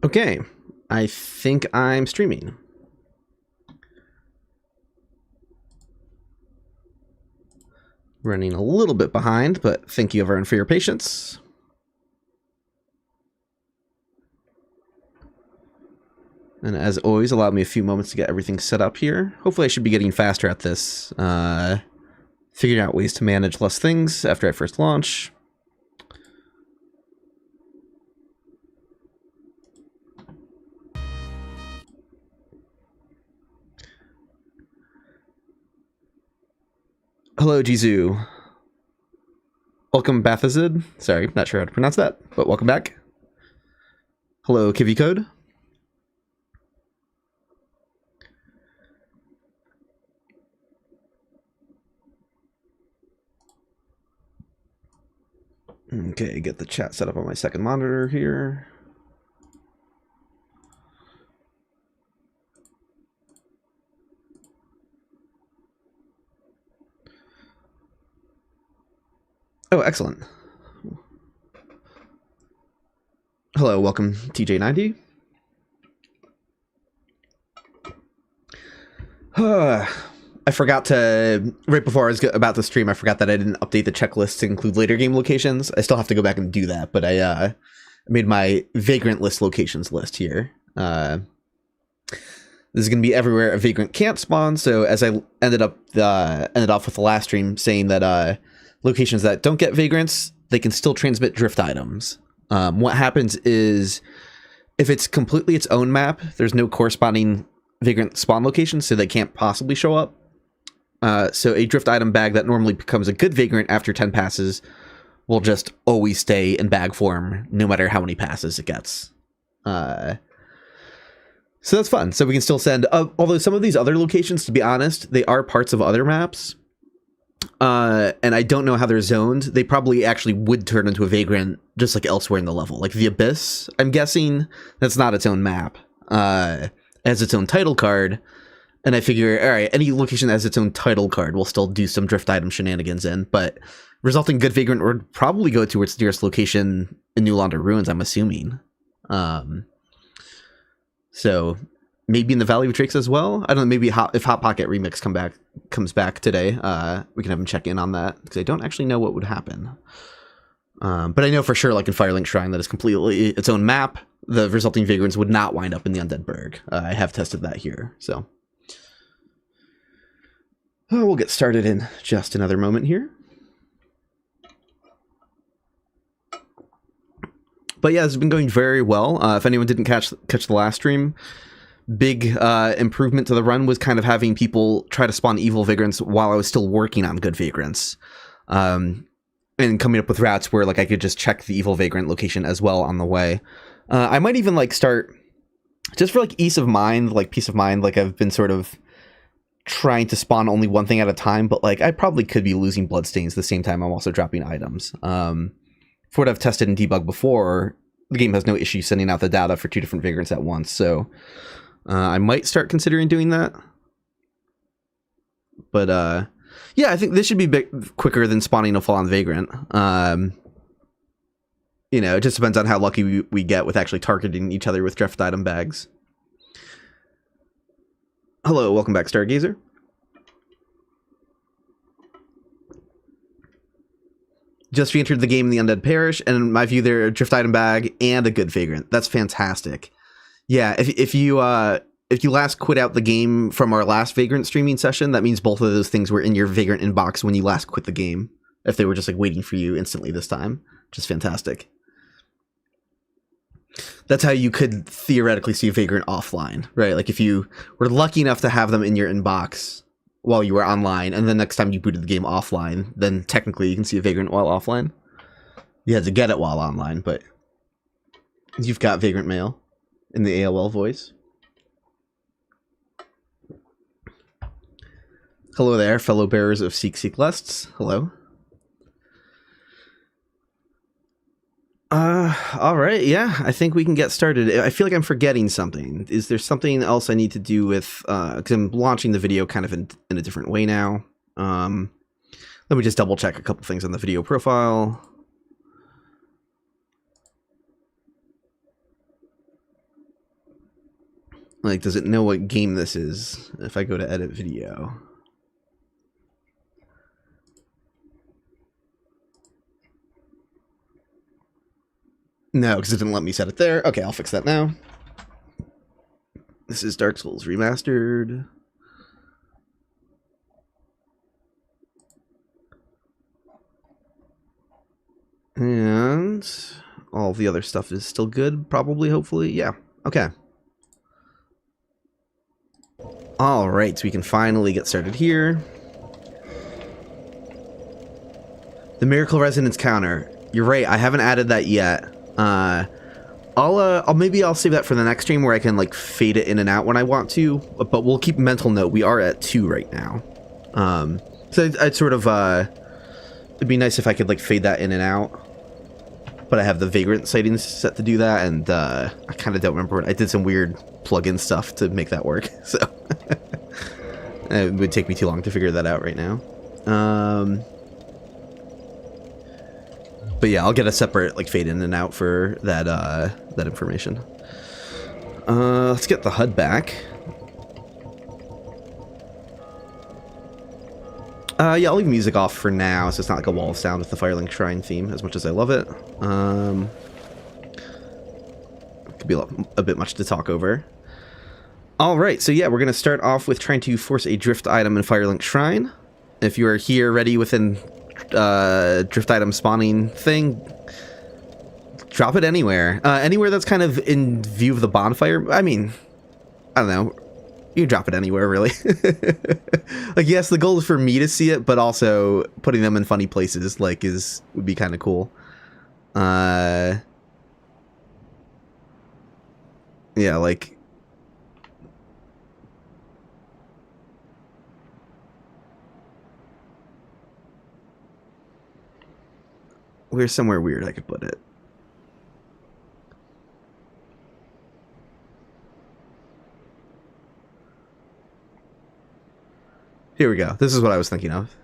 Okay, I think I'm streaming. Running a little bit behind, but thank you everyone for your patience. And as always, allow me a few moments to get everything set up here. Hopefully I should be getting faster at this. Figuring out ways to manage less things after I first launch. Hello, Jizu. Welcome, Bathazid. Sorry, not sure how to pronounce that, but welcome back. Hello, Kivi Code. Okay, get the chat set up on my second monitor here. Oh, excellent. Hello, welcome, TJ90. I forgot to, right before I was about to stream, I forgot that I didn't update the checklist to include later game locations. I still have to go back and do that, but I made my Vagrant list locations list here. This is going to be everywhere a Vagrant can't spawn, so as I ended off with the last stream saying that locations that don't get Vagrants, they can still transmit drift items. What happens is, if it's completely its own map, there's no corresponding Vagrant spawn location, so they can't possibly show up. So a drift item bag that normally becomes a good Vagrant after 10 passes will just always stay in bag form, no matter how many passes it gets. So that's fun. So we can still send, although some of these other locations, to be honest, they are parts of other maps. And I don't know how they're zoned. They probably actually would turn into a Vagrant just like elsewhere in the level. Like the Abyss, I'm guessing that's not its own map. It has its own title card. And I figure, all right, any location that has its own title card will still do some drift item shenanigans in. But resulting good Vagrant would probably go to its nearest location in New Launder Ruins, I'm assuming. So maybe in the Valley of Drakes as well. I don't know, maybe if Hot Pocket Remix comes back today, we can have him check in on that, because I don't actually know what would happen. But I know for sure, like in Firelink Shrine, that is completely its own map. The resulting Vagrants would not wind up in the Undead Burg. I have tested that here, so. We'll get started in just another moment here. But yeah, it's been going very well. If anyone didn't catch the last stream, big improvement to the run was kind of having people try to spawn evil Vagrants while I was still working on good Vagrants. And coming up with routes where like I could just check the evil Vagrant location as well on the way. I might even like start, just for like peace of mind, like I've been sort of trying to spawn only one thing at a time, but like I probably could be losing bloodstains the same time I'm also dropping items. For what I've tested and debugged before, the game has no issue sending out the data for 2 different Vagrants at once, so I might start considering doing that. But yeah, I think this should be a bit quicker than spawning a full-on Vagrant. You know, it just depends on how lucky we get with actually targeting each other with drift item bags. Hello, welcome back, Stargazer. Just re-entered the game in the Undead Parish, and in my view, they're a drift item bag and a good Vagrant. That's fantastic. Yeah, if you last quit out the game from our last Vagrant streaming session, that means both of those things were in your Vagrant inbox when you last quit the game. If they were just like waiting for you instantly this time, which is fantastic. That's how you could theoretically see a Vagrant offline, right? Like if you were lucky enough to have them in your inbox while you were online, and then next time you booted the game offline, then technically you can see a Vagrant while offline. You had to get it while online, but you've got Vagrant mail in the AOL voice. Hello there, fellow bearers of Seek Lusts. Hello. All right, yeah, I think we can get started. I feel like I'm forgetting something. Is there something else I need to do with, because I'm launching the video kind of in a different way now. Let me just double check a couple things on the video profile. Like, does it know what game this is? If I go to edit video. No, because it didn't let me set it there. Okay, I'll fix that now. This is Dark Souls Remastered. And all the other stuff is still good, probably, hopefully. Yeah, okay. Alright, so we can finally get started here. The Miracle Resonance counter. You're right, I haven't added that yet. Maybe I'll save that for the next stream where I can like fade it in and out when I want to, but we'll keep a mental note. We are at 2 right now. So I'd sort of, it'd be nice if I could like fade that in and out. But I have the Vagrant sightings set to do that, and I kind of don't remember it. I did some weird plugin stuff to make that work, so it would take me too long to figure that out right now. But yeah, I'll get a separate like fade in and out for that that information. Let's get the HUD back. Yeah, I'll leave music off for now, so it's not like a wall of sound with the Firelink Shrine theme, as much as I love it. Could be a bit much to talk over. Alright, so yeah, we're going to start off with trying to force a drift item in Firelink Shrine. If you are here ready within drift item spawning thing, drop it anywhere. Anywhere that's kind of in view of the bonfire. I mean, I don't know. You drop it anywhere, really. Like, yes, the goal is for me to see it, but also putting them in funny places, like, would be kind of cool. Yeah, like... Where's somewhere weird I could put it? Here we go. This is what I was thinking of.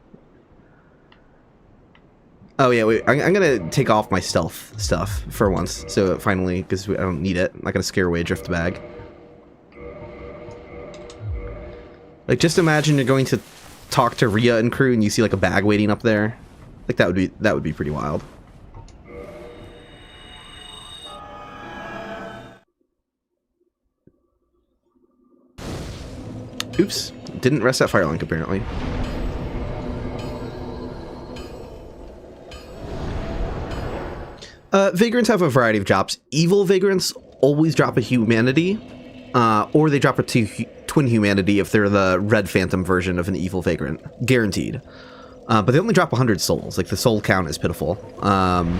Oh yeah, wait. I'm gonna take off my stealth stuff for once. So finally, because I don't need it. I'm not gonna scare away a drift bag. Like, just imagine you're going to talk to Rhea and crew, and you see like a bag waiting up there. Like that would be pretty wild. Oops. Didn't reset Firelink, apparently. Vagrants have a variety of drops. Evil Vagrants always drop a humanity, or they drop a twin humanity if they're the red phantom version of an evil Vagrant. Guaranteed. But they only drop 100 souls. Like, the soul count is pitiful. And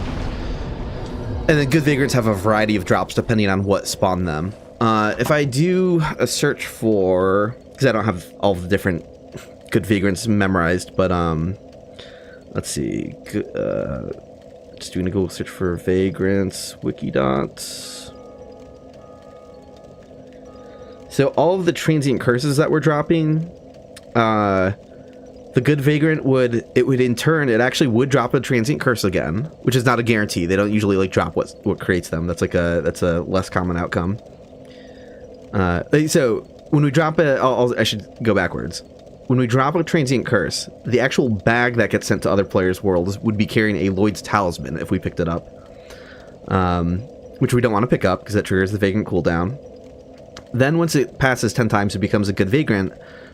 then good Vagrants have a variety of drops depending on what spawned them. If I do a search for... Because I don't have all the different good Vagrants memorized, but, let's see. Just doing a Google search for Vagrants, Wikidots. So all of the transient curses that we're dropping, the good Vagrant would in turn, it actually would drop a transient curse again, which is not a guarantee. They don't usually like drop what creates them. That's like that's a less common outcome. So when we drop it, I should go backwards. When we drop a transient curse, the actual bag that gets sent to other players' worlds would be carrying a Lloyd's Talisman if we picked it up. Which we don't want to pick up because that triggers the Vagrant cooldown. Then once it passes 10 times, it becomes a good Vagrant.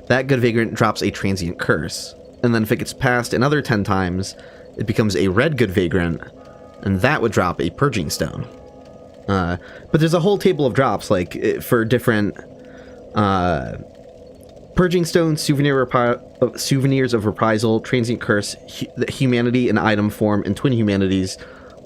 That good Vagrant drops a transient curse. And then if it gets passed another 10 times, it becomes a red good Vagrant. And that would drop a Purging Stone. But there's a whole table of drops, like, for different... Purging Stone, Souvenirs of Reprisal, Transient Curse, Humanity in Item Form, and Twin Humanities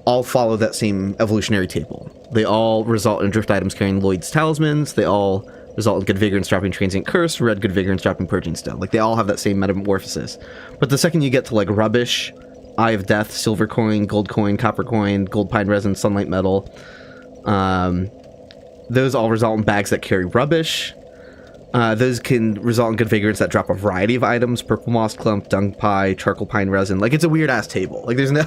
all follow that same evolutionary table. They all result in drift items carrying Lloyd's Talismans, they all result in good Vagrants dropping Transient Curse, red good Vagrants dropping Purging Stone. Like, they all have that same metamorphosis. But the second you get to, like, Rubbish, Eye of Death, Silver Coin, Gold Coin, Copper Coin, Gold Pine Resin, Sunlight Metal, those all result in bags that carry Rubbish. Those can result in good Vagrants that drop a variety of items: Purple Moss Clump, Dung Pie, Charcoal Pine Resin. Like, it's a weird-ass table. Like, there's no...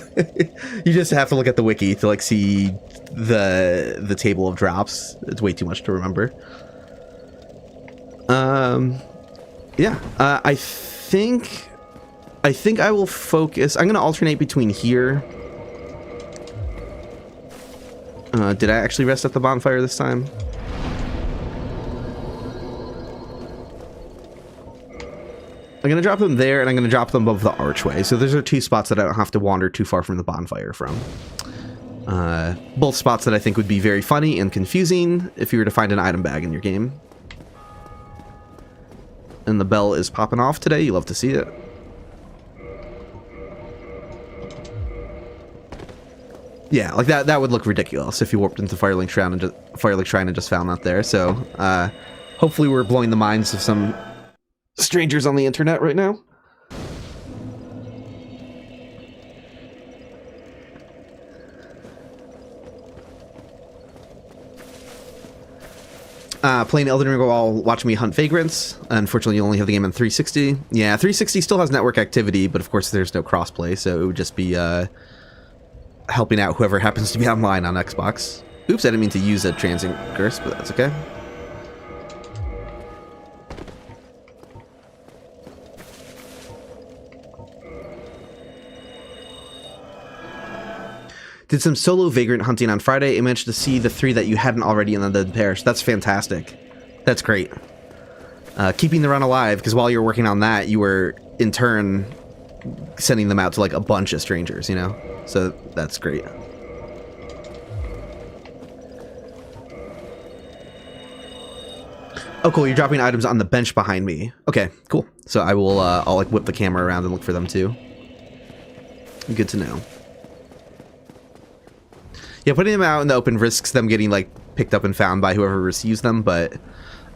You just have to look at the wiki to, like, see the table of drops. It's way too much to remember. Yeah, I think I will focus. I'm going to alternate between here. Did I actually rest at the bonfire this time? I'm going to drop them there, and I'm going to drop them above the archway. So those are two spots that I don't have to wander too far from the bonfire from. Both spots that I think would be very funny and confusing if you were to find an item bag in your game. And the bell is popping off today. You love to see it. Yeah, like that would look ridiculous if you warped into Firelink Shrine and just found that there. So, hopefully we're blowing the minds of some strangers on the internet right now. Playing Elden Ring while watching me hunt vagrants. Unfortunately, you only have the game on 360. Yeah, 360 still has network activity, but of course there's no crossplay, so it would just be helping out whoever happens to be online on Xbox. Oops, I didn't mean to use a transient curse, but that's okay. Did some solo vagrant hunting on Friday and managed to see the 3 that you hadn't already in the Dead Parish. That's fantastic. That's great. Keeping the run alive, because while you were working on that, you were, in turn, sending them out to, like, a bunch of strangers, you know? So, that's great. Oh, cool. You're dropping items on the bench behind me. Okay, cool. So I will, I'll, like, whip the camera around and look for them, too. Good to know. Yeah, putting them out in the open risks them getting, like, picked up and found by whoever receives them, but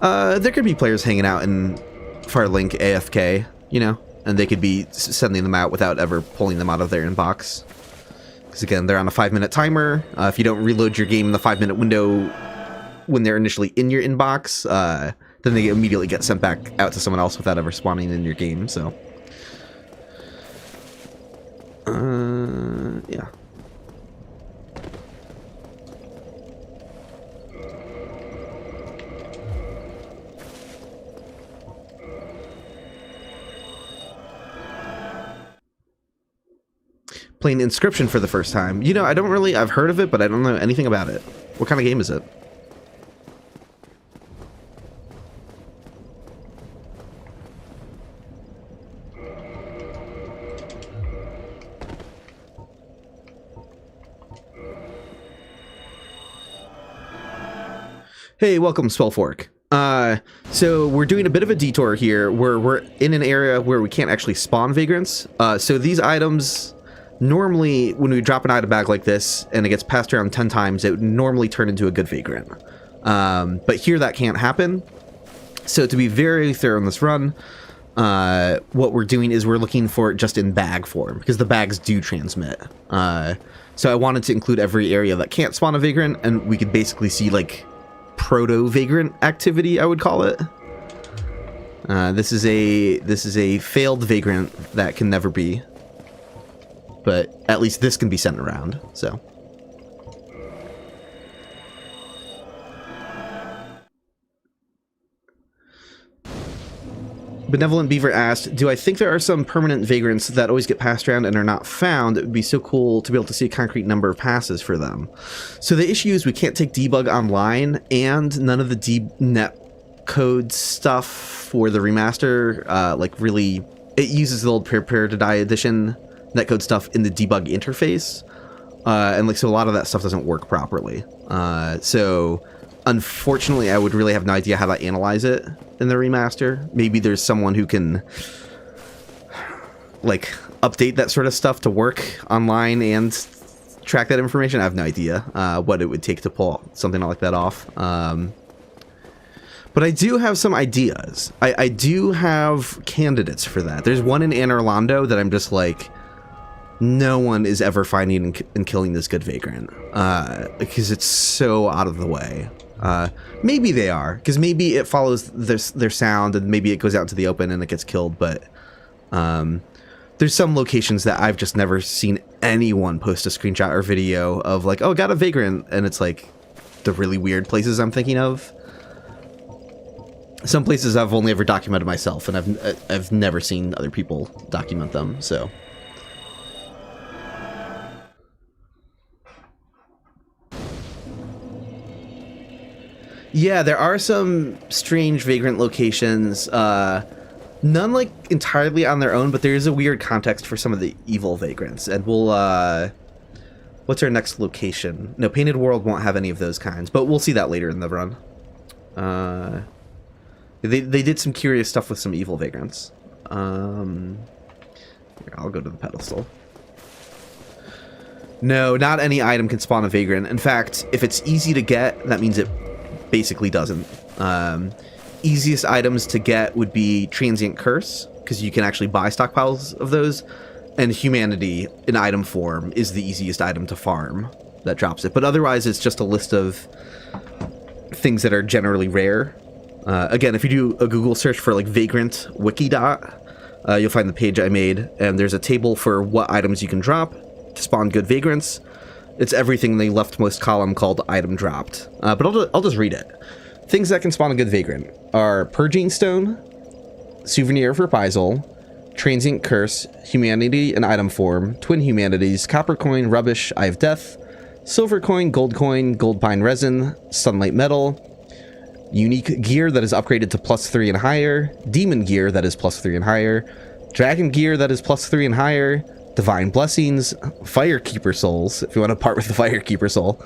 there could be players hanging out in Firelink AFK, you know, and they could be sending them out without ever pulling them out of their inbox. Because, again, they're on a 5-minute timer. If you don't reload your game in the 5-minute window when they're initially in your inbox, then they immediately get sent back out to someone else without ever spawning in your game, so. Yeah. Playing Inscription for the first time. You know, I've heard of it, but I don't know anything about it. What kind of game is it? Hey, welcome, Spellfork. So we're doing a bit of a detour here, where we're in an area where we can't actually spawn vagrants. So these items... Normally, when we drop an item bag like this, and it gets passed around 10 times, it would normally turn into a good vagrant. But here that can't happen. So to be very thorough in this run, what we're doing is we're looking for it just in bag form, because the bags do transmit. So I wanted to include every area that can't spawn a vagrant, and we could basically see, like, proto-vagrant activity, I would call it. This is a failed vagrant that can never be. But at least this can be sent around, so. Benevolent Beaver asked, do I think there are some permanent vagrants that always get passed around and are not found? It would be so cool to be able to see a concrete number of passes for them. So the issue is we can't take debug online, and none of the net code stuff for the remaster, like really, it uses the old Prepare to Die edition netcode stuff in the debug interface, and like so a lot of that stuff doesn't work properly. So unfortunately, I would really have no idea how to analyze it in the remaster. Maybe there's someone who can like update that sort of stuff to work online and track that information. I have no idea what it would take to pull something like that off. But I do have some ideas. I do have candidates for that. There's one in Anne Orlando that I'm just like, no one is ever finding and killing this good vagrant, because it's so out of the way. Maybe they are, because maybe it follows their sound, and maybe it goes out into the open and it gets killed, but there's some locations that I've just never seen anyone post a screenshot or video of, like, oh, got a vagrant, and it's like the really weird places I'm thinking of. Some places I've only ever documented myself, and I've never seen other people document them, so. Yeah, there are some strange Vagrant locations, none like entirely on their own, but there is a weird context for some of the evil Vagrants, and we'll, what's our next location? No, Painted World won't have any of those kinds, but we'll see that later in the run. They did some curious stuff with some evil Vagrants. Here, I'll go to the pedestal. No, not any item can spawn a Vagrant. In fact, if it's easy to get, that means it basically doesn't. Easiest items to get would be Transient Curse, because you can actually buy stockpiles of those, and Humanity in item form is the easiest item to farm that drops it. But otherwise, it's just a list of things that are generally rare. Again, if you do a Google search for like Vagrant Wikidot, you'll find the page I made, and there's a table for what items you can drop to spawn good Vagrants. It's everything in the leftmost column called item dropped. But I'll just read it. Things that can spawn a good Vagrant are Purging Stone, Souvenir of Reprisal, Transient Curse, Humanity in item form, Twin Humanities, Copper Coin, Rubbish, Eye of Death, Silver Coin, Gold Pine Resin, Sunlight Metal, Unique Gear that is upgraded to +3 and higher, Demon Gear that is +3 and higher, Dragon Gear that is +3 and higher, Divine Blessings, Firekeeper Souls, if you want to part with the Firekeeper Soul,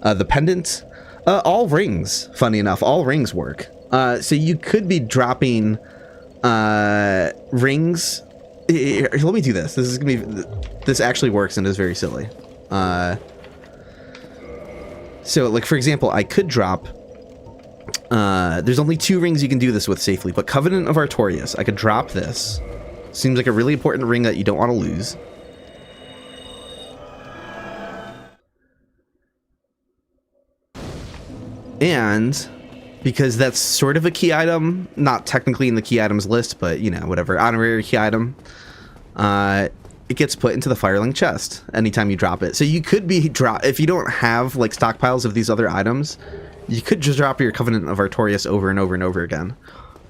the Pendant, all rings, funny enough, all rings work. So you could be dropping rings. Here, let me do this. This actually works and is very silly. So, like, for example, I could drop... there's only 2 rings you can do this with safely, but Covenant of Artorias, I could drop this. Seems like a really important ring that you don't want to lose. And because that's sort of a key item, not technically in the key items list, but, you know, whatever, honorary key item, it gets put into the Firelink chest anytime you drop it. So you could be if you don't have like stockpiles of these other items, you could just drop your Covenant of Artorias over and over and over again.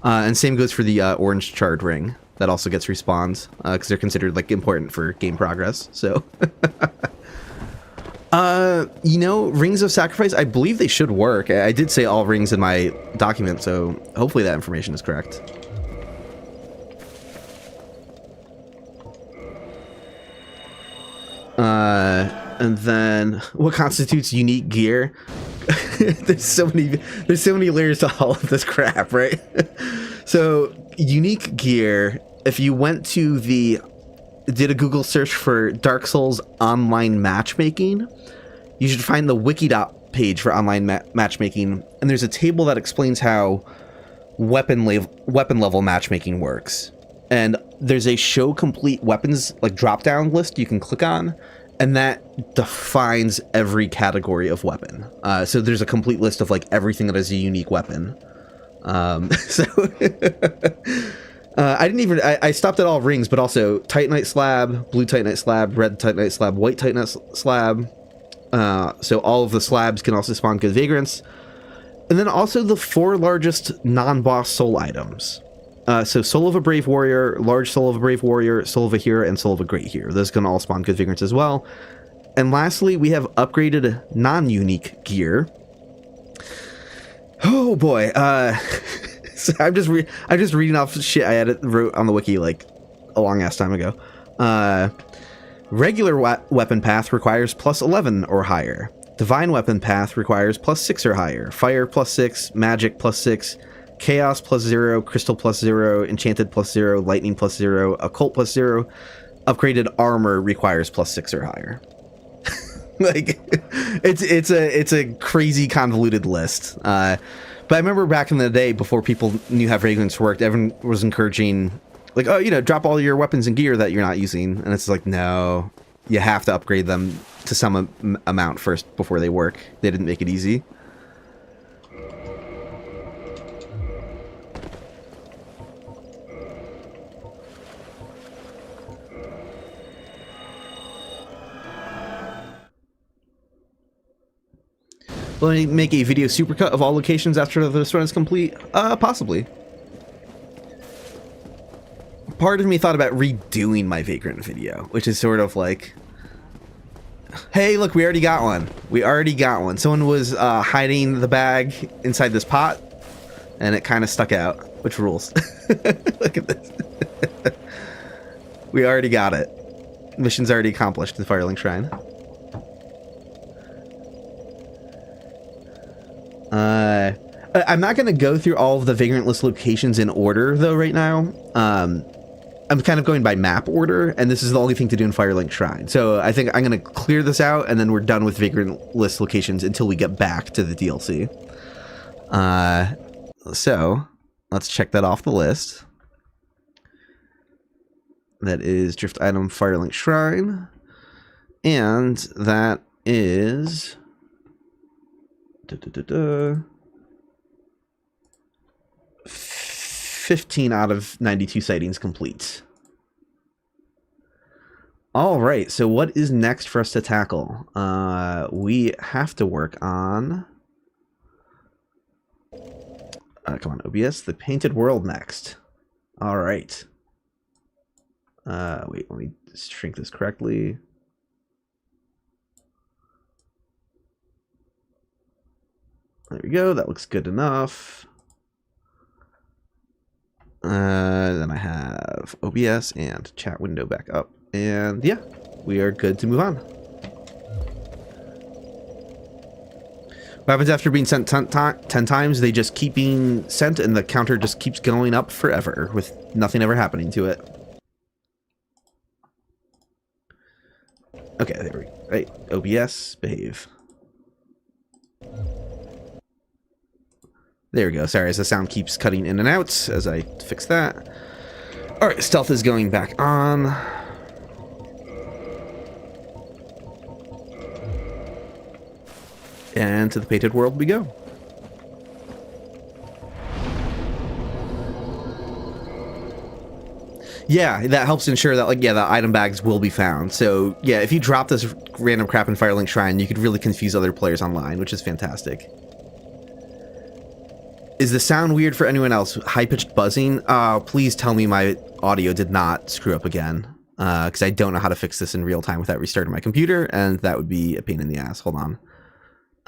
And same goes for the orange charred ring. That also gets respawned because they're considered like important for game progress. So, you know, Rings of Sacrifice, I believe they should work. I did say all rings in my document, so hopefully that information is correct. And then what constitutes unique gear? there's so many layers to all of this crap, right? So unique gear, if you went to did a Google search for Dark Souls online matchmaking, you should find the Wikidot page for online matchmaking, and there's a table that explains how weapon level matchmaking works. And there's a show complete weapons like drop down list you can click on, and that defines every category of weapon. So there's a complete list of like everything that is a unique weapon. So I stopped at all rings, but also Titanite Slab, Blue Titanite Slab, Red Titanite Slab, White Titanite Slab. So all of the slabs can also spawn good Vagrants. And then also the 4 largest non-boss soul items. So Soul of a Brave Warrior, Large Soul of a Brave Warrior, Soul of a Hero, and Soul of a Great Hero. Those can all spawn good Vagrants as well. And lastly, we have upgraded non-unique gear. Oh boy, so I'm just reading off shit I wrote on the wiki like a long ass time ago. Regular weapon path requires +11 or higher. Divine weapon path requires +6 or higher. Fire +6, magic +6, chaos +0, crystal +0, enchanted +0, lightning +0, occult +0. Upgraded armor requires +6 or higher. Like it's a crazy convoluted list. But I remember back in the day, before people knew how Vagrants worked, everyone was encouraging, like, oh, you know, drop all your weapons and gear that you're not using. And it's like, no, you have to upgrade them to some amount first before they work. They didn't make it easy. Will I make a video supercut of all locations after this run is complete? Possibly. Part of me thought about redoing my Vagrant video, which is sort of like, hey, look, we already got one. We already got one. Someone was hiding the bag inside this pot, and it kind of stuck out, which rules. Look at this. We already got it. Mission's already accomplished, the Firelink Shrine. I'm not going to go through all of the Vagrant list locations in order, though, right now. I'm kind of going by map order, and this is the only thing to do in Firelink Shrine. So I think I'm going to clear this out, and then we're done with Vagrant list locations until we get back to the DLC. So let's check that off the list. That is Drift Item Firelink Shrine. And that is... 15 out of 92 sightings complete. All right, so what is next for us to tackle? We have to work on... come on, OBS. The Painted World next. All right. Wait, let me shrink this correctly. There we go. That looks good enough. Then I have OBS and chat window back up. And yeah, we are good to move on. What happens after being sent 10 times? They just keep being sent and the counter just keeps going up forever with nothing ever happening to it. Okay, there we go. Right, OBS, behave. There we go. Sorry, as the sound keeps cutting in and out as I fix that. Alright, stealth is going back on. And to the Painted World we go. Yeah, that helps ensure that, like, yeah, the item bags will be found. So, yeah, if you drop this random crap in Firelink Shrine, you could really confuse other players online, which is fantastic. Is the sound weird for anyone else? High-pitched buzzing? Please tell me my audio did not screw up again. Because I don't know how to fix this in real time without restarting my computer, and that would be a pain in the ass. Hold on.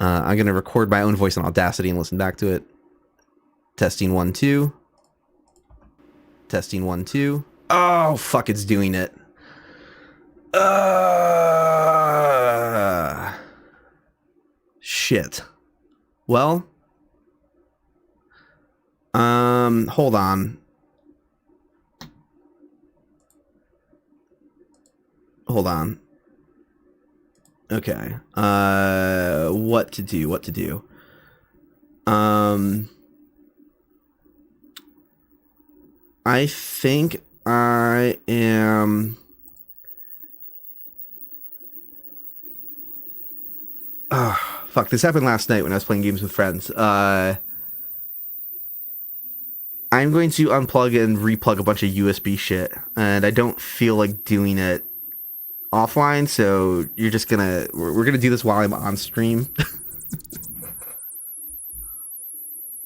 I'm going to record my own voice on Audacity and listen back to it. Testing 1, 2. Testing 1, 2. Oh, fuck, it's doing it. Shit. Well. Hold on. Hold on. Okay. What to do? I think I am... Oh, fuck, this happened last night when I was playing games with friends. I'm going to unplug and replug a bunch of USB shit, and I don't feel like doing it offline, so you're just gonna... We're gonna do this while I'm on stream.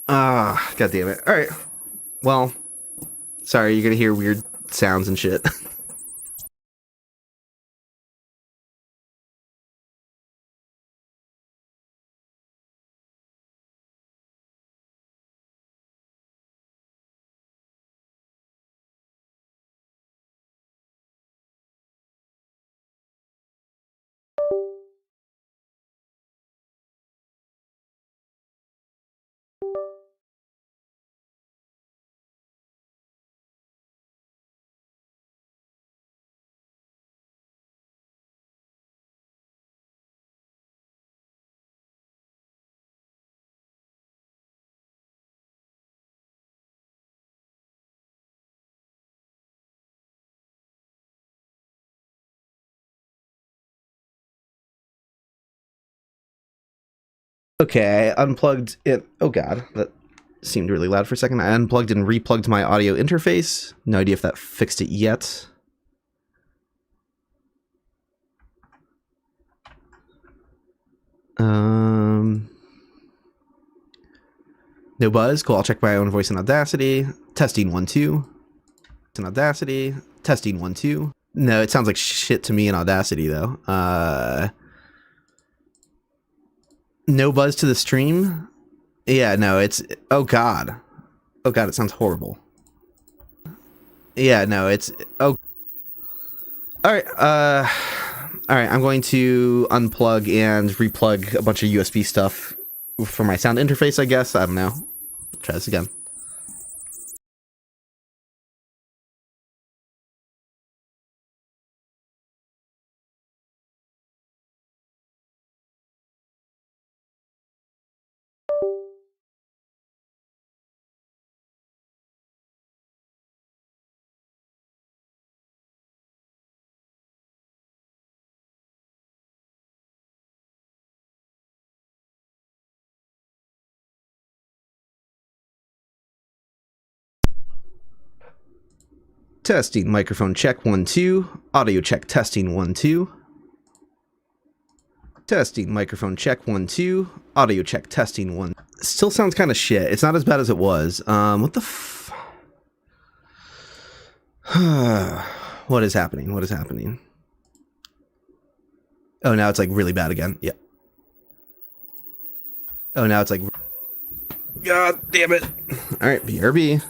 God damn it. Alright. Well, sorry, you're gonna hear weird sounds and shit. Okay, I unplugged it. Oh god, that seemed really loud for a second. I unplugged and replugged my audio interface. No idea if that fixed it yet. No buzz. Cool. I'll check my own voice in Audacity. Testing 1 2. In Audacity. Testing 1 2. No, it sounds like shit to me in Audacity though. No buzz to the stream. Yeah, no, it's oh god. Oh god, it sounds horrible. Yeah, no, it's oh. All right, I'm going to unplug and replug a bunch of USB stuff for my sound interface, I guess. I don't know. Try this again. Testing microphone check 1 2. Audio check testing 1 2. Testing microphone check 1 2. Audio check testing 1. Still sounds kind of shit. It's not as bad as it was. What the what is happening? What is happening? Oh, now it's like really bad again. Yeah. Oh, now it's like god damn it. All right, BRB.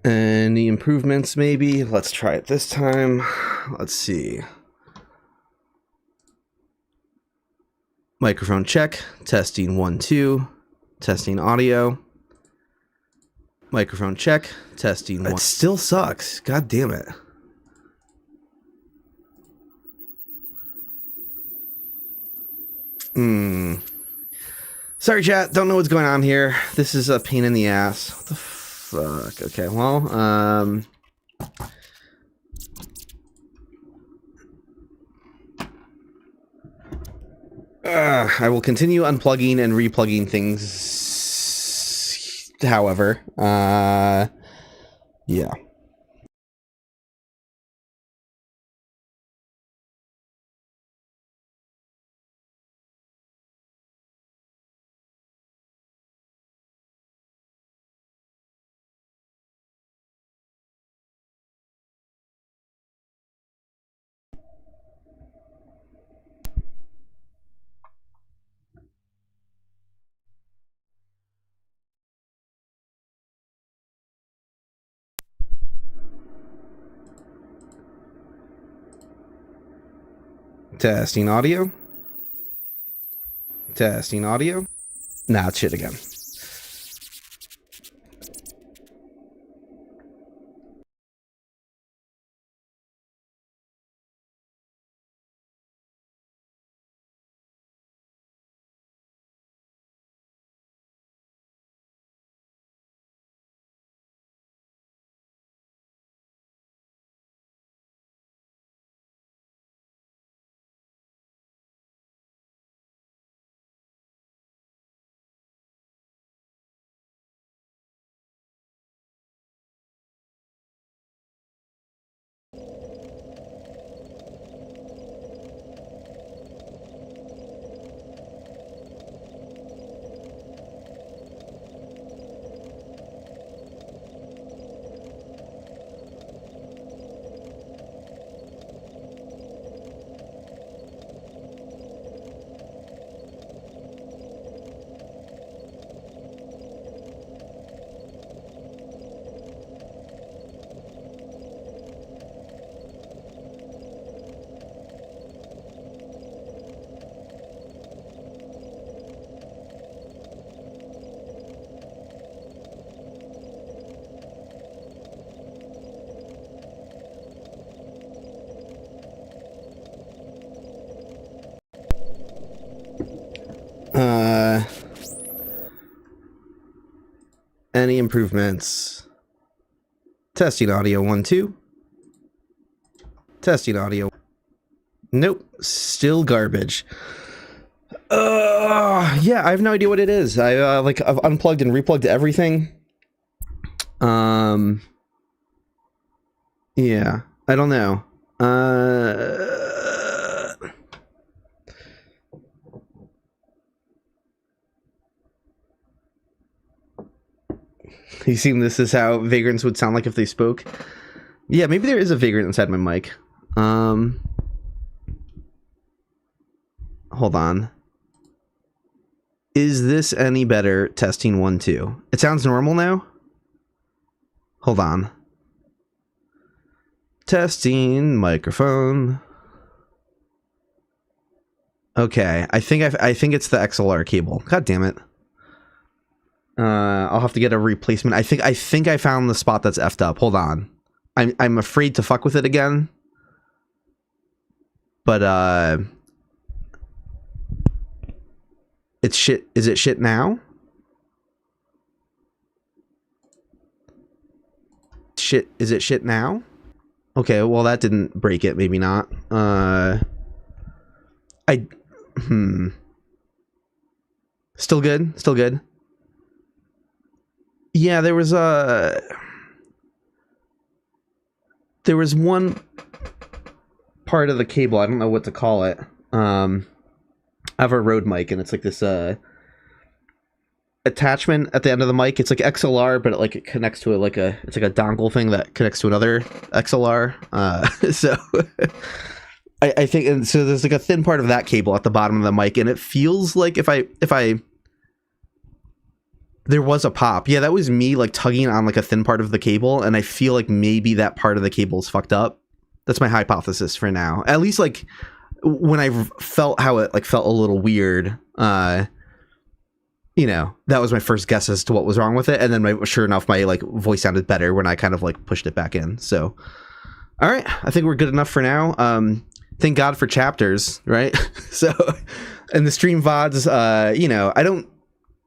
Any improvements, maybe? Let's try it this time. Let's see. Microphone check. Testing 1 2. Testing audio. Microphone check. Testing 1. It still sucks. God damn it. Sorry, chat. Don't know what's going on here. This is a pain in the ass. What the fuck? Okay, well, I will continue unplugging and replugging things. However, yeah. Testing audio. Testing audio. Nah, it's shit again. Any improvements? Testing audio 1 2. Testing audio. Nope, still garbage. Yeah, I have no idea what it is. I've unplugged and replugged everything. Yeah, I don't know. You seem this is how vagrants would sound like if they spoke. Yeah, maybe there is a vagrant inside my mic. Hold on. Is this any better? Testing 1 2. It sounds normal now. Hold on. Testing microphone. Okay, I think it's the XLR cable. God damn it. I'll have to get a replacement. I think I found the spot that's effed up. Hold on. I'm afraid to fuck with it again. But it's shit. Is it shit now? Shit. Is it shit now? Okay, well that didn't break it. Maybe not. Still good. Still good. Yeah, there was one part of the cable. I don't know what to call it. I have a Rode mic, and it's like this attachment at the end of the mic. It's like XLR, but it connects to it's like a dongle thing that connects to another XLR. So I think, and so there's like a thin part of that cable at the bottom of the mic, and it feels like if I there was a pop. Yeah, that was me like tugging on like a thin part of the cable, and I feel like maybe that part of the cable is fucked up. That's my hypothesis for now. At least like when I felt how it like felt a little weird, you know, that was my first guess as to what was wrong with it. And then sure enough, my like voice sounded better when I kind of like pushed it back in. So, all right, I think we're good enough for now. Thank God for chapters, right? So, and the stream VODs, you know, I don't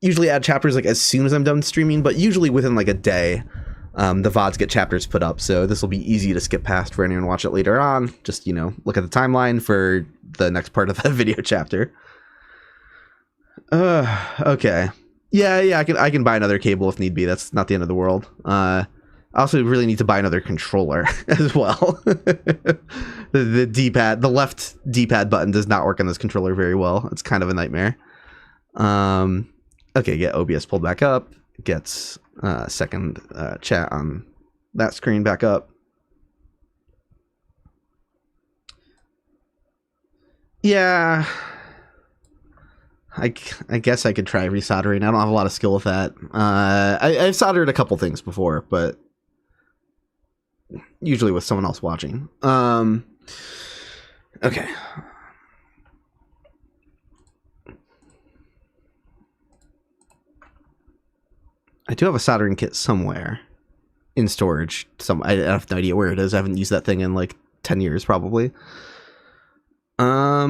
usually add chapters like as soon as I'm done streaming, but usually within like a day, the VODs get chapters put up. So this will be easy to skip past for anyone to watch it later on. Just, you know, look at the timeline for the next part of the video chapter. Okay. Yeah, I can buy another cable if need be. That's not the end of the world. I also really need to buy another controller as well. The D-pad, the left D-pad button does not work on this controller very well. It's kind of a nightmare. Okay, get OBS pulled back up. Gets second chat on that screen back up. Yeah. I guess I could try resoldering. I don't have a lot of skill with that. I've soldered a couple things before, but usually with someone else watching. Okay. I do have a soldering kit somewhere in storage. I have no idea where it is. I haven't used that thing in like 10 years probably. All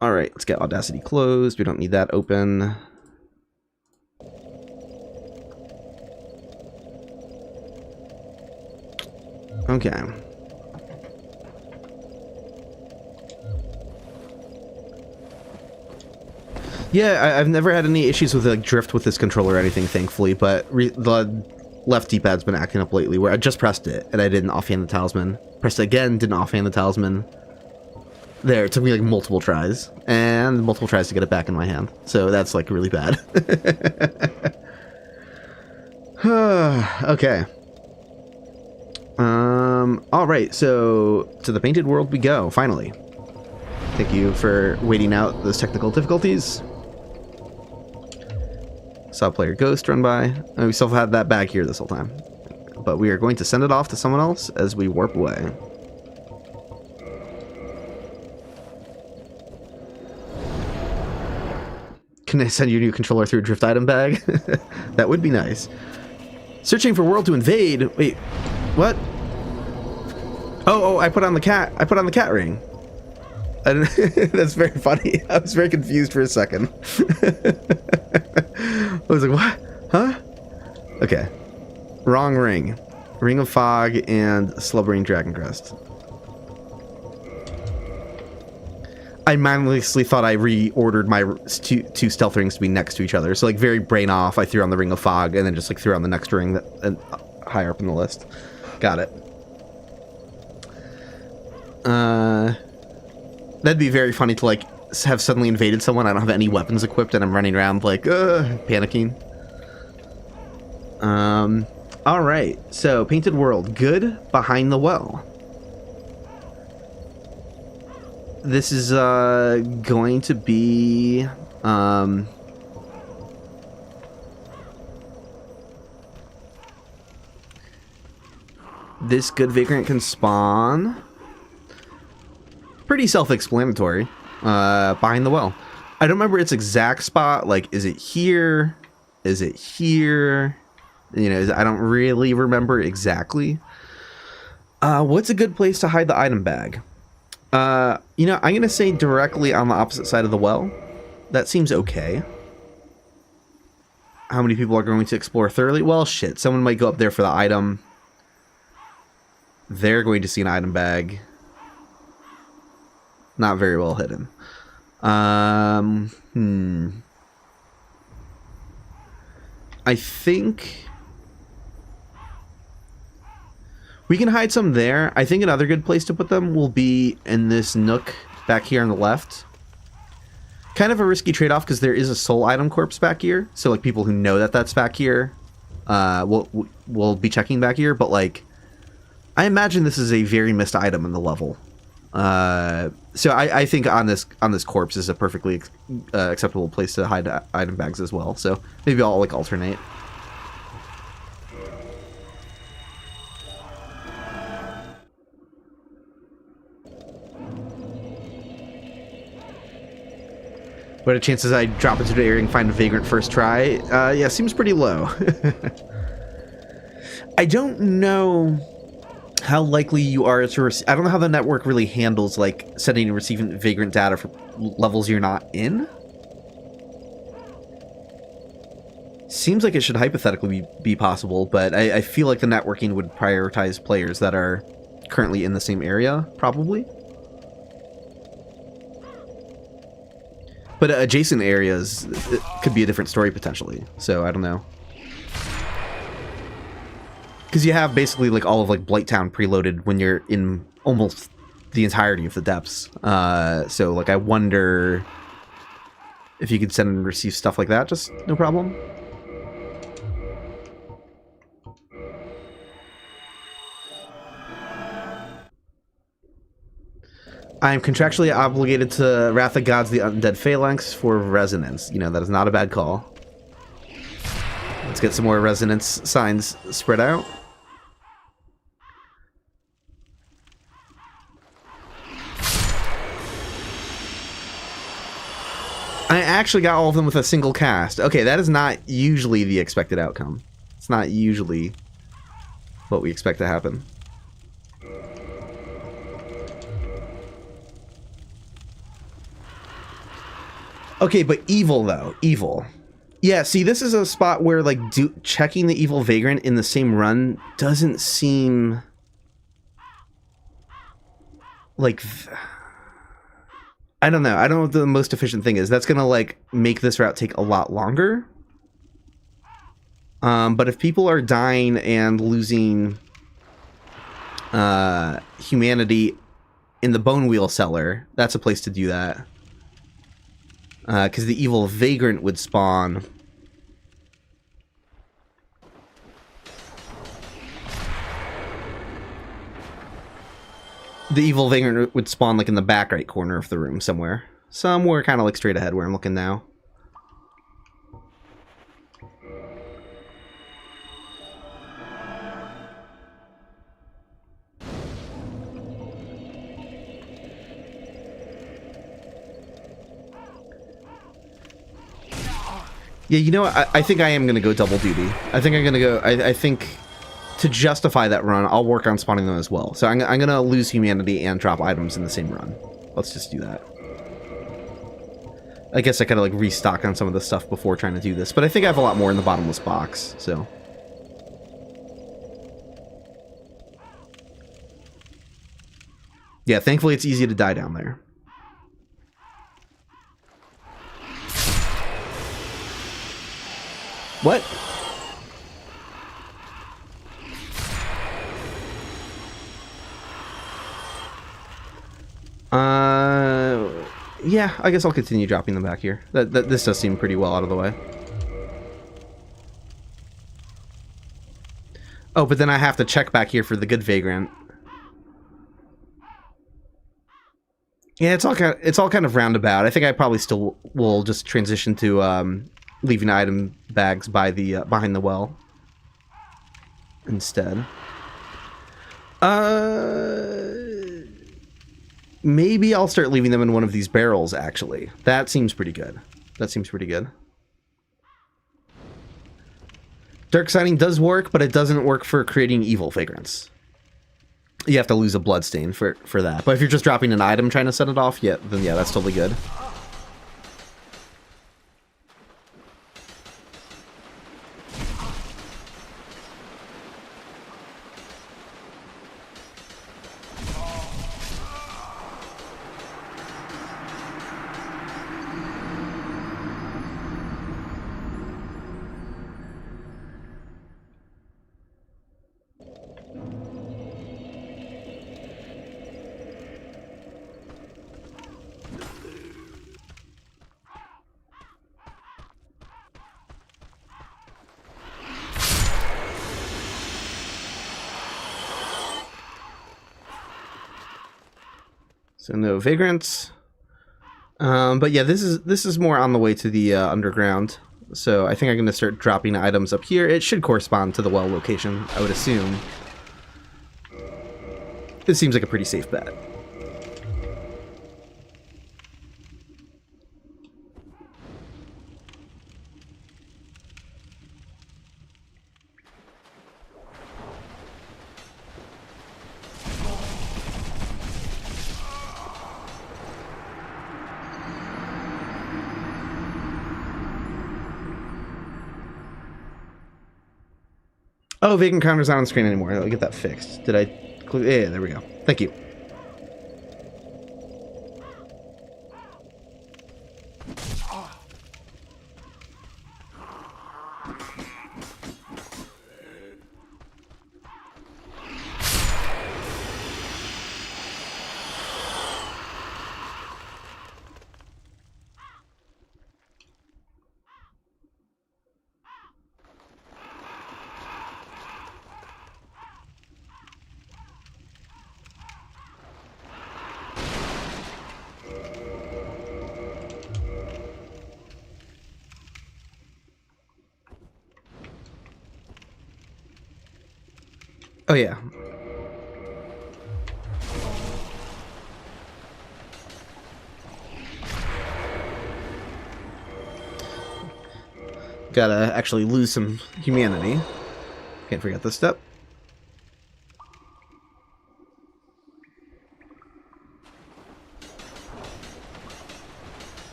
right, let's get Audacity closed. We don't need that open. Okay. Yeah, I've never had any issues with like drift with this controller or anything, thankfully, but the left D-pad's been acting up lately where I just pressed it and I didn't offhand the talisman. Pressed it again, didn't offhand the talisman. There, it took me like multiple tries and multiple tries to get it back in my hand. So that's like really bad. Okay. All right, so to the painted world we go, finally. Thank you for waiting out those technical difficulties. Saw player ghost run by. And we still had that bag here this whole time. But we are going to send it off to someone else as we warp away. Can I send you a new controller through a drift item bag? That would be nice. Searching for world to invade. Wait, what? Oh, I put on the cat. I put on the cat ring. I didn't, that's very funny. I was very confused for a second. I was like, what? Huh? Okay. Wrong ring. Ring of Fog and Slumbering Dragon Crest. I mindlessly thought I reordered my two stealth rings to be next to each other. So, like, very brain off, I threw on the Ring of Fog and then just, like, threw on the next ring that higher up in the list. Got it. That'd be very funny to, like, have suddenly invaded someone. I don't have any weapons equipped and I'm running around, like, panicking. Alright. So, Painted World. Good behind the well. This is going to be this good Vagrant can spawn. Pretty self-explanatory. Behind the well. I don't remember its exact spot. Like, is it here? Is it here? You know, I don't really remember exactly. What's a good place to hide the item bag? You know, I'm going to say directly on the opposite side of the well. That seems okay. How many people are going to explore thoroughly? Well, shit. Someone might go up there for the item. They're going to see an item bag. Not very well hidden. I think we can hide some there. I think another good place to put them will be in this nook back here on the left. Kind of a risky trade-off because there is a soul item corpse back here. So, like, people who know that that's back here will be checking back here. But, like, I imagine this is a very missed item in the level. So I think on this corpse is a perfectly acceptable place to hide item bags as well. So maybe I'll, like, alternate. What are the chances I drop into the area and find a Vagrant first try? Yeah, seems pretty low. I don't know how likely you are to receive. I don't know how the network really handles, like, sending and receiving Vagrant data for levels you're not in. Seems like it should hypothetically be possible, but I feel like the networking would prioritize players that are currently in the same area, probably. But adjacent areas, it could be a different story potentially. So I don't know. Because you have basically, like, all of, like, Blighttown preloaded when you're in almost the entirety of the depths. So, like, I wonder if you could send and receive stuff like that, just no problem. I am contractually obligated to Wrath of Gods, the Undead Phalanx, for resonance. You know, that is not a bad call. Let's get some more resonance signs spread out. I actually got all of them with a single cast. Okay, that is not usually the expected outcome. It's not usually what we expect to happen. Okay, but evil, though. Evil. Yeah, see, this is a spot where, like, checking the evil Vagrant in the same run doesn't seem like... I don't know. I don't know what the most efficient thing is. That's going to, like, make this route take a lot longer. But if people are dying and losing humanity in the Bone Wheel Cellar, that's a place to do that. Because the evil Vagrant would spawn. The evil Vagrant would spawn, like, in the back right corner of the room somewhere. Somewhere kind of, like, straight ahead where I'm looking now. Yeah, you know what? I think I am going to go double duty. I think I'm going to go... I think to justify that run, I'll work on spawning them as well. So I'm going to lose humanity and drop items in the same run. Let's just do that. I guess I gotta, like, restock on some of the stuff before trying to do this. But I think I have a lot more in the bottomless box, so... Yeah, thankfully it's easy to die down there. What? Yeah, I guess I'll continue dropping them back here. This does seem pretty well out of the way. Oh, but then I have to check back here for the good Vagrant. Yeah, it's all kind of roundabout. I think I probably still will just transition to leaving item bags by the behind the well instead. Maybe I'll start leaving them in one of these barrels, actually. That seems pretty good. That seems pretty good. Dark Signing does work, but it doesn't work for creating evil Vagrants. You have to lose a bloodstain for that. But if you're just dropping an item trying to set it off, yeah, then yeah, that's totally good. So no Vagrants. But yeah, this is more on the way to the underground. So I think I'm going to start dropping items up here. It should correspond to the well location, I would assume. It seems like a pretty safe bet. Oh, Vagrant counter's not on screen anymore. I'll get that fixed. Did I... Yeah, there we go. Thank you. Oh, yeah. Gotta actually lose some humanity. Can't forget this step.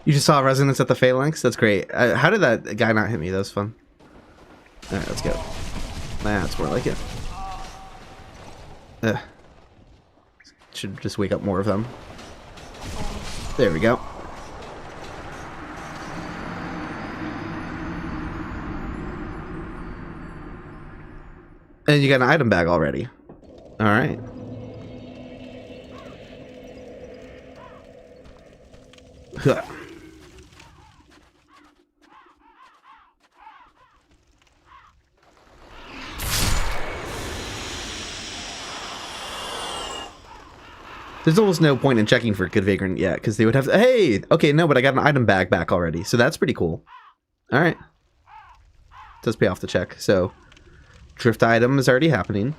You just saw resonance at the phalanx? That's great. How did that guy not hit me? That was fun. Alright, let's go. That's more like it. Should just wake up more of them. There we go. And you got an item bag already. Alright. Huh. There's almost no point in checking for a good Vagrant yet, because they would have to, hey, okay, no, but I got an item bag back already, so that's pretty cool. Alright. Does pay off to check, so drift item is already happening.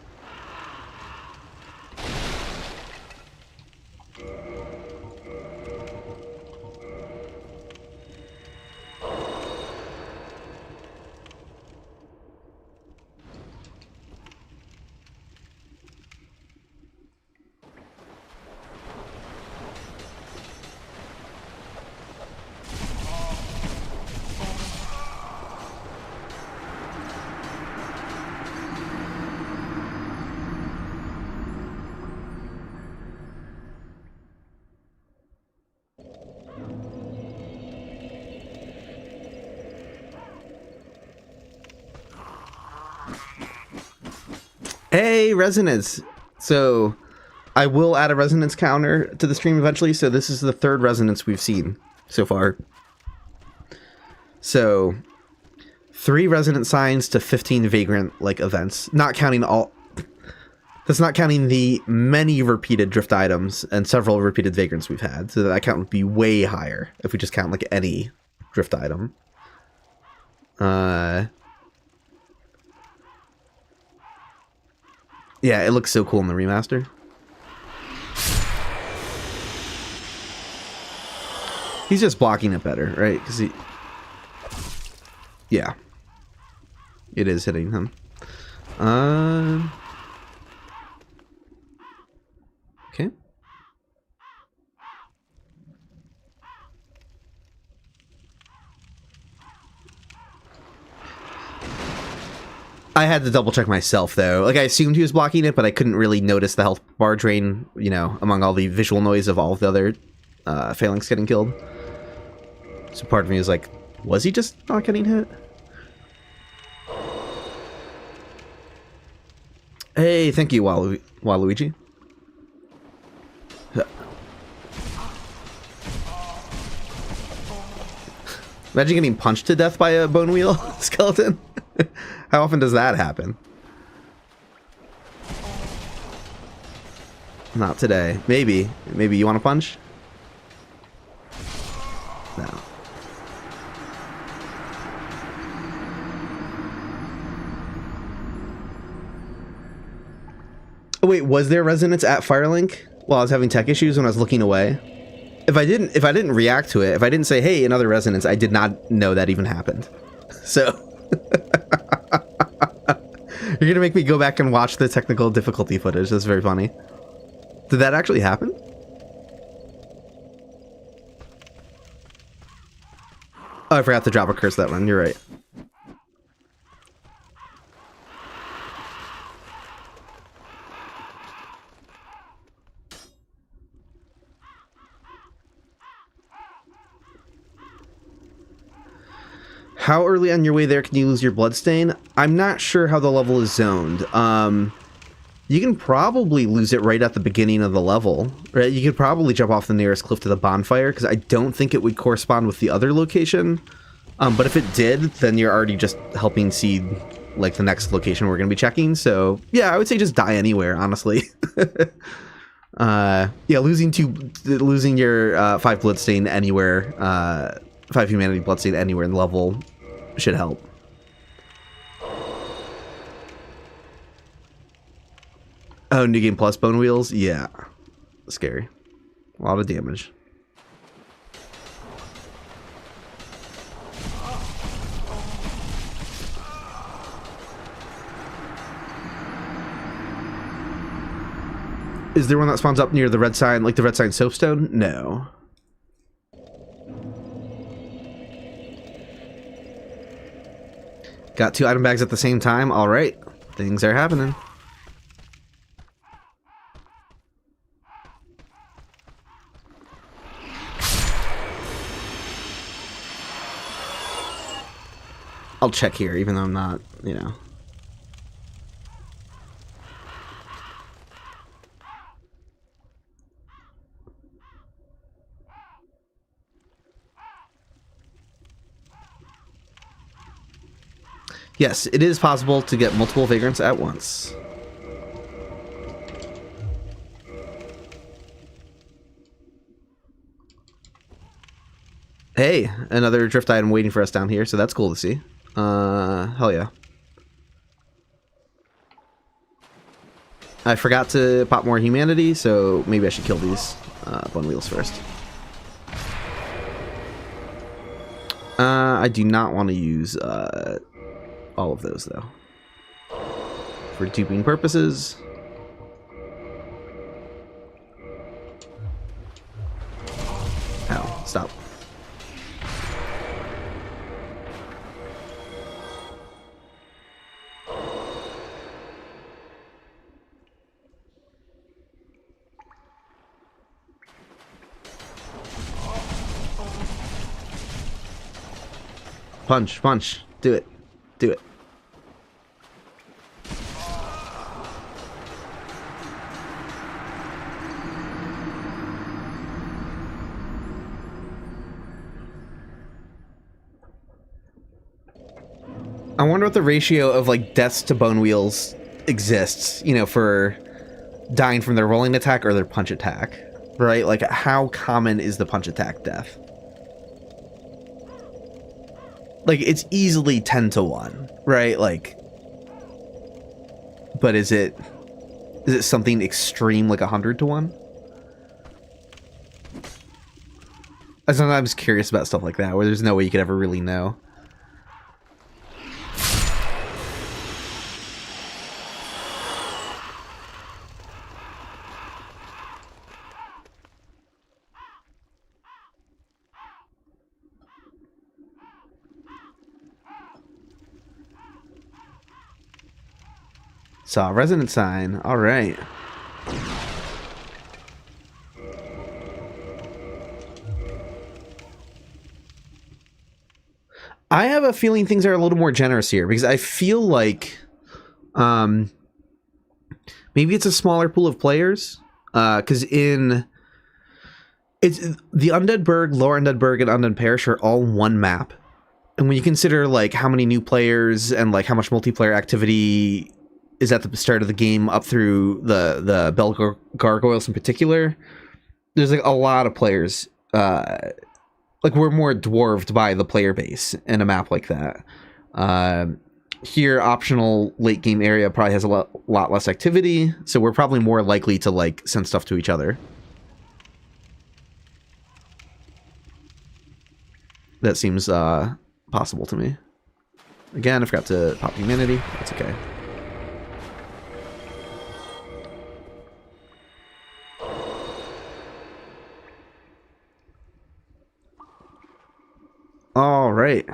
Hey, resonance. So I will add a resonance counter to the stream eventually. So this is the 3rd resonance we've seen so far. So 3 resonance signs to 15 vagrant like events, not counting all. That's not counting the many repeated drift items and several repeated vagrants we've had. So that count would be way higher if we just count like any drift item. Yeah, it looks so cool in the remaster. He's just blocking it better, right? Because he... Yeah. It is hitting him. Okay. I had to double check myself though. Like I assumed he was blocking it, but I couldn't really notice the health bar drain, you know, among all the visual noise of all of the other phalanx getting killed. So part of me was like, was he just not getting hit? Hey, thank you, Waluigi. Imagine getting punched to death by a bone wheel skeleton. How often does that happen? Not today. Maybe. Maybe you want to punch? No. Oh, wait, was there resonance at Firelink while I was having tech issues when I was looking away? If I didn't react to it, if I didn't say, hey, another resonance, I did not know that even happened. So you're gonna make me go back and watch the technical difficulty footage. That's very funny. Did that actually happen? Oh, I forgot to drop a curse that one. You're right. How early on your way there can you lose your bloodstain? I'm not sure how the level is zoned. You can probably lose it right at the beginning of the level, right? You could probably jump off the nearest cliff to the bonfire, because I don't think it would correspond with the other location. But if it did, then you're already just helping seed like the next location we're going to be checking. So yeah, I would say just die anywhere, honestly. Yeah, losing your 5 bloodstain anywhere, 5 humanity bloodstain anywhere in the level should help. Oh, New Game Plus bone wheels? Yeah. Scary. A lot of damage. Is there one that spawns up near the red sign, like the red sign soapstone? No. Got 2 item bags at the same time? Alright. Things are happening. I'll check here, even though I'm not, you know. Yes, it is possible to get multiple vagrants at once. Hey, another drift item waiting for us down here, so that's cool to see. Hell yeah. I forgot to pop more humanity, so maybe I should kill these bone wheels first. I do not want to use all of those, though. For duping purposes. Ow, stop. Punch, punch. Do it. Do it. I wonder what the ratio of like deaths to bone wheels exists, you know, for dying from their rolling attack or their punch attack, right? Like, how common is the punch attack death? Like, it's easily 10 to 1, right? Like, but is it something extreme like 100 to 1? I'm sometimes curious about stuff like that, where there's no way you could ever really know. Saw a resonance sign. All right. I have a feeling things are a little more generous here because I feel like maybe it's a smaller pool of players because it's the Undead Burg, Lower Undead Burg, and Undead Parish are all one map. And when you consider like how many new players and like how much multiplayer activity is at the start of the game up through the Bell Gargoyles in particular, there's like a lot of players. Like, we're more dwarfed by the player base in a map like that. Here, optional late game area probably has a lot less activity, so we're probably more likely to like send stuff to each other. That seems possible to me. Again, I forgot to pop humanity. That's okay. All right.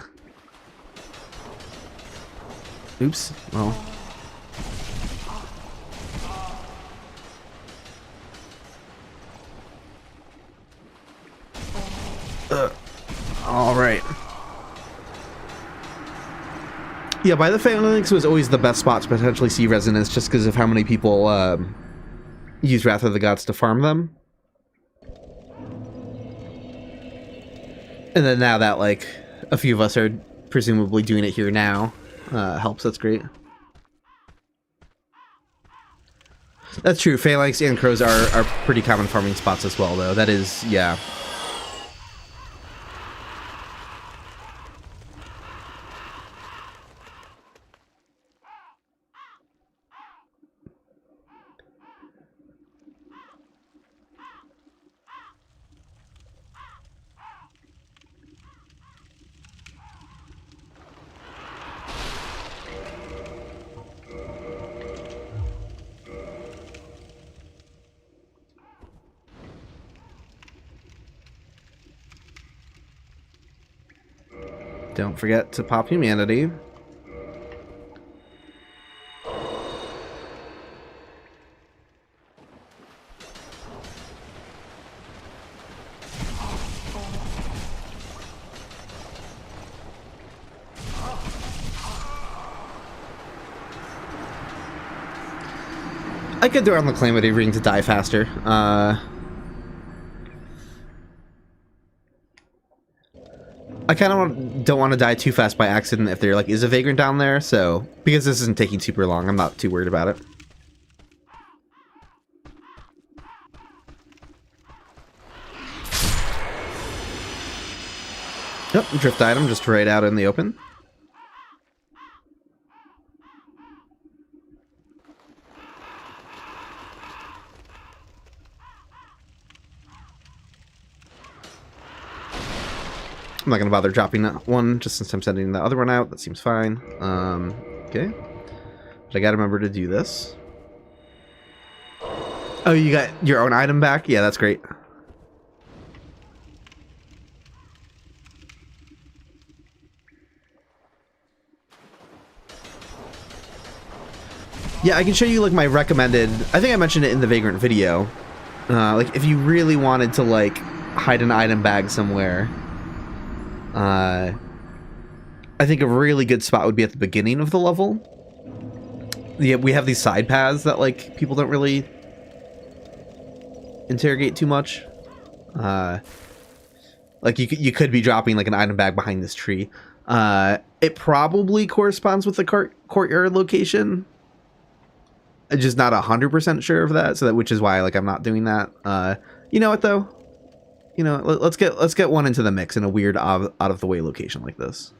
Oops. Well. All right. Yeah, by the Phalanx was always the best spot to potentially see resonance just because of how many people use Wrath of the Gods to farm them. And then now that, like, a few of us are presumably doing it here now, helps. That's great. That's true. Phalanx and Crows are pretty common farming spots as well, though. That is, yeah. Don't forget to pop humanity. I could do it on the Calamity Ring to die faster. I kind of don't want to die too fast by accident if there like is a Vagrant down there, so because this isn't taking super long, I'm not too worried about it. Yep, drift item just right out in the open. I'm not going to bother dropping that one, just since I'm sending the other one out. That seems fine. Okay. But I got to remember to do this. Oh, you got your own item back? Yeah, that's great. Yeah, I can show you, like, my recommended... I think I mentioned it in the Vagrant video. Like, if you really wanted to, like, hide an item bag somewhere... I think a really good spot would be at the beginning of the level. Yeah, we have these side paths that like people don't really interrogate too much. Like you could be dropping like an item bag behind this tree. It probably corresponds with the courtyard location. I'm just not 100% sure of that, which is why like I'm not doing that. You know what though? You know, let's get one into the mix in a weird out of the way location like this.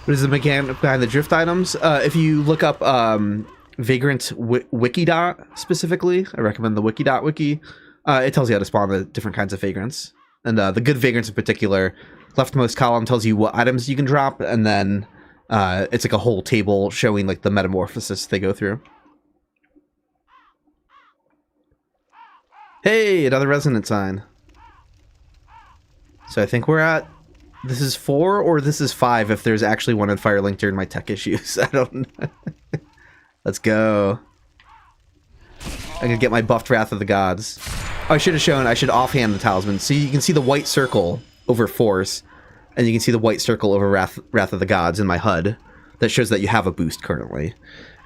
What is the mechanic behind the drift items? If you look up Vagrant Wikidot specifically, I recommend the Wikidot wiki. It tells you how to spawn the different kinds of vagrants. And the good vagrants in particular, leftmost column tells you what items you can drop, and then it's like a whole table showing like the metamorphosis they go through. Hey, another resonance sign. So I think we're at... This is 4 or this is 5 if there's actually one in Firelink during my tech issues. I don't know. Let's go. I'm gonna get my buffed Wrath of the Gods. Oh, I should offhand the talisman. So you can see the white circle over Force, and you can see the white circle over Wrath of the Gods in my HUD. That shows that you have a boost currently.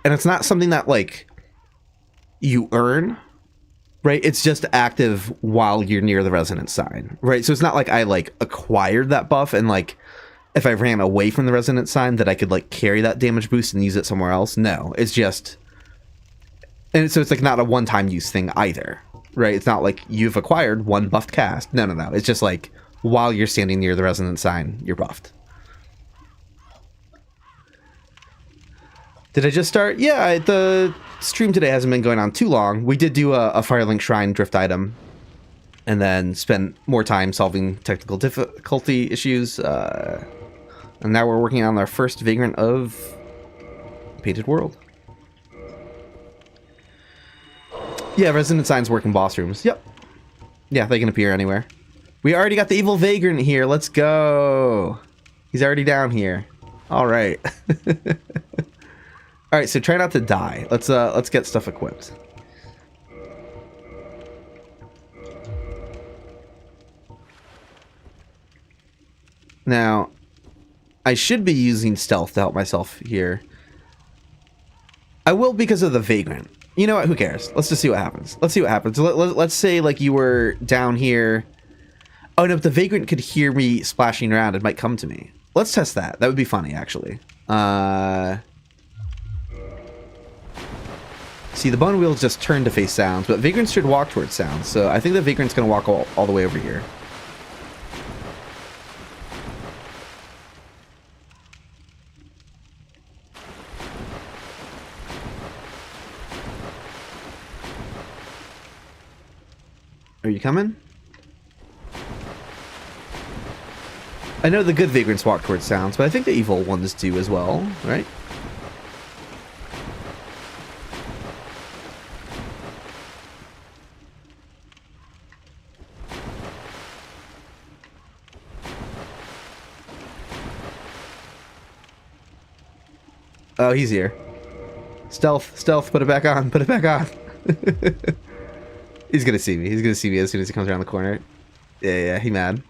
And it's not something that, like, you earn, right? It's just active while you're near the resonance sign, right? So it's not like I like acquired that buff and like if I ran away from the resonance sign that I could like carry that damage boost and use it somewhere else. No, it's just, and so it's like not a one-time use thing either, right? It's not like you've acquired one buffed cast. No. It's just like while you're standing near the resonance sign, you're buffed. Did I just start? Yeah, the stream today hasn't been going on too long. We did do a Firelink Shrine drift item and then spent more time solving technical difficulty issues. And now we're working on our first Vagrant of Painted World. Yeah, Resonant Signs work in boss rooms. Yep. Yeah, they can appear anywhere. We already got the evil Vagrant here. Let's go. He's already down here. All right. All right, so try not to die. Let's get stuff equipped. Now, I should be using stealth to help myself here. I will because of the Vagrant. You know what? Who cares? Let's just see what happens. Let's see what happens. Let's say like you were down here. Oh no, if the Vagrant could hear me splashing around, it might come to me. Let's test that. That would be funny, actually. See, the bone wheels just turn to face sounds, but Vagrants should walk towards sounds, so I think the Vagrant's going to walk all the way over here. Are you coming? I know the good Vagrants walk towards sounds, but I think the evil ones do as well, right? Oh, he's here. Stealth, put it back on, put it back on. He's gonna see me. He's gonna see me as soon as he comes around the corner. Yeah, he mad.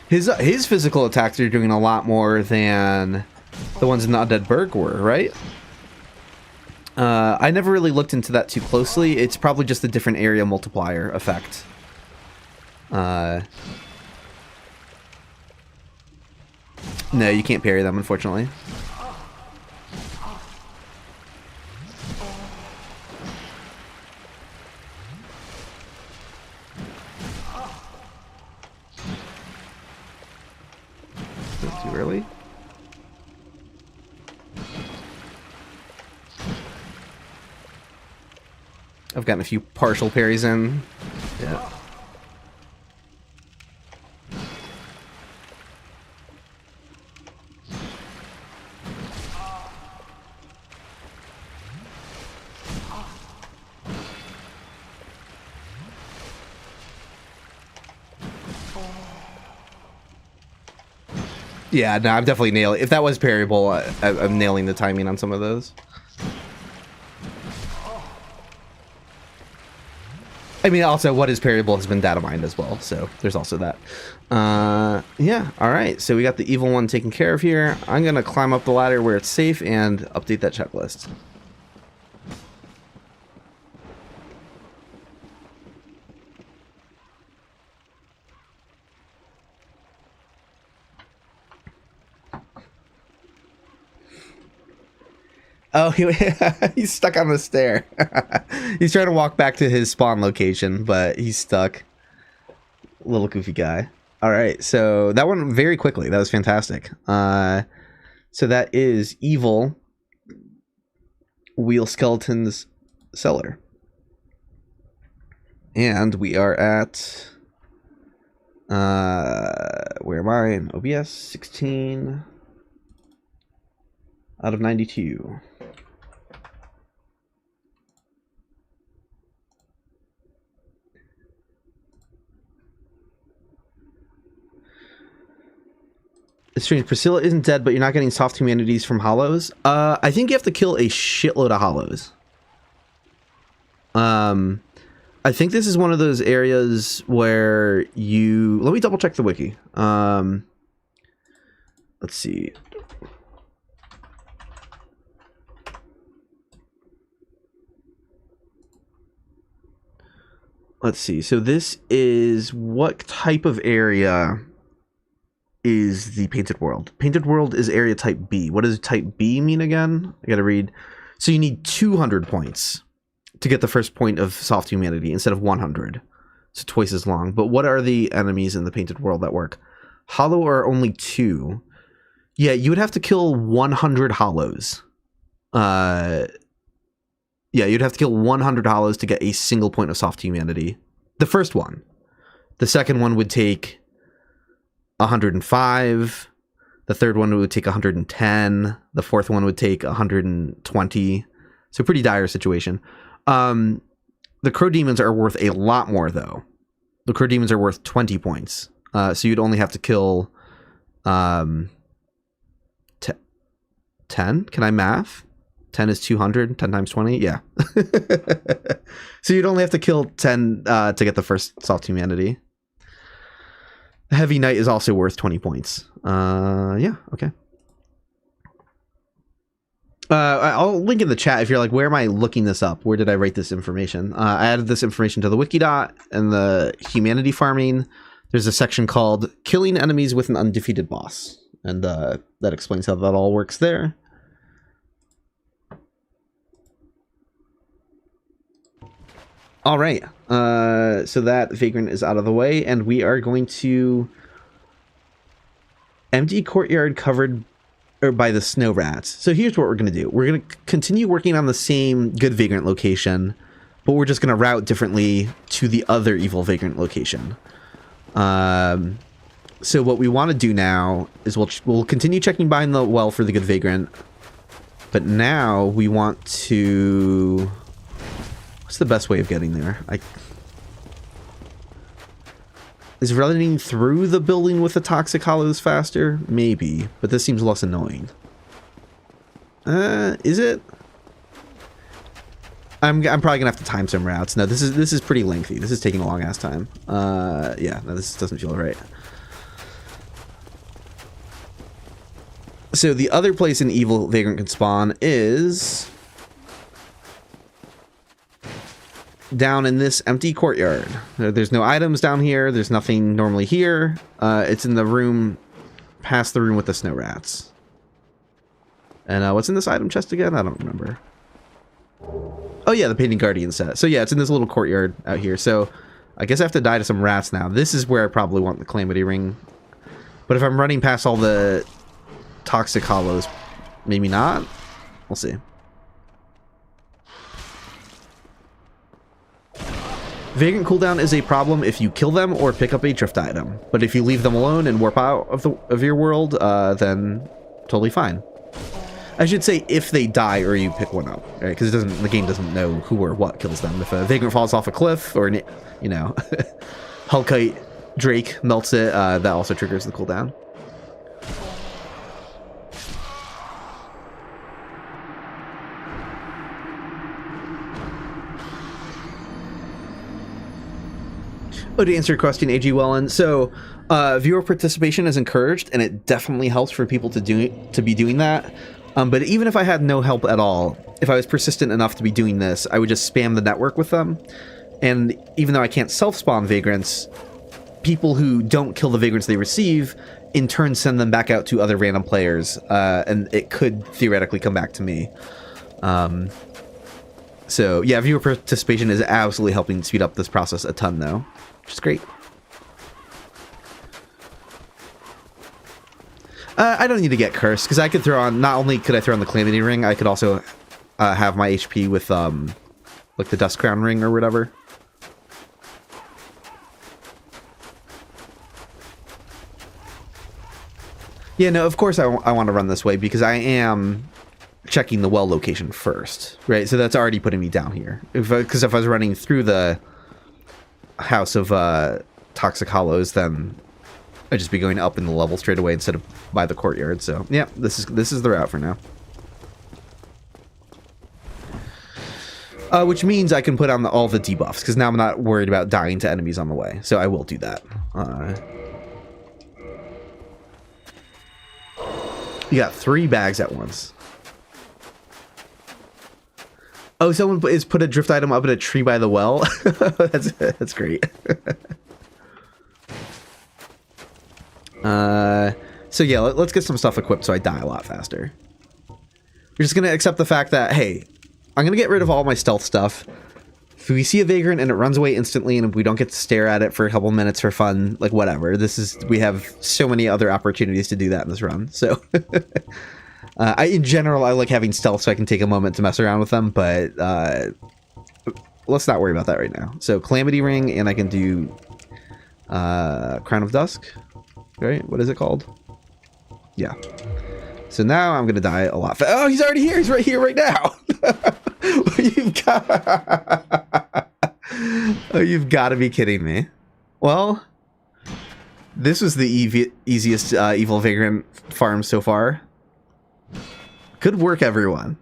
His physical attacks are doing a lot more than the ones in the Undead Burg were, right? I never really looked into that too closely. It's probably just a different area multiplier effect. No, you can't parry them, unfortunately. Too early. I've gotten a few partial parries in. Yeah. Yeah, no, I'm definitely nailing. If that was parryable, I'm nailing the timing on some of those. I mean, also, what is parryable has been data mined as well, so there's also that. Yeah, alright, so we got the evil one taken care of here. I'm gonna climb up the ladder where it's safe and update that checklist. Oh, he's stuck on the stair. He's trying to walk back to his spawn location, but he's stuck. Little goofy guy. All right, so that went very quickly. That was fantastic. So that is Evil Wheel Skeleton's Cellar. And we are at... where am I? In OBS, 16 out of 92. It's strange. Priscilla isn't dead, but you're not getting soft humanities from hollows. I think you have to kill a shitload of hollows. I think this is one of those areas where you... Let me double check the wiki. Let's see. Let's see. So this is what type of area is the Painted World? Painted World is area type B. What does type B mean again? I gotta read. So you need 200 points to get the first point of soft humanity instead of 100. So twice as long. But what are the enemies in the Painted World that work? Hollow are only 2. Yeah, you would have to kill 100 hollows. Yeah, you'd have to kill 100 hollows to get a single point of soft humanity. The first one. The second one would take 105. The third one would take 110. The fourth one would take 120. So pretty dire situation. The Crow Demons are worth a lot more, though. The Crow Demons are worth 20 points. So you'd only have to kill 10. Can I math? 10 is 200. 10 times 20? Yeah. So you'd only have to kill 10 to get the first soft humanity. Heavy Knight is also worth 20 points. Yeah, okay. I'll link in the chat if you're like, where am I looking this up? Where did I write this information? I added this information to the Wikidot and the humanity farming. There's a section called Killing Enemies with an Undefeated Boss. And that explains how that all works there. All right, so that Vagrant is out of the way, and we are going to empty courtyard covered by the snow rats. So here's what we're going to do. We're going to continue working on the same good Vagrant location, but we're just going to route differently to the other evil Vagrant location. So what we want to do now is we'll continue checking behind the well for the good Vagrant, but now we want to... What's the best way of getting there? Is running through the building with the toxic hollows faster? Maybe, but this seems less annoying. Is it? I'm probably gonna have to time some routes. No, this is pretty lengthy. This is taking a long ass time. Yeah, no, this doesn't feel right. So the other place an evil Vagrant can spawn is down in this empty courtyard. There's no items down here. There's nothing normally here. It's in the room, past the room with the snow rats. And what's in this item chest again? I don't remember. Oh yeah, the Painting Guardian set. So yeah, it's in this little courtyard out here. So I guess I have to die to some rats now. This is where I probably want the Calamity Ring. But if I'm running past all the toxic hollows, maybe not. We'll see. Vagrant cooldown is a problem if you kill them or pick up a drift item, but if you leave them alone and warp out of your world, then totally fine. I should say if they die or you pick one up, right? Because the game doesn't know who or what kills them. If a Vagrant falls off a cliff or you know, Hulkite Drake melts it, that also triggers the cooldown. Oh, to answer your question, AG Wellen, so viewer participation is encouraged, and it definitely helps for people to be doing that. But even if I had no help at all, if I was persistent enough to be doing this, I would just spam the network with them. And even though I can't self-spawn vagrants, people who don't kill the vagrants they receive, in turn send them back out to other random players, and it could theoretically come back to me. So yeah, viewer participation is absolutely helping speed up this process a ton, though, which is great. I don't need to get cursed, because I could throw on, not only could I throw on the Calamity Ring, I could also have my HP with, like the Dust Crown Ring or whatever. Yeah, no, of course I want to run this way, because I am checking the well location first, right? So that's already putting me down here. Because if I was running through the House of Toxic Hollows, then I'd just be going up in the level straight away instead of by the Courtyard. So yeah, this is the route for now. Which means I can put on all the debuffs, because now I'm not worried about dying to enemies on the way. So I will do that. You got 3 bags at once. Oh, someone is put a drift item up in a tree by the well. that's great. So yeah, let's get some stuff equipped so I die a lot faster. We're just gonna accept the fact that, hey, I'm gonna get rid of all my stealth stuff. If we see a vagrant and it runs away instantly, and if we don't get to stare at it for a couple minutes for fun, like whatever. We have so many other opportunities to do that in this run. So, in general, I like having stealth so I can take a moment to mess around with them. But let's not worry about that right now. So Calamity Ring, and I can do Crown of Dusk. Right? What is it called? Yeah. So now I'm gonna die a lot. Oh, he's already here. He's right here, right now. You've got to be kidding me. Well, this was the easiest evil vagrant farm so far. Good work, everyone.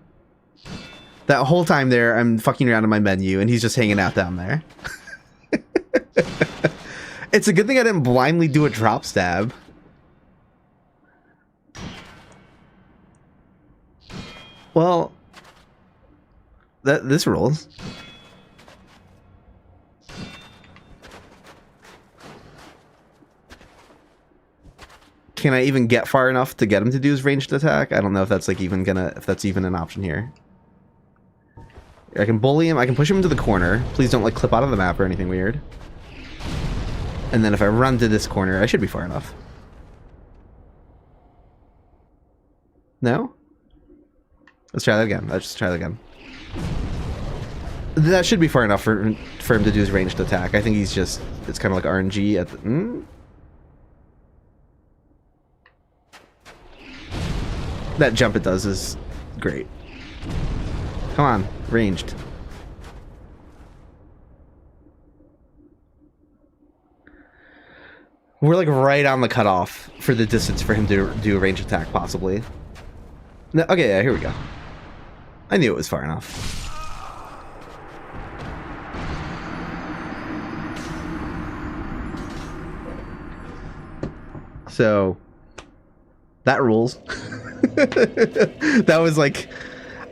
That whole time there, I'm fucking around in my menu, and he's just hanging out down there. It's a good thing I didn't blindly do a drop stab. Well, this rolls. Can I even get far enough to get him to do his ranged attack? I don't know if that's like even if that's even an option here. I can bully him. I can push him into the corner. Please don't like clip out of the map or anything weird. And then if I run to this corner, I should be far enough. No? Let's try that again. Let's just try that again. That should be far enough for him to do his ranged attack. I think he's just... It's kind of like RNG at the... That jump it does is great. Come on. Ranged. We're like right on the cutoff for the distance for him to do a ranged attack, possibly. No, okay, yeah, here we go. I knew it was far enough. So, that rules. That was like...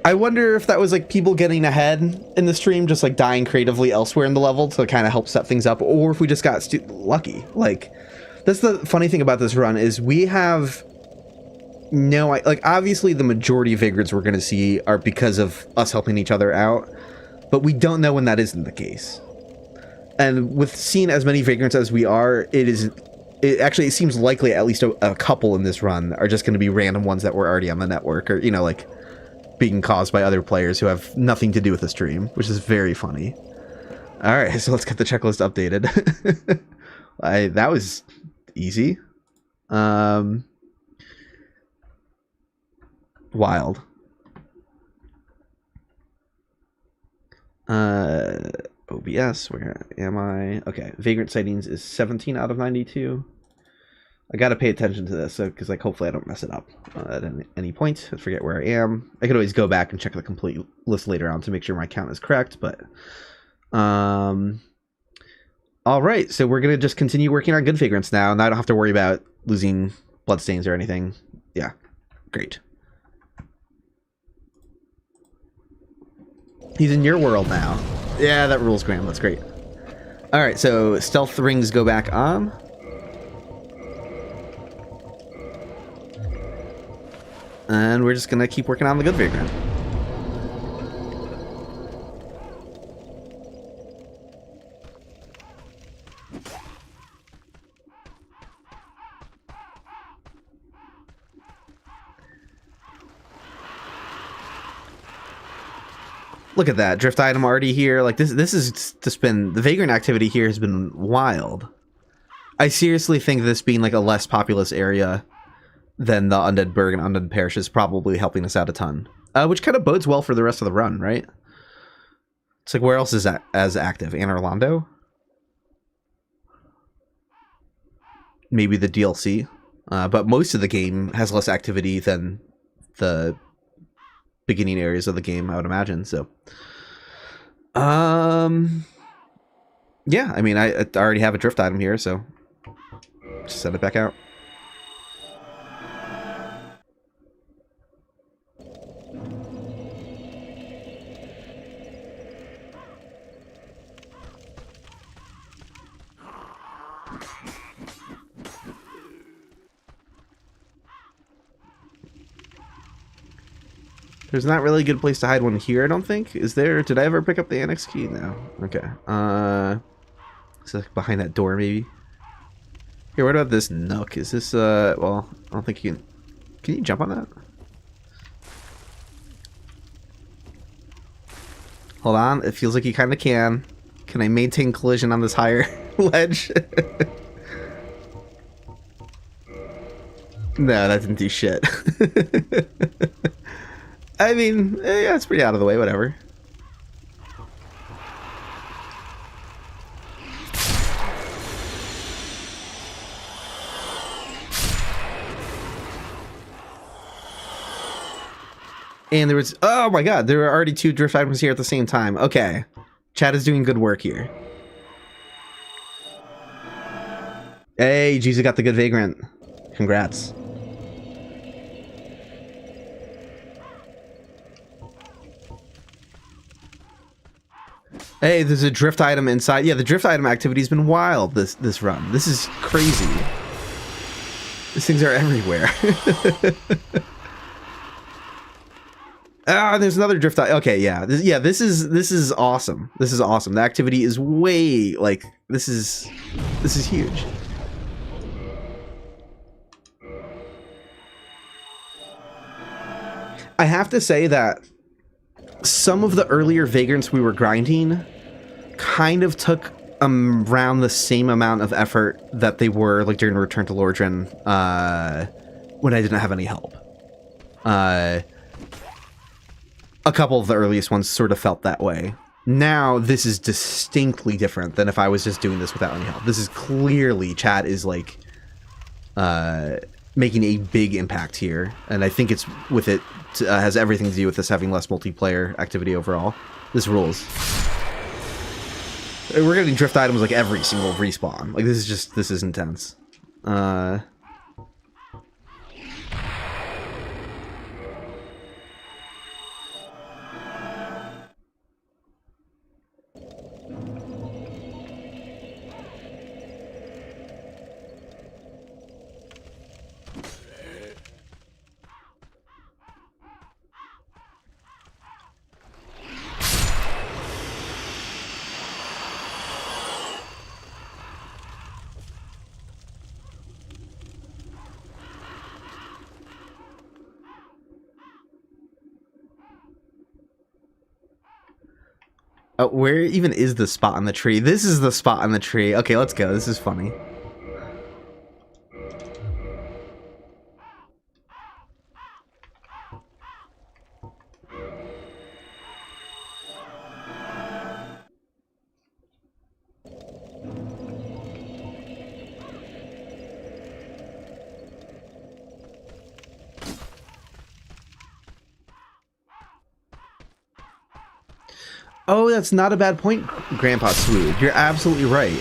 I wonder if that was like people getting ahead in the stream, just like dying creatively elsewhere in the level to kind of help set things up, or if we just got lucky. Like, that's the funny thing about this run is we have... No, like obviously the majority of vagrants we're going to see are because of us helping each other out, but we don't know when that isn't the case. And with seeing as many vagrants as we are, it seems likely at least a couple in this run are just going to be random ones that were already on the network, or, you know, like being caused by other players who have nothing to do with the stream, which is very funny. All right, so let's get the checklist updated. That was easy. Wild. OBS, where am I? Okay, vagrant sightings is 17 out of 92. I gotta pay attention to this, because like hopefully I don't mess it up at any point. I forget where I am. I could always go back and check the complete list later on to make sure my count is correct, but all All right, so we're gonna just continue working on good vagrants now, and I don't have to worry about losing bloodstains or anything. Yeah, great. He's in your world now. Yeah, that rules, Graham. That's great. All right, so stealth rings go back on. And we're just gonna keep working on the good vagrant. Look at that drift item already here. Like this is just been, the vagrant activity here has been wild. I seriously think this being like a less populous area than the Undead Burg and Undead Parish is probably helping us out a ton. Which kind of bodes well for the rest of the run, right? It's like, where else is that as active? Anne Orlando? Maybe the DLC. But most of the game has less activity than the beginning areas of the game, I would imagine. So yeah, I mean, I already have a drift item here, so just send it back out. There's not really a good place to hide one here, I don't think. Is there? Did I ever pick up the annex key? No. Okay. Is it behind that door, maybe? Here, what about this nook? Is this, well, I don't think you can... Can you jump on that? Hold on. It feels like you kind of can. Can I maintain collision on this higher ledge? No, that didn't do shit. I mean, yeah, it's pretty out of the way, whatever. And there was, oh my god, there were already 2 drift items here at the same time. Okay. Chat is doing good work here. Hey, Jesus got the good vagrant. Congrats. Hey, there's a drift item inside. Yeah, the drift item activity has been wild this run. This is crazy. These things are everywhere. Ah, there's another drift item. Okay, yeah. This is awesome. This is awesome. The activity is way, like, this is huge. I have to say that some of the earlier vagrants we were grinding kind of took around the same amount of effort that they were like during Return to Lordran when I didn't have any help. A couple of the earliest ones sort of felt that way. Now this is distinctly different than if I was just doing this without any help. This is clearly, chat is like making a big impact here, and I think it's with it has everything to do with this having less multiplayer activity overall. This rules. We're getting drift items like every single respawn. Like this is intense. Where even is the spot on the tree? This is the spot on the tree. Okay, let's go. This is funny. Oh, that's not a bad point, Grandpa Swood. You're absolutely right.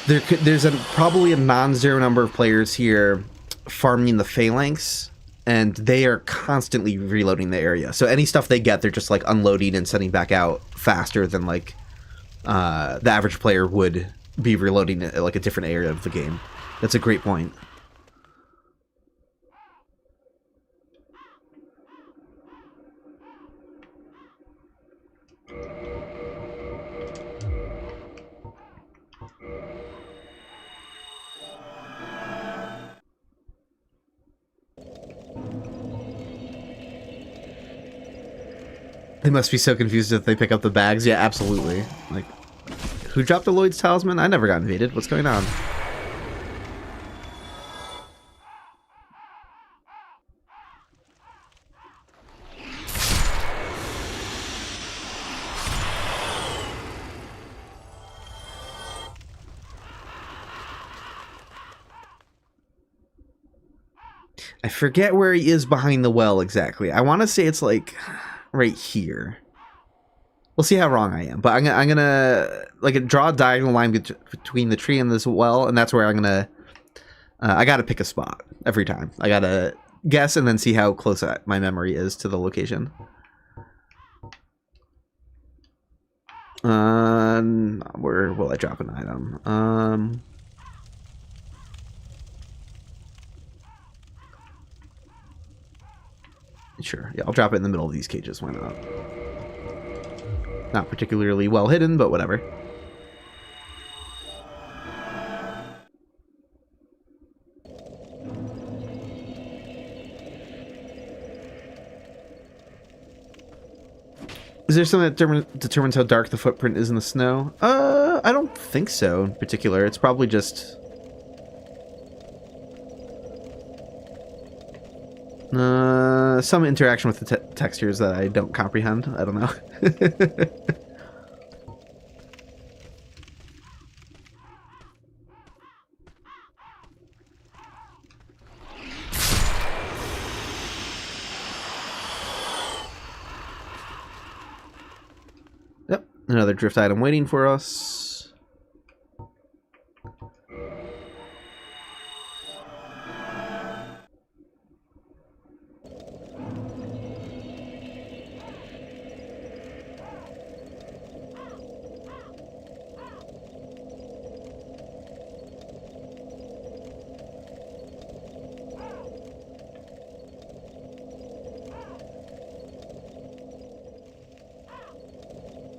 There's probably a non-zero number of players here farming the phalanx, and they are constantly reloading the area. So any stuff they get, they're just like unloading and sending back out faster than like the average player would be reloading at like a different area of the game. That's a great point. They must be so confused if they pick up the bags. Yeah, absolutely. Like, who dropped the Lloyd's Talisman? I never got invaded. What's going on? I forget where he is behind the well exactly. I want to say it's like right here. We'll see how wrong I am, but I'm gonna like draw a diagonal line between the tree and this well, and that's where I'm gonna. I gotta pick a spot every time. I gotta guess and then see how close my memory is to the location. Where will I drop an item? Sure, yeah, I'll drop it in the middle of these cages. Why not? Not particularly well hidden, but whatever. Is there something that determines how dark the footprint is in the snow? I don't think so in particular. It's probably just... some interaction with the textures that I don't comprehend. I don't know. Yep, another drift item waiting for us.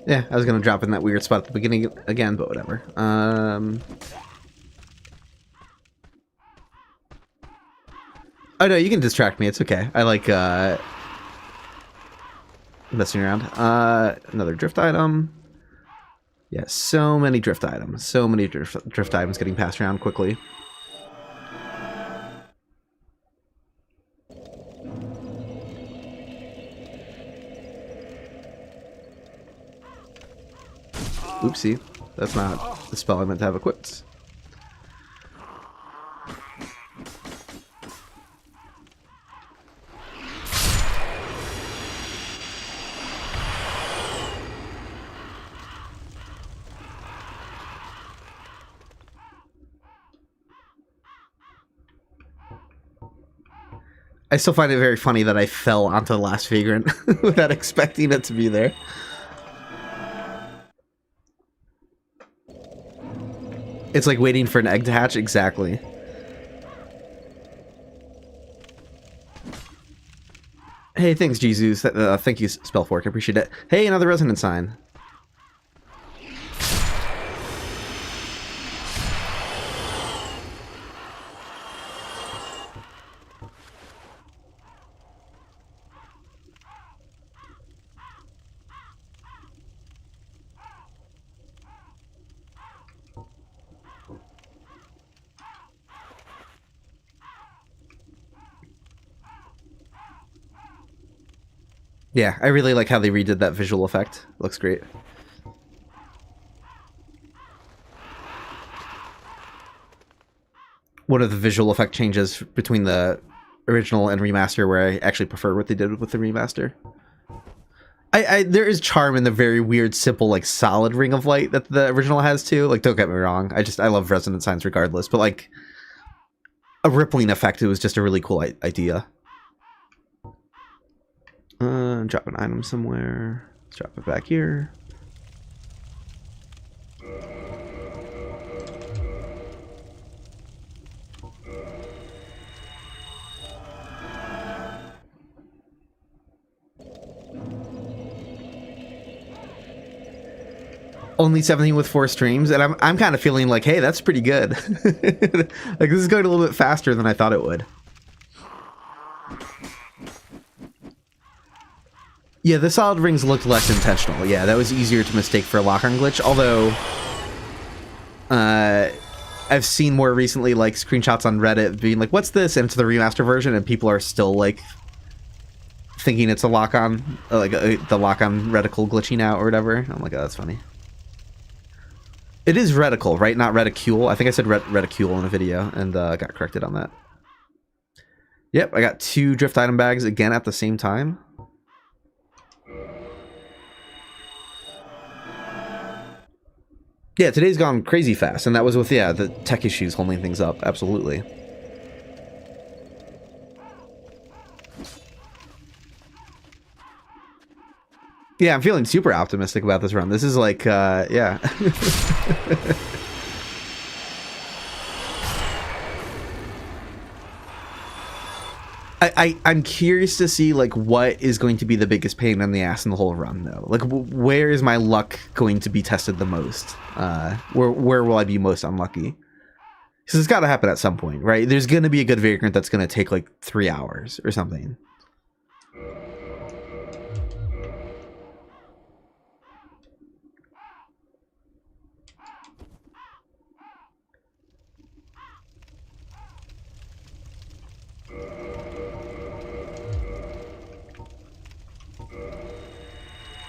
Yeah, I was gonna drop in that weird spot at the beginning again, but whatever. Oh no, you can distract me. It's okay. I like messing around. Another drift item. Yeah, so many drift items. So many drift items getting passed around quickly. Oopsie, that's not the spell I meant to have equipped. I still find it very funny that I fell onto the last Vagrant without expecting it to be there. It's like waiting for an egg to hatch. Exactly. Hey, thanks, Jesus. Thank you, Spellfork. I appreciate it. Hey, another resonance sign. Yeah, I really like how they redid that visual effect. Looks great. One of the visual effect changes between the original and remaster where I actually prefer what they did with the remaster. There is charm in the very weird, simple, like solid ring of light that the original has too. Like, don't get me wrong, I love resonant signs regardless. But like a rippling effect, it was just a really cool idea. Drop an item somewhere. Let's drop it back here. Only 17 with 4 streams, and I'm kind of feeling like, hey, that's pretty good. Like, this is going a little bit faster than I thought it would. Yeah, the solid rings looked less intentional. Yeah, that was easier to mistake for a lock-on glitch, although I've seen more recently, like, screenshots on Reddit being like, what's this? And it's the remaster version, and people are still, like, thinking it's a lock-on, like, the lock-on reticle glitching out or whatever. I'm like, oh, that's funny. It is reticle, right? Not reticule. I think I said reticule in a video and got corrected on that. Yep, I got 2 drift item bags again at the same time. Yeah, today's gone crazy fast, and that was with, yeah, the tech issues holding things up. Absolutely. Yeah, I'm feeling super optimistic about this run. This is like, yeah. I'm curious to see, like, what is going to be the biggest pain in the ass in the whole run, though. Like, where is my luck going to be tested the most? Where will I be most unlucky? Because it's got to happen at some point, right? There's going to be a good Vagrant that's going to take, like, 3 hours or something.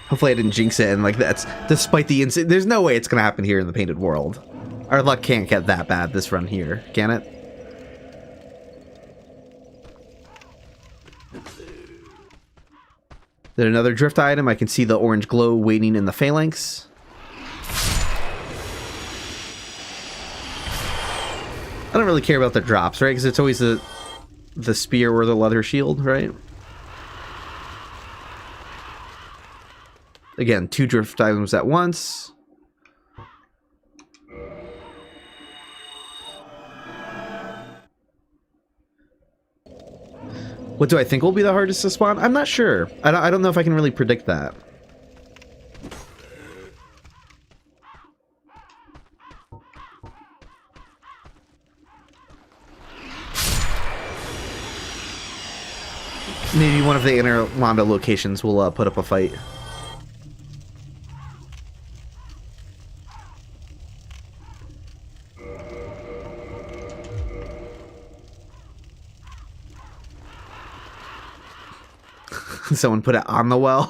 Hopefully I didn't jinx it, and like that's despite the there's no way it's gonna happen here in the painted world. Our luck can't get that bad this run here, can it? Then another drift item. I can see the orange glow waiting in the phalanx. I don't really care about the drops, right? Because it's always the spear or the leather shield, right? Again, 2 drift items at once. What do I think will be the hardest to spawn? I'm not sure. I don't know if I can really predict that. Maybe one of the inner Londo locations will put up a fight. Someone put it on the well.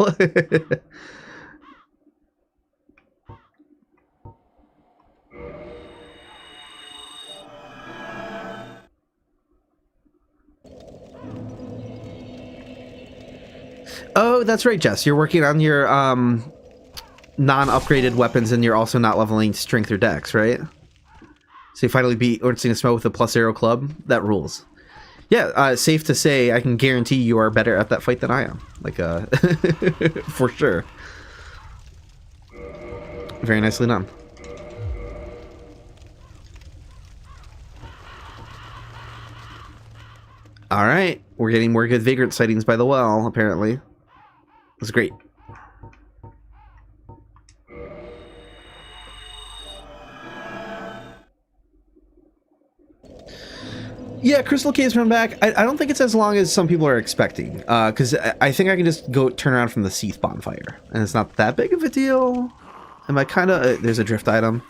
Oh, that's right, Jess. You're working on your non-upgraded weapons, and you're also not leveling strength or dex, right? So you finally beat Ornstein Smoke with a plus arrow club. That rules. Yeah, safe to say, I can guarantee you are better at that fight than I am. Like, for sure. Very nicely done. Alright, we're getting more good Vagrant sightings by the well, apparently. That's great. Yeah, Crystal Cave's run back. I don't think it's as long as some people are expecting, because I think I can just go turn around from the Seath bonfire, and it's not that big of a deal. Am I kind of... there's a drift item.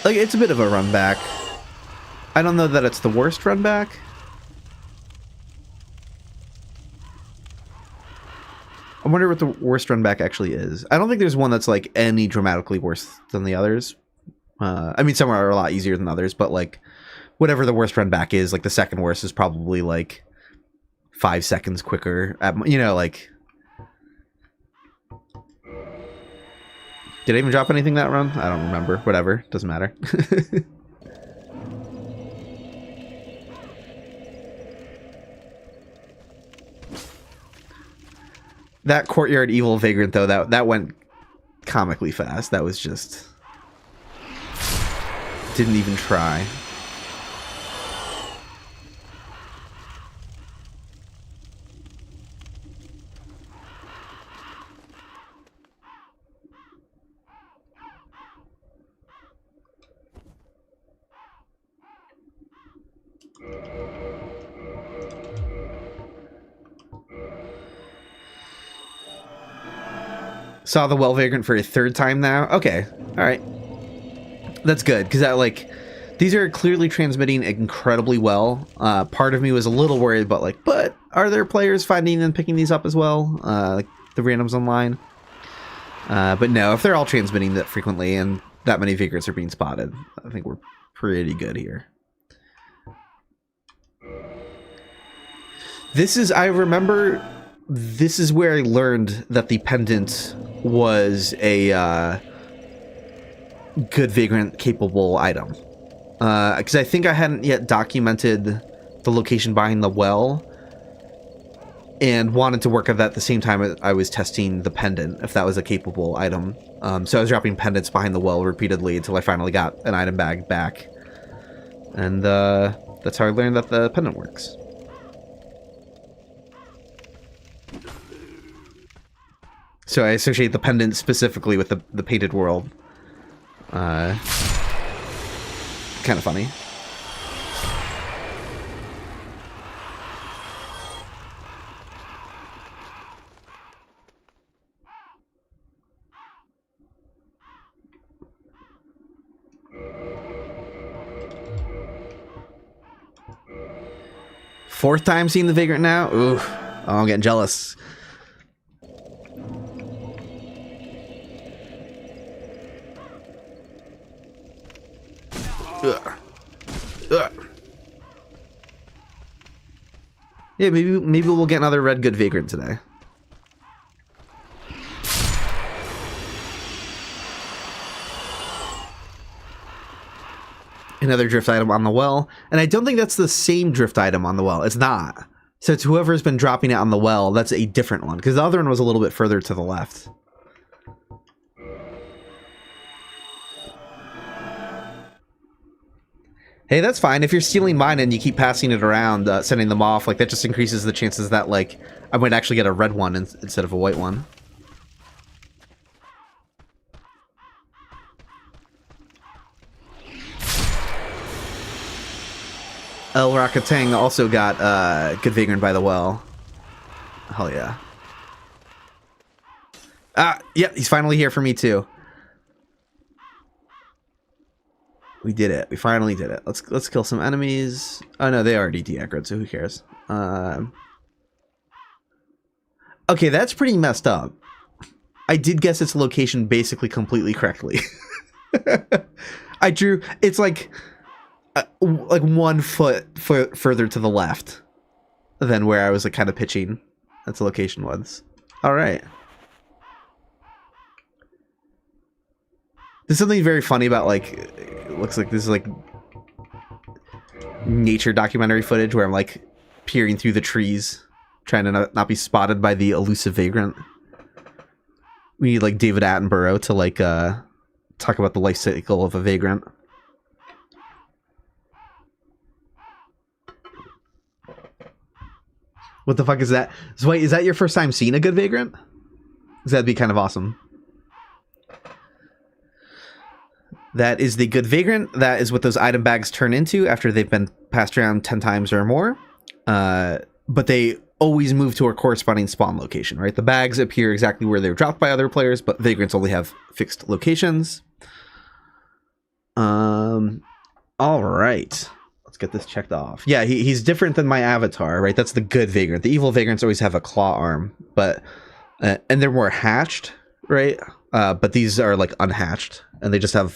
Like, it's a bit of a run back. I don't know that it's the worst run back. I wonder what the worst run back actually is. I don't think there's one that's like any dramatically worse than the others. I mean, some are a lot easier than others, but like whatever the worst run back is, like the second worst is probably like 5 seconds quicker. You know, like. Did I even drop anything that run? I don't remember. Whatever. Doesn't matter. That Courtyard Evil Vagrant, though, that went comically fast. That was just... Didn't even try. Saw the Well Vagrant for a third time now. Okay, all right, that's good because that like these are clearly transmitting incredibly well. Part of me was a little worried about like, but are there players finding and picking these up as well? Like the randoms online. But no, if they're all transmitting that frequently and that many Vagrants are being spotted, I think we're pretty good here. I remember this is where I learned that the pendant was a good Vagrant capable item. Because I think I hadn't yet documented the location behind the well and wanted to work on that at the same time I was testing the pendant, if that was a capable item. So I was dropping pendants behind the well repeatedly until I finally got an item bag back. And that's how I learned that the pendant works. So I associate the pendant specifically with the painted world. Kind of funny. Fourth time seeing the Vagrant now? Ooh, oh, I'm getting jealous. Ugh. Yeah, maybe we'll get another red good Vagrant today. Another drift item on the well, and I don't think that's the same drift item on the well. It's not. So it's whoever's been dropping it on the well. That's a different one because the other one was a little bit further to the left. Hey, that's fine. If you're stealing mine and you keep passing it around, sending them off, like that just increases the chances that like I might actually get a red one instead of a white one. El Rakatang also got good Vagrant by the well. Hell yeah. Ah, yep, he's finally here for me too. We did it. We finally did it. Let's kill some enemies. Oh no, they already de-aggroed, so who cares? Okay, that's pretty messed up. I did guess its location basically completely correctly. I drew. It's like 1 foot further to the left than where I was like kind of pitching. That's the location was. All right. There's something very funny about like, it looks like this is like nature documentary footage where I'm like peering through the trees, trying to not be spotted by the elusive Vagrant. We need like David Attenborough to like talk about the life cycle of a Vagrant. What the fuck is that? So wait, is that your first time seeing a good Vagrant? Because that'd be kind of awesome. That is the good Vagrant. That is what those item bags turn into after they've been passed around 10 times or more. But they always move to a corresponding spawn location, right? The bags appear exactly where they're dropped by other players, but Vagrants only have fixed locations. All right. Let's get this checked off. Yeah, he's different than my avatar, right? That's the good Vagrant. The evil Vagrants always have a claw arm, but and they're more hatched, right? But these are like unhatched. and they just have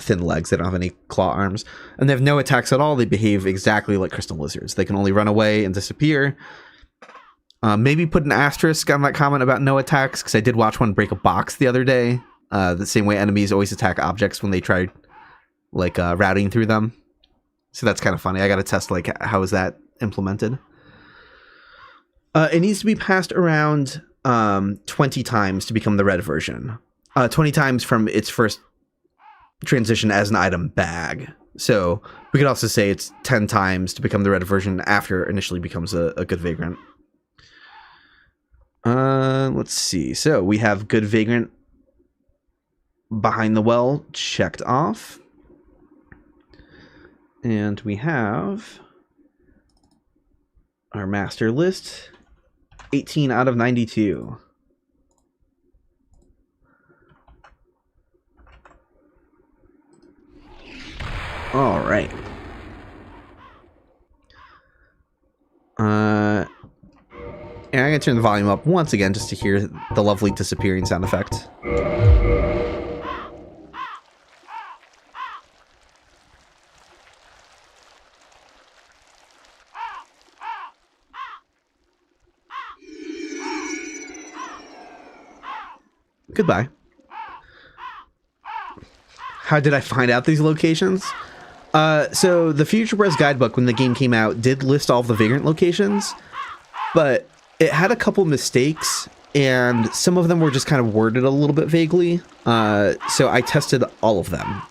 thin legs. They don't have any claw arms, and they have no attacks at all. They behave exactly like crystal lizards. They can only run away and disappear. Maybe put an asterisk on that comment about no attacks, because I did watch one break a box the other day. The same way enemies always attack objects when they try like routing through them. So that's kind of funny. I got to test like how is that implemented. It needs to be passed around 20 times to become the red version. 20 times from its first transition as an item bag. So we could also say it's 10 times to become the red version after it initially becomes a good Vagrant. Let's see. So we have good Vagrant behind the well checked off. And we have our master list, 18 out of 92. All right. And I'm going to turn the volume up once again just to hear the lovely disappearing sound effect. Goodbye. How did I find out these locations? So the Future Press guidebook, when the game came out, did list all of the Vagrant locations, but it had a couple mistakes, and some of them were just kind of worded a little bit vaguely. So I tested all of them.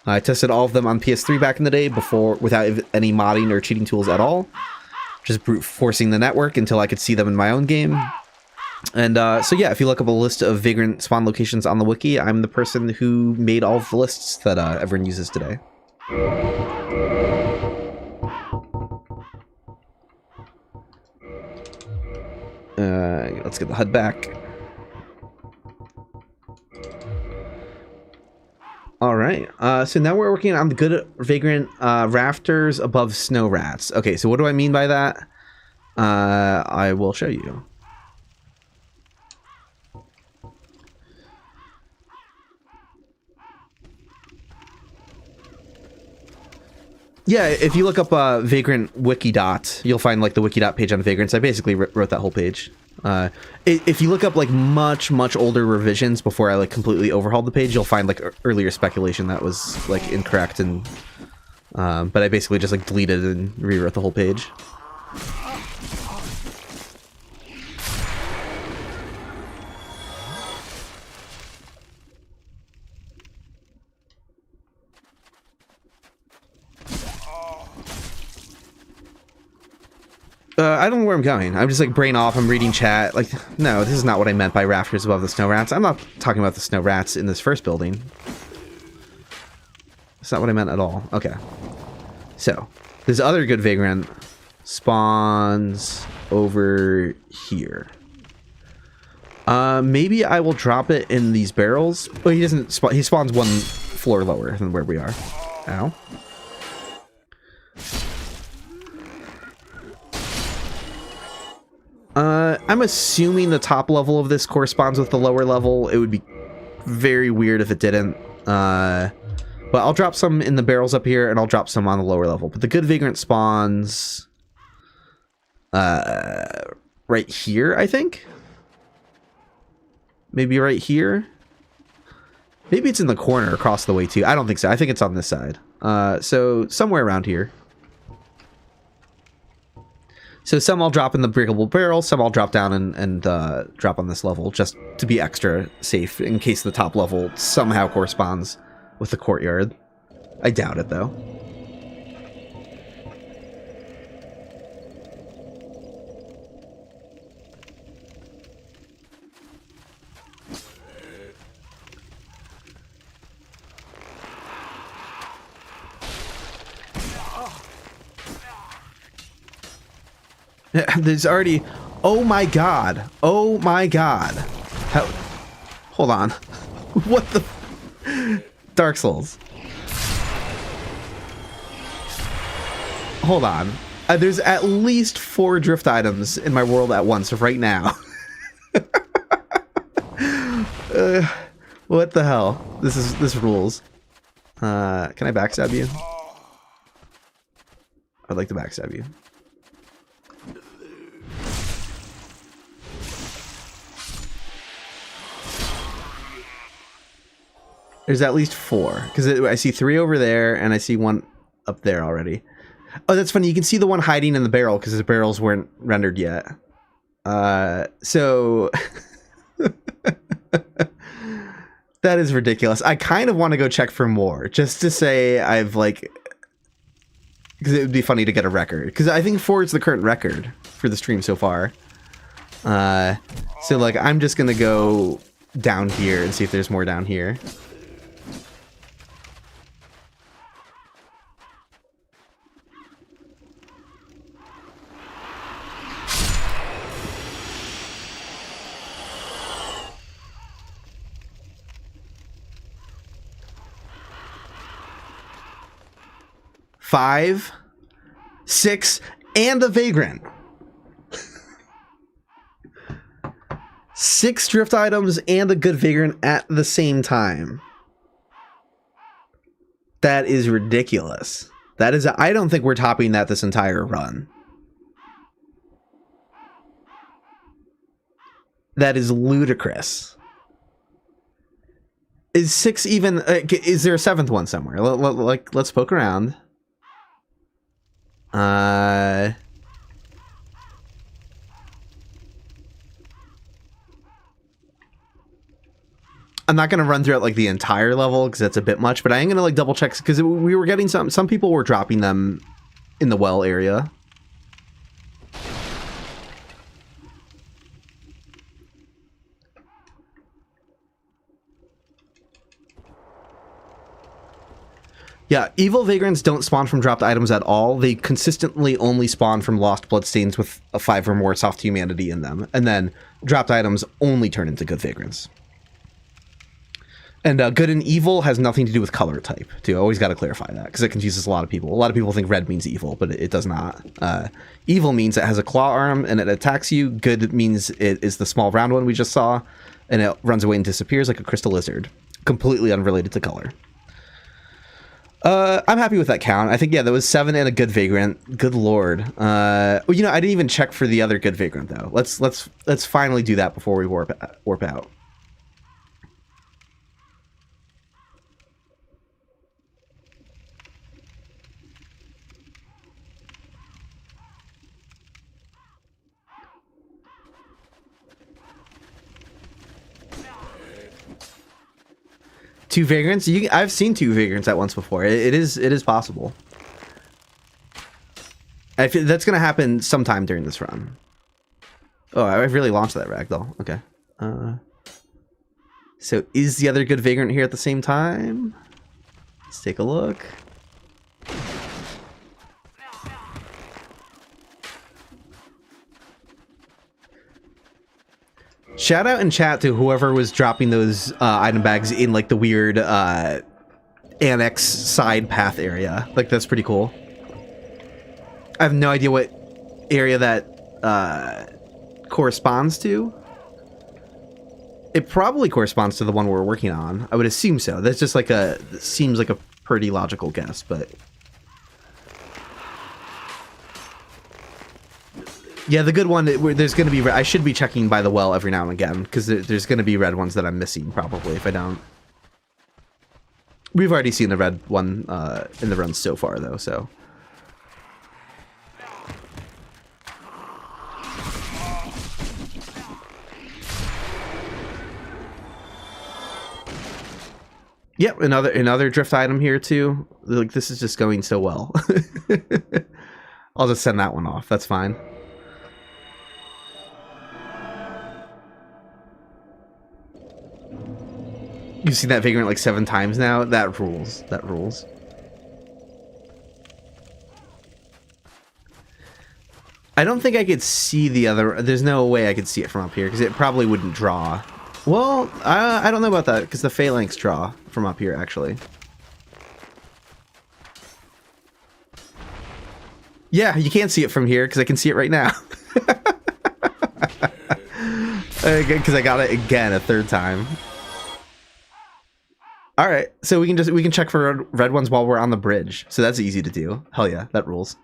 I tested all of them on PS3 back in the day before, without any modding or cheating tools at all. Just brute forcing the network until I could see them in my own game. And so yeah, if you look up a list of Vagrant spawn locations on the wiki, I'm the person who made all of the lists that everyone uses today. Let's get the HUD back. All right, so now we're working on the good Vagrant Rafters above snow rats. Okay, so what do I mean by that? I will show you. Yeah, if you look up Vagrant Wikidot, you'll find like the Wikidot page on Vagrants. I basically wrote that whole page. If you look up like much older revisions before I like completely overhauled the page, you'll find like earlier speculation that was like incorrect, and but I basically just like deleted and rewrote the whole page. I don't know where I'm going. I'm just like brain off. I'm reading chat. Like, no, this is not what I meant by rafters above the snow rats. I'm not talking about the snow rats in this first building. That's not what I meant at all. Okay. So, this other good Vagrant spawns over here. Maybe I will drop it in these barrels. Well, he doesn't spawn. He spawns one floor lower than where we are. Ow. I'm assuming the top level of this corresponds with the lower level. It would be very weird if it didn't. But I'll drop some in the barrels up here, and I'll drop some on the lower level. But the good Vagrant spawns right here, I think. Maybe right here. Maybe it's in the corner across the way too. I don't think so. I think it's on this side. So somewhere around here. So some I'll drop in the breakable barrel, some I'll drop down and drop on this level, just to be extra safe in case the top level somehow corresponds with the courtyard. I doubt it, though. There's already... Oh my god. Oh my god. How... Hold on. What the... Dark Souls. Hold on. There's at least 4 drift items in my world at once right now. What the hell? This rules. Can I backstab you? I'd like to backstab you. There's at least 4, because I see 3 over there, and I see 1 up there already. Oh, that's funny. You can see the one hiding in the barrel, because the barrels weren't rendered yet. So... that is ridiculous. I kind of want to go check for more, just to say I've, like... Because it would be funny to get a record. Because I think 4 is the current record for the stream so far. So, like, I'm just going to go down here and see if there's more down here. Five, 6, and a Vagrant. 6 drift items and a good Vagrant at the same time. That is ridiculous. That is, I don't think we're topping that this entire run. That is ludicrous. Is 6 even, is there a 7th one somewhere? Like, let's poke around. I'm not going to run throughout like the entire level because that's a bit much, but I am going to like double check because we were getting some people were dropping them in the well area. Yeah, evil vagrants don't spawn from dropped items at all. They consistently only spawn from lost bloodstains with a 5 or more soft humanity in them. And then dropped items only turn into good vagrants. And good and evil has nothing to do with color type, too. I always got to clarify that, because it confuses a lot of people. A lot of people think red means evil, but it does not. Evil means it has a claw arm and it attacks you. Good means it is the small round one we just saw, and it runs away and disappears like a crystal lizard. Completely unrelated to color. I'm happy with that count. I think, yeah, there was 7 and a good vagrant. Good lord. Well, you know, I didn't even check for the other good vagrant though. Let's finally do that before we warp out. Two vagrants? I've seen 2 vagrants at once before. It is possible. I feel that's gonna happen sometime during this run. Oh, I've really launched that ragdoll. Okay. So is the other good vagrant here at the same time? Let's take a look. Shout out in chat to whoever was dropping those item bags in like the weird annex side path area. Like, that's pretty cool. I have no idea what area that corresponds to. It probably corresponds to the one we're working on. I would assume so. That's just like seems like a pretty logical guess, but... Yeah, the good one, there's going to be... I should be checking by the well every now and again, because there's going to be red ones that I'm missing, probably, if I don't. We've already seen the red one in the runs so far, though, so... Yep, another drift item here, too. Like, this is just going so well. I'll just send that one off, that's fine. You've seen that vagrant like 7 times now? That rules. That rules. I don't think I could see the other... There's no way I could see it from up here, because it probably wouldn't draw. Well, I don't know about that, because the Phalanx draw from up here, actually. Yeah, you can't see it from here, because I can see it right now. Because I got it again a 3rd time. All right, so we can check for red ones while we're on the bridge. So that's easy to do. Hell yeah, that rules.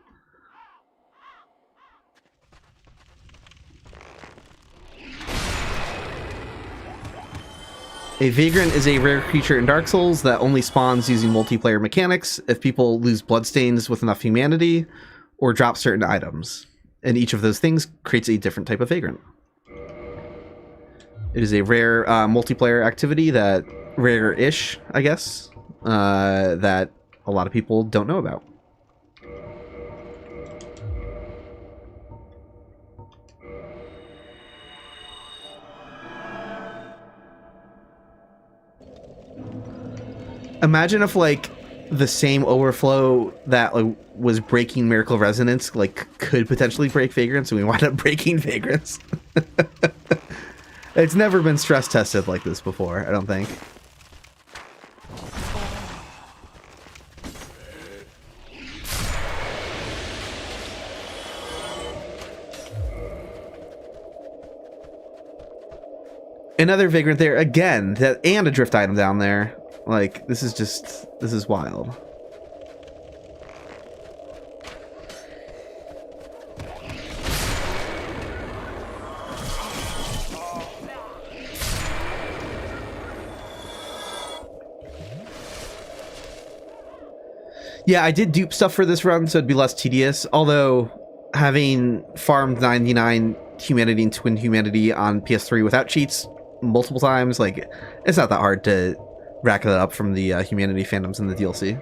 A Vagrant is a rare creature in Dark Souls that only spawns using multiplayer mechanics if people lose bloodstains with enough humanity or drop certain items. And each of those things creates a different type of Vagrant. It is a rare multiplayer activity that, rare-ish, I guess, that a lot of people don't know about. Imagine if, like, the same overflow that was breaking Miracle Resonance, like, could potentially break Vagrants, and we wind up breaking Vagrants. It's never been stress tested like this before, I don't think. Another Vagrant there again, and a drift item down there. Like, this is wild. Yeah, I did dupe stuff for this run, so it'd be less tedious. Although, having farmed 99 Humanity and Twin Humanity on PS3 without cheats multiple times, like, it's not that hard to rack that up from the Humanity fandoms in the DLC.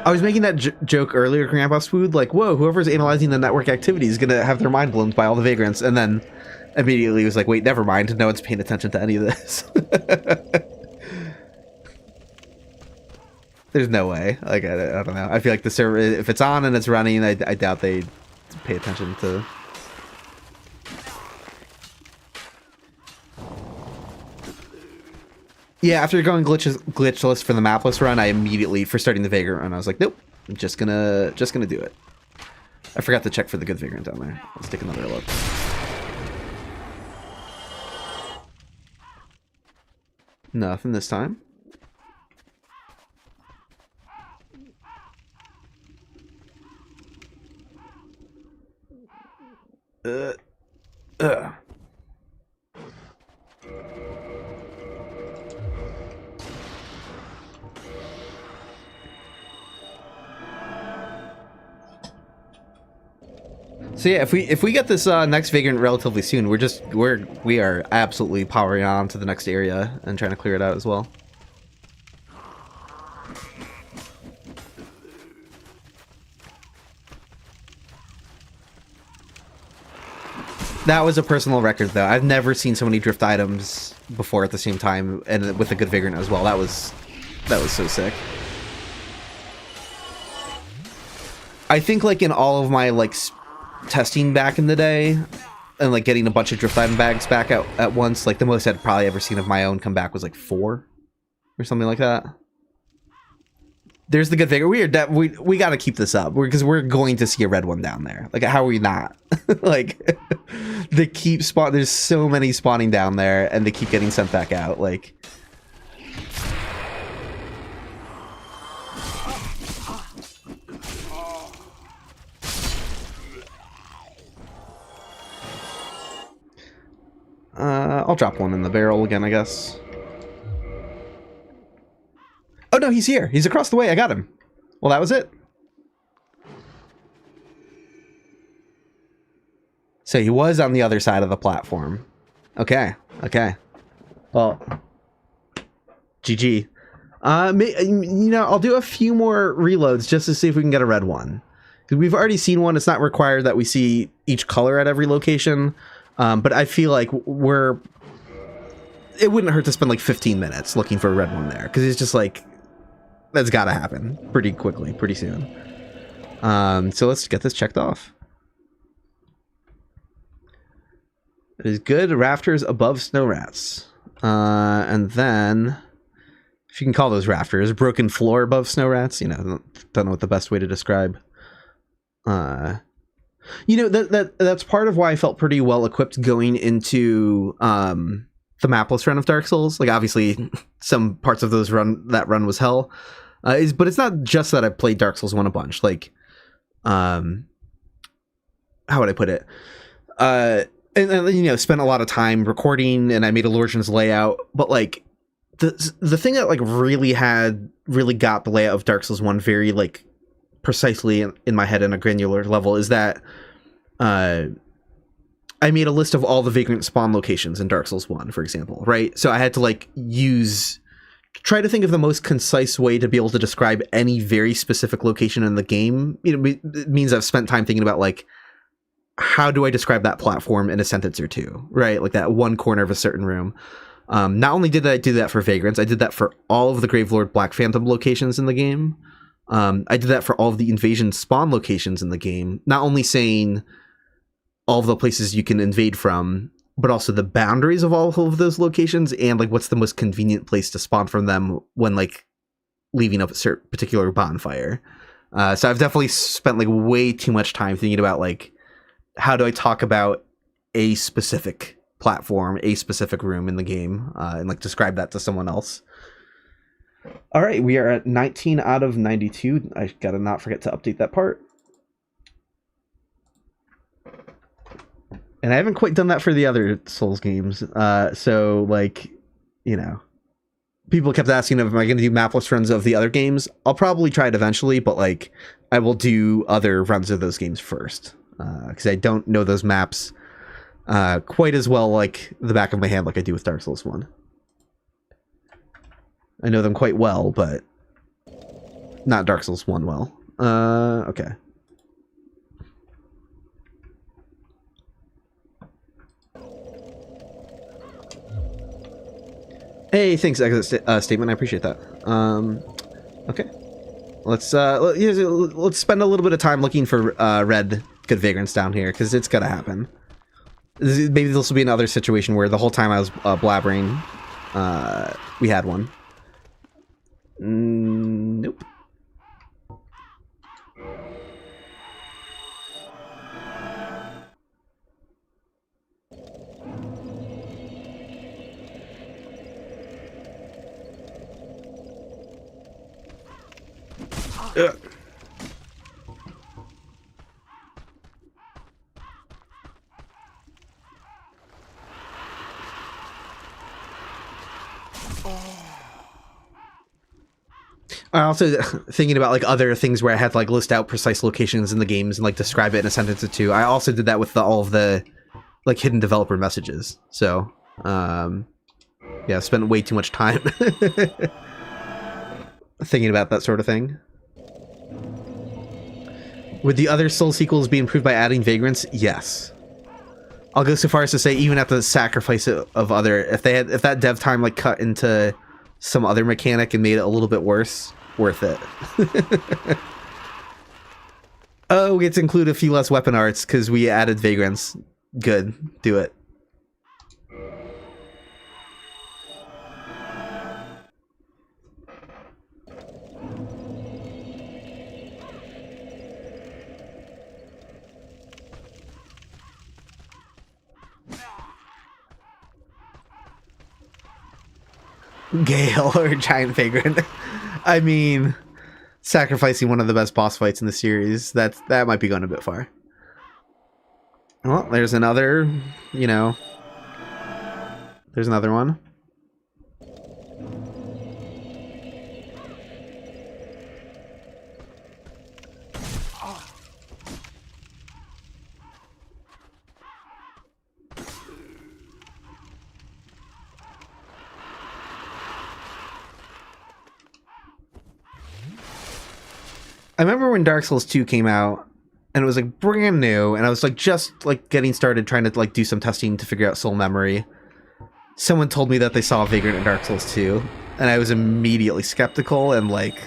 I was making that joke earlier, Grandpa Swood, like, whoa, whoever's analyzing the network activity is going to have their mind blown by all the Vagrants, and then immediately was like, wait, never mind, no one's paying attention to any of this. There's no way. Like, I don't know. I feel like the server, if it's on and it's running, I doubt they pay attention to... Yeah, after going glitchless for the mapless run, I immediately, for starting the Vagrant run, I was like, nope, I'm just gonna do it. I forgot to check for the good Vagrant down there. Let's take another look. Nothing this time. So yeah, if we get this next Vagrant relatively soon, we are absolutely powering on to the next area and trying to clear it out as well. That was a personal record, though. I've never seen so many drift items before at the same time, and with a good Vagrant as well. That was so sick. I think, like, in all of my, like, testing back in the day, and, like, getting a bunch of drift item bags back at once, like, the most I'd probably ever seen of my own come back was, like, 4 or something like that. There's the good Vagrant. We got to keep this up because we're going to see a red one down there. Like, how are we not? Like, they keep there's so many spawning down there, and they keep getting sent back out. Like, I'll drop one in the barrel again, I guess. Oh no, he's here. He's across the way. I got him. Well, that was it. So he was on the other side of the platform. Okay. Okay. Well, GG. You know, I'll do a few more reloads just to see if we can get a red one. Because we've already seen one. It's not required that we see each color at every location. But I feel like it wouldn't hurt to spend like 15 minutes looking for a red one there. Because it's just like, that's got to happen pretty quickly, pretty soon. So let's get this checked off. It is good. Rafters above snow rats. And then, if you can call those rafters, broken floor above snow rats. You know, don't know what the best way to describe. You know, that's part of why I felt pretty well equipped going into the mapless run of Dark Souls. Like, obviously, some parts of that run was hell. But it's not just that I played Dark Souls 1 a bunch. Like, how would I put it? And you know, spent a lot of time recording, and I made Illusion's layout. But like, the thing that like really got the layout of Dark Souls 1 very like precisely in my head on a granular level is that I made a list of all the Vagrant spawn locations in Dark Souls 1, for example, right? So I had to like try to think of the most concise way to be able to describe any very specific location in the game. You know, it means I've spent time thinking about like, how do I describe that platform in a sentence or two, right? Like that one corner of a certain room. Not only did I do that for Vagrants, I did that for all of the Gravelord Black Phantom locations in the game. I did that for all of the invasion spawn locations in the game. Not only saying all of the places you can invade from, but also the boundaries of all of those locations and like what's the most convenient place to spawn from them when like leaving a certain particular bonfire. So I've definitely spent like way too much time thinking about like, how do I talk about a specific platform, a specific room in the game, and like describe that to someone else. All right, we are at 19 out of 92. I gotta not forget to update that part. And I haven't quite done that for the other Souls games. So like, you know, people kept asking if am I going to do mapless runs of the other games. I'll probably try it eventually, but like I will do other runs of those games first. Because I don't know those maps quite as well like the back of my hand like I do with Dark Souls 1. I know them quite well, but not Dark Souls 1 well. Okay. Hey, thanks, exit statement. I appreciate that. Okay. Let's spend a little bit of time looking for red good vagrants down here, because it's gonna happen. Maybe this will be another situation where the whole time I was blabbering, we had one. Nope. Ugh. I also thinking about like other things where I had to like list out precise locations in the games and like describe it in a sentence or two. I also did that with all of the like hidden developer messages. So yeah, spent way too much time thinking about that sort of thing. Would the other Soul sequels be improved by adding vagrants? Yes. I'll go so far as to say even at the sacrifice of other, if that dev time like cut into some other mechanic and made it a little bit worse, worth it. Oh, we get to include a few less weapon arts because we added vagrants. Good, do it. Gale or giant vagrant. I mean, sacrificing one of the best boss fights in the series, that might be going a bit far. Well, there's another, you know, there's another one. I remember when Dark Souls 2 came out and it was like brand new and I was like just like getting started trying to like do some testing to figure out soul memory. Someone told me that they saw a Vagrant in Dark Souls 2 and I was immediately skeptical and like...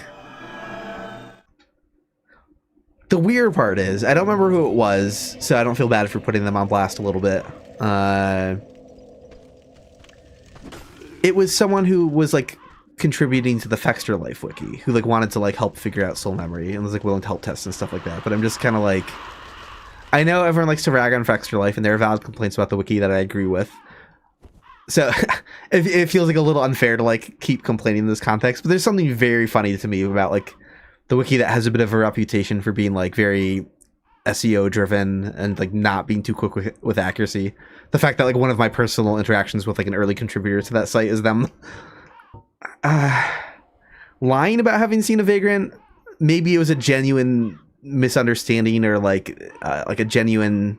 The weird part is, I don't remember who it was, so I don't feel bad for putting them on blast a little bit. It was someone who was like contributing to the Fexter Life wiki, who like wanted to like help figure out soul memory and was like willing to help test and stuff like that. But I'm just kind of like, I know everyone likes to rag on for Extra Life, and there are valid complaints about the wiki that I agree with. So it feels like a little unfair to like keep complaining in this context, but there's something very funny to me about like the wiki that has a bit of a reputation for being like very SEO driven and like not being too quick with accuracy. The fact that like one of my personal interactions with like an early contributor to that site is them lying about having seen a Vagrant. Maybe it was a genuine misunderstanding or like a genuine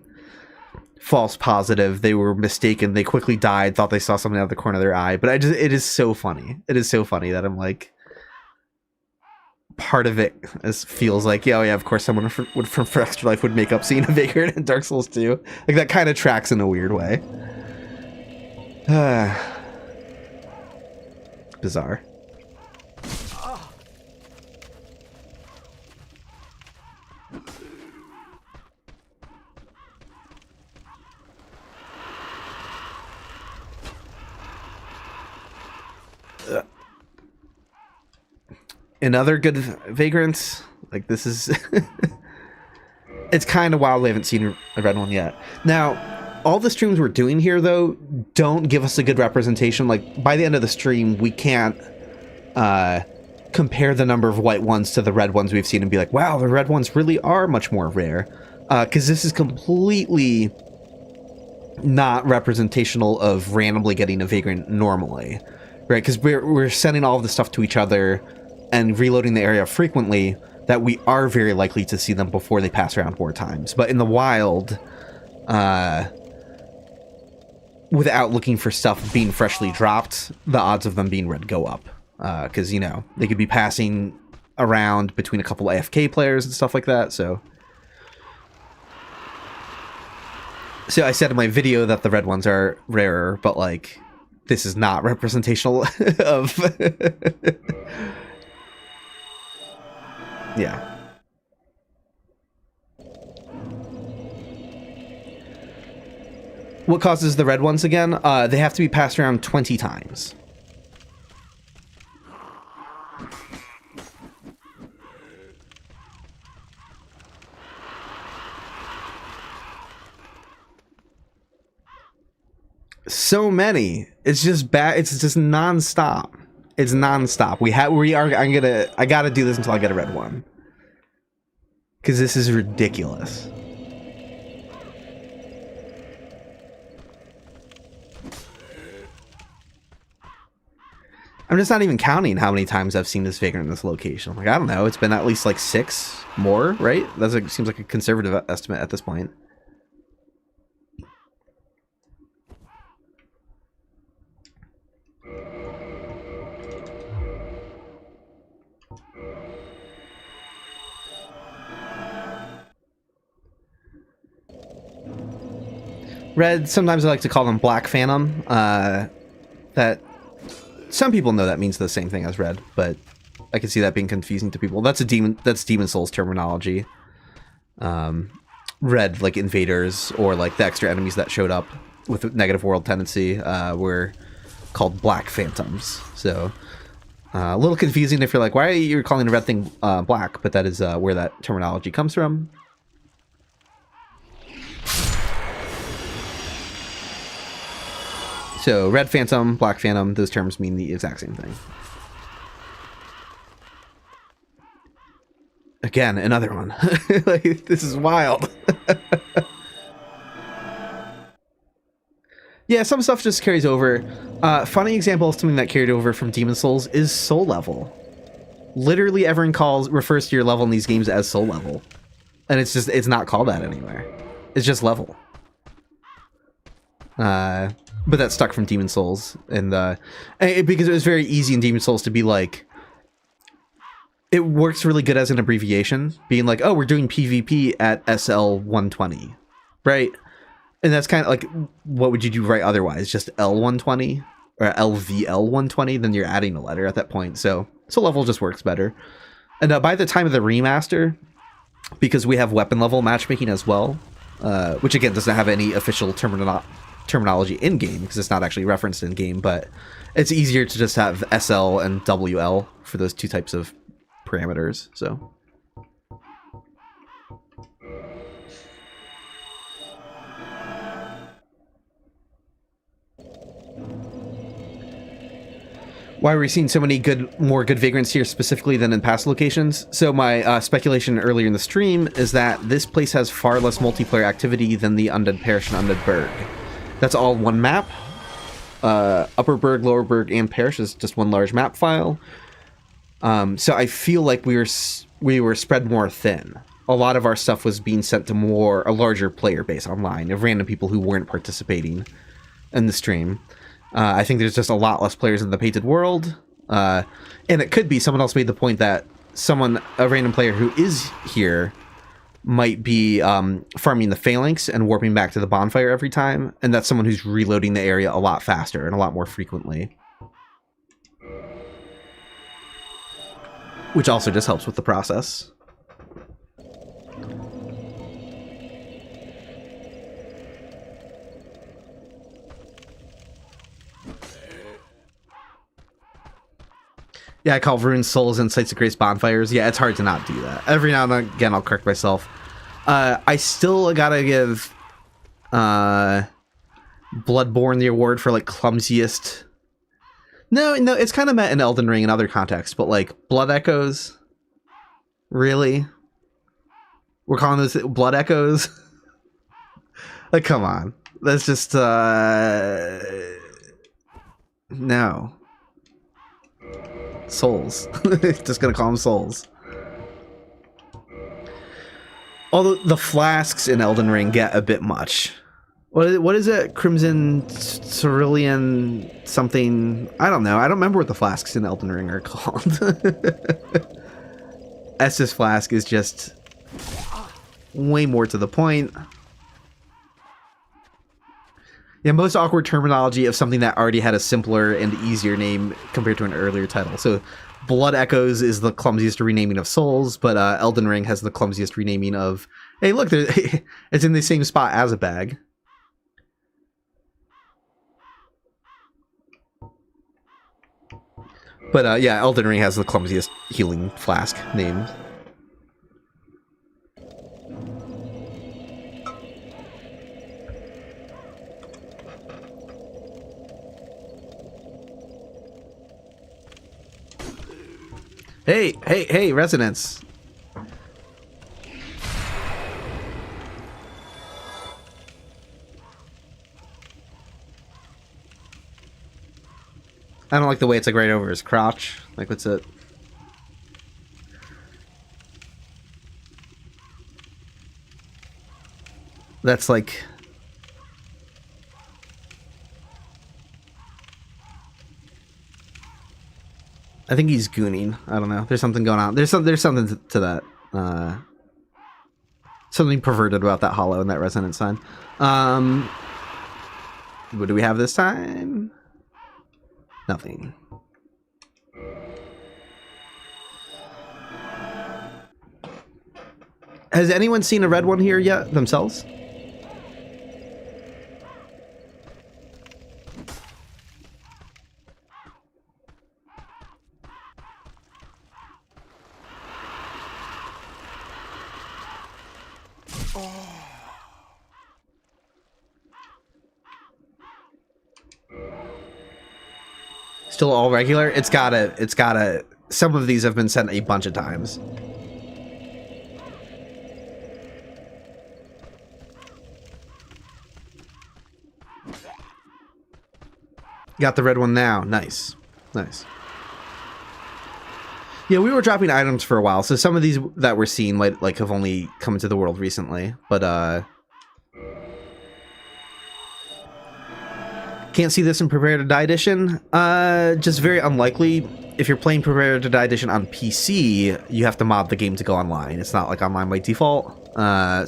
false positive. They were mistaken. They quickly died, thought they saw something out of the corner of their eye. But it is so funny. It is so funny that I'm like, part of it feels like, yeah, of course someone from for Extra Life would make up seeing a Vagrant in Dark Souls 2. Like that kind of tracks in a weird way. Bizarre. Another good Vagrant. Like this is it's kind of wild we haven't seen a red one yet. Now, all the streams we're doing here though don't give us a good representation. Like by the end of the stream, we can't compare the number of white ones to the red ones we've seen and be like, wow, the red ones really are much more rare. Because this is completely not representational of randomly getting a Vagrant normally, right? Because we're sending all of the stuff to each other and reloading the area frequently, that we are very likely to see them before they pass around 4 times. But in the wild, without looking for stuff being freshly dropped, the odds of them being red go up. Because, you know, they could be passing around between a couple AFK players and stuff like that, so I said in my video that the red ones are rarer, but, like, this is not representational of... Yeah. What causes the red ones again? They have to be passed around 20 times. So many. It's just bad. It's just non-stop. It's non-stop. I gotta do this until I get a red one. Because this is ridiculous. I'm just not even counting how many times I've seen this Vagrant in this location. Like, I don't know. It's been at least like 6 more, right? That seems like a conservative estimate at this point. Red, sometimes I like to call them Black Phantom. That some people know that means the same thing as red, but I can see that being confusing to people. That's Demon Souls terminology. Red, like invaders or like the extra enemies that showed up with negative world tendency, were called Black Phantoms. So a little confusing if you're like, why are you calling a red thing black? But that is where that terminology comes from. So, Red Phantom, Black Phantom, those terms mean the exact same thing. Again, another one. Like, this is wild. Yeah, some stuff just carries over. Funny example of something that carried over from Demon Souls is soul level. Literally everyone refers to your level in these games as soul level. And it's not called that anywhere. It's just level. But that stuck from Demon Souls, and because it was very easy in Demon Souls to be like, it works really good as an abbreviation, being like, oh, we're doing PvP at SL 120, right? And that's kind of like, what would you do right otherwise? Just L120 or LVL 120? Then you're adding a letter at that point. So level just works better. And by the time of the remaster, because we have weapon level matchmaking as well, which again doesn't have any official terminology in game because it's not actually referenced in game, but it's easier to just have SL and WL for those 2 types of parameters. So Why we're seeing so many more good Vagrants here specifically than in past locations. So my speculation earlier in the stream is that this place has far less multiplayer activity than the Undead Parish and Undead Burg. That's all one map. Upper Burg, Lower Burg, and Parish is just one large map file. So I feel like we were spread more thin. A lot of our stuff was being sent to a larger player base online of random people who weren't participating in the stream. I think there's just a lot less players in the painted world. And it could be someone else made the point that a random player who is here might be farming the Phalanx and warping back to the bonfire every time. And that's someone who's reloading the area a lot faster and a lot more frequently. Which also just helps with the process. Yeah, I call ruined souls and sites of grace bonfires. Yeah, it's hard to not do that. Every now and again, I'll correct myself. I still gotta give Bloodborne the award for like clumsiest. No, it's kind of met in Elden Ring and other contexts, but like Blood Echoes, really? We're calling this Blood Echoes? Like, come on, that's just no. Souls. Just gonna call them souls. Although the flasks in Elden Ring get a bit much. What is it? Crimson Cerulean something? I don't know. I don't remember what the flasks in Elden Ring are called. Estus flask is just way more to the point. Yeah, most awkward terminology of something that already had a simpler and easier name compared to an earlier title. So Blood Echoes is the clumsiest renaming of Souls, but Elden Ring has the clumsiest renaming of... Hey, look, it's in the same spot as a bag. But yeah, Elden Ring has the clumsiest healing flask name. Hey, Resonance. I don't like the way it's like right over his crotch. Like, what's it? That's like... I think he's gooning. I don't know. There's something going on. There's something to that. Something perverted about that hollow and that resonance sign. What do we have this time? Nothing. Has anyone seen a red one here yet themselves? Still all regular? It's gotta, some of these have been sent a bunch of times. Got the red one now. Nice. Nice. Yeah, we were dropping items for a while, so some of these that we're seeing might like have only come into the world recently, but can't see this in Prepare to Die Edition. Just very unlikely. If you're playing Prepare to Die Edition on PC, you have to mod the game to go online. It's not like online by default. I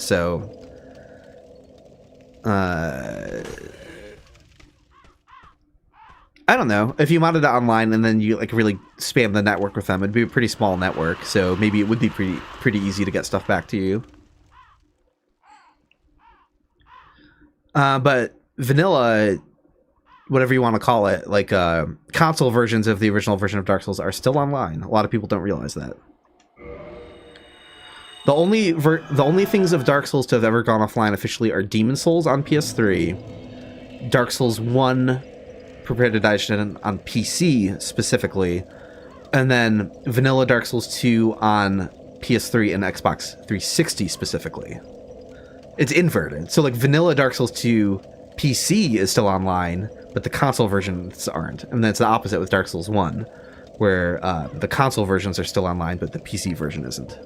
don't know. If you modded it online and then you like really spam the network with them, it'd be a pretty small network, so maybe it would be pretty easy to get stuff back to you. But vanilla, whatever you want to call it, like console versions of the original version of Dark Souls are still online. A lot of people don't realize that. The only things of Dark Souls to have ever gone offline officially are Demon Souls on PS3, Dark Souls 1 Prepare to Die Edition on PC specifically, and then vanilla Dark Souls 2 on PS3 and Xbox 360 specifically. It's inverted. So like vanilla Dark Souls 2 PC is still online, but the console versions aren't. And then it's the opposite with Dark Souls 1, where the console versions are still online, but the PC version isn't.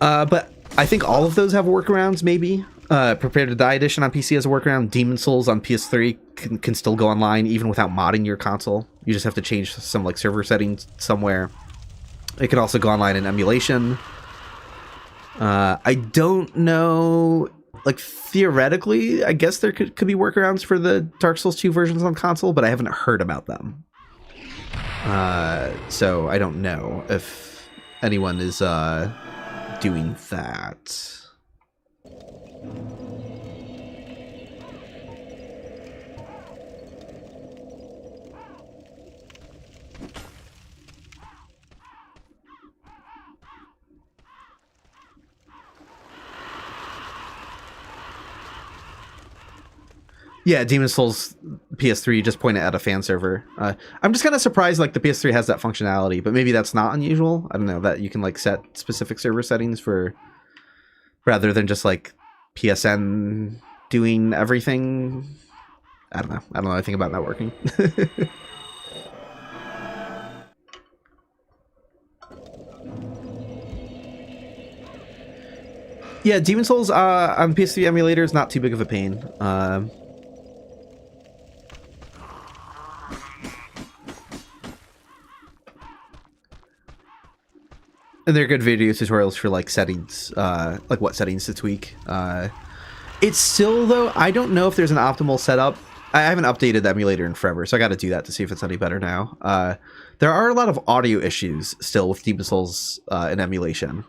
But I think all of those have workarounds, maybe. Prepare to Die Edition on PC has a workaround. Demon Souls on PS3 can still go online even without modding your console. You just have to change some like server settings somewhere. It can also go online in emulation. I don't know, like theoretically, I guess there could be workarounds for the Dark Souls 2 versions on console, but I haven't heard about them. So I don't know if anyone is doing that. Yeah, Demon Souls PS3 just pointed at a fan server. I'm just kind of surprised like the PS3 has that functionality, but maybe that's not unusual. I don't know, that you can like set specific server settings for rather than just like PSN doing everything. I don't know anything about networking. Yeah, Demon Souls on PS3 emulator is not too big of a pain. And they're good video tutorials for like settings, like what settings to tweak. It's still though, I don't know if there's an optimal setup. I haven't updated the emulator in forever, so I got to do that to see if it's any better now. There are a lot of audio issues still with Demon Souls in emulation.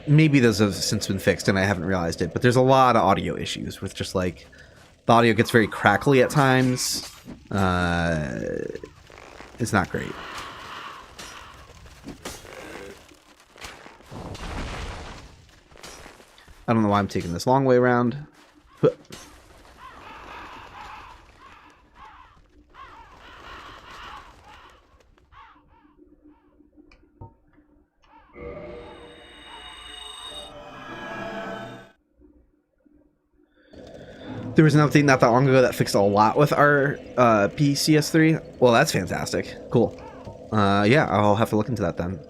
Maybe those have since been fixed and I haven't realized it, but there's a lot of audio issues with just like the audio gets very crackly at times. It's not great. I don't know why I'm taking this long way around. But there was an update not that long ago that fixed a lot with our PCS3. Well, that's fantastic. Cool. Yeah, I'll have to look into that then.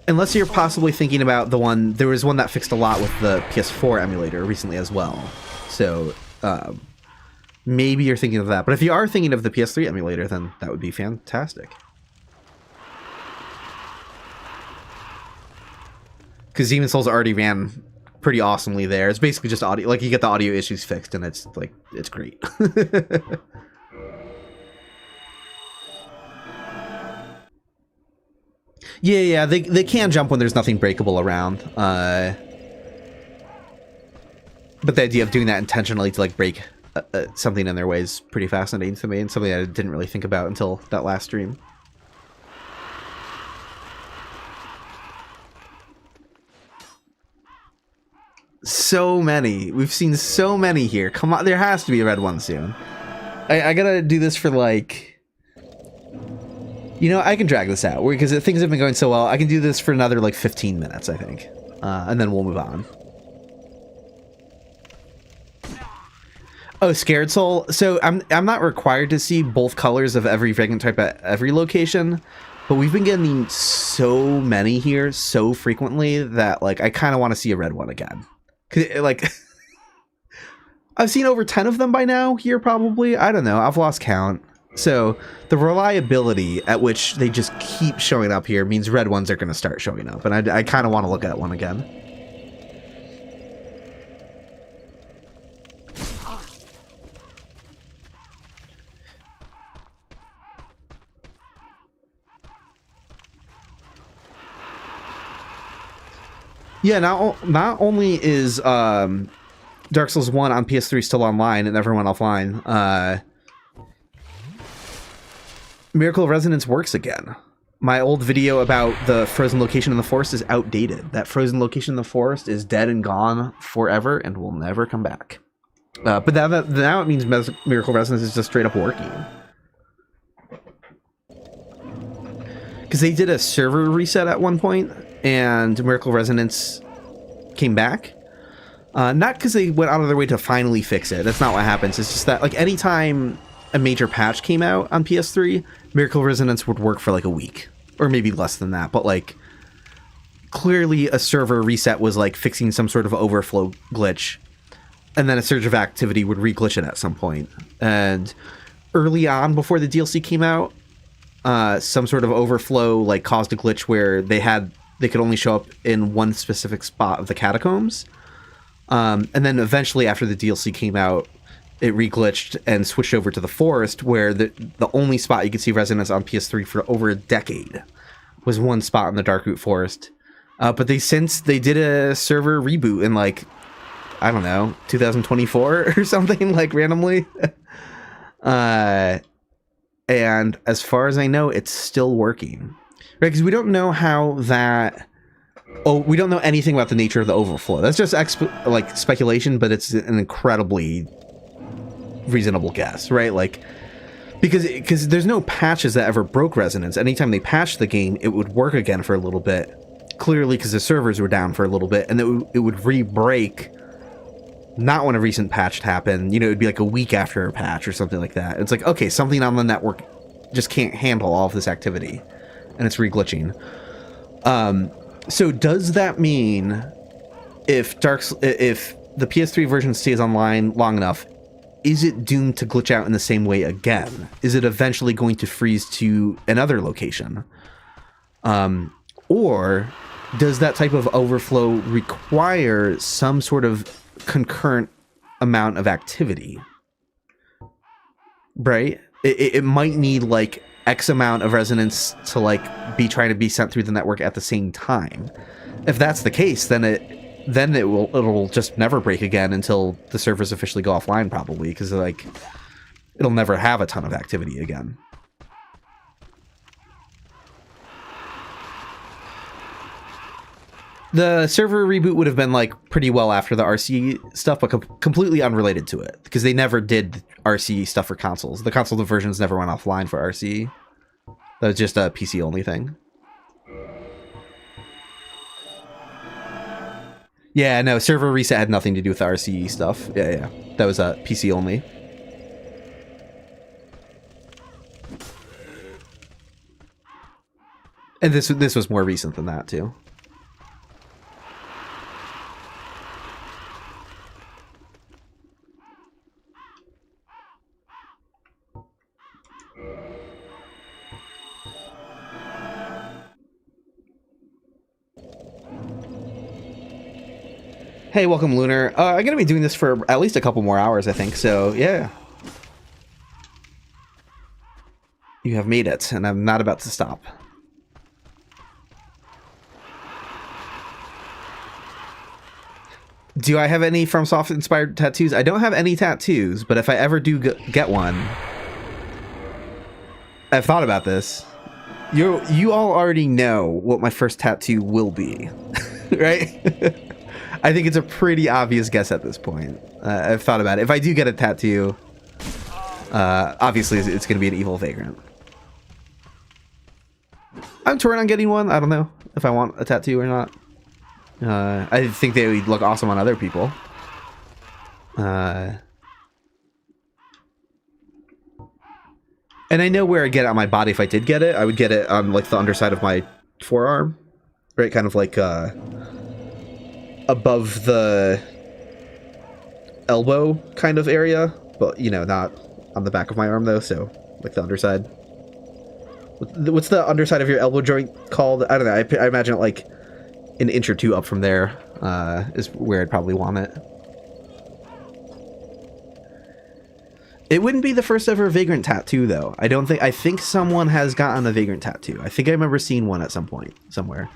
Unless you're possibly thinking about the one... There was one that fixed a lot with the PS4 emulator recently as well. So, maybe you're thinking of that. But if you are thinking of the PS3 emulator, then that would be fantastic. Because Demon Souls already ran pretty awesomely there. It's basically just audio, like you get the audio issues fixed and it's like it's great. Yeah, they can jump when there's nothing breakable around, but the idea of doing that intentionally to like break something in their way is pretty fascinating to me and something I didn't really think about until that last stream. So many. We've seen so many here. Come on, there has to be a red one soon. I gotta do this for like... You know, I can drag this out because things have been going so well. I can do this for another like 15 minutes, I think. And then we'll move on. Oh, Scared Soul. So I'm not required to see both colors of every Vagrant type at every location. But we've been getting so many here so frequently that like I kind of want to see a red one again. Like, I've seen over 10 of them by now here, probably. I don't know. I've lost count. So the reliability at which they just keep showing up here means red ones are going to start showing up. And I kind of want to look at one again. Yeah, not only is Dark Souls 1 on PS3 still online and everyone offline, Miracle of Resonance works again. My old video about the frozen location in the forest is outdated. That frozen location in the forest is dead and gone forever and will never come back. But now it means Miracle Resonance is just straight up working. Because they did a server reset at one point, and Miracle Resonance came back. Not because they went out of their way to finally fix it. That's not what happens. It's just that, like, anytime a major patch came out on PS3, Miracle Resonance would work for like a week. Or maybe less than that. But, like, clearly a server reset was, like, fixing some sort of overflow glitch. And then a surge of activity would re-glitch it at some point. And early on, before the DLC came out, some sort of overflow, like, caused a glitch where they could only show up in one specific spot of the catacombs. And then eventually, after the DLC came out, it re-glitched and switched over to the forest, where the only spot you could see Resonance on PS3 for over a decade was one spot in the Darkroot Forest. But they did a server reboot in, like, I don't know, 2024 or something, like, randomly. And as far as I know, it's still working. Right, because we don't know how that... Oh, we don't know anything about the nature of the overflow. That's just, speculation, but it's an incredibly reasonable guess, right? Like, because there's no patches that ever broke Resonance. Anytime they patched the game, it would work again for a little bit. Clearly, because the servers were down for a little bit, and it would re-break not when a recent patch happened. You know, it would be like a week after a patch or something like that. It's like, okay, something on the network just can't handle all of this activity, and it's re-glitching. So does that mean if the PS3 version stays online long enough, is it doomed to glitch out in the same way again? Is it eventually going to freeze to another location? Or does that type of overflow require some sort of concurrent amount of activity? Right? It might need, like, X amount of resonance to, like, be trying to be sent through the network at the same time. If that's the case, then it'll just never break again until the servers officially go offline, probably, because, like, it'll never have a ton of activity again. The server reboot would have been, like, pretty well after the RC stuff, but completely unrelated to it, because they never did RC stuff for consoles. The console versions never went offline for RC. That was just a PC only thing. Yeah, no, server reset had nothing to do with the RC stuff. Yeah. That was a PC only. And this was more recent than that, too. Hey, welcome, Lunar. I'm going to be doing this for at least a couple more hours, I think, so yeah. You have made it, and I'm not about to stop. Do I have any FromSoft-inspired tattoos? I don't have any tattoos, but if I ever do get one... I've thought about this. You all already know what my first tattoo will be, right? I think it's a pretty obvious guess at this point. I've thought about it. If I do get a tattoo, obviously it's going to be an evil vagrant. I'm torn on getting one. I don't know if I want a tattoo or not. I think they would look awesome on other people. And I know where I'd get it on my body if I did get it. I would get it on, like, the underside of my forearm. Right? Kind of like, above the elbow kind of area, but, you know, not on the back of my arm, though, so, like, the underside. What's the underside of your elbow joint called? I don't know, I imagine it, like, an inch or two up from there is where I'd probably want it. It wouldn't be the first ever Vagrant tattoo, though. I think someone has gotten a Vagrant tattoo. I think I remember seeing one at some point, somewhere.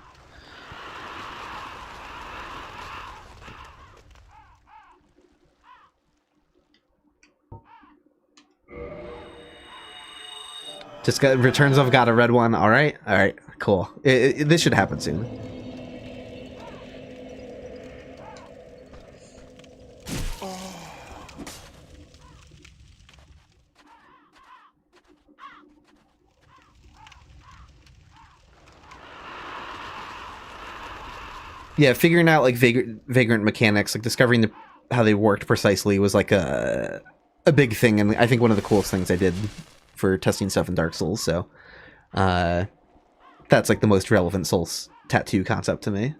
Just got returns of got a red one. All right, cool. This should happen soon. Yeah, figuring out like vagrant mechanics, like discovering how they worked precisely was like a big thing, and I think one of the coolest things I did for testing stuff in Dark Souls. So that's like the most relevant Souls tattoo concept to me.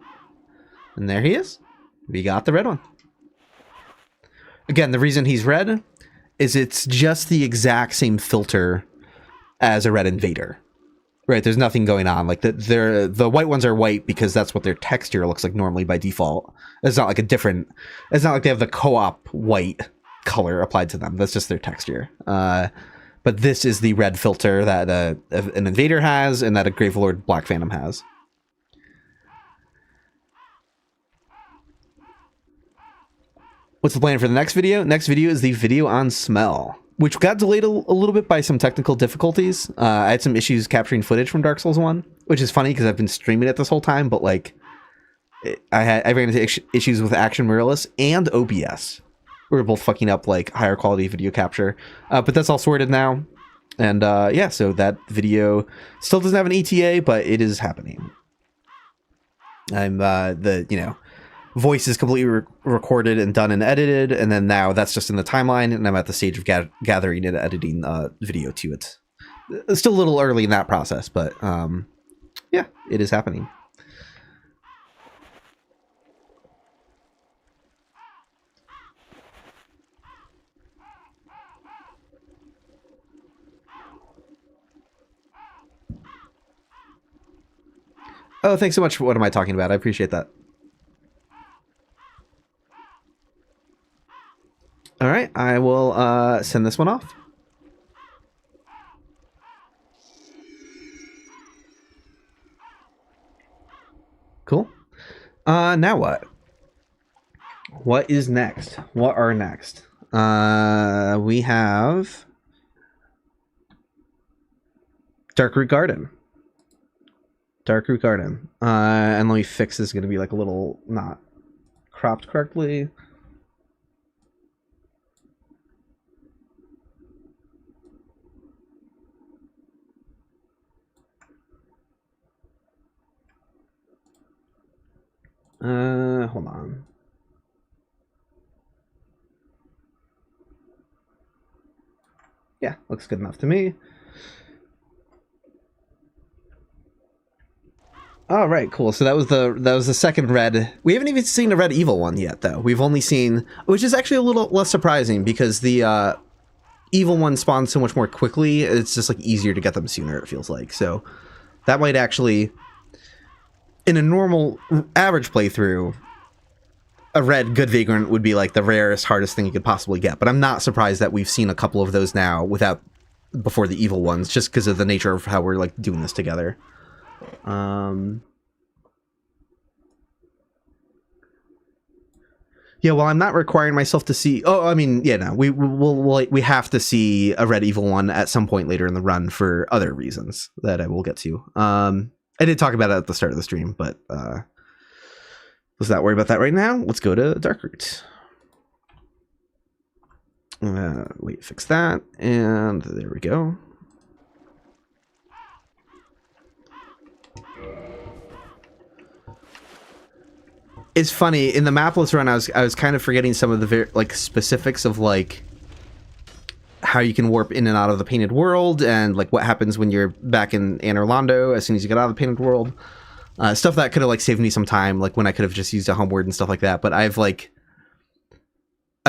And there he is. We got the red one. Again, the reason he's red is it's just the exact same filter as a red invader. Right, there's nothing going on. Like the white ones are white because that's what their texture looks like normally by default. It's not like a different. It's not like they have the co-op white color applied to them. That's just their texture. But this is the red filter that an invader has, and that a Gravelord Black Phantom has. What's the plan for the next video? Next video is the video on smell, which got delayed a little bit by some technical difficulties. I had some issues capturing footage from Dark Souls 1, which is funny because I've been streaming it this whole time, but like I ran into issues with Action Mirrorless and OBS. We were both fucking up like higher quality video capture, but that's all sorted now. And yeah, so that video still doesn't have an ETA, but it is happening. I'm voice is completely recorded and done and edited, and then now that's just in the timeline, and I'm at the stage of gathering and editing video to it. It's still a little early in that process, but yeah, it is happening. Oh, thanks so much for what am I talking about? I appreciate that. All right, I will send this one off. Cool. Now what? What is next? What are next? We have Darkroot Garden. Darkroot Garden. And let me fix this. Is going to be like a little not cropped correctly. Hold on. Yeah, looks good enough to me. All right, cool. So that was the second red. We haven't even seen a red evil one yet, though. We've only seen, which is actually a little less surprising because the evil one spawns so much more quickly. It's just like easier to get them sooner. It feels like so that might actually, in a normal average playthrough, a red good Vagrant would be like the rarest, hardest thing you could possibly get. But I'm not surprised that we've seen a couple of those now before the evil ones, just because of the nature of how we're like doing this together. Yeah, well, I'm not requiring myself to see. Oh, I mean, yeah, no, we have to see a red evil one at some point later in the run for other reasons that I will get to. I did talk about it at the start of the stream, but let's not worry about that right now. Let's go to Darkroot. Wait, fix that, and there we go. It's funny, in the mapless run, I was kind of forgetting some of the specifics of like how you can warp in and out of the Painted World, and like what happens when you're back in Anor Londo as soon as you get out of the Painted World. Stuff that could have like saved me some time, like when I could have just used a homeward and stuff like that. But I've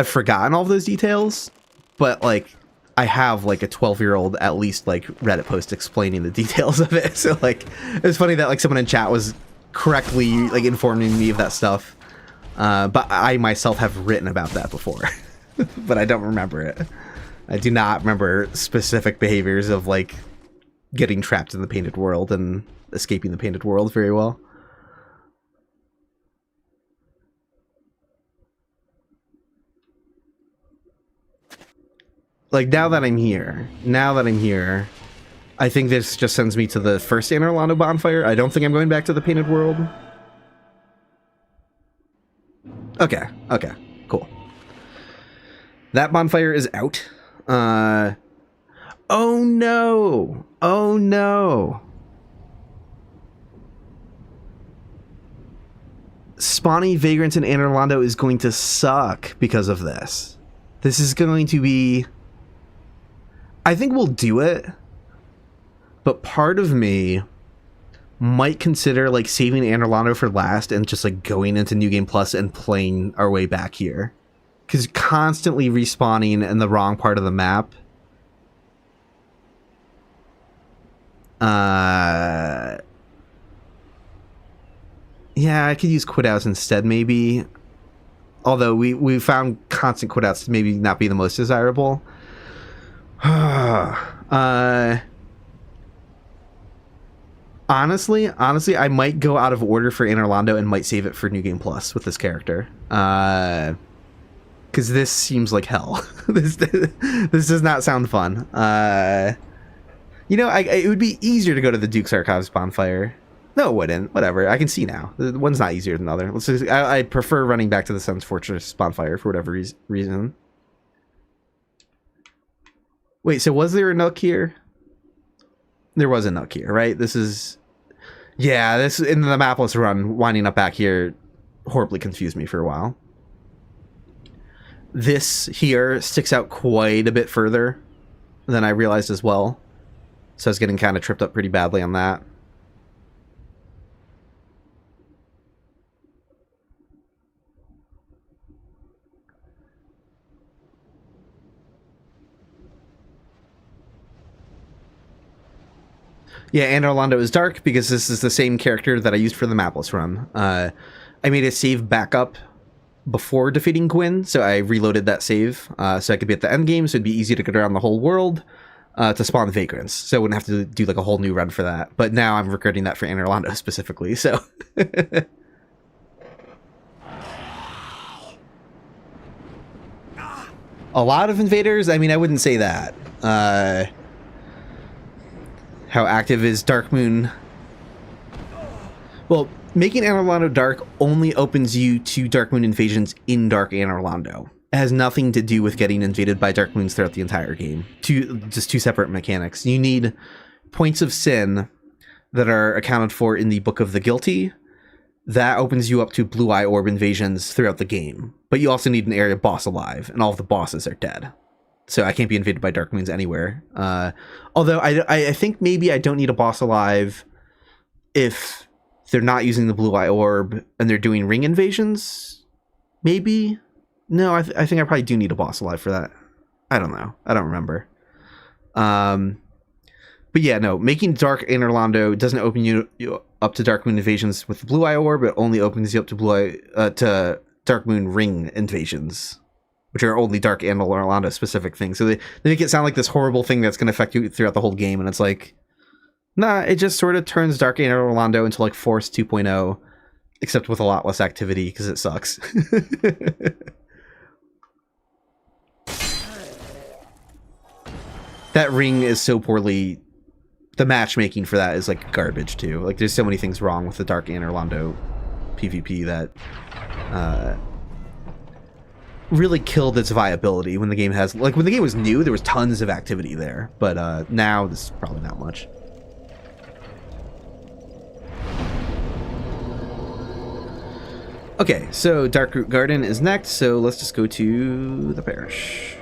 forgotten all of those details, but like I have like a 12-year-old at least like Reddit post explaining the details of it. So like it's funny that like someone in chat was correctly like informing me of that stuff, but I myself have written about that before. But I don't remember it. I do not remember specific behaviors of like getting trapped in the Painted World and escaping the Painted World very well. Like now that I'm here, I think this just sends me to the first Anor Londo bonfire. I don't think I'm going back to the Painted World. Okay, okay, cool. That bonfire is out. Oh no! Oh no! Spawning Vagrants in Anor Londo is going to suck because of this. This is going to be... I think we'll do it, but part of me might consider like saving Anor Londo for last and just like going into New Game Plus and playing our way back here. Because constantly respawning in the wrong part of the map. Yeah, I could use quit outs instead, maybe. Although we found constant quit outs to maybe not be the most desirable. Honestly, I might go out of order for Anor Londo and might save it for New Game Plus with this character. Because this seems like hell. This does not sound fun. You know, it would be easier to go to the Duke's Archives bonfire. No, it wouldn't. Whatever. I can see now. The one's not easier than the other. Let's just, I prefer running back to the Sun's Fortress bonfire for whatever reason. Wait, so was there a nook here? There was a nook here, right? This is... Yeah, this in the mapless run, winding up back here, horribly confused me for a while. This here sticks out quite a bit further than I realized as well. So I was getting kind of tripped up pretty badly on that. Yeah, Anor Londo is dark because this is the same character that I used for the mapless run. I made a save backup before defeating Gwyn, so I reloaded that save so I could be at the end game, so it'd be easy to get around the whole world to spawn Vagrants. So I wouldn't have to do like a whole new run for that. But now I'm regretting that for Anor Londo specifically, so... A lot of invaders? I mean, I wouldn't say that. How active is Dark Moon? Well, making Anor Londo dark only opens you to Dark Moon invasions in Dark Anor Londo. It has nothing to do with getting invaded by Dark Moons throughout the entire game. Just two separate mechanics. You need points of sin that are accounted for in the Book of the Guilty. That opens you up to Blue Eye Orb invasions throughout the game. But you also need an area boss alive, and all of the bosses are dead. So I can't be invaded by Dark Moons anywhere. Although I think maybe I don't need a boss alive if they're not using the Blue Eye Orb and they're doing ring invasions. Maybe? No, I think I probably do need a boss alive for that. I don't know. I don't remember. But yeah, no. Making Dark Anor Londo doesn't open you up to Dark Moon invasions with the Blue Eye Orb. It only opens you up to to Dark Moon ring invasions, which are only Dark Anor Londo specific things. So they make it sound like this horrible thing that's going to affect you throughout the whole game, and it's like, nah, it just sort of turns Dark Anor Londo into like Force 2.0, except with a lot less activity, because it sucks. That ring is so poorly... The matchmaking for that is like garbage, too. Like, there's so many things wrong with the Dark Anor Londo PvP that... really killed its viability when the game has... Like, when the game was new, there was tons of activity there. But now, this is probably not much. Okay, so Darkroot Garden is next, so let's just go to the parish.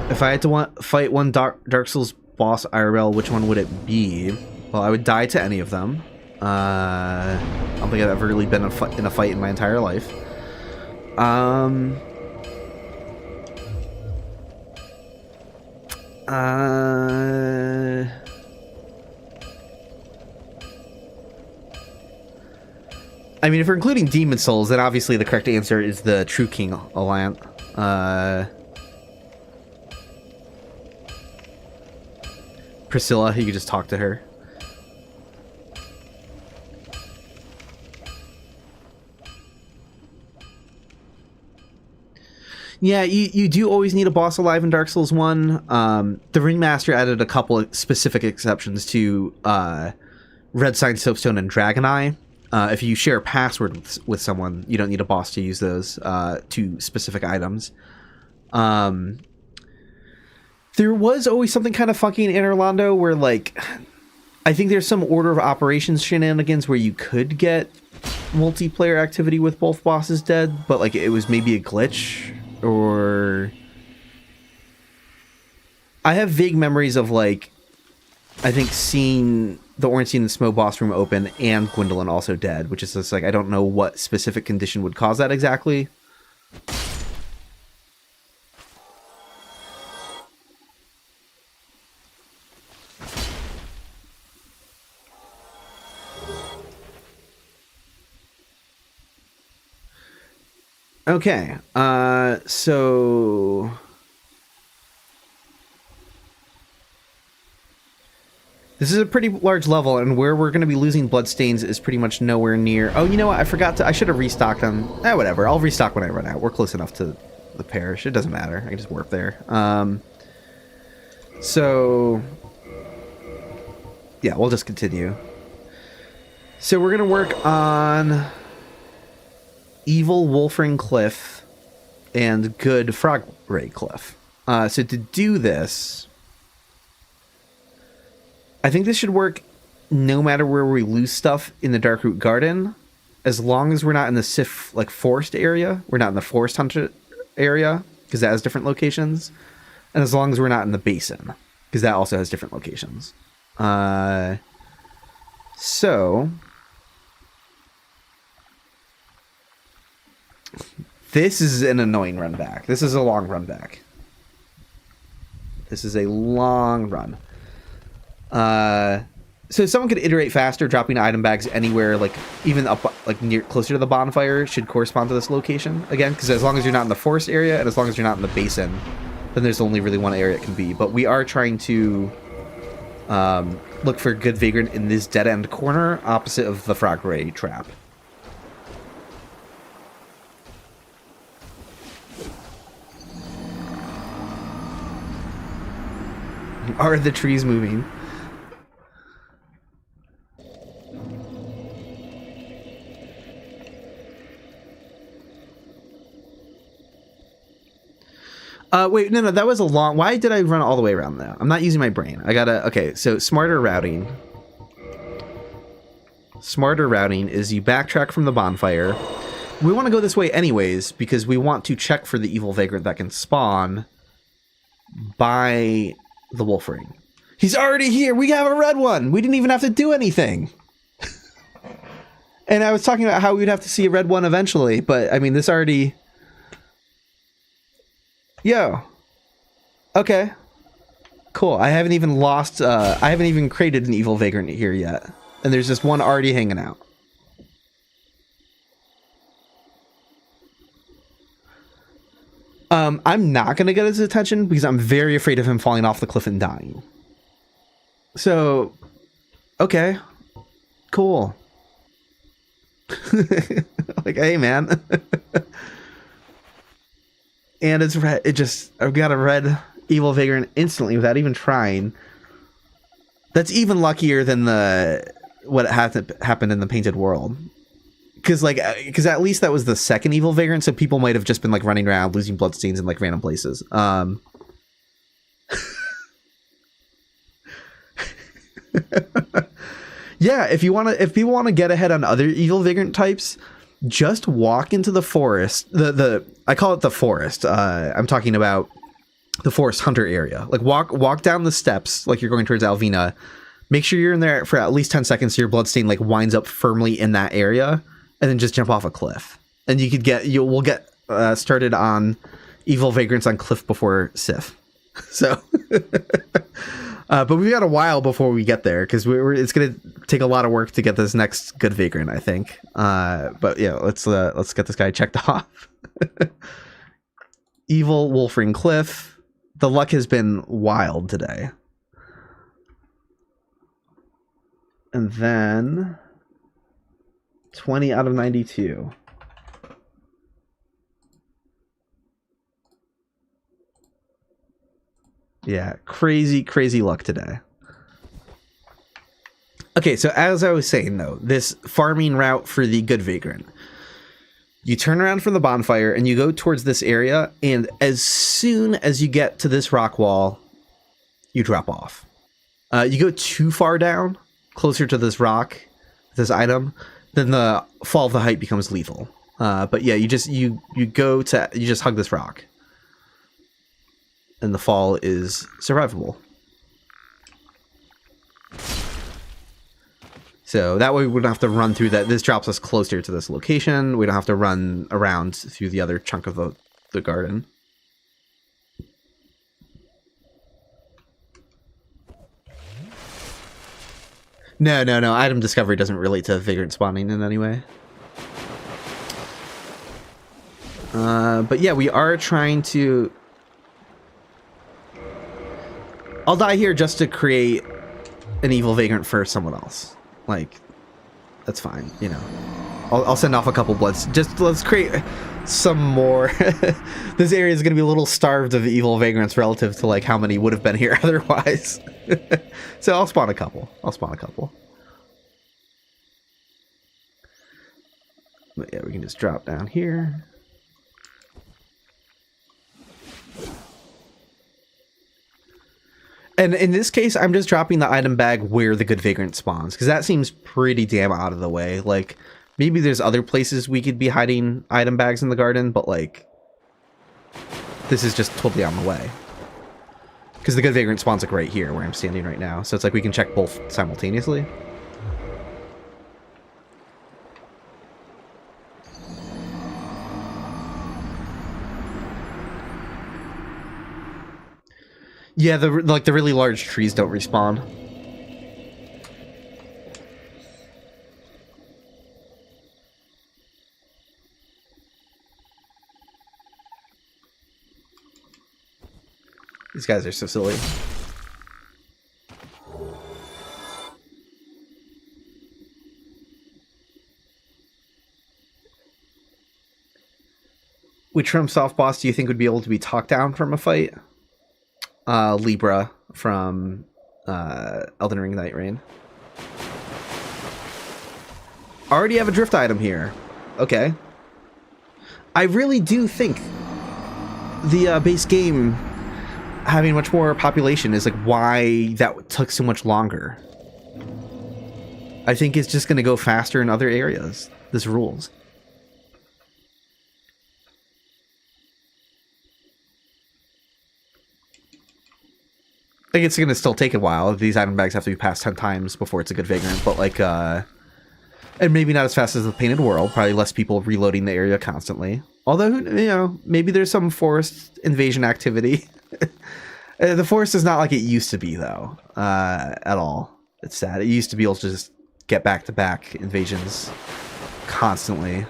If I had to fight one Dark Souls boss IRL, which one would it be? Well, I would die to any of them. I don't think I've ever really been in a fight in my entire life. I mean, if we're including Demon Souls, then obviously the correct answer is the True King Alliant. Priscilla, you could just talk to her. Yeah, you do always need a boss alive in Dark Souls 1. The Ringmaster added a couple of specific exceptions to Red Sign, Soapstone, and Dragon Eye. If you share a password with someone, you don't need a boss to use those two specific items. There was always something kind of funky in Anor Londo where, like, I think there's some order of operations shenanigans where you could get multiplayer activity with both bosses dead, but, like, it was maybe a glitch, or... I have vague memories of, like, I think seeing the Ornstein and Smough boss room open and Gwendolyn also dead, which is just, like, I don't know what specific condition would cause that exactly. Okay, so... This is a pretty large level, and where we're going to be losing bloodstains is pretty much nowhere near... Oh, you know what? I forgot to... I should have restocked them. Whatever. I'll restock when I run out. We're close enough to the parish. It doesn't matter. I can just warp there. So... Yeah, we'll just continue. So we're going to work on... Evil Wolfring Cliff and good Frogray Cliff. So to do this, I think this should work no matter where we lose stuff in the Darkroot Garden, as long as we're not in the Sif, like, forest area. We're not in the Forest Hunter area, because that has different locations. And as long as we're not in the Basin, because that also has different locations. So... This is an annoying run back. This is a long run back. This is a long run. So someone could iterate faster, dropping item bags anywhere, like even up, like near closer to the bonfire, should correspond to this location again. Because as long as you're not in the forest area and as long as you're not in the basin, then there's only really one area it can be. But we are trying to look for good Vagrant in this dead end corner opposite of the Frogray trap. Are the trees moving? Wait, no, that was a long... Why did I run all the way around though? I'm not using my brain. I gotta... Okay, so smarter routing. Smarter routing is you backtrack from the bonfire. We want to go this way anyways, because we want to check for the evil vagrant that can spawn by the wolf ring. He's already here! We have a red one! We didn't even have to do anything! And I was talking about how we'd have to see a red one eventually, but, I mean, this already... Yo. Okay. Cool. I haven't even lost, I haven't even created an evil vagrant here yet. And there's just one already hanging out. I'm not going to get his attention because I'm very afraid of him falling off the cliff and dying. So, okay. Cool. Like, hey, man. And it's red. It just... I've got a red evil vagrant instantly without even trying. That's even luckier than what happened in the Painted World. Because at least that was the second evil vagrant, so people might have just been, like, running around, losing bloodstains in, like, random places. Yeah, if people want to get ahead on other evil vagrant types, just walk into the forest. I call it the forest. I'm talking about the Forest Hunter area. Like, walk down the steps like you're going towards Alvina. Make sure you're in there for at least 10 seconds so your bloodstain, like, winds up firmly in that area, and then just jump off a cliff. And we'll get started on evil vagrants on cliff before Sif. So, but we've got a while before we get there because it's gonna take a lot of work to get this next good vagrant, I think. But yeah, let's get this guy checked off. Evil Wolfring Cliff. The luck has been wild today. And then 20 out of 92. Yeah, crazy, crazy luck today. Okay, so as I was saying, though, this farming route for the good Vagrant. You turn around from the bonfire and you go towards this area, and as soon as you get to this rock wall, you drop off. You go too far down, closer to this rock, this item, then the fall of the height becomes lethal. But yeah, you just hug this rock. And the fall is survivable. So that way we don't have to run through that. This drops us closer to this location. We don't have to run around through the other chunk of the garden. No. Item discovery doesn't relate to Vagrant spawning in any way. But yeah, we are trying to... I'll die here just to create an evil Vagrant for someone else. Like, that's fine, you know. I'll send off a couple bloods. Just let's create some more. This area is going to be a little starved of evil Vagrants relative to like how many would have been here otherwise. So I'll spawn a couple. But yeah, we can just drop down here. And in this case, I'm just dropping the item bag where the good Vagrant spawns, because that seems pretty damn out of the way. Like, maybe there's other places we could be hiding item bags in the garden, but like, this is just totally on the way. Because the good Vagrant spawns like right here, where I'm standing right now. So it's like we can check both simultaneously. Yeah, the really large trees don't respawn. These guys are so silly. Which Trump soft boss do you think would be able to be talked down from a fight? Libra from Elden Ring Night Rain. Already have a drift item here. Okay. I really do think the base game having much more population is like why that took so much longer. I think it's just going to go faster in other areas. This rules. Like, it's gonna still take a while. These item bags have to be passed 10 times before it's a good Vagrant, but like, and maybe not as fast as the Painted World. Probably less people reloading the area constantly. Although, you know, maybe there's some forest invasion activity. The forest is not like it used to be, though, at all. It's sad. It used to be able to just get back-to-back invasions constantly.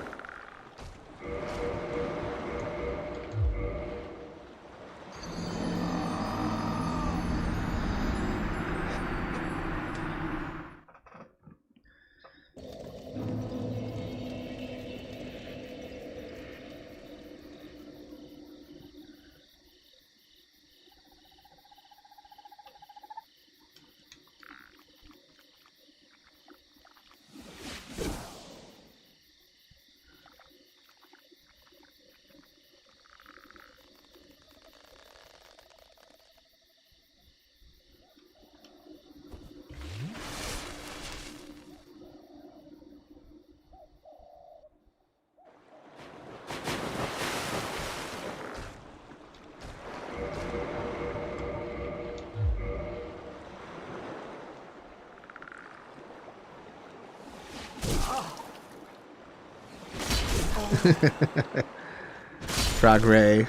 Frog Ray.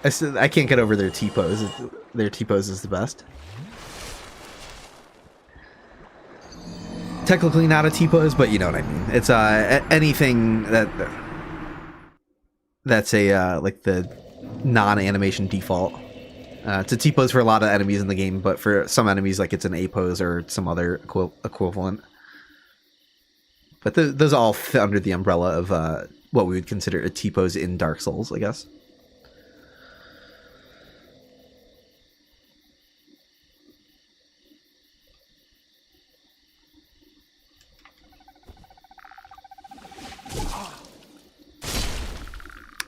I can't get over their T-pose. Their T-pose is the best. Technically not a T-pose, but you know what I mean. It's anything that's a like the non-animation default. It's a T-pose for a lot of enemies in the game, but for some enemies, like it's an A-pose or some other equivalent. But those all fit under the umbrella of what we would consider a T-pose in Dark Souls, I guess.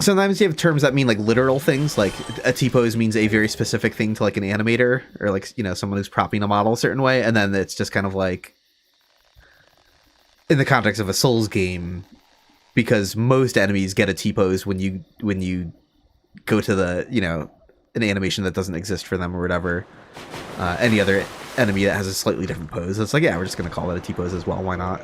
sometimes you have terms that mean like literal things, like a T-pose means a very specific thing to like an animator or like, you know, someone who's propping a model a certain way, and then it's just kind of like in the context of a Souls game, because most enemies get a T-pose when you go to the, you know, an animation that doesn't exist for them or whatever. Any other enemy that has a slightly different pose, it's like, yeah, we're just gonna call it a T-pose as well, why not?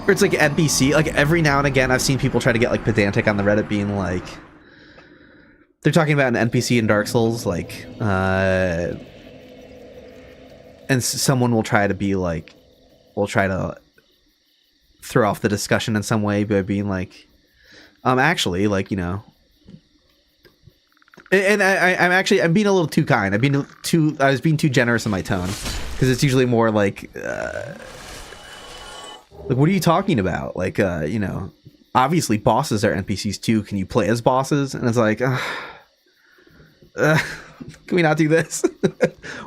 Or it's like NPC, like every now and again I've seen people try to get like pedantic on the Reddit, being like, they're talking about an NPC in Dark Souls, like, and someone will try to be like, will try to throw off the discussion in some way by being like, actually, like, you know, and I'm being a little too kind. I was being too generous in my tone, because it's usually more like, what are you talking about? Like, you know, obviously bosses are NPCs too. Can you play as bosses? And it's like, can we not do this?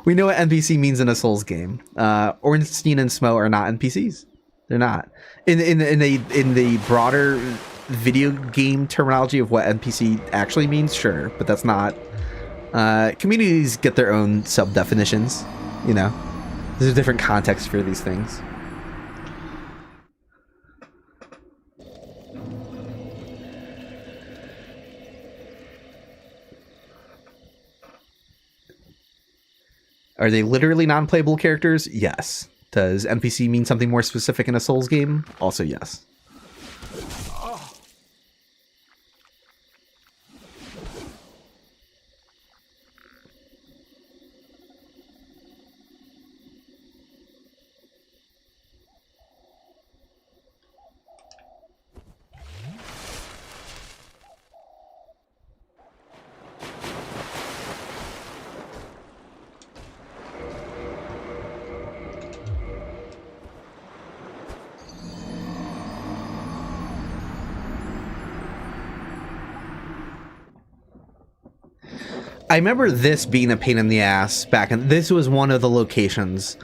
We know what NPC means in a Souls game. Ornstein and Smo are not NPCs. They're not. In the broader video game terminology of what NPC actually means, sure, but that's not. Communities get their own sub definitions. You know, there's a different context for these things. Are they literally non-playable characters? Yes. Does NPC mean something more specific in a Souls game? Also yes. I remember this being a pain in the ass back, and this was one of the locations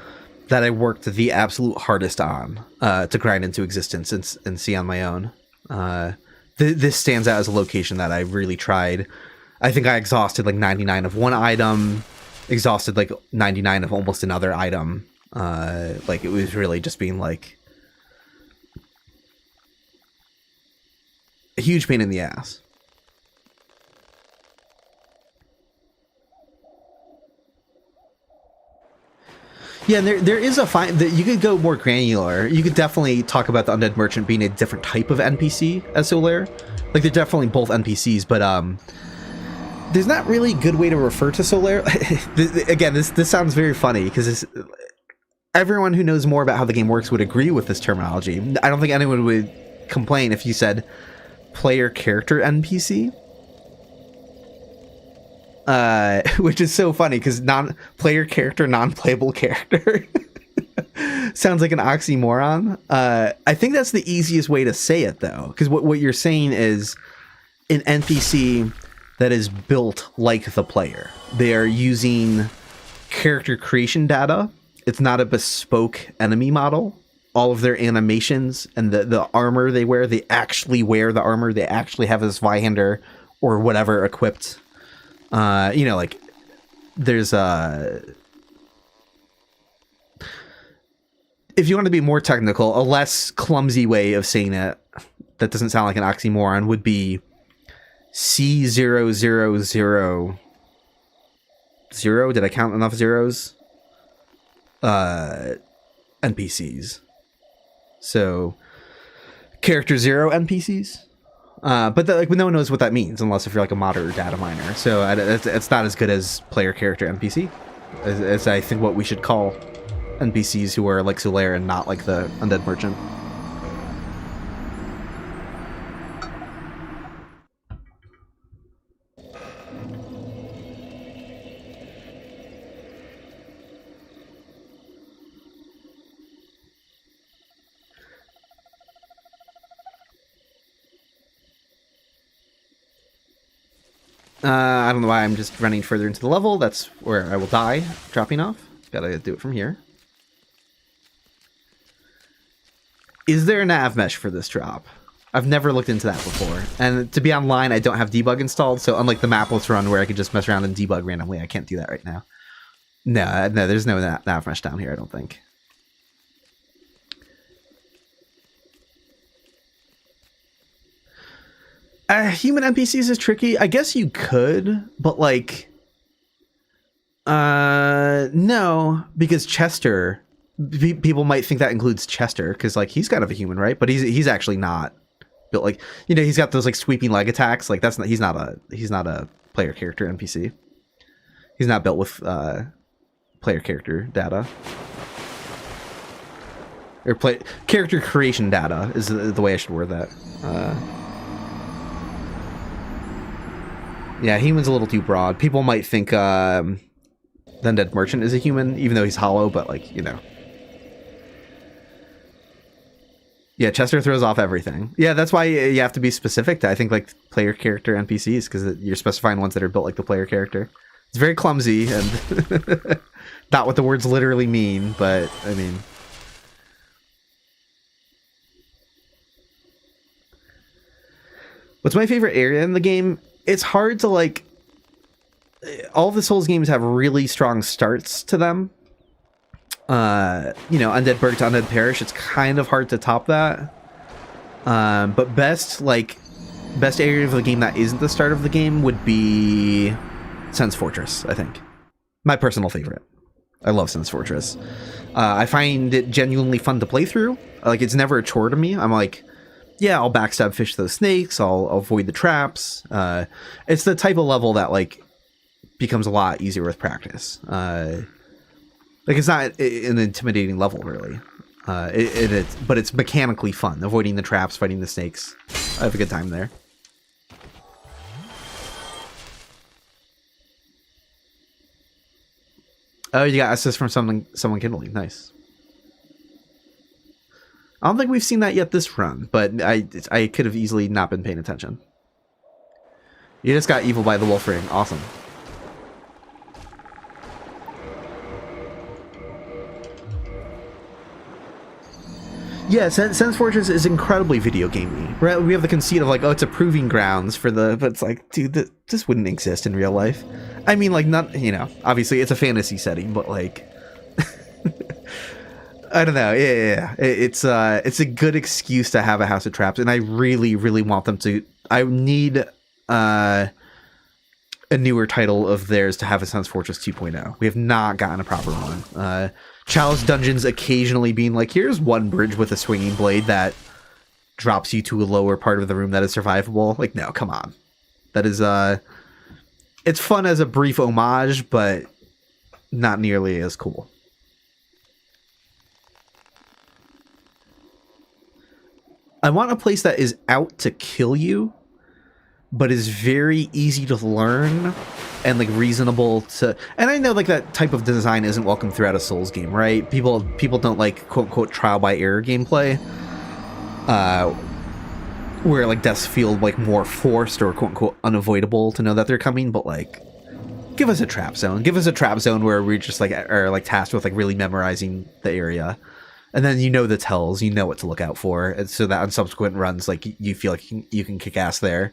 that I worked the absolute hardest on to grind into existence and see on my own. This stands out as a location that I really tried. I think I exhausted like 99 of one item, exhausted like 99 of almost another item. Like it was really just being like a huge pain in the ass. Yeah, there is a fine that you could go more granular. You could definitely talk about the Undead Merchant being a different type of NPC as Cellar. Like they're definitely both NPCs, but there's not really a good way to refer to Cellar. Again, this sounds very funny because everyone who knows more about how the game works would agree with this terminology. I don't think anyone would complain if you said player character NPC. Which is so funny because non-player character, non-playable character sounds like an oxymoron. I think that's the easiest way to say it though, because what you're saying is an NPC that is built like the player. They are using character creation data. It's not a bespoke enemy model. All of their animations and the armor they wear, they actually wear the armor. They actually have this Zweihander or whatever equipped. You know, like there's if you want to be more technical, a less clumsy way of saying it that doesn't sound like an oxymoron would be C0000. Did I count enough zeros? NPCs. So character 0 NPCs. But like no one knows what that means unless if you're like a modder or data miner. So it's not as good as player character NPC as I think what we should call NPCs who are like Cellar and not like the Undead Merchant. I don't know why I'm just running further into the level. That's where I will die, dropping off. Gotta do it from here. Is there a nav mesh for this drop? I've never looked into that before. And to be online, I don't have debug installed, so unlike the mapless run where I could just mess around and debug randomly, I can't do that right now. No, there's no nav mesh down here, I don't think. Human NPCs is tricky. I guess you could, but like... no, because Chester... People might think that includes Chester, because like he's kind of a human, right? But he's actually not built like, you know, he's got those like sweeping leg attacks. Like that's not he's not a player character NPC. He's not built with player character data or character creation data is the way I should word that. Yeah, human's a little too broad. People might think the Undead Merchant is a human, even though he's hollow. But like, you know. Yeah, Chester throws off everything. Yeah, that's why you have to be specific to, I think, like, player character NPCs, because you're specifying ones that are built like the player character. It's very clumsy, and not what the words literally mean, but, I mean... What's my favorite area in the game? It's hard to, like... All the Souls games have really strong starts to them. You know, Undead Burg to Undead Parish, it's kind of hard to top that. But best area of the game that isn't the start of the game would be Sen's Fortress, I think. My personal favorite. I love Sen's Fortress. I find it genuinely fun to play through. Like, it's never a chore to me. I'm like, yeah, I'll backstab fish those snakes, I'll avoid the traps. It's the type of level that, like, becomes a lot easier with practice. Like, it's not an intimidating level, really. But it's mechanically fun. Avoiding the traps, fighting the snakes. I have a good time there. Oh, you got assist from someone kindling. Nice. I don't think we've seen that yet this run, but I could have easily not been paying attention. You just got evil by the wolf ring. Awesome. Yeah, Sen's Fortress is incredibly video gamey. Right? We have the conceit of like, oh, it's a proving grounds for the, but it's like, dude, this wouldn't exist in real life. I mean, like, not, you know, obviously it's a fantasy setting, but like, I don't know. Yeah. It's a good excuse to have a House of Traps, and I really, really want them to. I need a newer title of theirs to have a Sen's Fortress 2.0. We have not gotten a proper one. Chalice Dungeons occasionally being like, here's one bridge with a swinging blade that drops you to a lower part of the room that is survivable. Like, no, come on. That is, it's fun as a brief homage, but not nearly as cool. I want a place that is out to kill you, but is very easy to learn and like reasonable to, and I know like that type of design isn't welcome throughout a Souls game, right? People don't like quote unquote trial by error gameplay, where like deaths feel like more forced or quote unquote unavoidable to know that they're coming. But like, give us a trap zone. Give us a trap zone where we just like are like tasked with like really memorizing the area, and then you know the tells, you know what to look out for, and so that on subsequent runs, like you feel like you can kick ass there.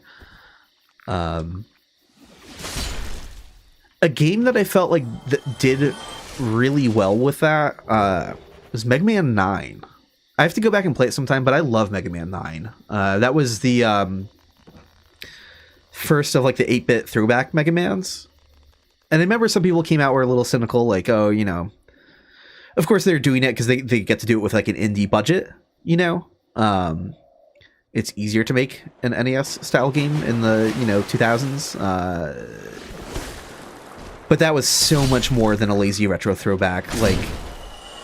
A game that I felt like did really well with that was Mega Man 9. I have to go back and play it sometime, but I love Mega Man 9. That was the first of like the 8-bit throwback Mega Mans. And I remember some people came out were a little cynical, like, oh, you know, of course they're doing it because they get to do it with like an indie budget, you know. It's easier to make an NES style game in the, you know, 2000s. But that was so much more than a lazy retro throwback. Like,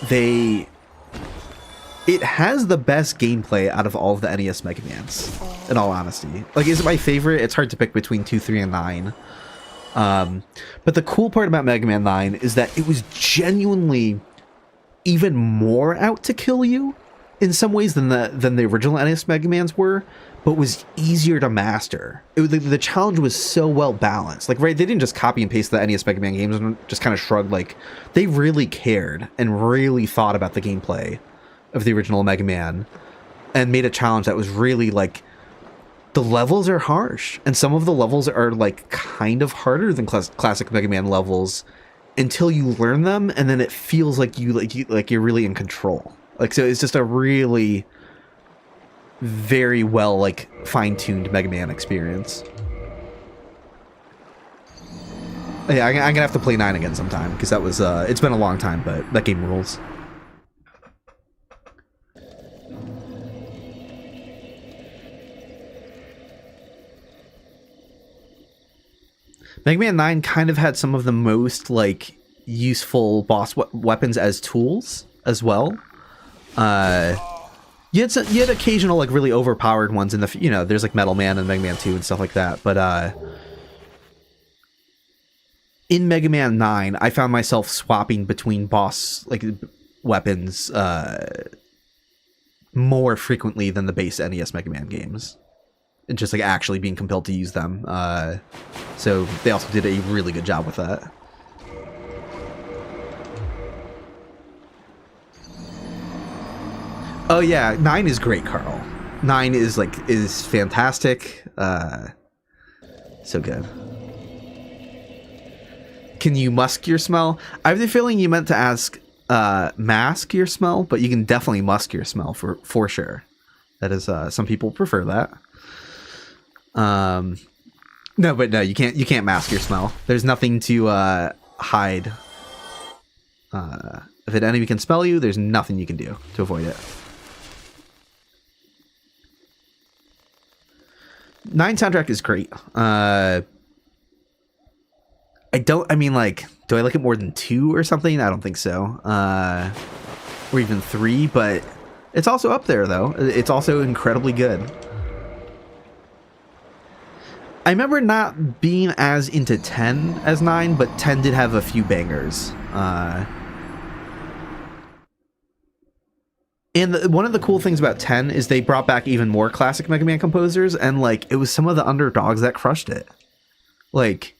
it has the best gameplay out of all of the NES Mega Mans, in all honesty. Like, is it my favorite? It's hard to pick between 2, 3, and 9. But the cool part about Mega Man 9 is that it was genuinely even more out to kill you in some ways than the original NES Mega Mans were, but was easier to master. The challenge was so well balanced. Like, right, they didn't just copy and paste the NES Mega Man games and just kind of shrugged. Like, they really cared and really thought about the gameplay of the original Mega Man. and made a challenge that was really like, the levels are harsh, and some of the levels are like kind of harder than classic Mega Man levels until you learn them, and then it feels like you're really in control. Like, so it's just a really very well like fine-tuned Mega Man experience. Yeah, I'm gonna have to play 9 again sometime, because that was it's been a long time, but that game rules. Mega Man 9 kind of had some of the most like useful boss weapons as tools as well. You had occasional like really overpowered ones in the, you know, there's like Metal Man and Mega Man 2 and stuff like that, but in Mega Man 9 I found myself swapping between boss like weapons more frequently than the base NES Mega Man games. And just like actually being compelled to use them. So they also did a really good job with that. Oh yeah, 9 is great, Carl. 9 is fantastic. So good. Can you musk your smell? I have the feeling you meant to ask mask your smell, but you can definitely musk your smell for sure. That is some people prefer that. No, but no, you can't mask your smell. There's nothing to hide. If an enemy can smell you, there's nothing you can do to avoid it. 9 soundtrack is great. I mean, like, do I like it more than 2 or something? I don't think so. Or even 3, but it's also up there though. It's also incredibly good. I remember not being as into 10 as 9, but 10 did have a few bangers. And one of the cool things about 10 is they brought back even more classic Mega Man composers, and like it was some of the underdogs that crushed it. Like,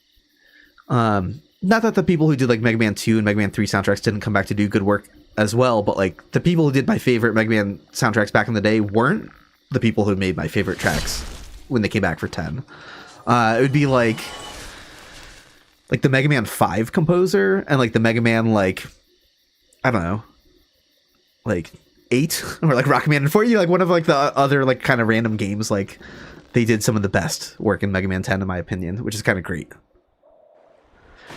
not that the people who did like Mega Man 2 and Mega Man 3 soundtracks didn't come back to do good work as well, but like the people who did my favorite Mega Man soundtracks back in the day weren't the people who made my favorite tracks when they came back for 10. It would be like the Mega Man 5 composer and like the Mega Man, like, I don't know, like 8 or like Rocket Man and 4, like one of like the other like kind of random games. Like they did some of the best work in Mega Man 10 in my opinion, which is kind of great.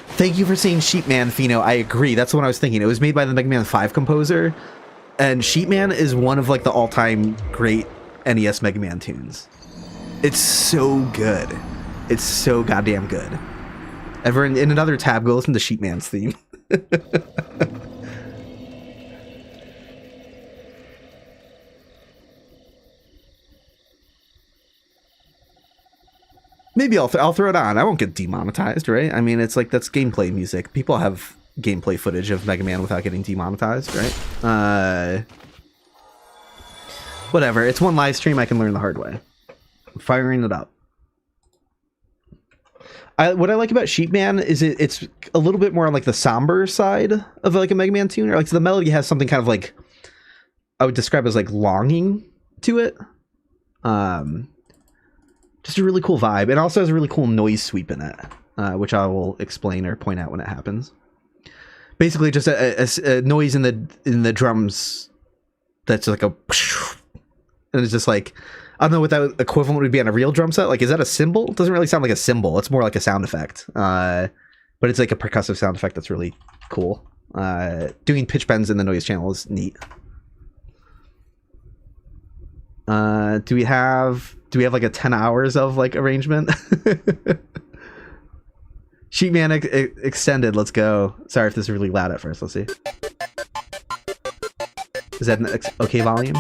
Thank you for saying Sheepman, Fino. I agree. That's what I was thinking. It was made by the Mega Man 5 composer, and Sheepman is one of like the all-time great NES Mega Man tunes. It's so good. It's so goddamn good. Ever in another tab, go listen to Sheepman's theme. Maybe I'll throw it on. I won't get demonetized, right? I mean, it's like, that's gameplay music. People have gameplay footage of Mega Man without getting demonetized, right? Whatever. It's one live stream. I can learn the hard way. I'm firing it up. What I like about Sheepman is it's a little bit more on like the somber side of like a Mega Man tune. Or like, so the melody has something kind of like, I would describe as like longing to it. Just a really cool vibe. It also has a really cool noise sweep in it, which I will explain or point out when it happens. Basically, just a noise in the drums that's like a, and it's just like, I don't know what that equivalent would be on a real drum set. Like, is that a cymbal? It doesn't really sound like a cymbal. It's more like a sound effect. But it's like a percussive sound effect that's really cool. Doing pitch bends in the noise channel is neat. Do we have like a 10 hours of like arrangement? Sheepman extended. Let's go. Sorry if this is really loud at first. Let's see. Is that an okay volume?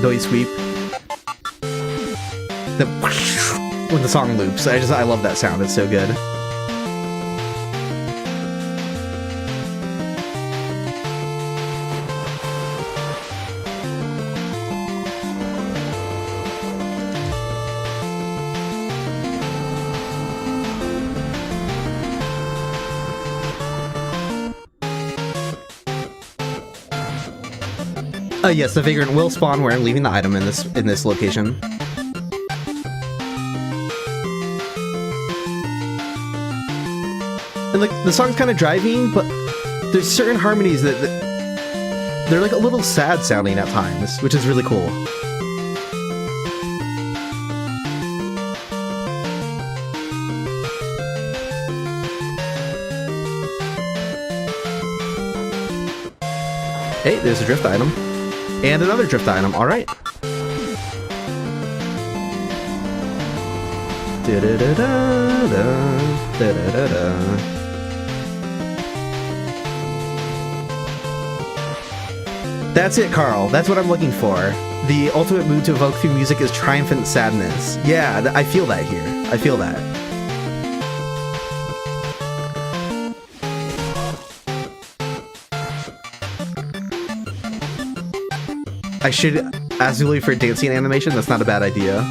noise sweep. When the song loops, I love that sound. It's so good. Yes, the Vagrant will spawn where I'm leaving the item in this location. And like the song's kind of driving, but there's certain harmonies that they're like a little sad sounding at times, which is really cool. Hey, there's a drift item. And another drift item, alright. That's it, Carl. That's what I'm looking for. The ultimate mood to evoke through music is triumphant sadness. Yeah, I feel that here. I feel that. I should ask Zuli for dancing animation. That's not a bad idea.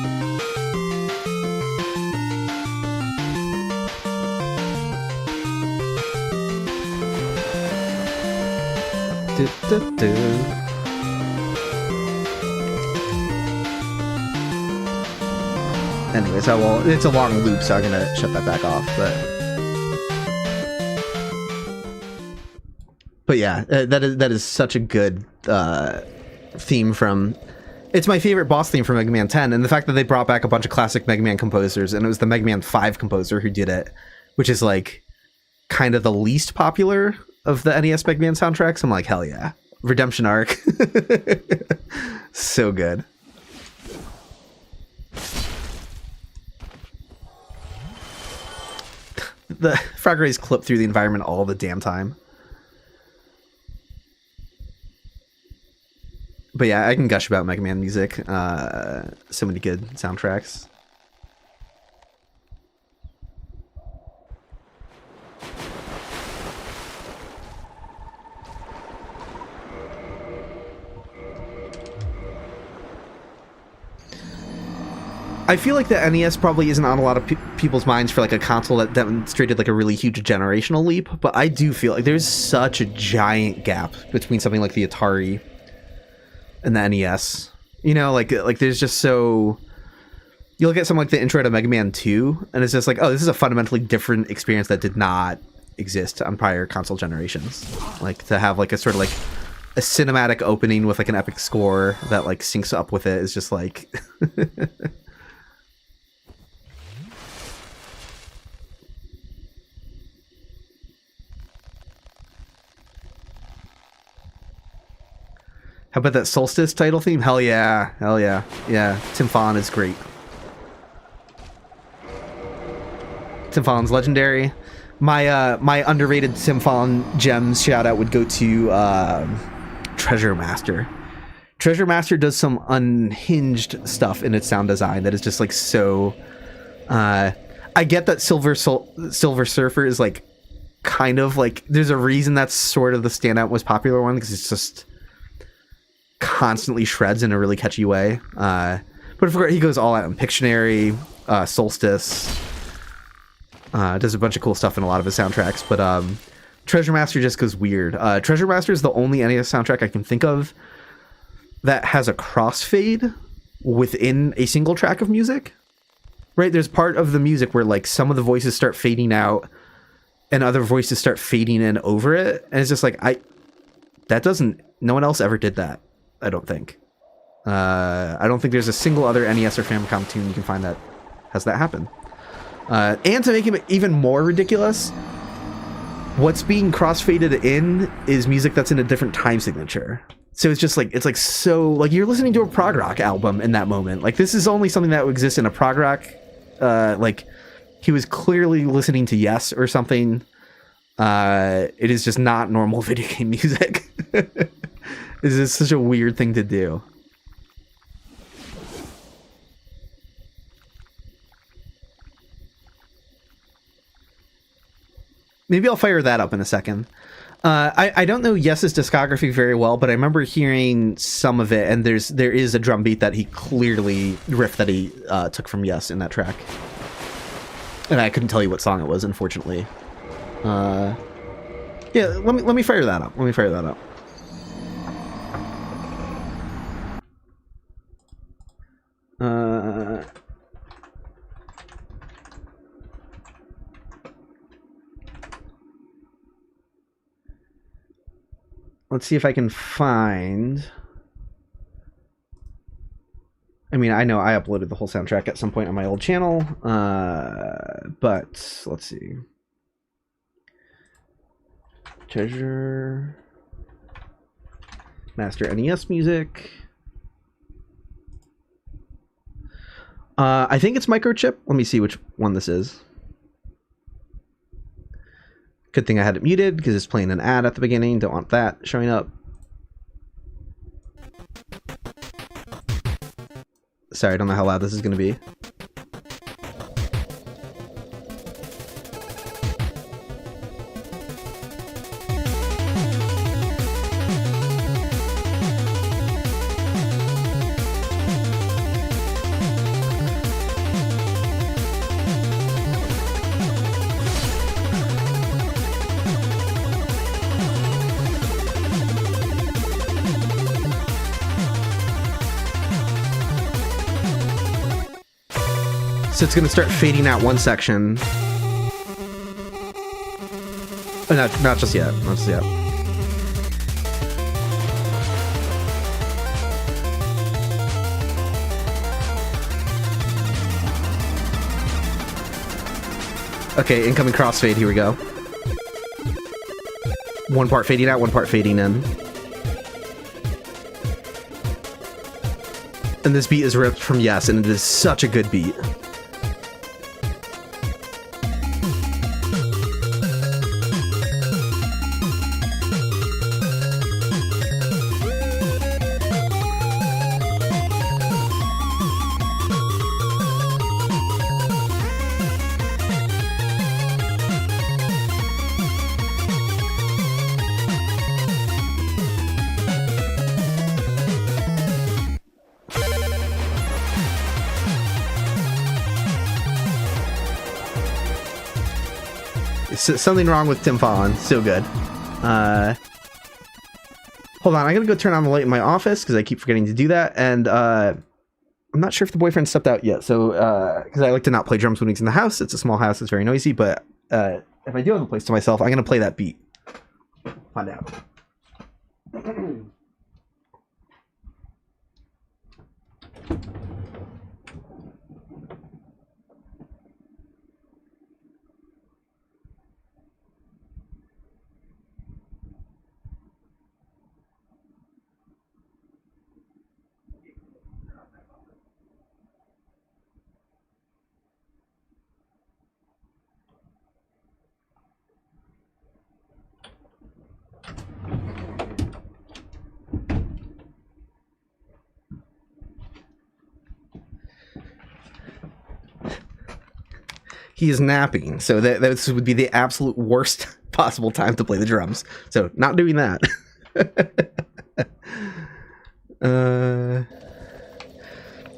Anyways, it's a long loop, so I'm gonna shut that back off. But yeah, that is such a good theme from. It's my favorite boss theme from Mega Man 10, and the fact that they brought back a bunch of classic Mega Man composers, and it was the Mega Man 5 composer who did it, which is like kind of the least popular of the NES Mega Man soundtracks. I'm like, hell yeah. Redemption Arc. So good. The frog rays clip through the environment all the damn time. But yeah, I can gush about Mega Man music. So many good soundtracks. I feel like the NES probably isn't on a lot of people's minds for like a console that demonstrated like a really huge generational leap, but I do feel like there's such a giant gap between something like the Atari and the NES. You know, like there's just so... You look at something like the intro to Mega Man 2, and it's just like, oh, this is a fundamentally different experience that did not exist on prior console generations. Like, to have like a sort of like a cinematic opening with like an epic score that like syncs up with it is just like... How about that Solstice title theme? Hell yeah. Hell yeah. Yeah, Tim Fallon is great. Tim Fallon's legendary. My underrated Tim Fallon gems shout out would go to Treasure Master. Treasure Master does some unhinged stuff in its sound design that is just like so... I get that Silver Surfer is like kind of like... There's a reason that's sort of the standout most popular one, because it's just... constantly shreds in a really catchy way, but of course he goes all out in Pictionary, Solstice, does a bunch of cool stuff in a lot of his soundtracks, but Treasure Master just goes weird. Treasure Master is the only NES soundtrack I can think of that has a crossfade within a single track of music, right? There's part of the music where like some of the voices start fading out and other voices start fading in over it, and it's just like no one else ever did that. I don't think. I don't think there's a single other NES or Famicom tune you can find that has that happen. And to make it even more ridiculous, what's being crossfaded in is music that's in a different time signature. So it's just like, it's like so, like you're listening to a prog rock album in that moment. Like this is only something that exists in a prog rock. Like he was clearly listening to Yes or something. It is just not normal video game music. This is such a weird thing to do. Maybe I'll fire that up in a second. I don't know Yes's discography very well, but I remember hearing some of it, and there is a drum beat that he clearly riffed that he took from Yes in that track. And I couldn't tell you what song it was, unfortunately. Yeah, let me fire that up. Let me fire that up. Let's see if I can find... I mean, I know I uploaded the whole soundtrack at some point on my old channel, but let's see. Treasure... Master NES music... I think it's Microchip. Let me see which one this is. Good thing I had it muted because it's playing an ad at the beginning. Don't want that showing up. Sorry, I don't know how loud this is going to be. So it's going to start fading out one section. Oh, not just yet. Not just yet. Okay, incoming crossfade. Here we go. One part fading out, one part fading in. And this beat is ripped from Yes, and it is such a good beat. Something wrong with Tim Fallon. So good. Hold on, I'm gonna go turn on the light in my office because I keep forgetting to do that, and I'm not sure if the boyfriend stepped out yet. So because I like to not play drums when he's in the house. It's a small house. It's very noisy. But if I do have a place to myself, I'm gonna play that beat. Find out. He is napping, so that would be the absolute worst possible time to play the drums. So, not doing that.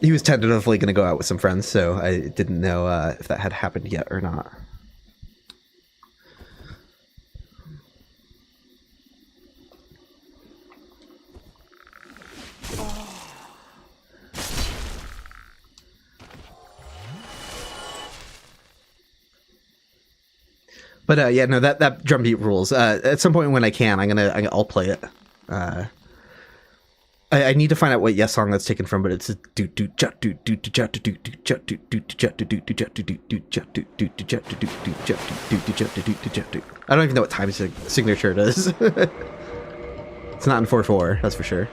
He was tentatively going to go out with some friends, so I didn't know if that had happened yet or not. But yeah, no, that drum beat rules. At some point when I can, I'll play it. I need to find out what Yes song that's taken from, but it's I don't even know what time signature it is. It's not in 4/4, that's for sure.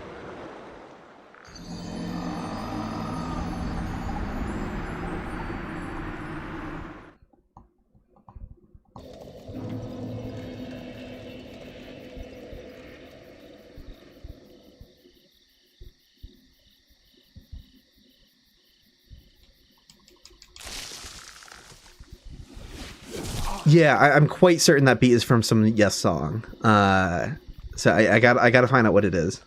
Yeah, I'm quite certain that beat is from some Yes song. So I gotta find out what it is.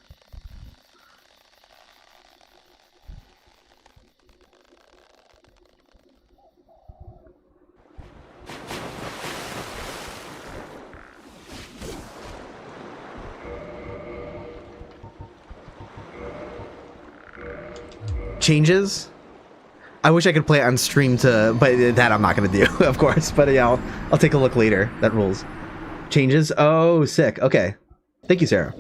Changes? I wish I could play it on stream but that I'm not gonna do, of course. But yeah, I'll take a look later. That rules. Changes? Oh, sick. Okay. Thank you, Sarah.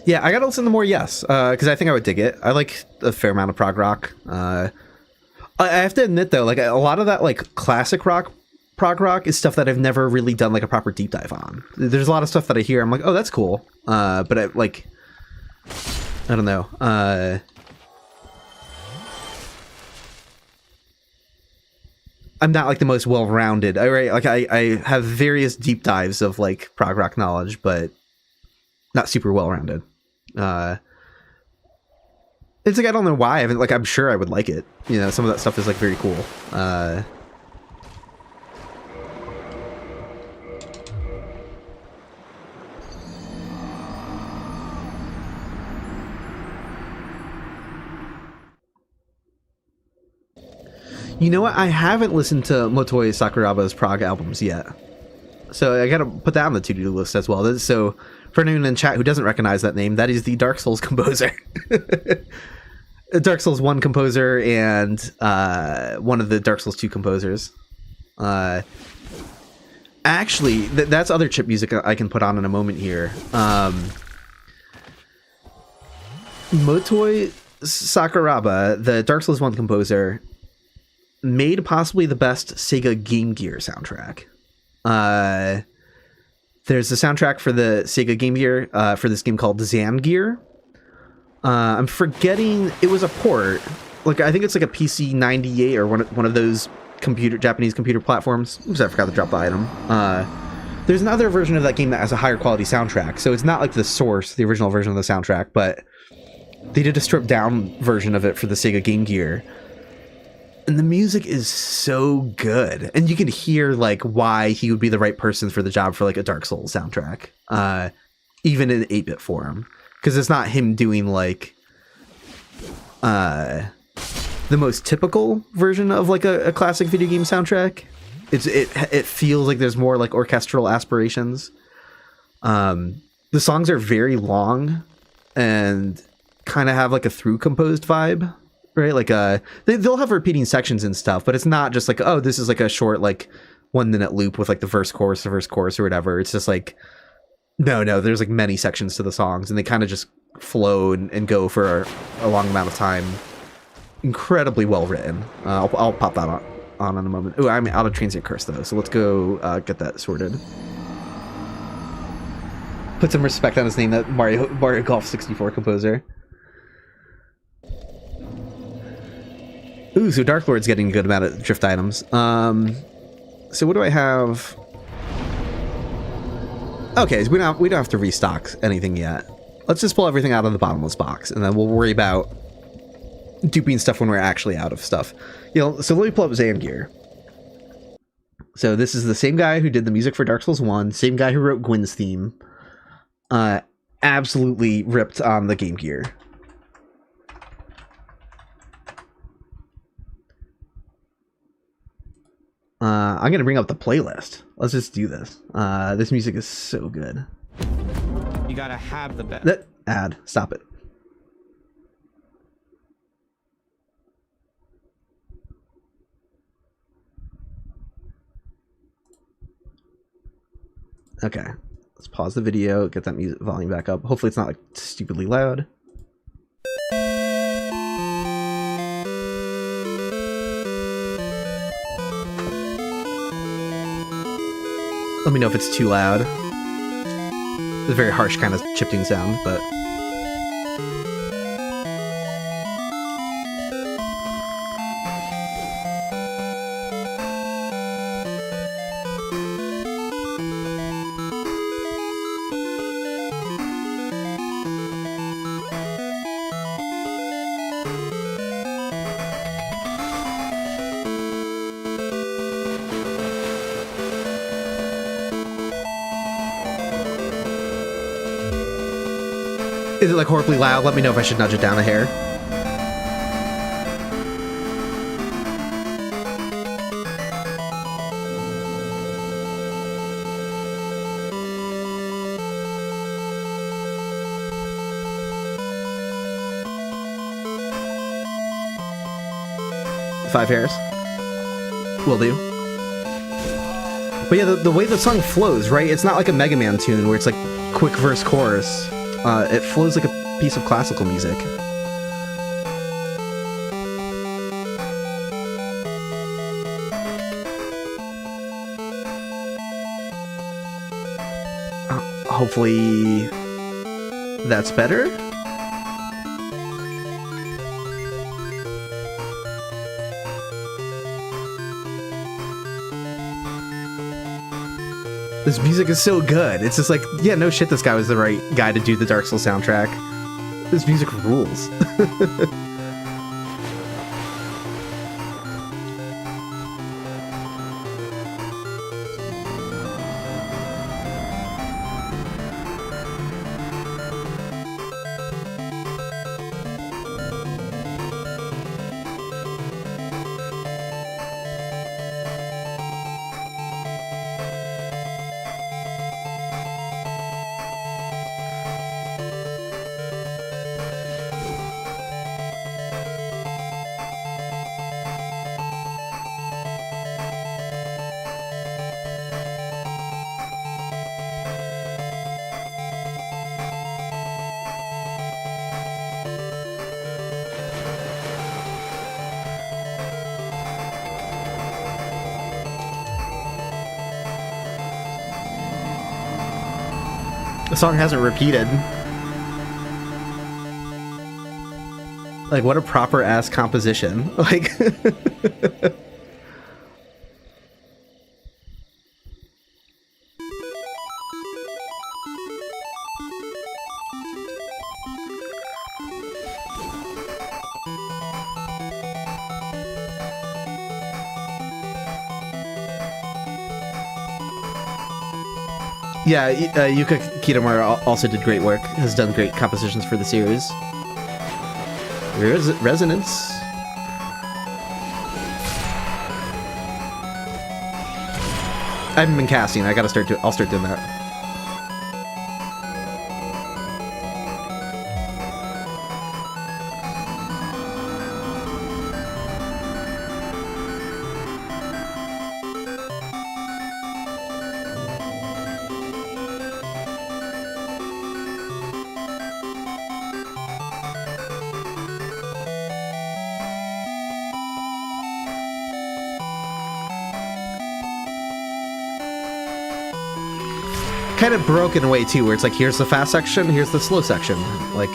Yeah, I gotta listen to more Yes, because I think I would dig it. I like a fair amount of prog rock. I have to admit though, like a lot of that like classic rock, prog rock is stuff that I've never really done like a proper deep dive on. There's a lot of stuff that I hear, I'm like, oh, that's cool. But I like, I don't know. I'm not like the most well-rounded. I have various deep dives of like prog rock knowledge, but not super well-rounded. It's like I don't know why. I haven't, like, I'm sure I would like it. You know, some of that stuff is like very cool. You know what? I haven't listened to Motoi Sakuraba's prog albums yet. So I gotta put that on the to-do list as well. So for anyone in chat who doesn't recognize that name, that is the Dark Souls composer. Dark Souls 1 composer and one of the Dark Souls 2 composers. Actually, that's other chip music I can put on in a moment here. Motoi Sakuraba, the Dark Souls 1 composer, made possibly the best Sega Game Gear soundtrack. There's a soundtrack for the Sega Game Gear for this game called Zangear. I'm forgetting, it was a port. Like I think it's like a PC 98 or one of those Japanese computer platforms. Oops, I forgot to drop the item. There's another version of that game that has a higher quality soundtrack, so it's not like the source, the original version of the soundtrack, but they did a stripped down version of it for the Sega Game Gear. And the music is so good. And you can hear like why he would be the right person for the job for like a Dark Souls soundtrack. Even in 8-bit form. Because it's not him doing like the most typical version of like a classic video game soundtrack. It feels like there's more like orchestral aspirations. The songs are very long and kind of have like a through composed vibe. Right, like they'll have repeating sections and stuff, but it's not just like, oh, this is like a short like 1 minute loop with like the verse chorus or whatever. It's just like no, there's like many sections to the songs, and they kind of just flow and go for a long amount of time. Incredibly well written. I'll pop that on in a moment. Oh, I'm out of transient curse though, so let's go get that sorted. Put some respect on his name, that Mario Golf 64 composer. Ooh, so Dark Lord's getting a good amount of drift items. So what do I have? Okay, so we don't have to restock anything yet. Let's just pull everything out of the bottomless box, and then we'll worry about duping stuff when we're actually out of stuff. You know, so let me pull up Zangear. So this is the same guy who did the music for Dark Souls 1, same guy who wrote Gwyn's theme. Absolutely ripped on the Game Gear. I'm gonna bring up the playlist. Let's just do this. This music is so good. You gotta have the best. Ad. Stop it. Okay. Let's pause the video, get that music volume back up. Hopefully it's not like stupidly loud. Let me know if it's too loud. It's a very harsh kind of chiptune sound, but... Is it like horribly loud? Let me know if I should nudge it down a hair. Five hairs. Will do. But yeah, the way the song flows, right? It's not like a Mega Man tune where it's like quick verse chorus. It flows like a piece of classical music. Hopefully that's better. This music is so good. It's just like, yeah, no shit, this guy was the right guy to do the Dark Souls soundtrack. This music rules. The song hasn't repeated. Like, what a proper-ass composition. Like... Yeah, Yuka Kitamura also did great work, has done great compositions for the series. Resonance. I haven't been casting, I gotta start I'll start doing that. Kind of broken in a way too, where it's like, here's the fast section, here's the slow section. Like...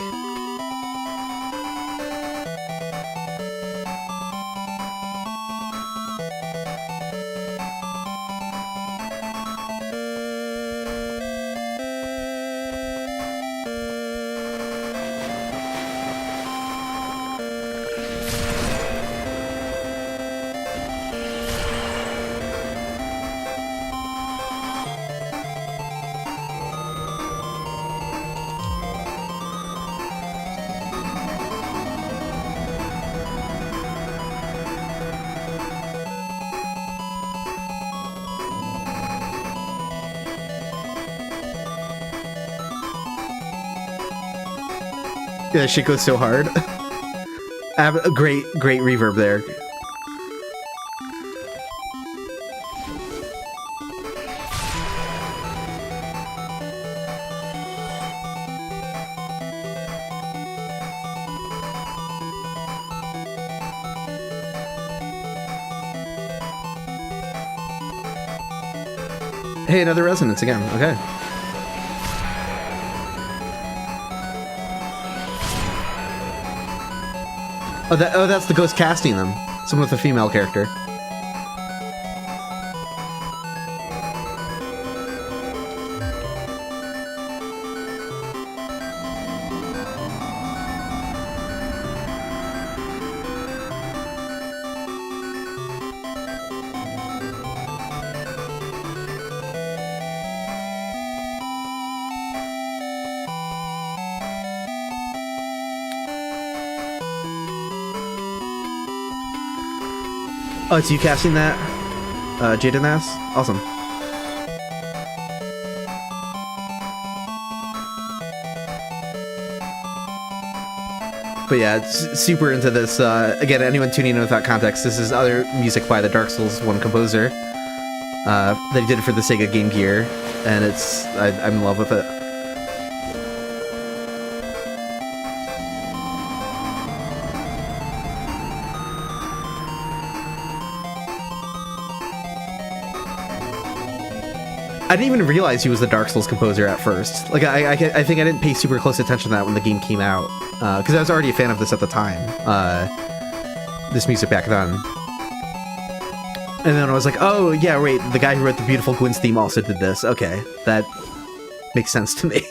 Yeah, shit goes so hard. I have a great reverb there. Hey, another resonance again. Okay. Oh, that's the ghost casting them. Someone with a female character. Oh, it's you casting that? Jaden Nass? Awesome. But yeah, it's super into this. Again, anyone tuning in without context, this is other music by the Dark Souls 1 composer that he did for the Sega Game Gear, and I'm in love with it. I didn't even realize he was the Dark Souls composer at first. Like, I think I didn't pay super close attention to that when the game came out, because I was already a fan of this at the time, this music back then. And then I was like, oh, yeah, wait, the guy who wrote the beautiful Gwyn's theme also did this. Okay, that makes sense to me.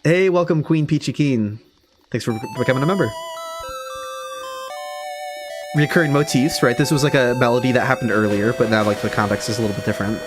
Hey, welcome, Queen Peachy Keen. Thanks for becoming a member. Recurring motifs, right? This was like a melody that happened earlier, but now like the context is a little bit different.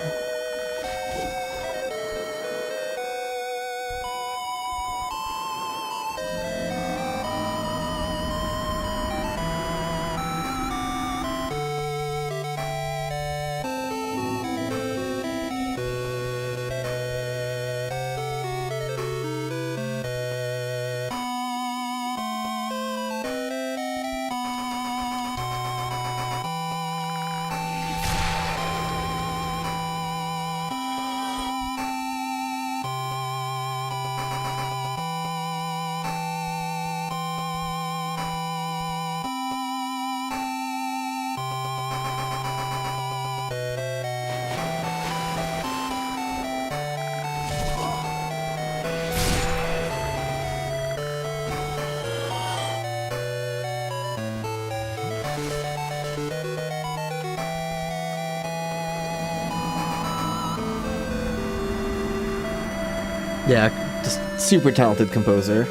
Yeah, just super talented composer.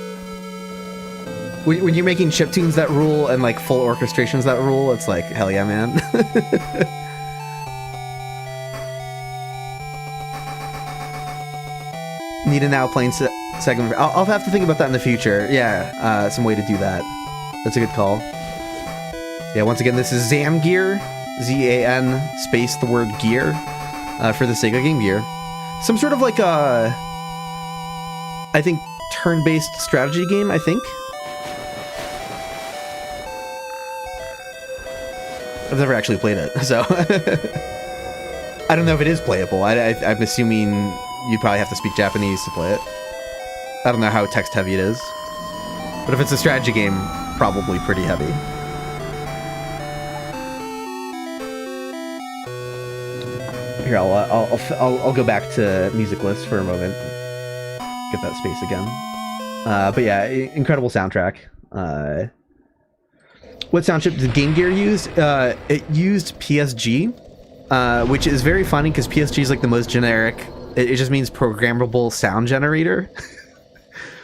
When you're making chiptunes that rule and like full orchestrations that rule, it's like, hell yeah, man. Need a now playing segment. I'll have to think about that in the future. Yeah, some way to do that. That's a good call. Yeah, once again, this is Zan Gear, Z-A-N space the word gear, for the Sega Game Gear. Some sort of like a, I think, turn-based strategy game, I think. I've never actually played it, so I don't know if it is playable. I'm assuming you'd probably have to speak Japanese to play it. I don't know how text-heavy it is. But if it's a strategy game, probably pretty heavy. Here, I'll go back to music list for a moment. Get that space again. But yeah, incredible soundtrack. What sound chip did Game Gear use? It used PSG, which is very funny because PSG is like the most generic. It just means programmable sound generator.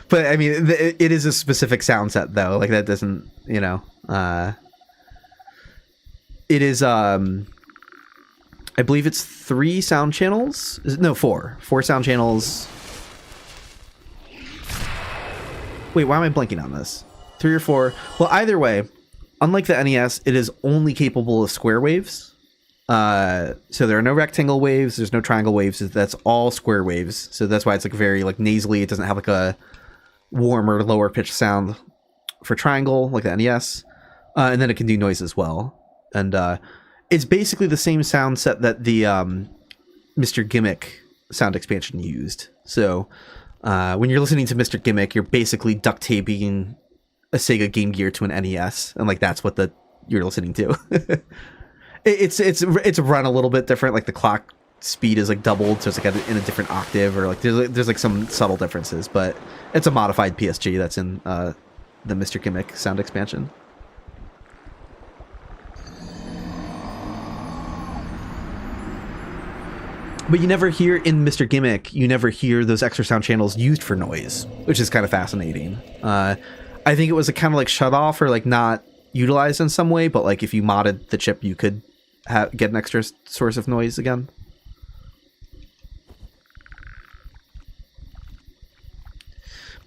But I mean, it is a specific sound set though. Like that doesn't, you know. It is. I believe it's 3 sound channels. No, 4. 4 sound channels. Wait, why am I blanking on this? 3 or 4. Well, either way, unlike the NES, it is only capable of square waves. So there are no rectangle waves. There's no triangle waves. That's all square waves. So that's why it's like very like nasally. It doesn't have like a warmer, lower pitch sound for triangle like the NES. And then it can do noise as well. And it's basically the same sound set that the Mr. Gimmick sound expansion used. So when you're listening to Mr. Gimmick, you're basically duct taping a Sega Game Gear to an NES, and like that's what you're listening to. it's run a little bit different. Like the clock speed is like doubled, so it's like in a different octave, or like there's like some subtle differences. But it's a modified PSG that's in the Mr. Gimmick sound expansion. But you never hear in Mr. Gimmick, you never hear those extra sound channels used for noise, which is kind of fascinating. I think it was a kind of like shut off or like not utilized in some way, but like if you modded the chip, you could get an extra source of noise again.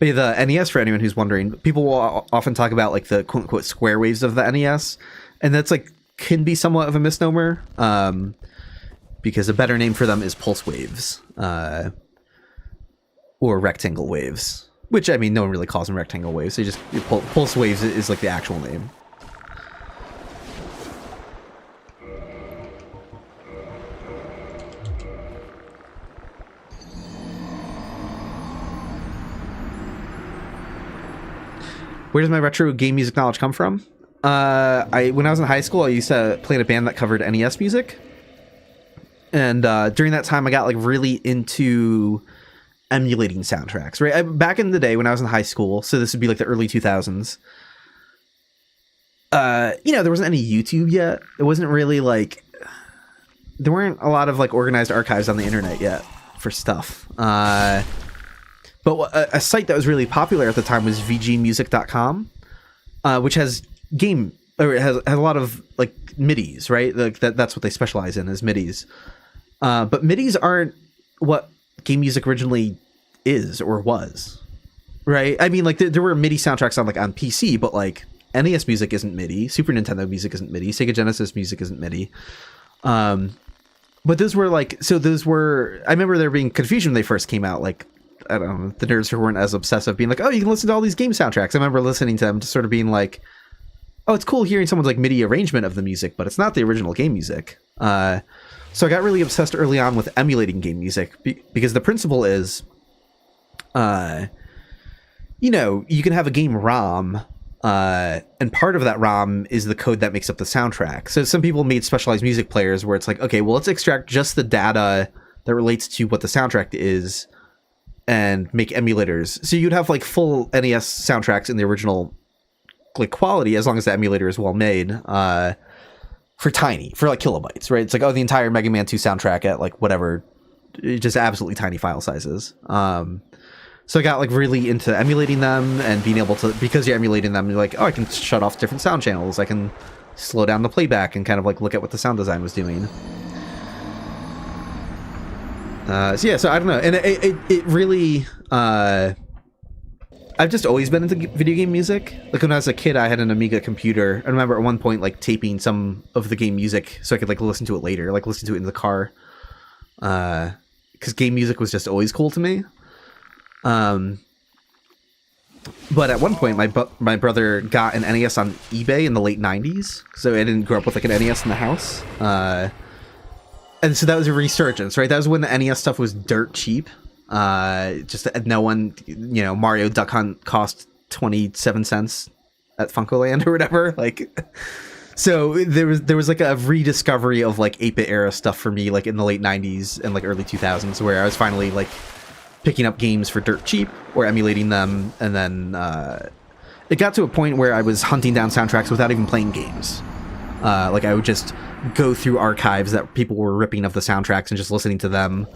But yeah, the NES, for anyone who's wondering, people will often talk about like the quote unquote square waves of the NES, and that's like can be somewhat of a misnomer, because a better name for them is pulse waves, or rectangle waves. Which, I mean, no one really calls them rectangle waves. They just pulse waves is like the actual name. Where does my retro game music knowledge come from? When I was in high school, I used to play in a band that covered NES music. And during that time, I got like really into emulating soundtracks, right? Back in the day when I was in high school, so this would be like the early 2000s, there wasn't any YouTube yet. It wasn't really like, there weren't a lot of like organized archives on the internet yet for stuff. But a site that was really popular at the time was vgmusic.com, which has has a lot of like MIDIs, right? Like that's what they specialize in, is MIDIs. But MIDIs aren't what game music originally is or was, right? I mean, like there were MIDI soundtracks on PC, but like NES music isn't MIDI, Super Nintendo music isn't MIDI, Sega Genesis music isn't MIDI. But those were I remember there being confusion when they first came out, like, I don't know, the nerds who weren't as obsessive being like, oh, you can listen to all these game soundtracks. I remember listening to them just sort of being like, oh, it's cool hearing someone's like MIDI arrangement of the music, but it's not the original game music. So I got really obsessed early on with emulating game music because the principle is, you can have a game ROM, and part of that ROM is the code that makes up the soundtrack. So some people made specialized music players where it's like, okay, well, let's extract just the data that relates to what the soundtrack is and make emulators. So you'd have like full NES soundtracks in the original like quality, as long as the emulator is well made, for like kilobytes, right? It's like, oh, the entire Mega Man 2 soundtrack at like whatever, just absolutely tiny file sizes. So I got like really into emulating them and being able to, because you're emulating them, you're like, oh, I can shut off different sound channels. I can slow down the playback and kind of like look at what the sound design was doing. So I don't know. And it really, I've just always been into video game music. Like when I was a kid, I had an Amiga computer. I remember at one point like taping some of the game music so I could like listen to it later, like listen to it in the car. Because game music was just always cool to me. But at one point, my brother got an NES on eBay in the late 90s. So I didn't grow up with like an NES in the house. And so that was a resurgence, right? That was when the NES stuff was dirt cheap. Just no one, Mario Duck Hunt cost 27 cents at Funkoland or whatever. Like, so there was like a rediscovery of like 8-bit era stuff for me, like in the late 90s and like early 2000s, where I was finally like picking up games for dirt cheap or emulating them. And then it got to a point where I was hunting down soundtracks without even playing games. Like I would just go through archives that people were ripping of the soundtracks and just listening to them.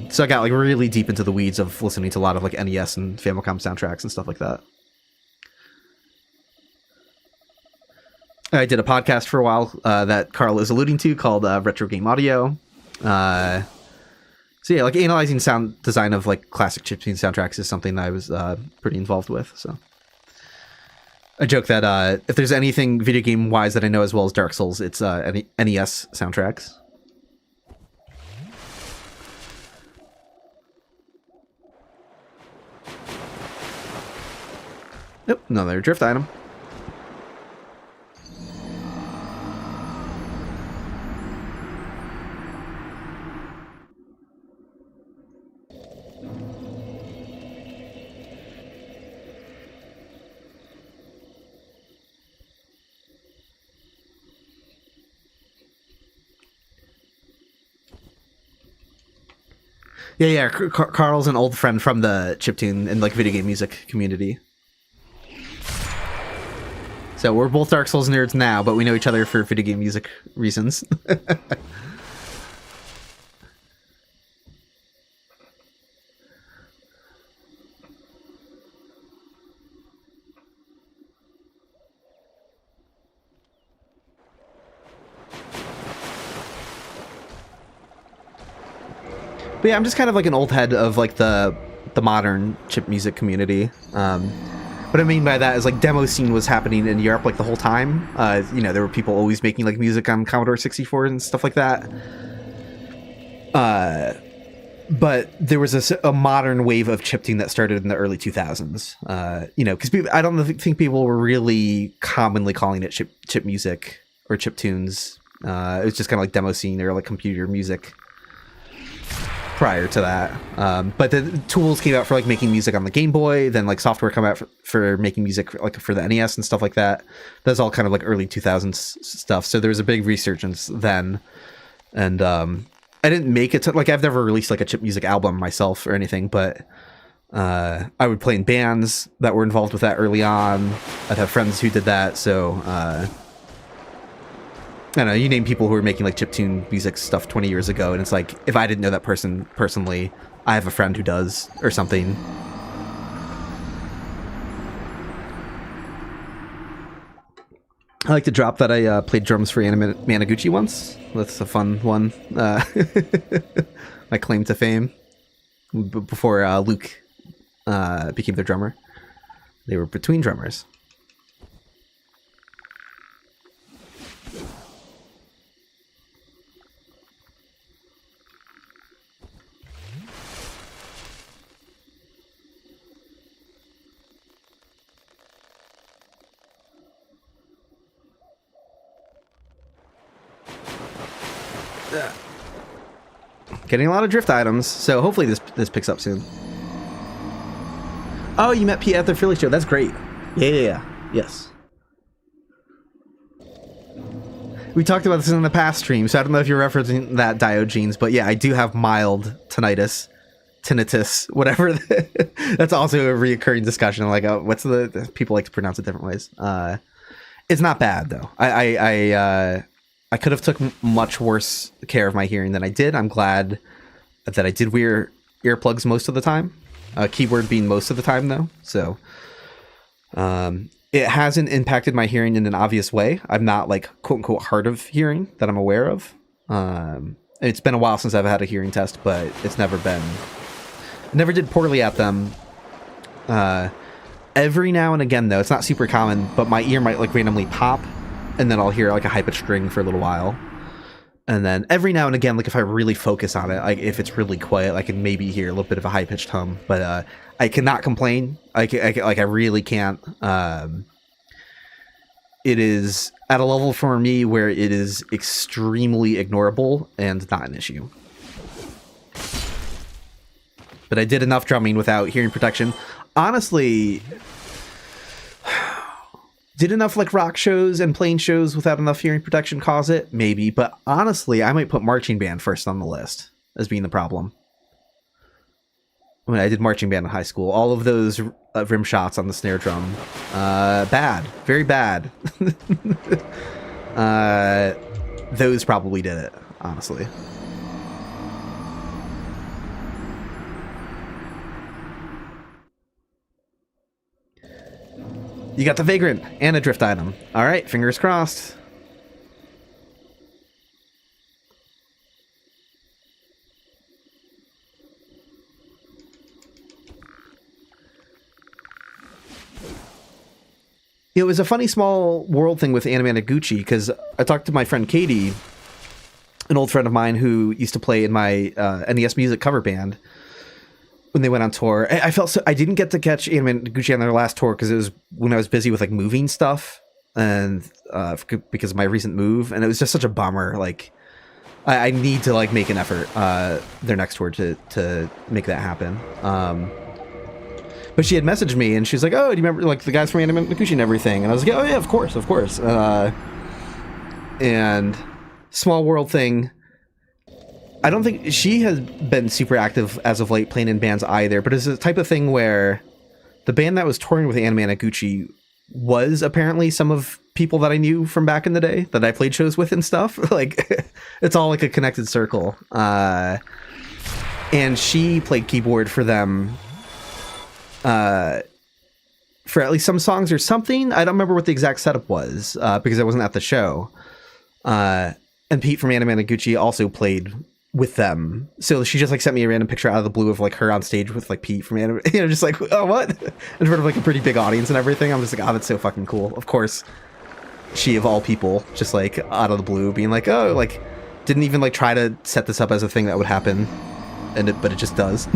So I got like really deep into the weeds of listening to a lot of like NES and Famicom soundtracks and stuff like that. I did a podcast for a while that Carl is alluding to called Retro Game Audio. So yeah, like analyzing sound design of like classic chiptune soundtracks is something that I was pretty involved with. So I joke that if there's anything video game wise that I know as well as Dark Souls, it's NES soundtracks. Yep, another drift item. Yeah, Carl's an old friend from the chiptune and like video game music community. So we're both Dark Souls nerds now, but we know each other for video game music reasons. But yeah, I'm just kind of like an old head of like the the modern chip music community. What I mean by that is like demo scene was happening in Europe like the whole time. You know, there were people always making like music on Commodore 64 and stuff like that. But there was a modern wave of chiptune that started in the early 2000s. You know, because I don't think people were really commonly calling it chip music or chip tunes. It was just kind of like demo scene or like computer music prior to that. But the tools came out for like making music on the Game Boy, then like software come out for making music like for the NES and stuff like that. That's all kind of like early 2000s stuff. So there was a big resurgence then. And I didn't make it to, like, I've never released like a chip music album myself or anything, but I would play in bands that were involved with that early on. I'd have friends who did that. So I don't know, you name people who were making like chiptune music stuff 20 years ago, and it's like, if I didn't know that person personally, I have a friend who does, or something. I like to drop that I played drums for Anna Managuchi once. That's a fun one. My claim to fame. Before Luke became their drummer. They were between drummers. Getting a lot of drift items, so hopefully this picks up soon. Oh, you met Pete at the Philly show. That's great. Yeah. Yes. We talked about this in the past stream, so I don't know if you're referencing that, Diogenes, but yeah, I do have mild tinnitus, whatever. That's also a reoccurring discussion. Like, what's the people like to pronounce it different ways. It's not bad though. I could have took much worse care of my hearing than I did. I'm glad that I did wear earplugs most of the time. Keyword being most of the time, though. So it hasn't impacted my hearing in an obvious way. I'm not like quote unquote hard of hearing that I'm aware of. It's been a while since I've had a hearing test, but it's never did poorly at them. Every now and again, though, it's not super common, but my ear might like randomly pop. And then I'll hear like a high-pitched string for a little while. And then every now and again, like if I really focus on it, like if it's really quiet, I can maybe hear a little bit of a high-pitched hum. But I cannot complain. I really can't. It is at a level for me where it is extremely ignorable and not an issue. But I did enough drumming without hearing protection. Honestly... Did enough like rock shows and plane shows without enough hearing protection cause it? Maybe, but honestly, I might put marching band first on the list as being the problem. When I did marching band in high school, all of those rim shots on the snare drum, bad, very bad. Those probably did it, honestly. You got the Vagrant and a drift item. All right, fingers crossed. It was a funny small world thing with Anna Managuchi because I talked to my friend Katie, an old friend of mine who used to play in my NES music cover band. When they went on tour, I felt so I didn't get to catch Anna Managuchi on their last tour because it was when I was busy with like moving stuff and because of my recent move, and it was just such a bummer. Like I need to like make an effort their next tour to make that happen. But she had messaged me and she's like, "Oh, do you remember like the guys from Anna Managuchi and everything?" And I was like, "Oh yeah, of course." And small world thing. I don't think she has been super active as of late playing in bands either, but it's the type of thing where the band that was touring with Anna Managuchi was apparently some of people that I knew from back in the day that I played shows with and stuff. Like, it's all like a connected circle. And she played keyboard for them for at least some songs or something. I don't remember what the exact setup was because I wasn't at the show. And Pete from Anna Managuchi also played with them. So she just like sent me a random picture out of the blue of like her on stage with like Pete from anime, you know, just like, oh, what? In front of like a pretty big audience and everything. I'm just like, oh, that's so fucking cool. Of course, she of all people, just like out of the blue, being like, oh, like didn't even like try to set this up as a thing that would happen, but it just does.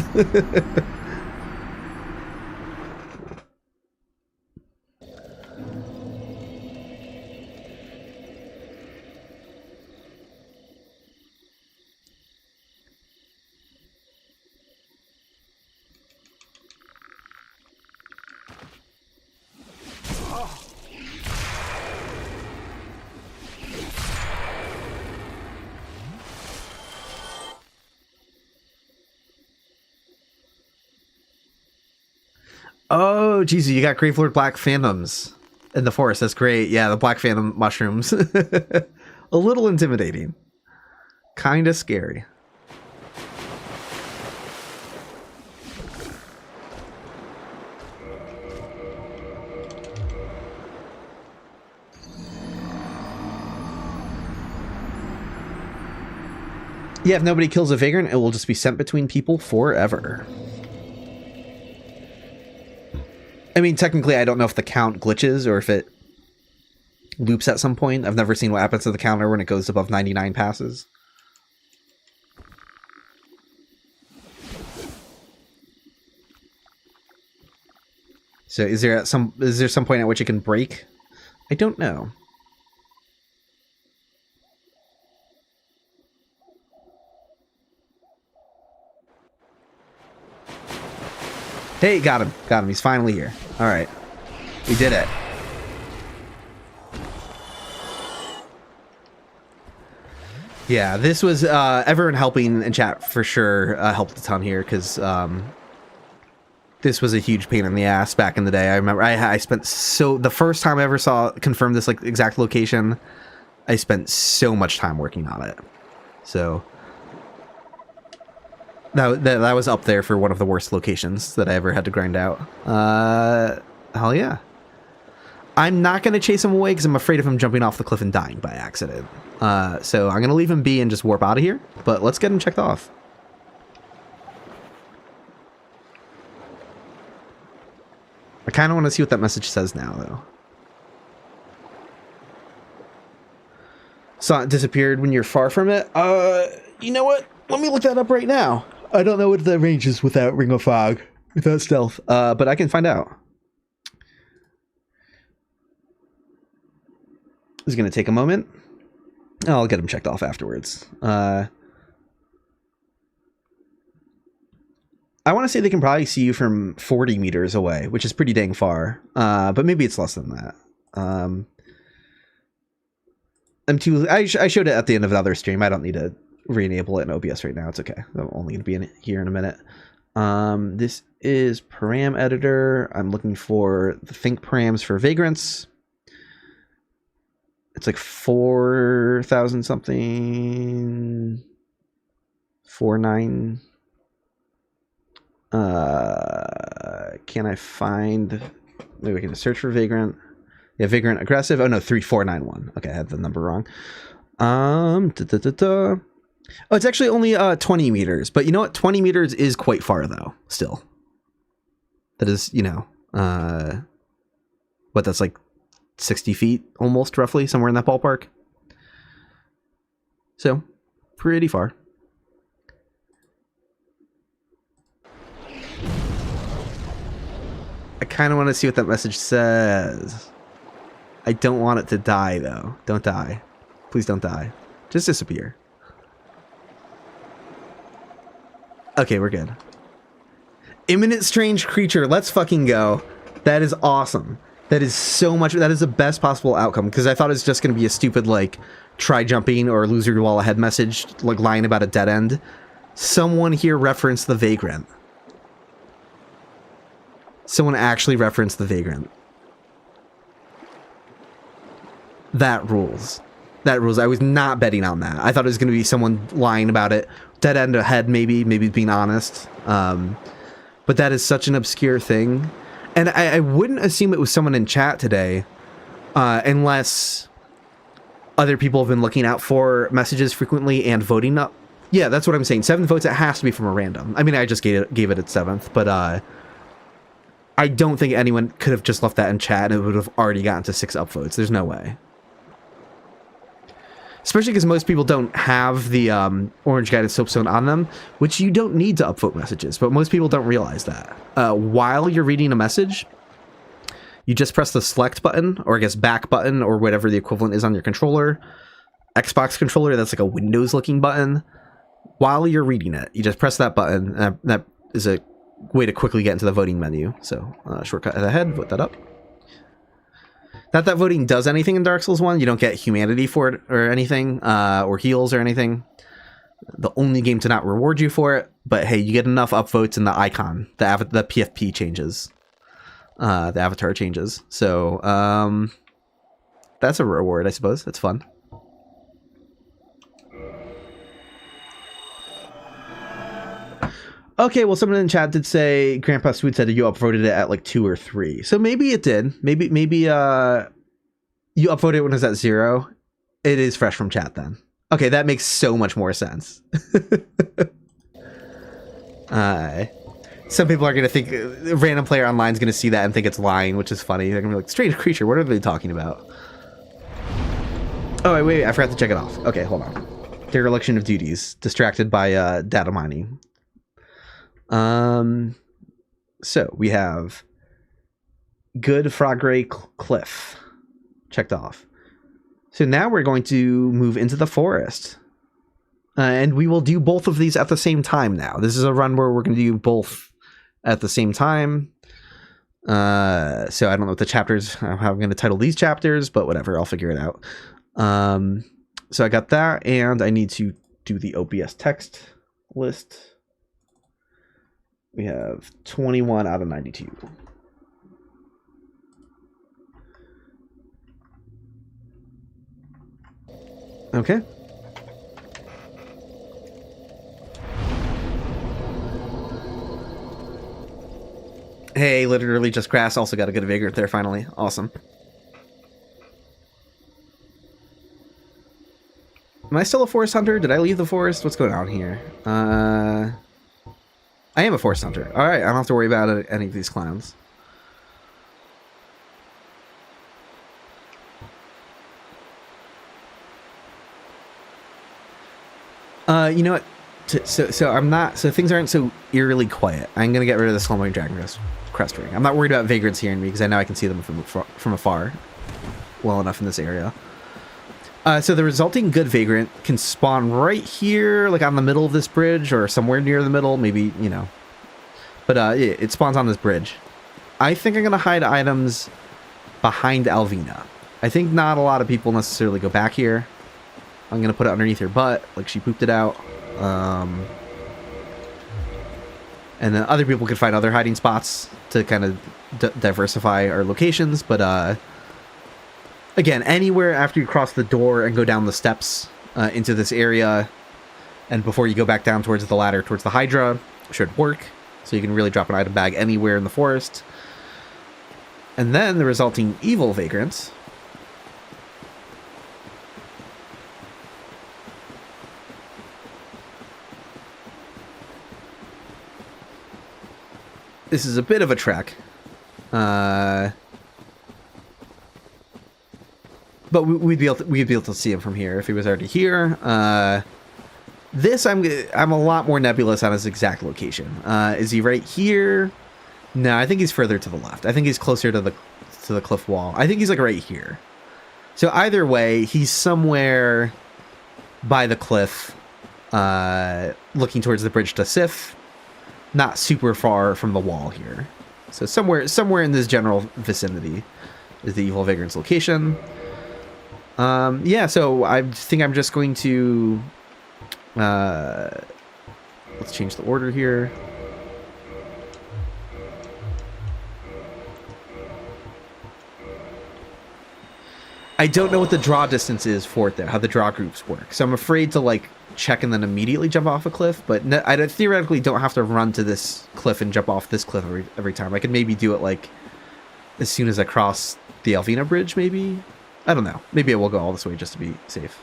Oh, geez, you got Gravelord Black Phantoms in the forest. That's great. Yeah, the Black Phantom mushrooms. A little intimidating. Kind of scary. Yeah, if nobody kills a Vagrant, it will just be sent between people forever. I mean, technically, I don't know if the count glitches or if it loops at some point. I've never seen what happens to the counter when it goes above 99 passes. So is there some point at which it can break? I don't know. Hey, got him. Got him. He's finally here. All right. We did it. Yeah, this was everyone helping in chat for sure helped a ton here because this was a huge pain in the ass back in the day. I remember I spent the first time I ever confirmed this like exact location, I spent so much time working on it. So that was up there for one of the worst locations that I ever had to grind out. Hell yeah. I'm not going to chase him away because I'm afraid of him jumping off the cliff and dying by accident. So I'm going to leave him be and just warp out of here. But let's get him checked off. I kind of want to see what that message says now, though. Saw it disappeared when you're far from it. You know what? Let me look that up right now. I don't know what the range is without Ring of Fog, without stealth, but I can find out. This is going to take a moment. I'll get him checked off afterwards. I want to say they can probably see you from 40 meters away, which is pretty dang far, but maybe it's less than that. I showed it at the end of another stream. I don't need to re-enable it in OBS right now. It's okay. I'm only going to be in here in a minute. This is param editor. I'm looking for the think params for Vagrants. It's like 4,000 something. 4,9. Can I find... Maybe we can search for Vagrant. Yeah, Vagrant aggressive. Oh no, 3491. Okay, I had the number wrong. Oh, it's actually only 20 meters. But you know what? 20 meters is quite far, though, still. That is, you know, what, that's like 60 feet almost, roughly, somewhere in that ballpark. So, pretty far. I kind of want to see what that message says. I don't want it to die, though. Don't die. Please don't die. Just disappear. Okay, we're good. Imminent strange creature. Let's fucking go. That is awesome. That is so much. That is the best possible outcome. Because I thought it was just going to be a stupid, like, try jumping or lose your wall ahead message, like, lying about a dead end. Someone here referenced the Vagrant. Someone actually referenced the Vagrant. That rules. That rules. I was not betting on that. I thought it was going to be someone lying about it. Dead end ahead, maybe being honest. But that is such an obscure thing. And I wouldn't assume it was someone in chat today, unless other people have been looking out for messages frequently and voting up, Yeah, that's what I'm saying. 7 votes, it has to be from a random. I mean, I just gave it its 7th, but I don't think anyone could have just left that in chat and it would have already gotten to 6 upvotes. There's no way. Especially because most people don't have the orange guided soapstone on them, which you don't need to upvote messages, but most people don't realize that. While you're reading a message, you just press the select button, or I guess back button, or whatever the equivalent is on your controller. Xbox controller, that's like a Windows-looking button. While you're reading it, you just press that button, and that is a way to quickly get into the voting menu. So, shortcut ahead, vote that up. Not that voting does anything in Dark Souls 1. You don't get humanity for it or anything, or heals or anything. The only game to not reward you for it. But hey, you get enough upvotes in the icon. The PFP changes. The avatar changes. So, that's a reward, I suppose. That's fun. Okay, well, someone in chat did say Grandpa Sweet said you upvoted it at like 2 or 3. So maybe it did. Maybe you upvoted it when it was at 0. It is fresh from chat then. Okay, that makes so much more sense. Some people are going to think a random player online is going to see that and think it's lying, which is funny. They're going to be like, strange creature, what are they talking about? Oh, wait, I forgot to check it off. Okay, hold on. Dereliction of duties. Distracted by data mining. So we have Good Fragre Cliff checked off. So now we're going to move into the forest. And we will do both of these at the same time now. This is a run where we're going to do both at the same time. So I don't know what the chapters, how I'm going to title these chapters, but whatever, I'll figure it out. So I got that, and I need to do the OBS text list. We have 21 out of 92. Okay. Hey, literally just grass. Also got a good Vagrant there finally. Awesome. Am I still a forest hunter? Did I leave the forest? What's going on here? I am a forest hunter. All right, I don't have to worry about any of these clowns. You know what? So I'm not. So things aren't so eerily quiet. I'm gonna get rid of the Slumbering Dragon crest ring. I'm not worried about vagrants hearing me because I know I can see them from afar, well enough in this area. So the resulting good vagrant can spawn right here, like on the middle of this bridge, or somewhere near the middle, maybe, you know. But it spawns on this bridge. I think I'm going to hide items behind Alvina. I think not a lot of people necessarily go back here. I'm going to put it underneath her butt, like she pooped it out. And then other people could find other hiding spots to kind of diversify our locations, but again, anywhere after you cross the door and go down the steps into this area, and before you go back down towards the ladder, towards the Hydra, should work. So you can really drop an item bag anywhere in the forest. And then the resulting evil vagrants. This is a bit of a trek. But we'd be able to see him from here if he was already here. This I'm a lot more nebulous on his exact location. Is he right here? No, I think he's further to the left. I think he's closer to the cliff wall. I think he's like right here. So either way, he's somewhere by the cliff, looking towards the bridge to Sif, not super far from the wall here. So somewhere in this general vicinity is the evil vagrant's location. Yeah, so I think I'm just going to let's change the order here. I don't know what the draw distance is for it there, how the draw groups work. So I'm afraid to like check and then immediately jump off a cliff, but I theoretically don't have to run to this cliff and jump off this cliff every time. I could maybe do it like as soon as I cross the Alvina bridge, maybe. I don't know. Maybe I will go all this way just to be safe.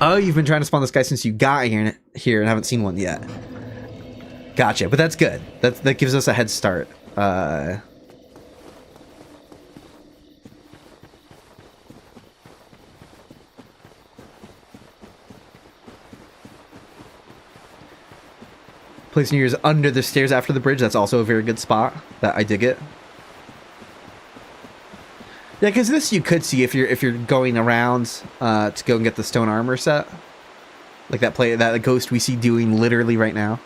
Oh, you've been trying to spawn this guy since you got here and haven't seen one yet. Gotcha, but that's good. That gives us a head start. Placing yours under the stairs after the bridge. That's also a very good spot. That I dig it. Yeah, because this you could see if you're going around to go and get the stone armor set, like that ghost we see doing literally right now.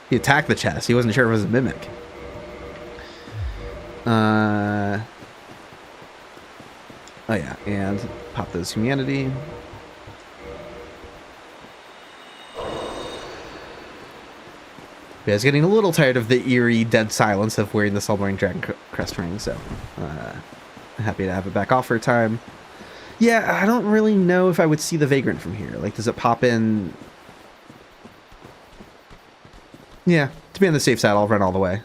He attacked the chest. He wasn't sure if it was a mimic. Oh yeah, and pop those humanity. Yeah, I was getting a little tired of the eerie dead silence of wearing the Soulbearing Dragon Crest ring, so happy to have it back off for a time. Yeah, I don't really know if I would see the Vagrant from here. Like, does it pop in? Yeah, to be on the safe side, I'll run all the way.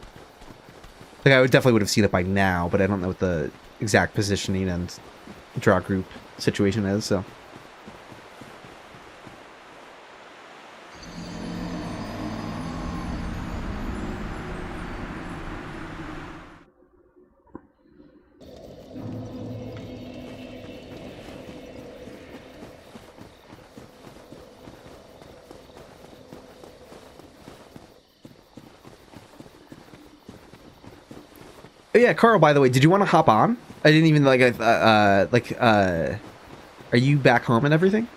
Like, I definitely would have seen it by now, but I don't know what the exact positioning and draw group situation is, so... Oh yeah, Carl, by the way, did you want to hop on? I didn't even, are you back home and everything?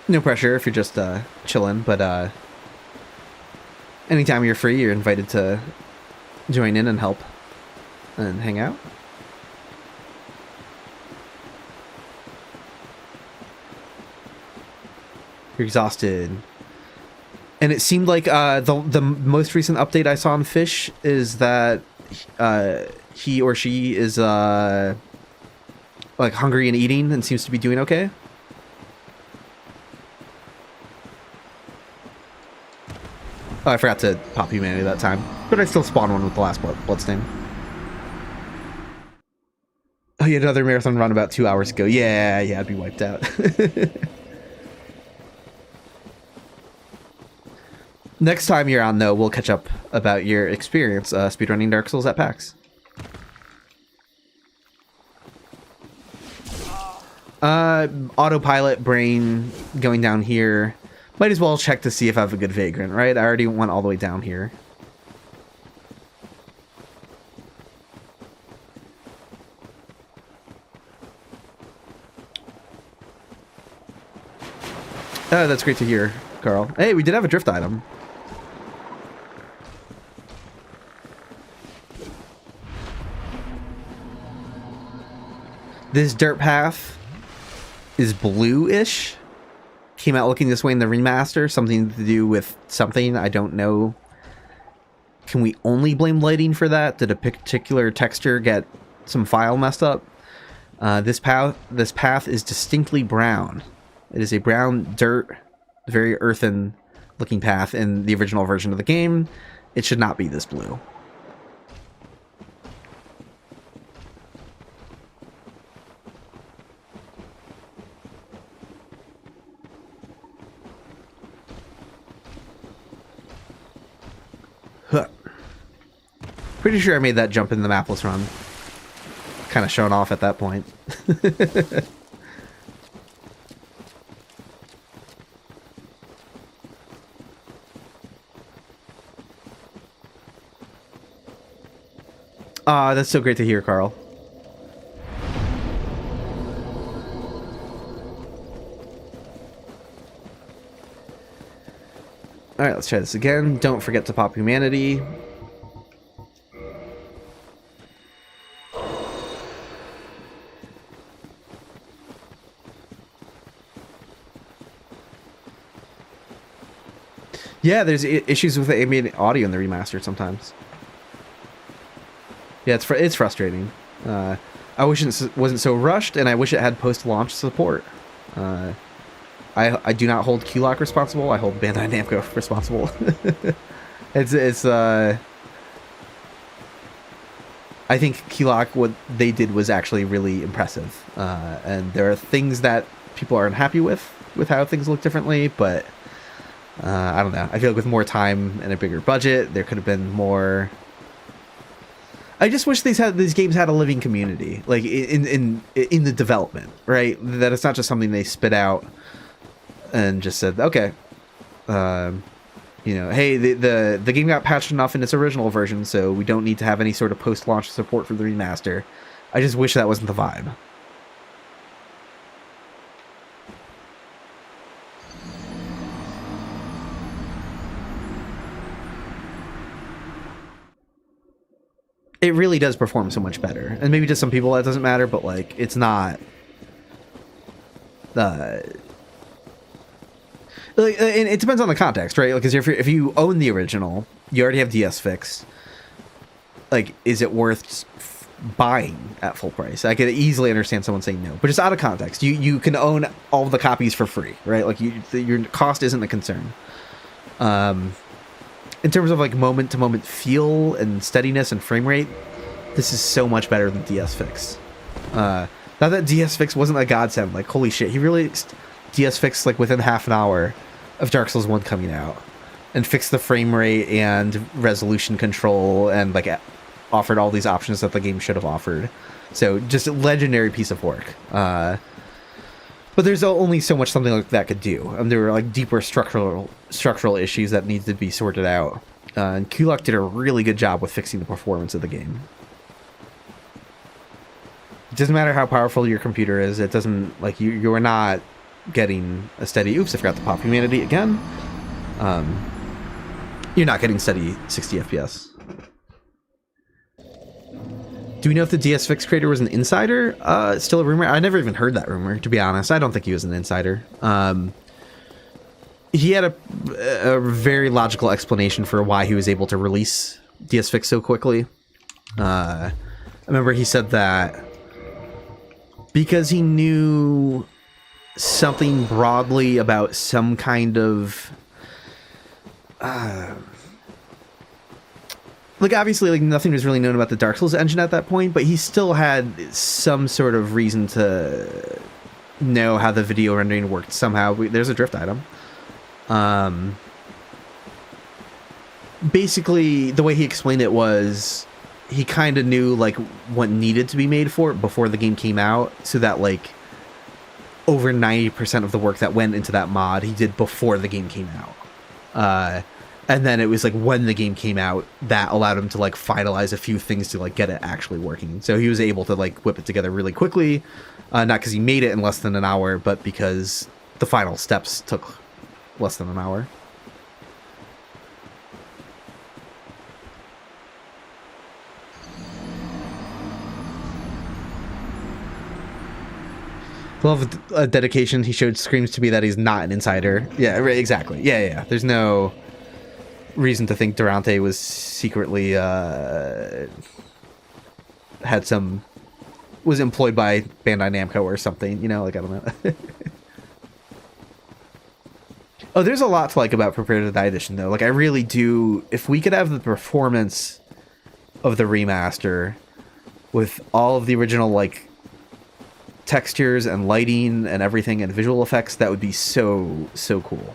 No pressure if you're just chilling, but anytime you're free, you're invited to join in and help and hang out. You're exhausted. And it seemed like the most recent update I saw on Fish is that he or she is like hungry and eating and seems to be doing okay. Oh, I forgot to pop humanity that time, but I still spawned one with the last bloodstain. Oh, you had another marathon run about 2 hours ago. Yeah, I'd be wiped out. Next time you're on, though, we'll catch up about your experience speedrunning Dark Souls at PAX. Autopilot brain going down here. Might as well check to see if I have a good Vagrant, right? I already went all the way down here. Oh, that's great to hear, Carl. Hey, we did have a drift item. This dirt path is blue-ish. Came out looking this way in the remaster. Something to do with something. I don't know. Can we only blame lighting for that? Did a particular texture get some file messed up? This path is distinctly brown. It is a brown dirt, very earthen looking path in the original version of the game. It should not be this blue. Huh. Pretty sure I made that jump in the mapless run. Kind of showing off at that point. Ah, that's so great to hear, Carl. Alright, let's try this again. Don't forget to pop humanity. Yeah, there's issues with the ambient audio in the remastered sometimes. Yeah, it's frustrating. I wish it wasn't so rushed, and I wish it had post-launch support. I do not hold Q-Lock responsible. I hold Bandai Namco responsible. I think Q-Lock, what they did was actually really impressive. And there are things that people are unhappy with how things look differently, but I don't know. I feel like with more time and a bigger budget, there could have been more. I just wish these games had a living community, like in the development, right? That it's not just something they spit out and just said, okay, hey, the game got patched enough in its original version, so we don't need to have any sort of post-launch support for the remaster. I just wish that wasn't the vibe. It really does perform so much better. And maybe to some people that doesn't matter, but like it's not and it depends on the context, right? Because if you own the original, you already have DS Fix. Like, is it worth buying at full price? I could easily understand someone saying no, but just out of context, you can own all the copies for free, right? Like your cost isn't a concern. In terms of like moment to moment feel and steadiness and frame rate, this is so much better than DS Fix. Not that DS Fix wasn't a godsend. Like, holy shit, he released DS Fix like within half an hour of Dark Souls 1 coming out, and fixed the frame rate and resolution control, and like offered all these options that the game should have offered. So just a legendary piece of work. But there's only so much something like that could do. There were like deeper structural issues that needed to be sorted out. And Q-Lock did a really good job with fixing the performance of the game. It doesn't matter how powerful your computer is. It doesn't, like, you're not getting a steady... Oops, I forgot to pop humanity again. You're not getting steady 60 FPS. Do we know if the DS Fix creator was an insider? It's still a rumor. I never even heard that rumor, to be honest. I don't think he was an insider. He had a very logical explanation for why he was able to release DS Fix so quickly. I remember he said that because he knew something broadly about some kind of... like, obviously, like, nothing was really known about the Dark Souls engine at that point, but he still had some sort of reason to know how the video rendering worked somehow. There's a drift item. Basically, the way he explained it was he kind of knew, like, what needed to be made for it before the game came out, so that, like, over 90% of the work that went into that mod he did before the game came out. And then it was like when the game came out that allowed him to like finalize a few things to like get it actually working. So he was able to like whip it together really quickly, not because he made it in less than an hour, but because the final steps took less than an hour. The level of dedication he showed screams to me that he's not an insider. Yeah, right, exactly. Yeah. There's no reason to think Durante was secretly was employed by Bandai Namco or something, you know, like, I don't know. Oh, there's a lot to like about Prepare to Die Edition, though. Like, I really do. If we could have the performance of the remaster with all of the original, like, textures and lighting and everything and visual effects, that would be so cool.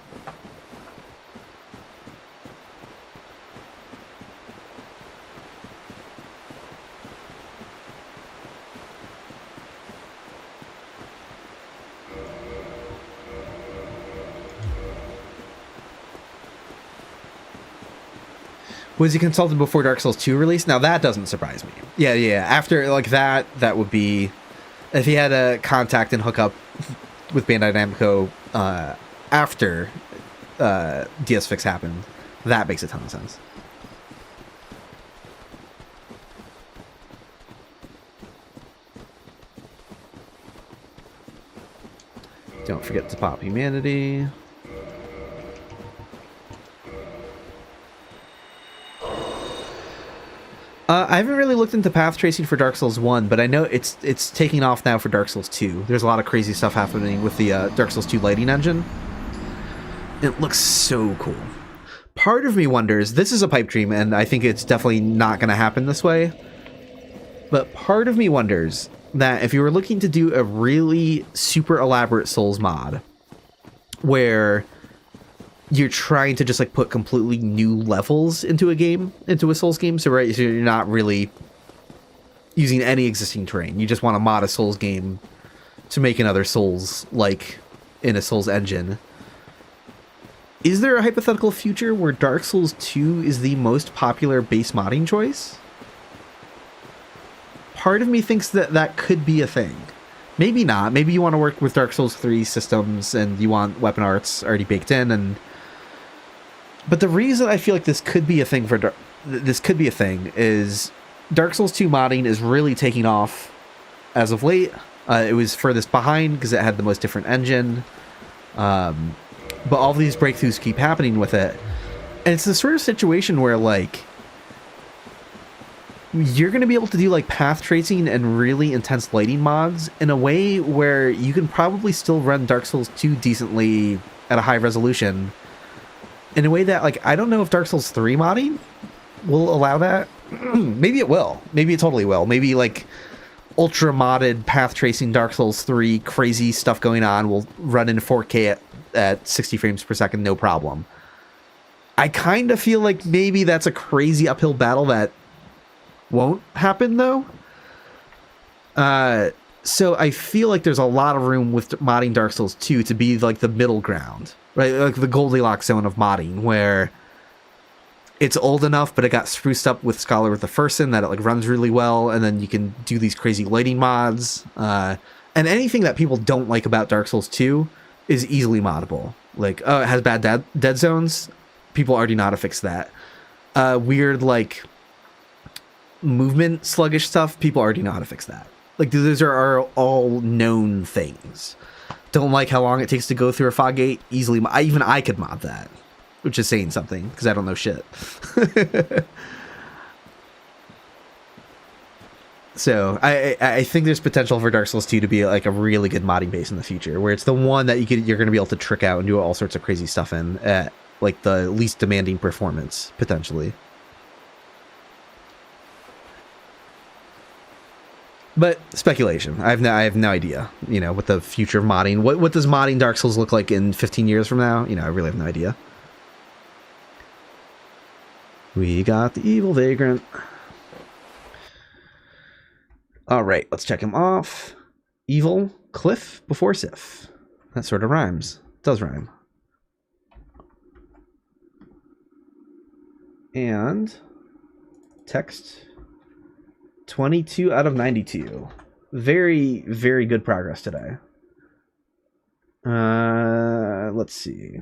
Was he consulted before Dark Souls 2 release? Now that doesn't surprise me. Yeah. After like that would be, if he had a contact and hook up with Bandai Namco after DS Fix happened, that makes a ton of sense. Don't forget to pop humanity. I haven't really looked into path tracing for Dark Souls 1, but I know it's taking off now for Dark Souls 2. There's a lot of crazy stuff happening with the Dark Souls 2 lighting engine. It looks so cool. Part of me wonders, this is a pipe dream, and I think it's definitely not going to happen this way, but part of me wonders that if you were looking to do a really super elaborate Souls mod, where you're trying to just like put completely new levels into a game, into a Souls game, so right, so you're not really using any existing terrain. You just want to mod a Souls game to make another Souls like in a Souls engine. Is there a hypothetical future where Dark Souls 2 is the most popular base modding choice? Part of me thinks that that could be a thing. Maybe not. Maybe you want to work with Dark Souls 3 systems and you want weapon arts already baked in, and but the reason I feel like this could be a thing is Dark Souls 2 modding is really taking off as of late. It was furthest behind because it had the most different engine. But all of these breakthroughs keep happening with it. And it's the sort of situation where, like, you're going to be able to do, like, path tracing and really intense lighting mods in a way where you can probably still run Dark Souls 2 decently at a high resolution. In a way that, like, I don't know if Dark Souls 3 modding will allow that. Maybe it will. Maybe it totally will. Maybe, like, ultra modded path tracing Dark Souls 3 crazy stuff going on will run in 4K at 60 frames per second, no problem. I kind of feel like maybe that's a crazy uphill battle that won't happen, though. So I feel like there's a lot of room with modding Dark Souls 2 to be, like, the middle ground. Right, like the Goldilocks zone of modding, where it's old enough, but it got spruced up with Scholar with the First Sin that it like runs really well, and then you can do these crazy lighting mods. And anything that people don't like about Dark Souls 2 is easily moddable. Like, oh, it has bad dead zones. People already know how to fix that. Weird, like, movement sluggish stuff. People already know how to fix that. Like, those are all known things. Don't like how long it takes to go through a fog gate. Easily, even I could mod that, which is saying something because I don't know shit. So I think there's potential for Dark Souls 2 to be like a really good modding base in the future, where it's the one that you're going to be able to trick out and do all sorts of crazy stuff in at like the least demanding performance potentially. But speculation. I have no idea, you know, what the future of modding. What does modding Dark Souls look like in 15 years from now? You know, I really have no idea. We got the evil Vagrant. All right, let's check him off. Evil Cliff before Sif. That sort of rhymes. It does rhyme. And text 22 out of 92. Very, very good progress today. Let's see.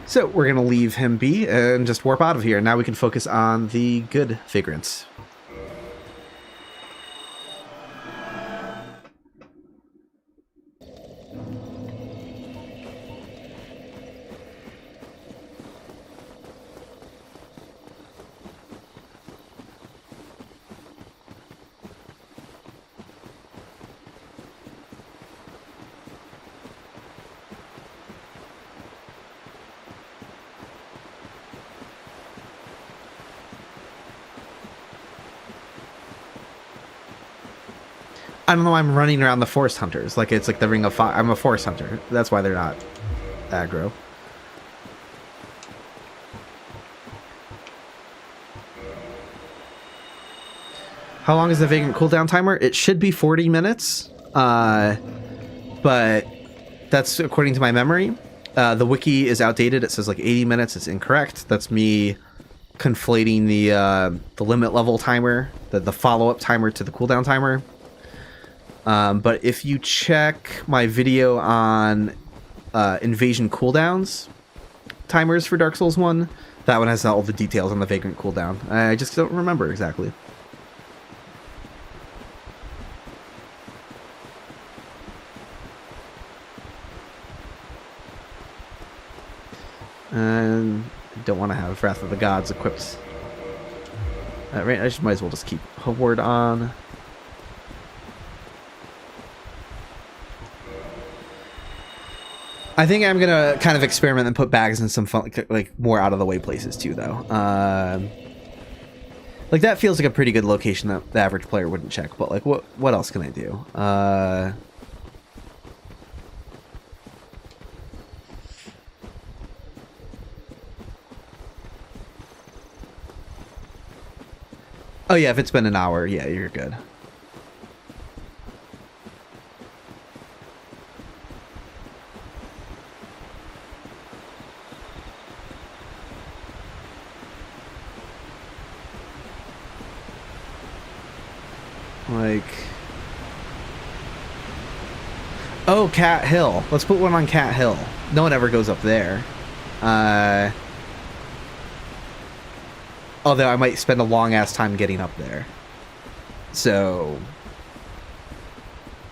So we're going to leave him be and just warp out of here. Now we can focus on the good Vagrants. I don't know why I'm running around the Forest Hunters. Like, it's like the Ring of Fire. I'm a Forest Hunter. That's why they're not aggro. How long is the Vagrant cooldown timer? It should be 40 minutes. But that's according to my memory. The wiki is outdated. It says like 80 minutes. It's incorrect. That's me conflating the limit level timer, the follow-up timer to the cooldown timer. But if you check my video on invasion cooldowns timers for Dark Souls 1, that one has all the details on the Vagrant cooldown. I just don't remember exactly. And don't want to have Wrath of the Gods equipped. Right, I might as well just keep Homeward on. I think I'm gonna kind of experiment and put bags in some fun, like more out of the way places too, though. Like that feels like a pretty good location that the average player wouldn't check. But like, what else can I do? Oh yeah, if it's been an hour, yeah, you're good. Like, oh, Cat Hill. Let's put one on Cat Hill. No one ever goes up there. Although I might spend a long ass time getting up there. So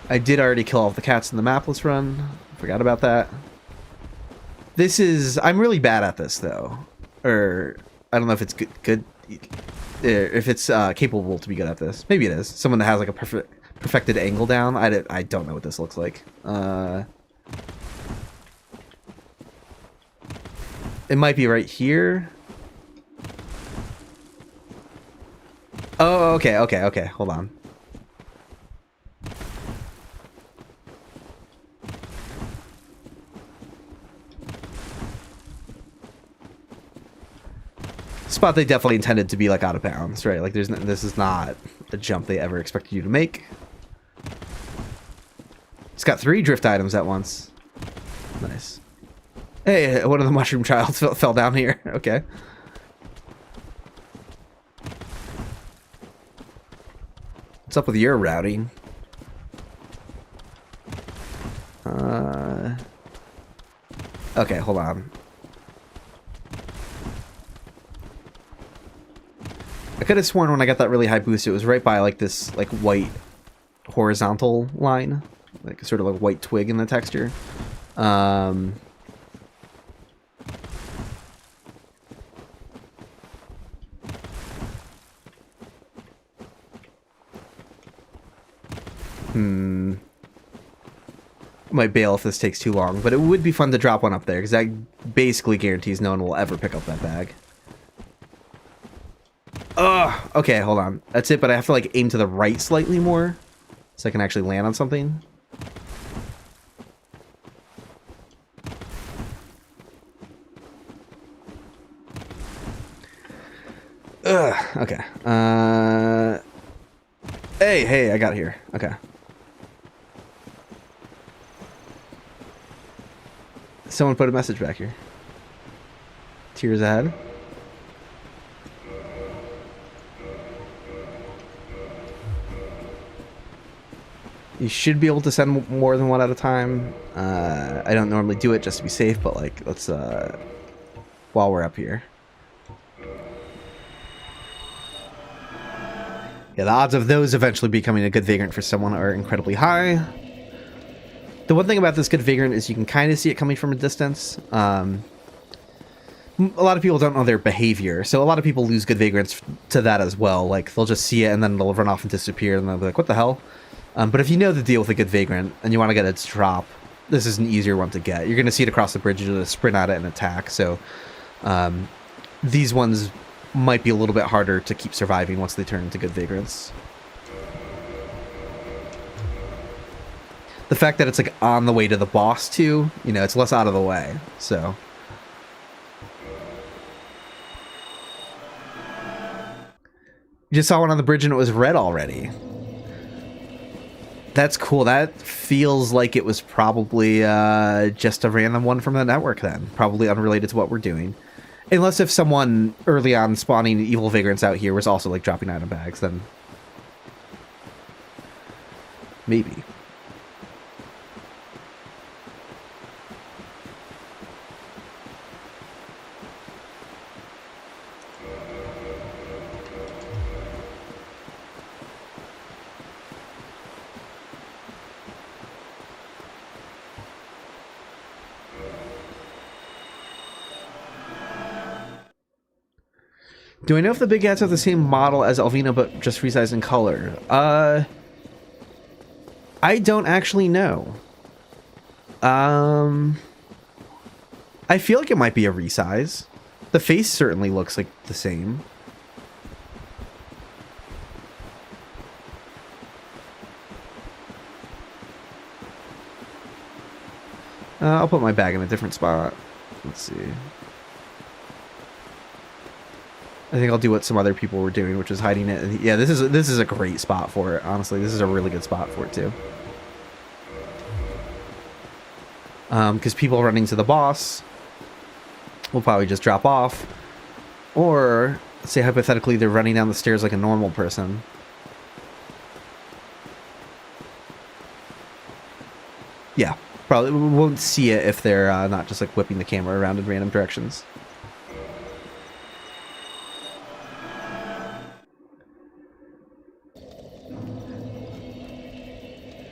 I did already kill all the cats in the mapless run. Forgot about that. This is, I'm really bad at this though. Or I don't know if it's good if it's capable to be good at this. Maybe it is. Someone that has like a perfected angle down. I don't know what this looks like. It might be right here. Oh, okay. Hold on. Spot they definitely intended to be like out of bounds, right? Like this is not a jump they ever expected you to make. It's got 3 drift items at once. Nice. Hey, one of the mushroom childs fell down here. Okay. What's up with your routing? Okay, hold on. I could have sworn when I got that really high boost, it was right by like this like white horizontal line, like sort of like white twig in the texture. Might bail if this takes too long, but it would be fun to drop one up there because that basically guarantees no one will ever pick up that bag. Ugh. Okay, hold on. That's it, but I have to like aim to the right slightly more so I can actually land on something. Ugh. Okay. Hey, I got here. Okay. Someone put a message back here. Tears ahead. You should be able to send more than one at a time. I don't normally do it just to be safe, but like, let's, while we're up here. Yeah, the odds of those eventually becoming a good Vagrant for someone are incredibly high. The one thing about this good Vagrant is you can kind of see it coming from a distance. A lot of people don't know their behavior, so a lot of people lose good Vagrants to that as well. Like, they'll just see it and then they'll run off and disappear, and they'll be like, what the hell? But if you know the deal with a good Vagrant and you want to get its drop, this is an easier one to get. You're going to see it across the bridge, you're going to sprint at it and attack, so these ones might be a little bit harder to keep surviving once they turn into good Vagrants. The fact that it's like on the way to the boss too, you know, it's less out of the way, so. You just saw one on the bridge and it was red already. That's cool. That feels like it was probably just a random one from the network then. Probably unrelated to what we're doing. Unless if someone early on spawning evil Vagrants out here was also like dropping item bags, then maybe. Do I know if the big cats are the same model as Alvina, but just resized in color? I don't actually know. I feel like it might be a resize. The face certainly looks like the same. I'll put my bag in a different spot. Let's see. I think I'll do what some other people were doing, which is hiding it. And yeah, this is a great spot for it. Honestly, this is a really good spot for it too. Because people running to the boss will probably just drop off, or say hypothetically they're running down the stairs like a normal person. Yeah, probably won't see it if they're not just like whipping the camera around in random directions.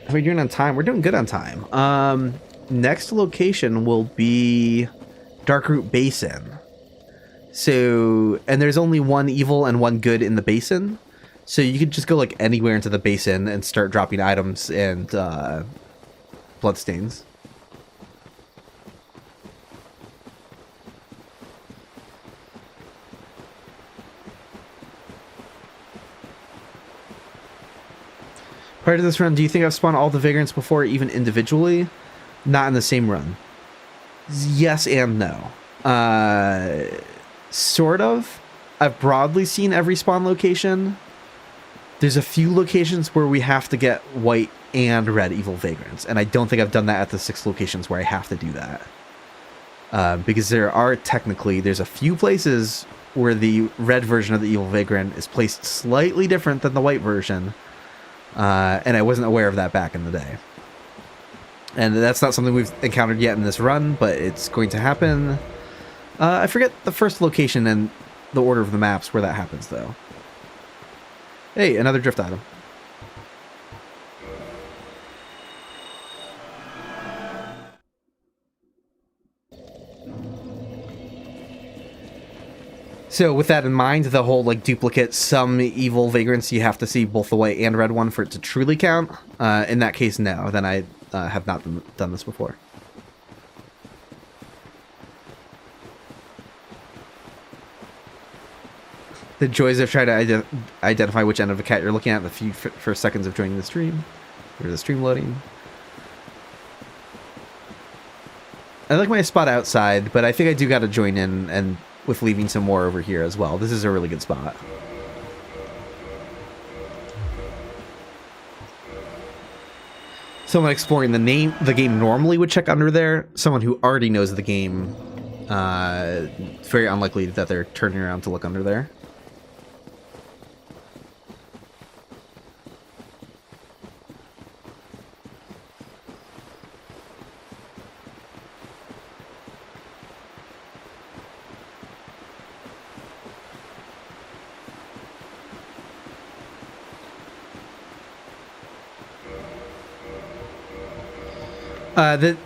How are we doing on time? We're doing good on time. Next location will be Darkroot Basin. So, and there's only one evil and one good in the basin. So you could just go like anywhere into the basin and start dropping items and bloodstains. Prior to this run, do you think I've spawned all the Vagrants before, even individually? Not in the same run. Yes and no. Sort of. I've broadly seen every spawn location. There's a few locations where we have to get white and red evil Vagrants, and I don't think I've done that at the 6 locations where I have to do that. Because there's a few places where the red version of the evil Vagrant is placed slightly different than the white version. And I wasn't aware of that back in the day. And that's not something we've encountered yet in this run, but it's going to happen. I forget the first location and the order of the maps where that happens, though. Hey, another drift item. So with that in mind, the whole like duplicate some evil Vagrants, you have to see both the white and red one for it to truly count. In that case, no. Then I have not done this before. The joys of trying to identify which end of a cat you're looking at in the few first seconds of joining the stream, or the stream loading. I like my spot outside, but I think I do got to join in and with leaving some more over here as well. This is a really good spot. Someone exploring the game normally would check under there. Someone who already knows the game, it's very unlikely that they're turning around to look under there.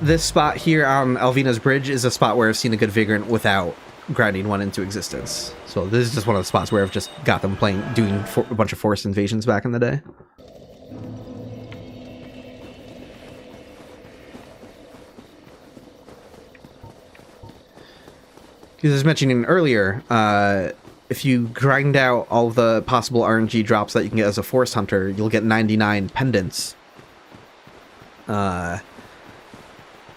This spot here on Alvina's Bridge is a spot where I've seen a good Vagrant without grinding one into existence. So this is just one of the spots where I've just got them doing a bunch of forced invasions back in the day. Because I was mentioning earlier, if you grind out all the possible RNG drops that you can get as a Force Hunter, you'll get 99 pendants.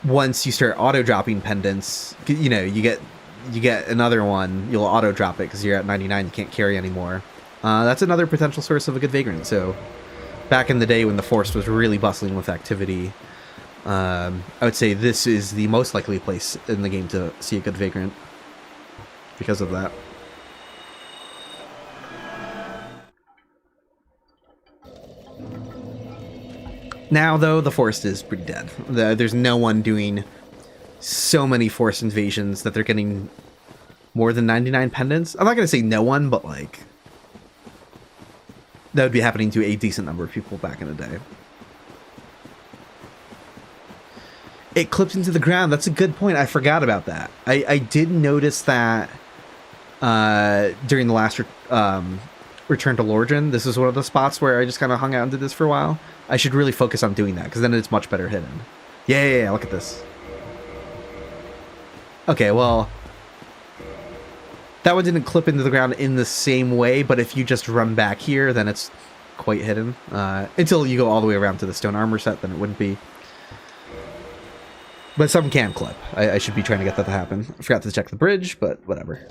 Once you start auto-dropping pendants, you know, you get another one, you'll auto-drop it because you're at 99, you can't carry anymore. That's another potential source of a good Vagrant. So, back in the day when the Force was really bustling with activity, I would say this is the most likely place in the game to see a good Vagrant because of that. Now, though, the Forest is pretty dead. There's no one doing so many Forest invasions that they're getting more than 99 pendants. I'm not going to say no one, but, like, that would be happening to a decent number of people back in the day. It clips into the ground. That's a good point. I forgot about that. I did notice that during the last return to Lordran. This is one of the spots where I just kind of hung out and did this for a while. I should really focus on doing that, because then it's much better hidden. Yeah, look at this. Okay, well, that one didn't clip into the ground in the same way, but if you just run back here, then it's quite hidden. Until you go all the way around to the stone armor set, then it wouldn't be. But some can clip. I should be trying to get that to happen. I forgot to check the bridge, but whatever.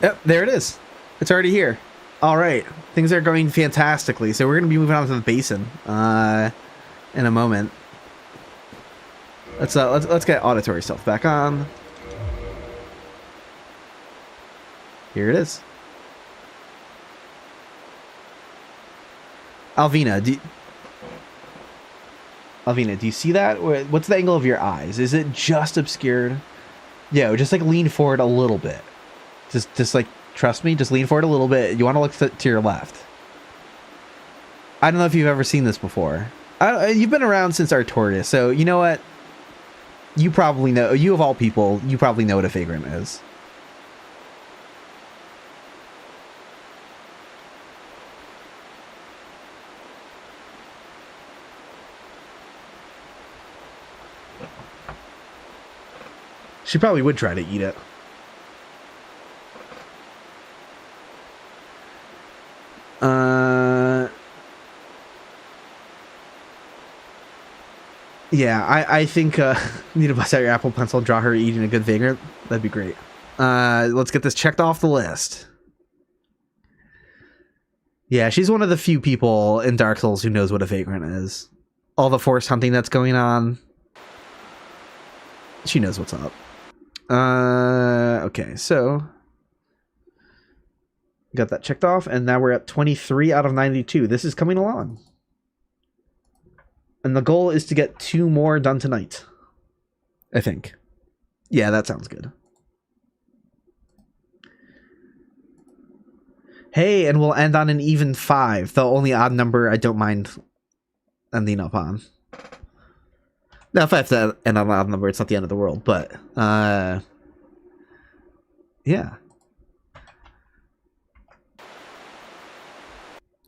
Yep, there it is. It's already here. All right, things are going fantastically. So we're going to be moving on to the Basin in a moment. Let's get auditory stealth back on. Here it is. Alvina, do you see that? What's the angle of your eyes? Is it just obscured? Yeah, just like lean forward a little bit. Just like, trust me, just lean forward a little bit. You want to look to your left. I don't know if you've ever seen this before. You've been around since Artorias, so you know what? You probably know, you of all people, you probably know what a Vagrant is. She probably would try to eat it. Yeah, I think you need to bust out your Apple Pencil and draw her eating a good Vagrant. That'd be great. Let's get this checked off the list. Yeah, she's one of the few people in Dark Souls who knows what a Vagrant is. All the forest hunting that's going on. She knows what's up. Okay, so got that checked off, and now we're at 23 out of 92. This is coming along. And the goal is to get 2 more done tonight, I think. Yeah, that sounds good. Hey, and we'll end on an even 5. The only odd number I don't mind ending up on. Now, if I have to end on an odd number, it's not the end of the world, but, yeah.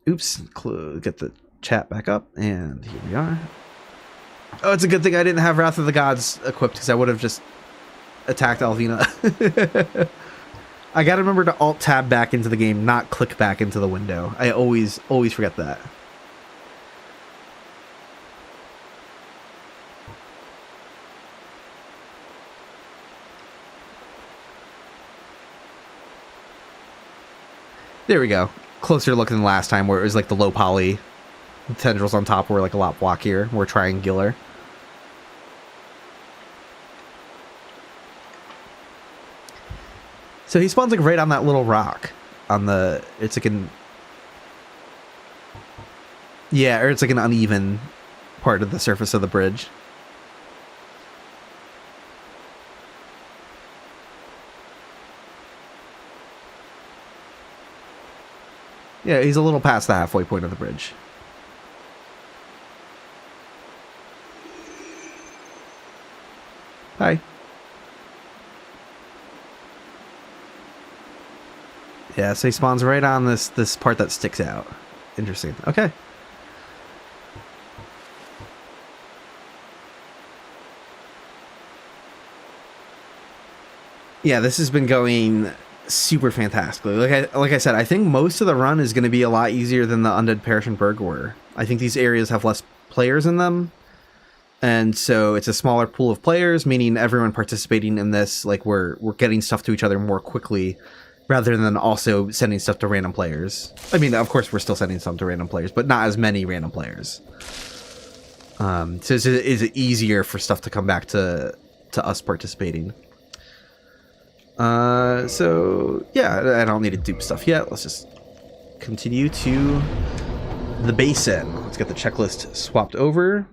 Oops, get the chat back up, and here we are. Oh, it's a good thing I didn't have Wrath of the Gods equipped, because I would have just attacked Alvina. I gotta remember to alt-tab back into the game, not click back into the window. I always forget that. There we go. Closer look than last time, where it was like the low poly. The tendrils on top were like a lot blockier, more triangular. So he spawns like right on that little rock. On the, it's like an, yeah, or it's like an uneven part of the surface of the bridge. Yeah, he's a little past the halfway point of the bridge. Hi. Yeah, so he spawns right on this part that sticks out. Interesting. Okay. Yeah, this has been going super fantastically. Like I said, I think most of the run is going to be a lot easier than the Undead Parish and Berg were. I think these areas have less players in them. And so it's a smaller pool of players, meaning everyone participating in this, like we're getting stuff to each other more quickly, rather than also sending stuff to random players. I mean, of course, we're still sending stuff to random players, but not as many random players. So it's easier for stuff to come back to us participating. So yeah, I don't need to dupe stuff yet. Let's just continue to the Basin. Let's get the checklist swapped over.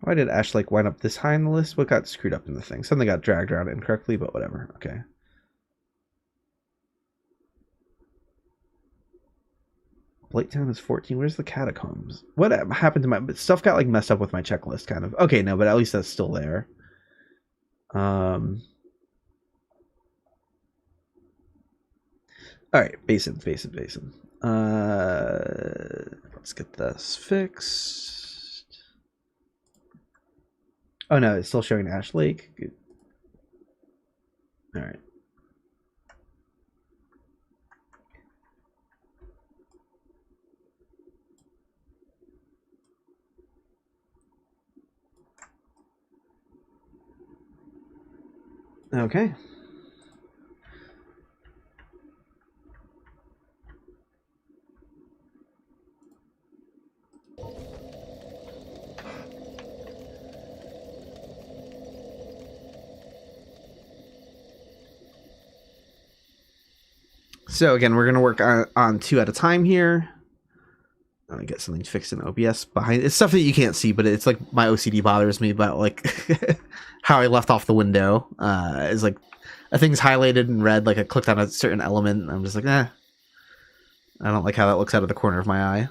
Why did Ash like wind up this high on the list? What got screwed up in the thing? Something got dragged around incorrectly, but whatever. Okay. Blighttown is 14. Where's the catacombs? What happened to my stuff? Got like messed up with my checklist, kind of. Okay, no, but at least that's still there. All right, Basin. Let's get this fixed. Oh no, it's still showing Ash Lake. Good. All right. Okay. So again, we're going to work on 2 at a time here. I get something fixed in OBS behind. It's stuff that you can't see, but it's like my OCD bothers me about like how I left off the window. Is like a thing's highlighted in red, like I clicked on a certain element. And I'm just like, I don't like how that looks out of the corner of my eye.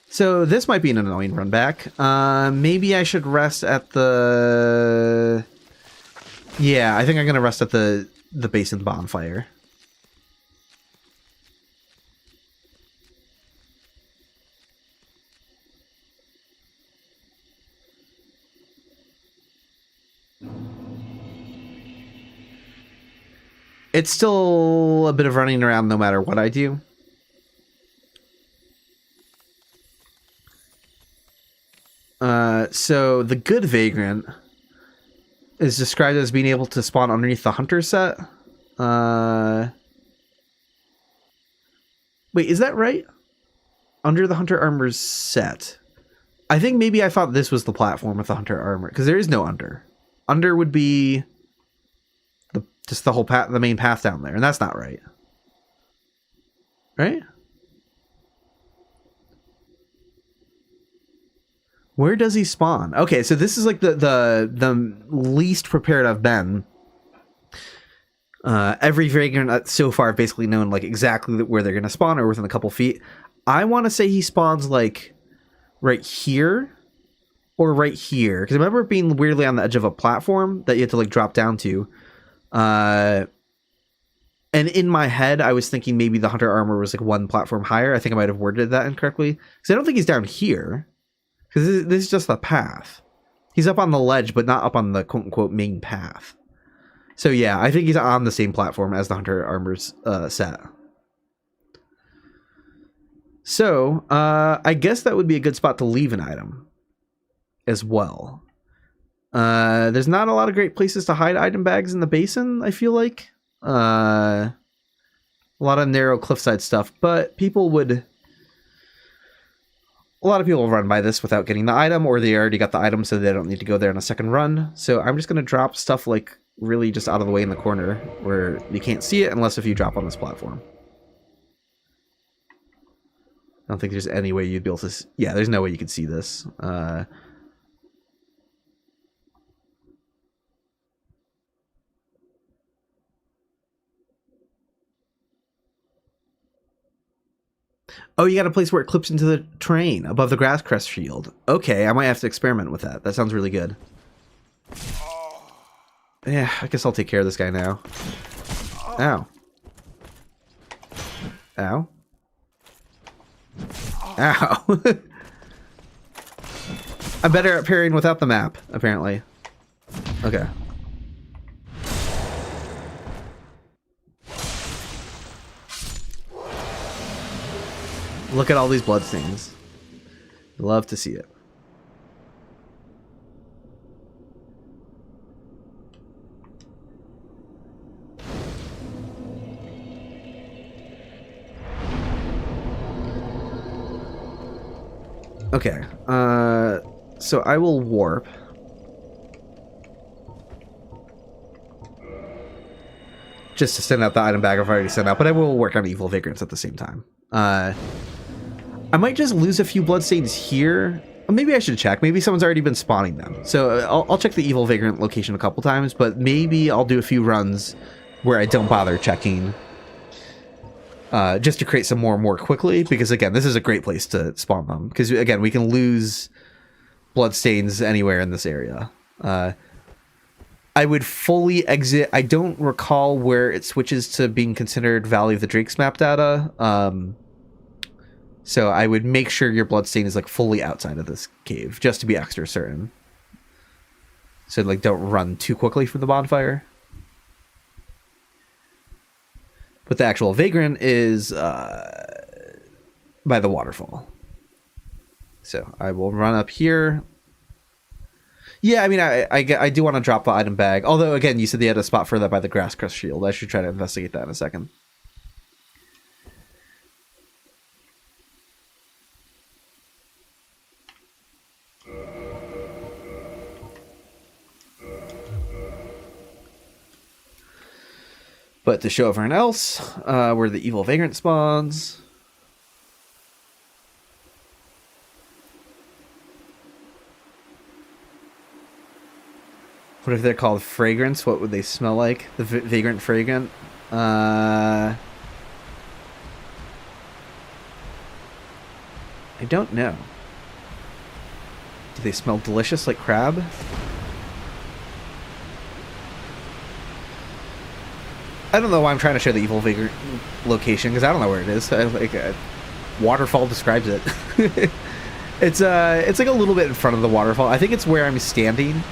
So this might be an annoying run back. Maybe I should rest at the... Yeah, I think I'm going to rest at the Basin bonfire. It's still a bit of running around no matter what I do. So the good Vagrant is described as being able to spawn underneath the hunter set. Wait, is that right? Under the hunter armor's set. I think maybe I thought this was the platform with the hunter armor, because there is no under. Under would be just the whole path, the main path down there, and that's not right. Right? Where does he spawn? Okay, so this is like the least prepared I've been. Every Vagrant so far basically known like exactly where they're gonna spawn or within a couple feet. I want to say he spawns like right here or right here, because I remember it being weirdly on the edge of a platform that you had to like drop down to. And in my head, I was thinking maybe the hunter armor was like one platform higher. I think I might have worded that incorrectly, because I don't think he's down here. Because this is just the path. He's up on the ledge, but not up on the quote-unquote main path. So yeah, I think he's on the same platform as the Hunter Armor's set. So, I guess that would be a good spot to leave an item as well. There's not a lot of great places to hide item bags in the Basin, I feel like. A lot of narrow cliffside stuff, but people would... A lot of people will run by this without getting the item, or they already got the item so they don't need to go there on a second run. So I'm just going to drop stuff like really just out of the way in the corner where you can't see it unless if you drop on this platform. I don't think there's any way you'd be able to... Yeah, there's no way you could see this. Oh, you got a place where it clips into the terrain above the grass crest shield. Okay, I might have to experiment with that. That sounds really good. Yeah, I guess I'll take care of this guy now. Ow. Ow. Ow. I'm better at parrying without the map, apparently. Okay. Look at all these bloodstains. Love to see it. Okay, so I will warp. Just to send out the item bag I've already sent out, but I will work on evil vagrants at the same time. I might just lose a few bloodstains here. Maybe I should check. Maybe someone's already been spawning them. So I'll check the evil vagrant location a couple times, but maybe I'll do a few runs where I don't bother checking. Just to create some more quickly, because again, this is a great place to spawn them. Because again, we can lose bloodstains anywhere in this area. I would fully exit. I don't recall where it switches to being considered Valley of the Drakes map data. So I would make sure your bloodstain is like fully outside of this cave, just to be extra certain. So like don't run too quickly from the bonfire. But the actual vagrant is by the waterfall. So I will run up here. Yeah, I mean, I do want to drop the item bag. Although, again, you said they had a spot for that by the grass crest shield. I should try to investigate that in a second. But to show everyone else where the evil vagrant spawns. What if they're called fragrance? What would they smell like? The vagrant fragrant? I don't know. Do they smell delicious like crab? I don't know why I'm trying to show the evil vagrant location, because I don't know where it is. Waterfall describes it. It's like a little bit in front of the waterfall. I think it's where I'm standing.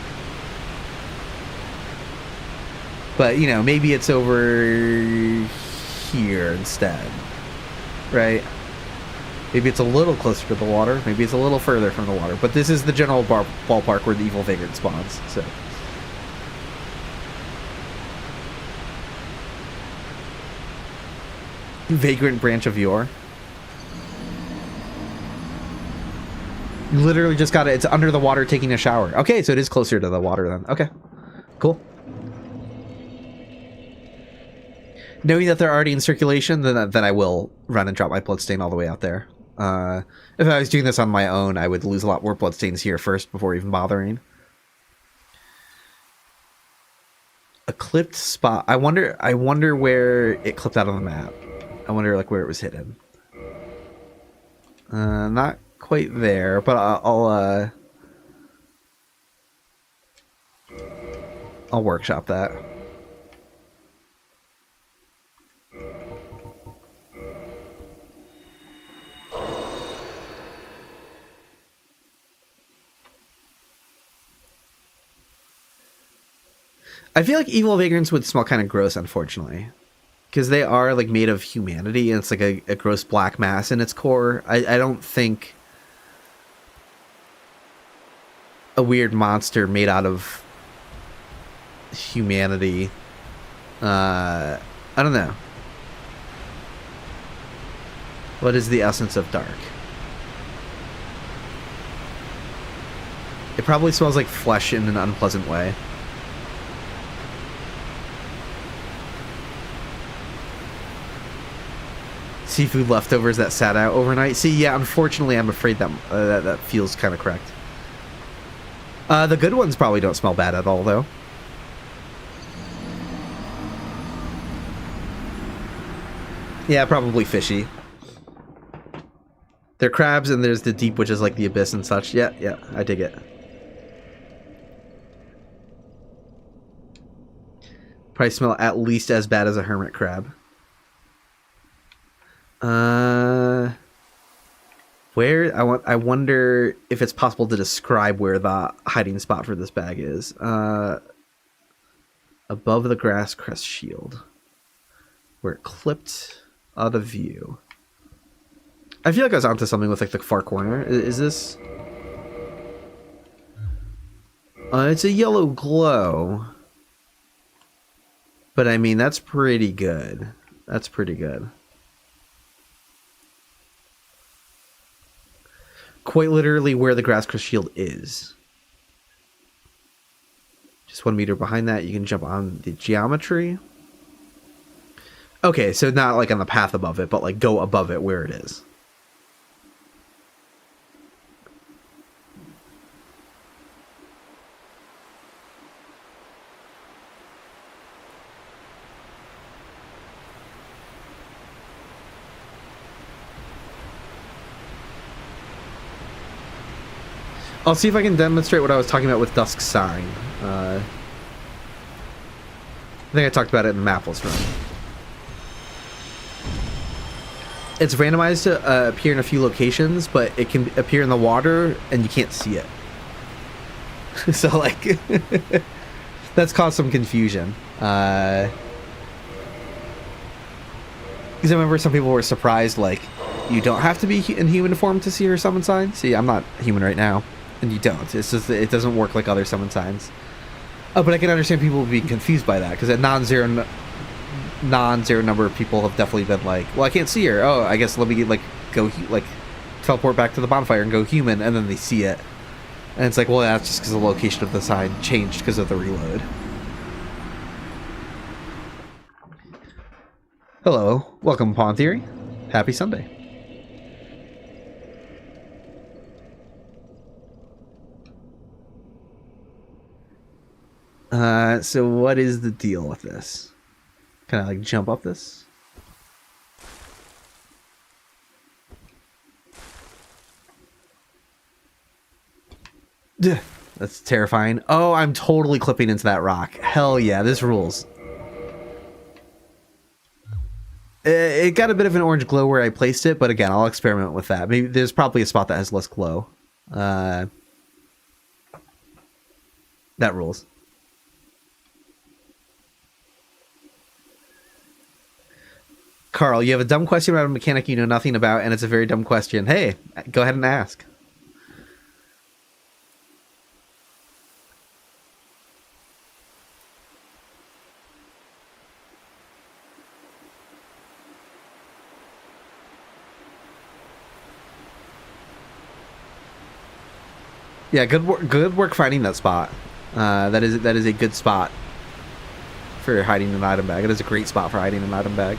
But, you know, maybe it's over here instead. Right? Maybe it's a little closer to the water. Maybe it's a little further from the water. But this is the general ballpark where the evil vagrant spawns. So. Vagrant branch of yore. You literally just got it. It's under the water taking a shower. Okay, so it is closer to the water then. Okay, cool. Knowing that they're already in circulation, then I will run and drop my bloodstain all the way out there. If I was doing this on my own, I would lose a lot more bloodstains here first before even bothering. A clipped spot. I wonder where it clipped out on the map. I wonder like where it was hidden. Not quite there, but I'll workshop that. I feel like evil vagrants would smell kind of gross, unfortunately. Because they are like made of humanity, and it's like a gross black mass in its core. I don't think a weird monster made out of humanity. I don't know. What is the essence of dark? It probably smells like flesh in an unpleasant way. Seafood leftovers that sat out overnight. See, yeah, unfortunately, I'm afraid that that feels kind of correct. The good ones probably don't smell bad at all, though. Yeah, probably fishy. They're crabs, and there's the deep, which is like the abyss and such. Yeah, yeah, I dig it. Probably smell at least as bad as a hermit crab. Where I wonder if it's possible to describe where the hiding spot for this bag is. Above the grass crest shield, where it clipped out of view. I feel like I was onto something with like the far corner. Is this? It's a yellow glow, but I mean that's pretty good. That's pretty good. Quite literally where the grass crest shield is. Just 1 meter behind that, you can jump on the geometry. Okay, so not like on the path above it, but like go above it where it is. I'll see if I can demonstrate what I was talking about with Dusk Sign. I think I talked about it in the Mapless run. It's randomized to appear in a few locations, but it can appear in the water and you can't see it. So, like, that's caused some confusion. Because I remember some people were surprised, like, you don't have to be in human form to see your summon sign. See, I'm not human right now, and you don't. It's just, it doesn't work like other summon signs. Oh, but I can understand people being confused by that, because a non-zero number of people have definitely been like, well, I can't see her. Oh, I guess let me, like, go, like, teleport back to the bonfire and go human, and then they see it. And it's like, well, that's just because the location of the sign changed because of the reload. Hello, welcome Pawn Theory. Happy Sunday. So what is the deal with this? Can I, like, jump up this? Duh, that's terrifying. Oh, I'm totally clipping into that rock. Hell yeah, this rules. It got a bit of an orange glow where I placed it, but again, I'll experiment with that. Maybe there's probably a spot that has less glow. That rules. Carl, you have a dumb question about a mechanic you know nothing about, and it's a very dumb question. Hey, go ahead and ask. Yeah, good work finding that spot. That is a good spot for hiding an item bag. It is a great spot for hiding an item bag.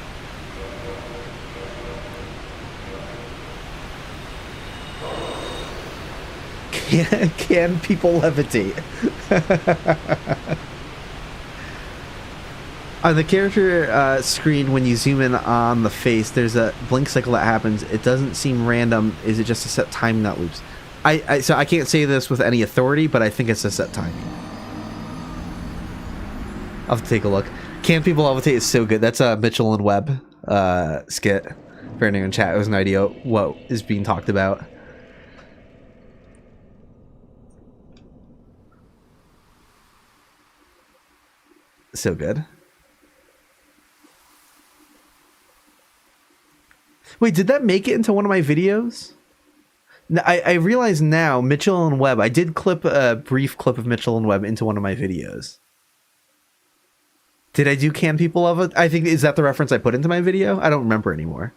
Can people levitate? On the character screen, when you zoom in on the face, there's a blink cycle that happens. It doesn't seem random. Is it just a set timing that loops? So I can't say this with any authority, but I think it's a set timing. I'll have to take a look. Can people levitate is so good. That's a Mitchell and Webb skit. For anyone in chat, it was an idea what is being talked about. So good. Wait, did that make it into one of my videos? I realize now, Mitchell and Webb, I did clip a brief clip of Mitchell and Webb into one of my videos. Did I do Can People Love It? I think, is that the reference I put into my video? I don't remember anymore.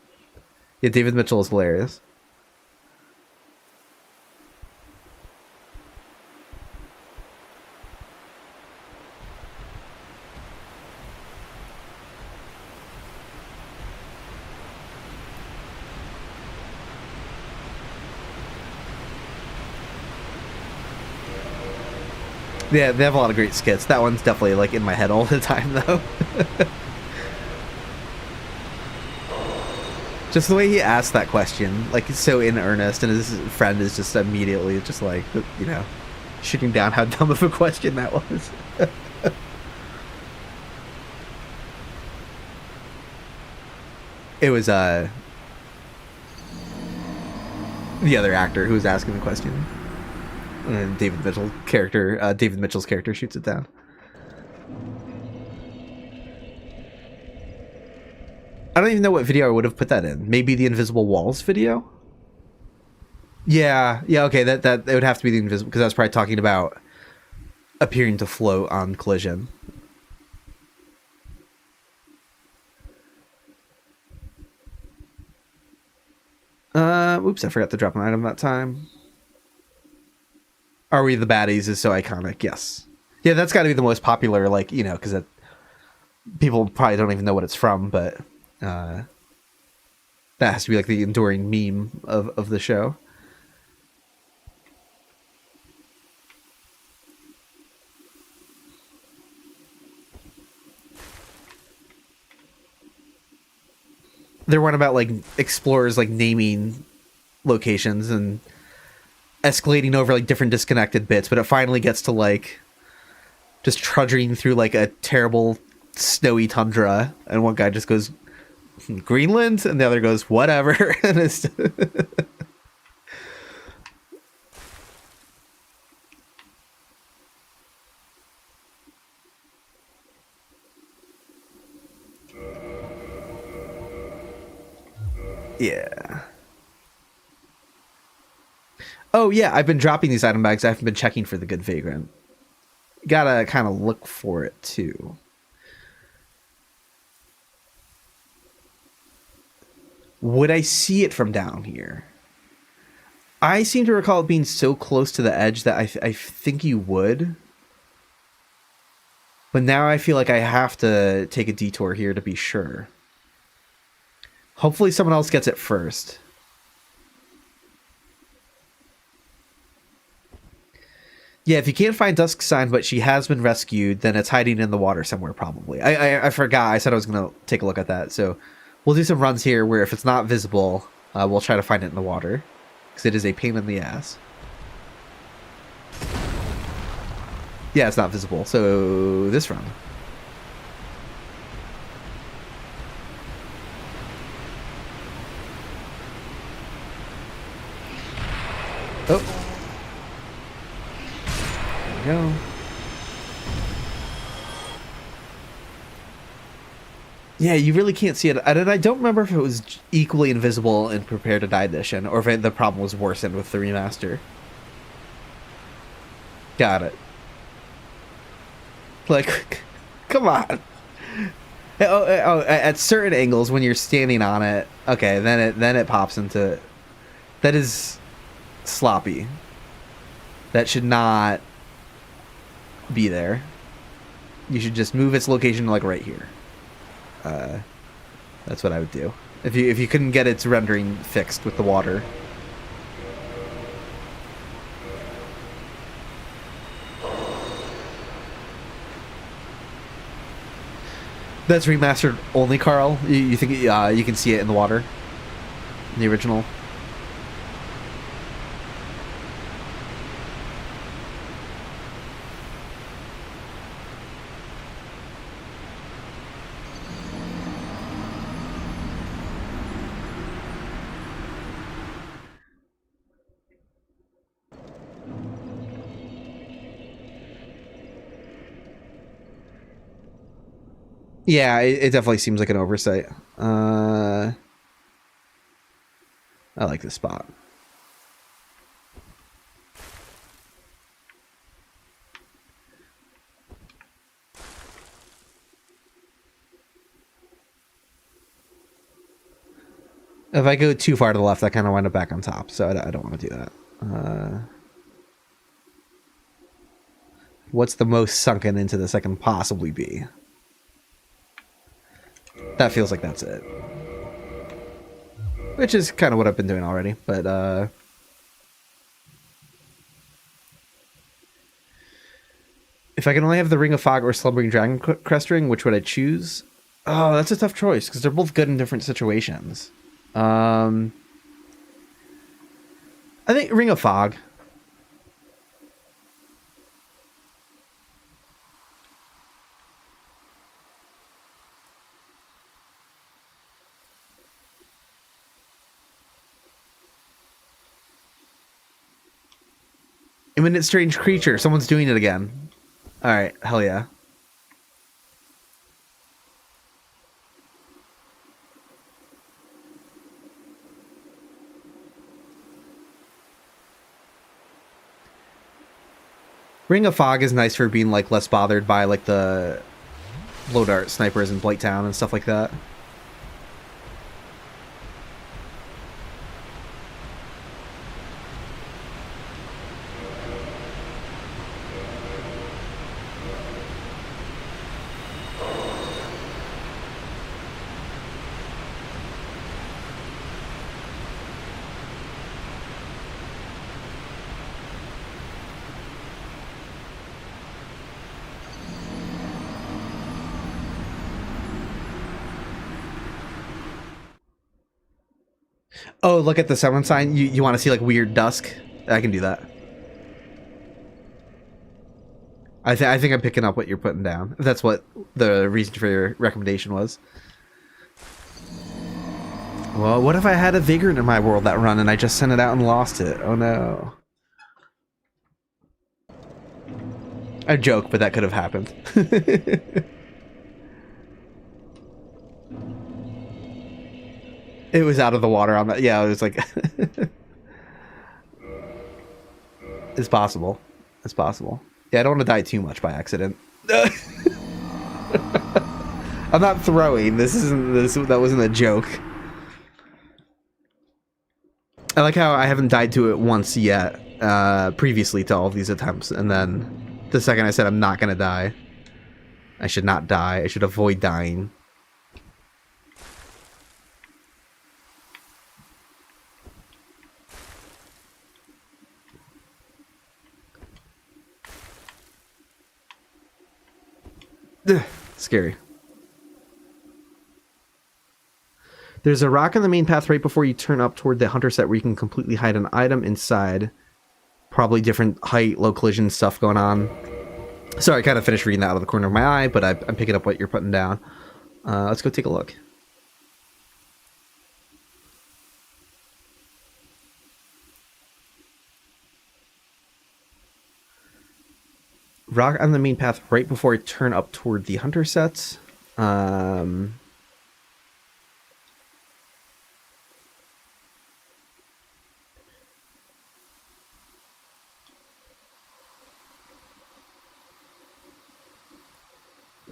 Yeah, David Mitchell is hilarious. Yeah, they have a lot of great skits. That one's definitely, like, in my head all the time, though. Just the way he asked that question, like, so in earnest, and his friend is just immediately just like, you know, shooting down how dumb of a question that was. It was, the other actor who was asking the question. And David Mitchell's character shoots it down. I don't even know what video I would have put that in. Maybe the Invisible Walls video? Yeah, okay, that it would have to be the Invisible, because I was probably talking about appearing to float on collision. Oops, I forgot to drop an item that time. Are We the Baddies is so iconic, yes. Yeah, that's got to be the most popular, like, you know, because people probably don't even know what it's from, but that has to be like the enduring meme of the show. They're one about, like, explorers, like, naming locations, and escalating over like different disconnected bits, but it finally gets to like just trudging through like a terrible snowy tundra, and one guy just goes, Greenland, and the other goes, whatever. And it's yeah. Oh yeah, I've been dropping these item bags. I haven't been checking for the good Vagrant. Gotta kind of look for it too. Would I see it from down here? I seem to recall it being so close to the edge that I think you would. But now I feel like I have to take a detour here to be sure. Hopefully someone else gets it first. Yeah, if you can't find Dusk Sign, but she has been rescued, then it's hiding in the water somewhere, probably. I forgot. I said I was going to take a look at that. So we'll do some runs here where if it's not visible, we'll try to find it in the water. Because it is a pain in the ass. Yeah, it's not visible. So this run. Oh. Go. Yeah, you really can't see it. And I don't remember if it was equally invisible in Prepare to Die edition, or if the problem was worsened with the remaster. Got it. Like, come on. Oh, at certain angles when you're standing on it, okay, then it pops into. That is sloppy. That should not be there. You should just move its location like right here. That's what I would do if you couldn't get its rendering fixed with the water. That's remastered only, Carl. You think you can see it in the water, in the original? Yeah, it definitely seems like an oversight. I like this spot. If I go too far to the left, I kind of wind up back on top, so I don't want to do that. What's the most sunken into this I can possibly be? That feels like that's it. Which is kind of what I've been doing already, but if I can only have the Ring of Fog or Slumbering Dragon Crest Ring, which would I choose? Oh, that's a tough choice, because they're both good in different situations. I think Ring of Fog. Imminent Strange Creature. Someone's doing it again. Alright, hell yeah. Ring of Fog is nice for being like less bothered by like the low dart snipers in Blight Town and stuff like that. Oh, look at the summon sign. You want to see like weird dusk? I can do that. I think I'm picking up what you're putting down. If that's what the reason for your recommendation was. Well, what if I had a Vagrant in my world that run and I just sent it out and lost it? Oh no. I joke, but that could have happened. It was out of the water on that. Yeah, it was like... It's possible. It's possible. Yeah, I don't want to die too much by accident. I'm not throwing. That wasn't a joke. I like how I haven't died to it once yet, previously to all of these attempts, and then the second I said I'm not gonna die, I should not die. I should avoid dying. Ugh, scary. There's a rock on the main path right before you turn up toward the hunter set where you can completely hide an item inside. Probably different height, low collision stuff going on. Sorry, I kind of finished reading that out of the corner of my eye, but I'm picking up what you're putting down. Let's go take a look. Rock on the main path right before I turn up toward the hunter sets.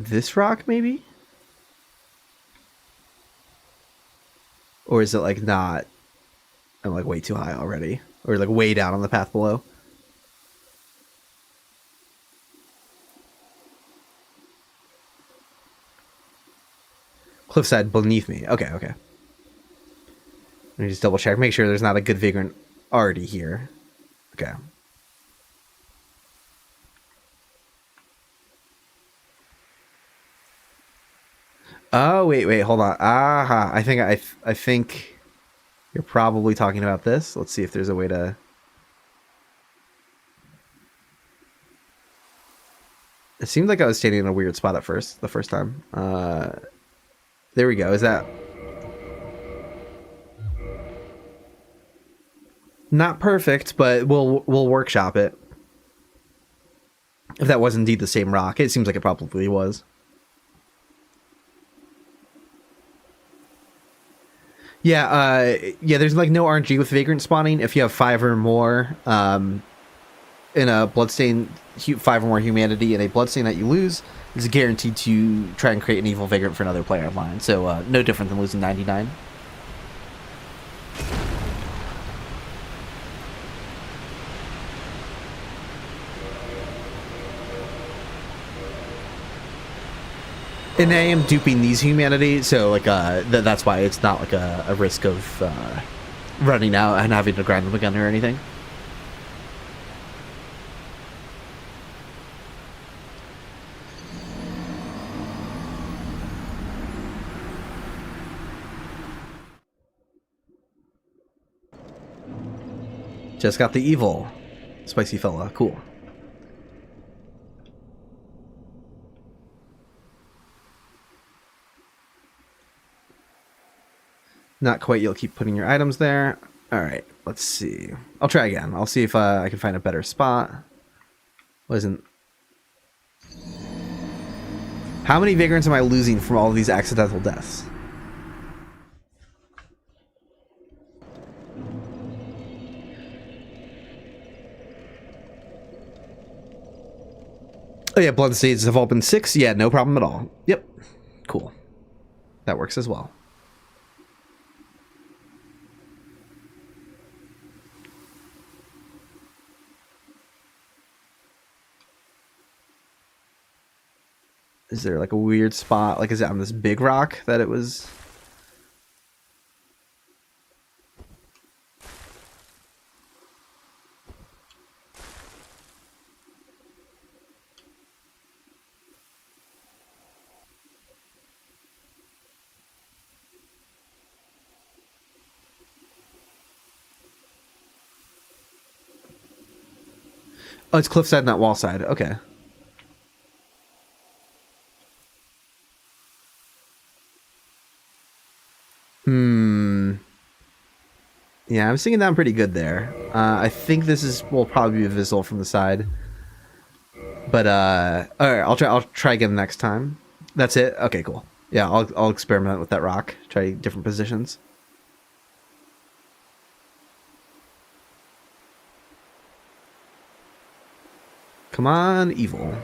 This rock, maybe? Or is it like not? I'm like way too high already. Or like way down on the path below. Cliffside beneath me. Okay, okay. Let me just double check. Make sure there's not a good Vagrant already here. Okay. Oh, wait, hold on. Aha. I think you're probably talking about this. Let's see if there's a way to... It seemed like I was standing in a weird spot at first, the first time. There we go. Is that... Not perfect, but we'll workshop it. If that was indeed the same rock. It seems like it probably was. Yeah, there's like no RNG with Vagrant spawning. If you have 5 or more in a Bloodstain, 5 or more humanity in a Bloodstain that you lose, it's guaranteed to try and create an evil Vagrant for another player online. So no different than losing 99. And I am duping these humanity, so like that's why it's not like a risk of running out and having to grind them again or anything. Just got the evil spicy fella. Cool. Not quite. You'll keep putting your items there. All right. Let's see. I'll try again. I'll see if I can find a better spot. Wasn't. How many Vagrants am I losing from all of these accidental deaths? Oh yeah, blood states have all been 6. Yeah, no problem at all. Yep. Cool. That works as well. Is there like a weird spot? Like, is it on this big rock that it was? Oh, it's cliffside, not wall side. Okay. Yeah, I'm singing down pretty good there. I think this will probably be visible from the side. But all right, I'll try again next time. That's it. Okay, cool. Yeah, I'll experiment with that rock. Try different positions. Come on, evil.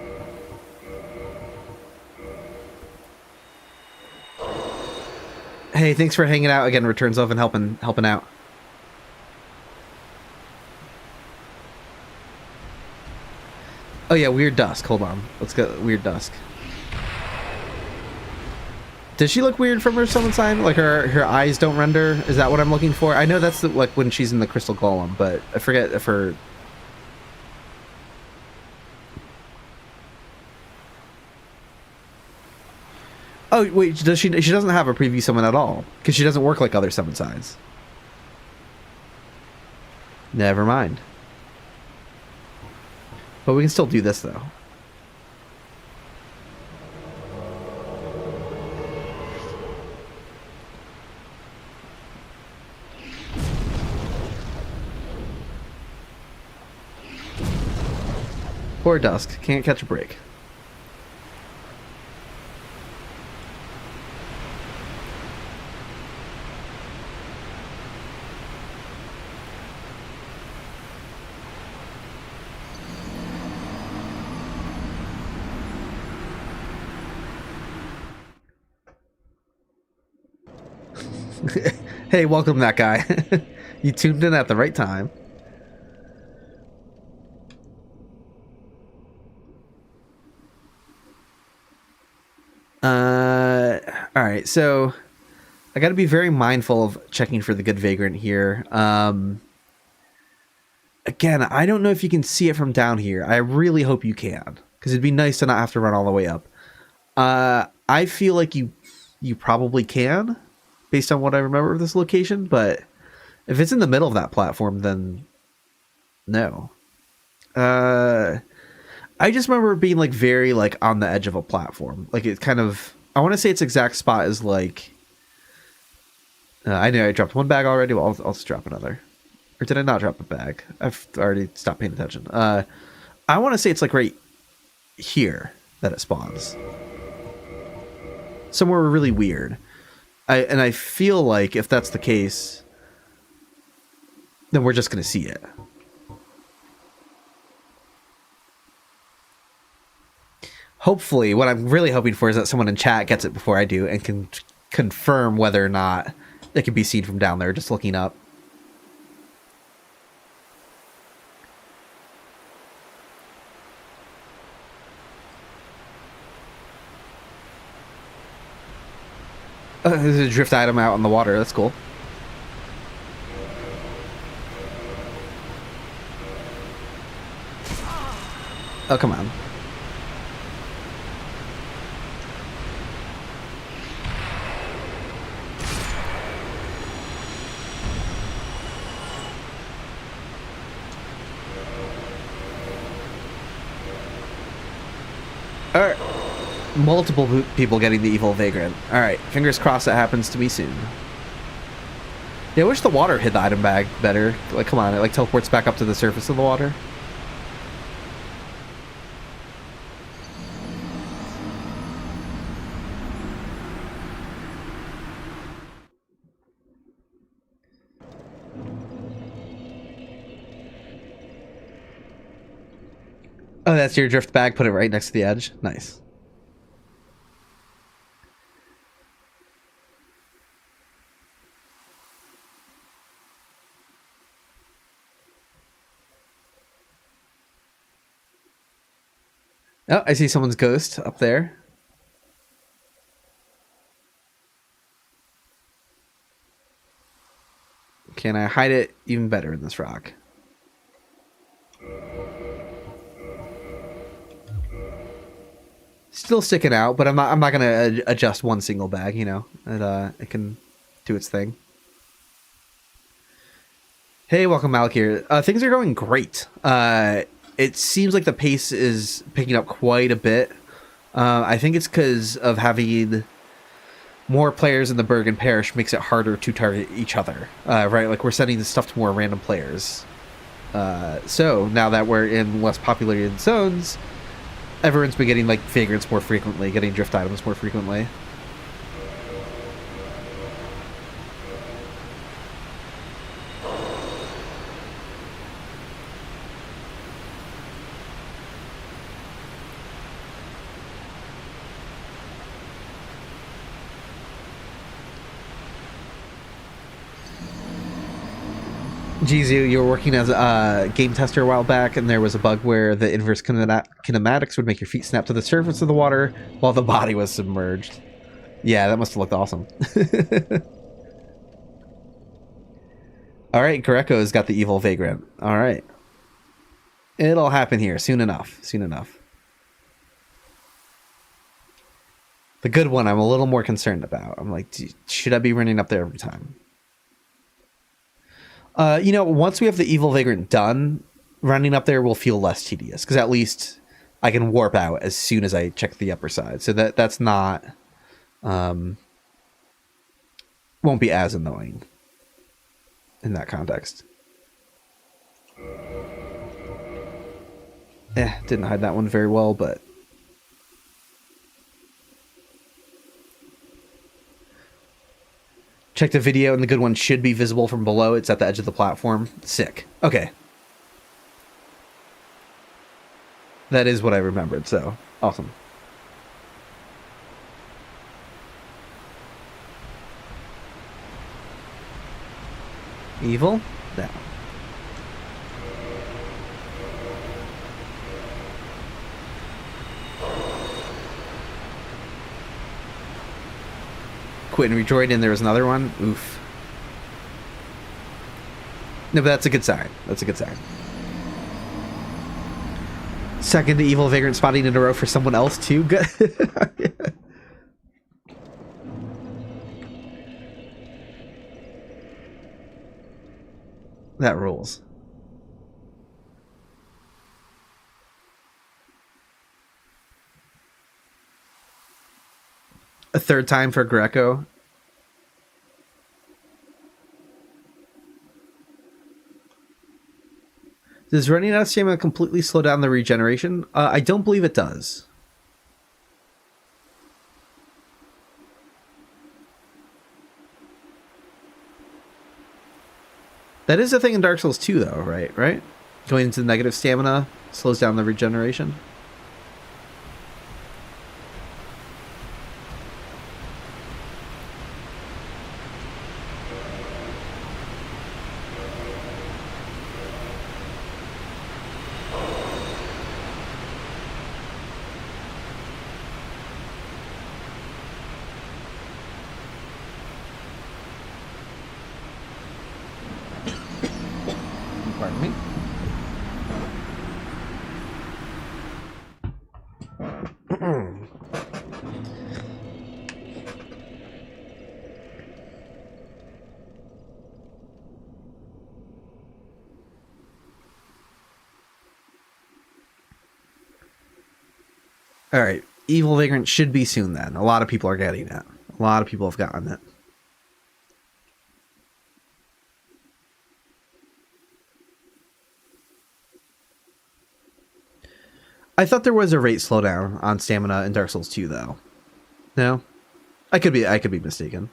Hey, thanks for hanging out again, Returns of, and helping out. Oh yeah, Weird Dusk. Hold on. Let's go Weird Dusk. Does she look weird from her summon sign? Like her eyes don't render? Is that what I'm looking for? I know that's like when she's in the Crystal Golem, but I forget if her... Oh wait, does she doesn't have a preview summon at all because she doesn't work like other summon signs. Never mind. But we can still do this though. Poor Dusk, can't catch a break. Hey, welcome that guy. You tuned in at the right time. Alright, so I gotta be very mindful of checking for the good Vagrant here. Again, I don't know if you can see it from down here. I really hope you can, because it'd be nice to not have to run all the way up. I feel like you probably can, based on what I remember of this location, but if it's in the middle of that platform, then no. I just remember it being like very like on the edge of a platform. Like it kind of, I want to say its exact spot is like, I know I dropped one bag already. Well, I'll just drop another. Or did I not drop a bag? I've already stopped paying attention. I want to say it's like right here that it spawns. Somewhere really weird. And I feel like if that's the case, then we're just going to see it. Hopefully, what I'm really hoping for is that someone in chat gets it before I do and can confirm whether or not it can be seen from down there, just looking up. There's a drift item out on the water. That's cool. Oh, come on. Alright. Multiple people getting the evil Vagrant. Alright, fingers crossed that happens to me soon. Yeah, I wish the water hid the item bag better. Like, come on, it like teleports back up to the surface of the water. Oh, that's your drift bag. Put it right next to the edge. Nice. Oh, I see someone's ghost up there. Can I hide it even better in this rock? Still sticking out, but I'm not gonna adjust one single bag, you know. It can do its thing. Hey, welcome Malak here. Things are going great. it seems like the pace is picking up quite a bit. I think it's because of having more players in the Bergen Parish makes it harder to target each other, right? Like, we're sending this stuff to more random players. So now that we're in less populated zones, everyone's been getting, like, vagrants more frequently, getting drift items more frequently. Jizu, you were working as a game tester a while back, and there was a bug where the inverse kinematics would make your feet snap to the surface of the water while the body was submerged. Yeah, that must have looked awesome. Alright, Greco's got the evil vagrant. Alright. It'll happen here soon enough. Soon enough. The good one I'm a little more concerned about. I'm like, should I be running up there every time? You know, once we have the evil vagrant done, running up there will feel less tedious, because at least I can warp out as soon as I check the upper side. So that's not won't be as annoying in that context. Didn't hide that one very well, but check the video, and the good one should be visible from below. It's at the edge of the platform. Sick. Okay. That is what I remembered, so awesome. Evil? Down. Quit and rejoined, and there was another one. Oof. No, but that's a good sign. That's a good sign. Second evil vagrant spotting in a row for someone else too. Good. Yeah. That rules. A third time for Greco. Does running out of stamina completely slow down the regeneration? I don't believe it does. That is a thing in Dark Souls 2, though, right? Going into negative stamina slows down the regeneration. Pardon me. All right, Evil Vagrant should be soon then. A lot of people are getting it. A lot of people have gotten it. I thought there was a rate slowdown on stamina in Dark Souls 2, though. No? I could be mistaken.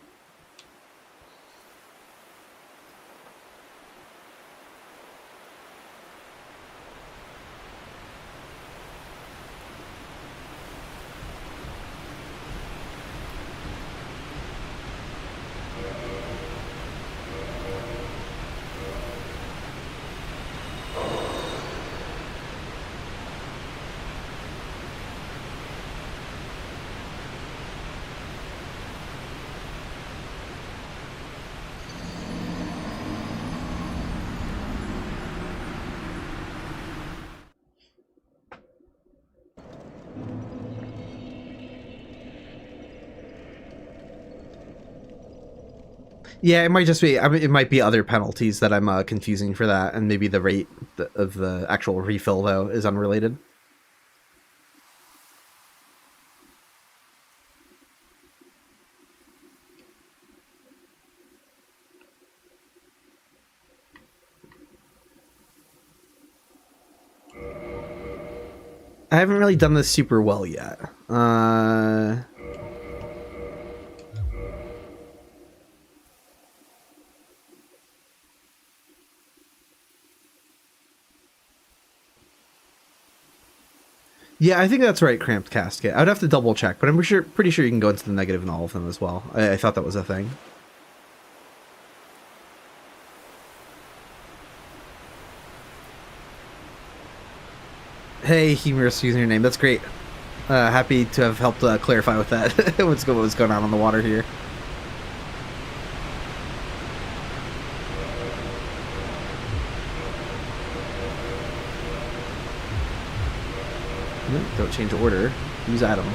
Yeah, it might just be. I mean, it might be other penalties that I'm confusing for that, and maybe the rate of the actual refill though is unrelated. I haven't really done this super well yet. Yeah, I think that's right, Cramped Casket. I'd have to double check, but I'm pretty sure you can go into the negative in all of them as well. I thought that was a thing. Hey, humorous using your name. That's great. Happy to have helped clarify with that. What's going on the water here. Don't change order. Use item.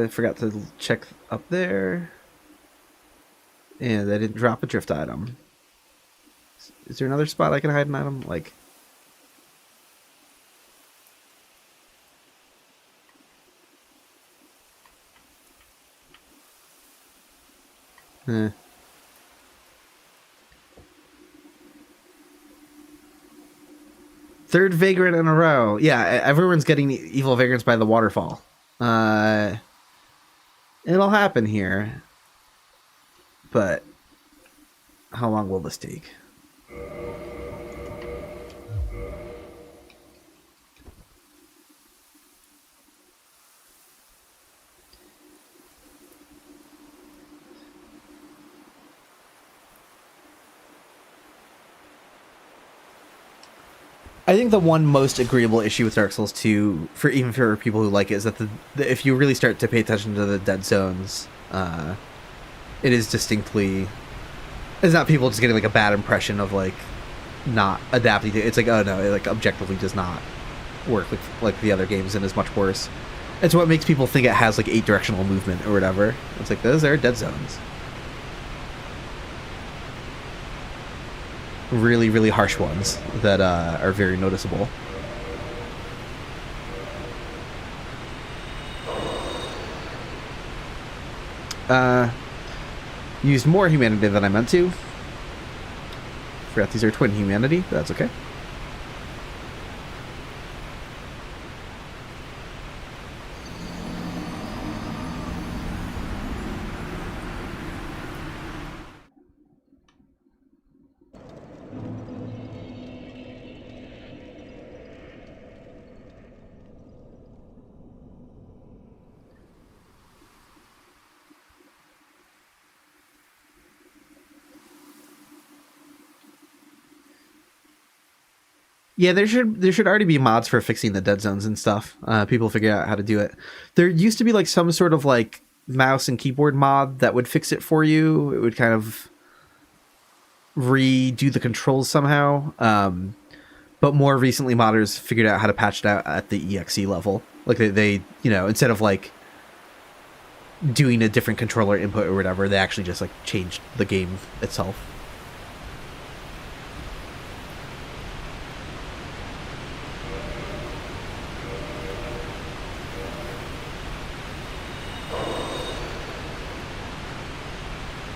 Forgot to check up there. And I didn't drop a drift item. Is there another spot I can hide an item? Like... Third Vagrant in a row. Yeah, everyone's getting evil Vagrants by the waterfall. It'll happen here. But how long will this take? I think the one most agreeable issue with Dark Souls 2, even for people who like it, is that if you really start to pay attention to the dead zones, it is distinctly... It's not people just getting like a bad impression of like not adapting to it. It's like, oh no, it like objectively does not work like the other games and is much worse. It's what makes people think it has like 8 directional movement or whatever. It's like, those are dead zones. Really, really harsh ones that are very noticeable. Used more humanity than I meant to. Forgot these are twin humanity, but that's okay. Yeah, there should already be mods for fixing the dead zones and stuff. People figure out how to do it. There used to be like some sort of like mouse and keyboard mod that would fix it for you. It would kind of redo the controls somehow. But more recently, modders figured out how to patch it out at the EXE level. Like they instead of like doing a different controller input or whatever, they actually just like changed the game itself.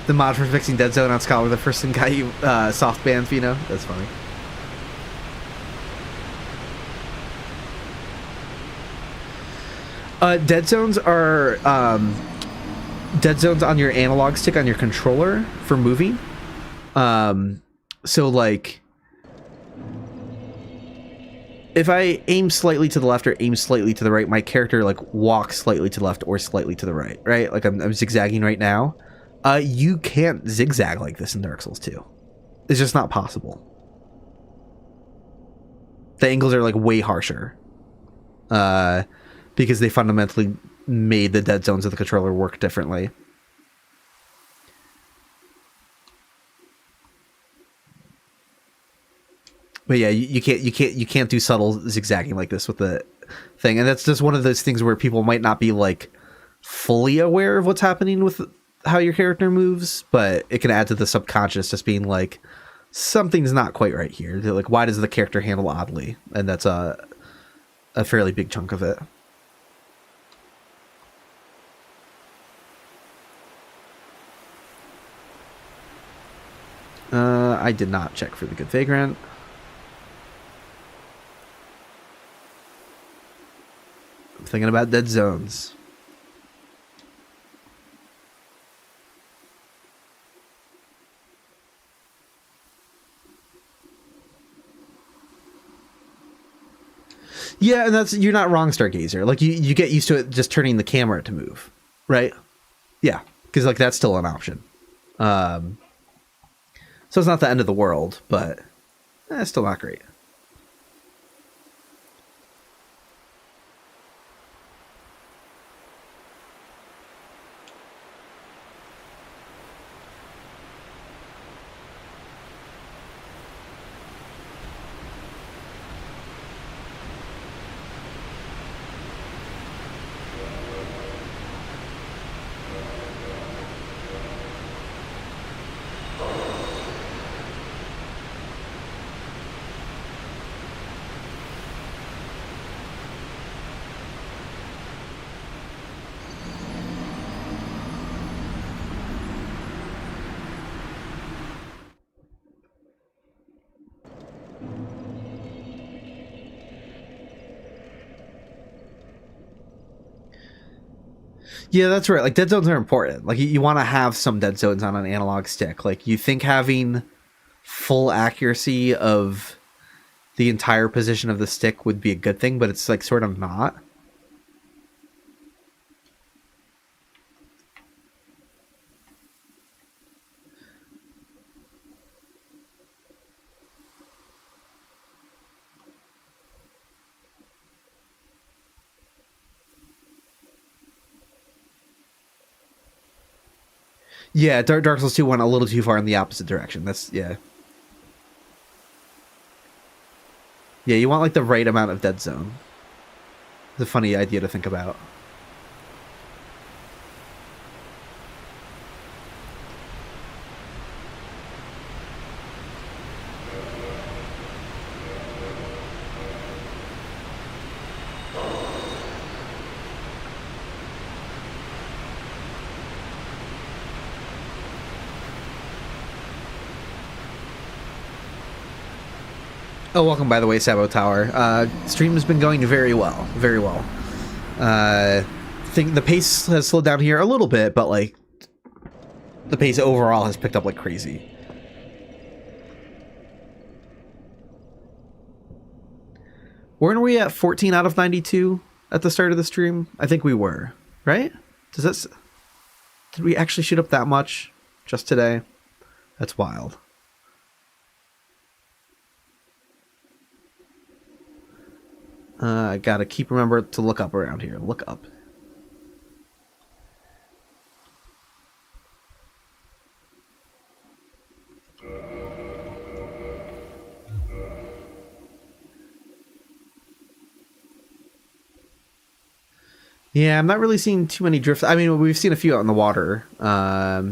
The mod for fixing Dead Zone on Scholar, the first thing got you soft banned, Fino. That's funny. Dead zones are dead zones on your analog stick on your controller for moving. So like, if I aim slightly to the left or aim slightly to the right, my character like walks slightly to the left or slightly to the right, right? Like I'm zigzagging right now. You can't zigzag like this in Dark Souls 2. It's just not possible. The angles are like way harsher. Because they fundamentally made the dead zones of the controller work differently. But yeah, you can't do subtle zigzagging like this with the thing, and that's just one of those things where people might not be like fully aware of what's happening with how your character moves, but it can add to the subconscious just being like something's not quite right here. They're like, why does the character handle oddly? And that's a fairly big chunk of it. I did not check for the good Vagrant. I'm thinking about dead zones. Yeah, and you're not wrong, Stargazer. Like you get used to it just turning the camera to move, right? Yeah, because like that's still an option. So it's not the end of the world, but it's still not great. Yeah, that's right. Like, dead zones are important. Like, you want to have some dead zones on an analog stick. Like, you think having full accuracy of the entire position of the stick would be a good thing, but it's, like, sort of not. Yeah, Dark Souls 2 went a little too far in the opposite direction. That's, yeah. Yeah, you want, like, the right amount of dead zone. It's a funny idea to think about. Oh, welcome, by the way, Sabo Tower. Stream has been going very well. Very well. Think the pace has slowed down here a little bit, but, like, the pace overall has picked up like crazy. Weren't we at 14 out of 92 at the start of the stream? I think we were, right? Did we actually shoot up that much just today? That's wild. I gotta remember to look up around here. Look up. Yeah, I'm not really seeing too many drifts. I mean, we've seen a few out in the water. Yeah,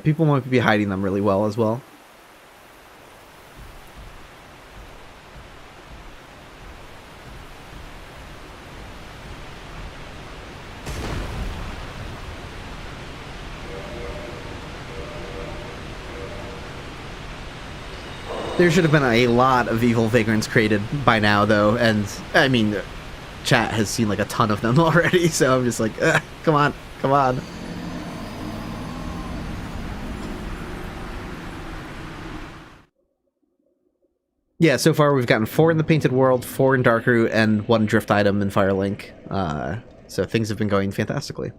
people might be hiding them really well as well. There should have been a lot of evil vagrants created by now, though, and I mean, chat has seen like a ton of them already, so I'm just like, come on, come on. Yeah, so far we've gotten 4 in the Painted World, 4 in Darkroot, and 1 drift item in Firelink. So things have been going fantastically.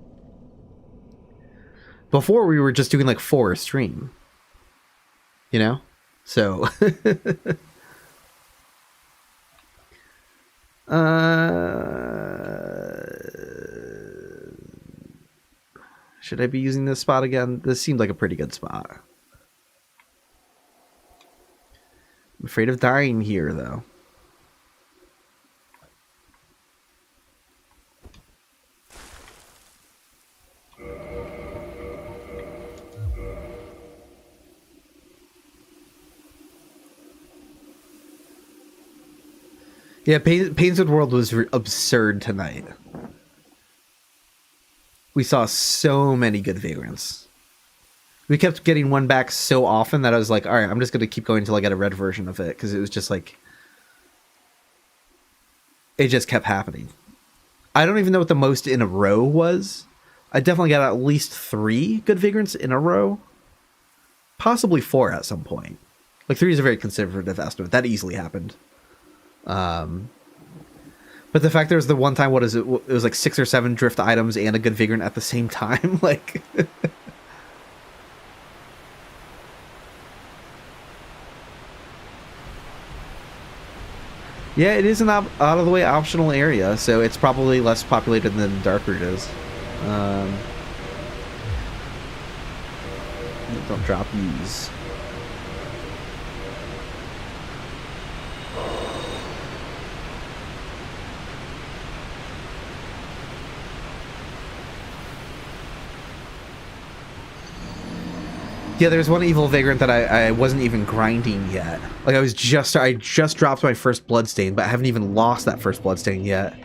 Before we were just doing like 4 a stream. You know? So... should I be using this spot again? This seemed like a pretty good spot. I'm afraid of dying here, though. Yeah, Painted World was absurd tonight. We saw so many good vagrants. We kept getting one back so often that I was like, all right, I'm just going to keep going until I get a red version of it. Because it was just like... it just kept happening. I don't even know what the most in a row was. I definitely got at least 3 good vagrants in a row. Possibly 4 at some point. Like 3 is a very conservative estimate. That easily happened. But the fact there was the one time, what is it? It was like 6 or 7 drift items and a good vagrant at the same time. Like... yeah, it is an out-of-the-way optional area, so it's probably less populated than Darkroot is. Don't drop these. Yeah, there's one evil vagrant that I wasn't even grinding yet. Like I just dropped my first bloodstain, but I haven't even lost that first bloodstain yet.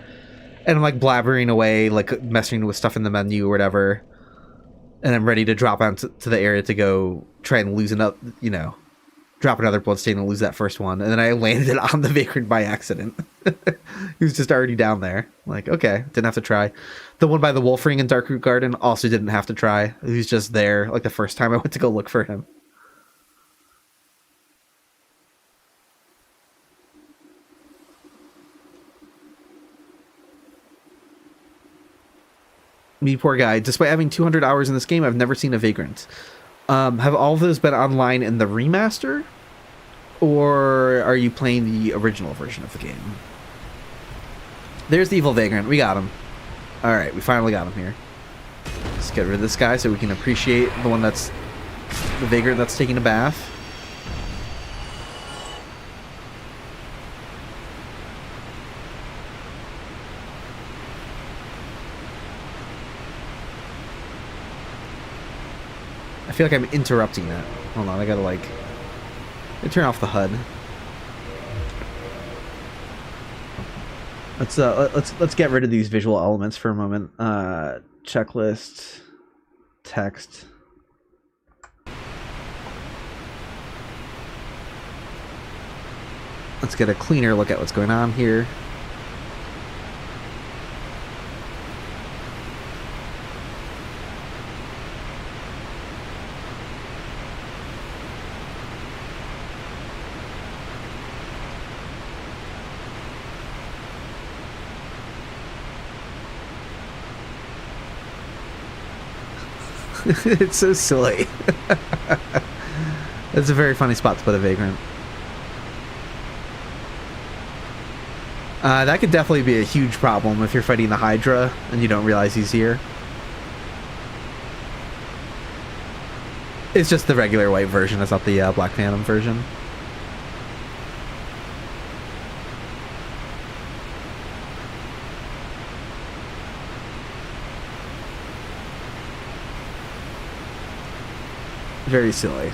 And I'm like blabbering away, like messing with stuff in the menu or whatever. And I'm ready to drop onto the area to go try and lose another, you know, drop another bloodstain and lose that first one. And then I landed on the vagrant by accident. He was just already down there. Like, okay, didn't have to try. The one by the wolf ring in Darkroot Garden also didn't have to try. He was just there, like the first time I went to go look for him. Me, poor guy. Despite having 200 hours in this game, I've never seen a vagrant. Have all of those been online in the remaster? Or are you playing the original version of the game? There's the evil vagrant. We got him. Alright, we finally got him here. Let's get rid of this guy so we can appreciate the one that's... the vagrant that's taking a bath. I feel like I'm interrupting that. Hold on, I gotta like... turn off the HUD. Let's get rid of these visual elements for a moment. Checklist, text. Let's get a cleaner look at what's going on here. It's so silly. It's a very funny spot to put a vagrant. That could definitely be a huge problem if you're fighting the Hydra and you don't realize he's here. It's just the regular white version, it's not the Black Phantom version. Very silly.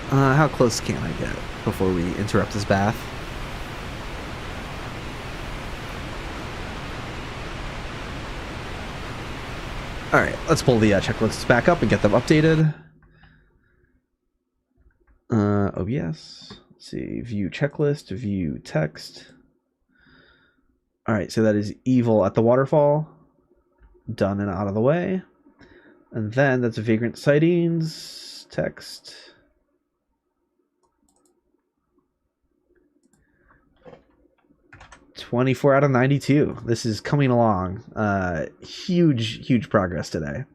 How close can I get before we interrupt his bath? Alright, let's pull the checklists back up and get them updated. OBS. Let's see, view checklist, view text. All right, so that is evil at the waterfall. Done and out of the way. And then that's vagrant sightings, text. "24 out of 92. This is coming along. Huge progress today.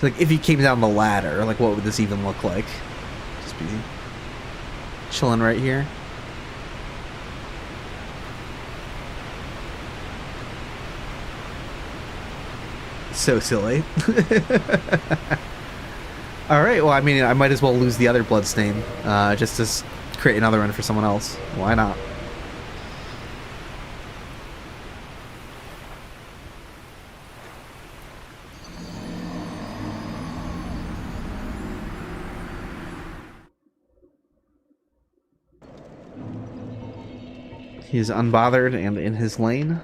So, like, if you came down the ladder, like, what would this even look like? Just be chilling right here. So silly. All right. Well, I mean, I might as well lose the other bloodstain, just to create another one for someone else. Why not? He is unbothered and in his lane.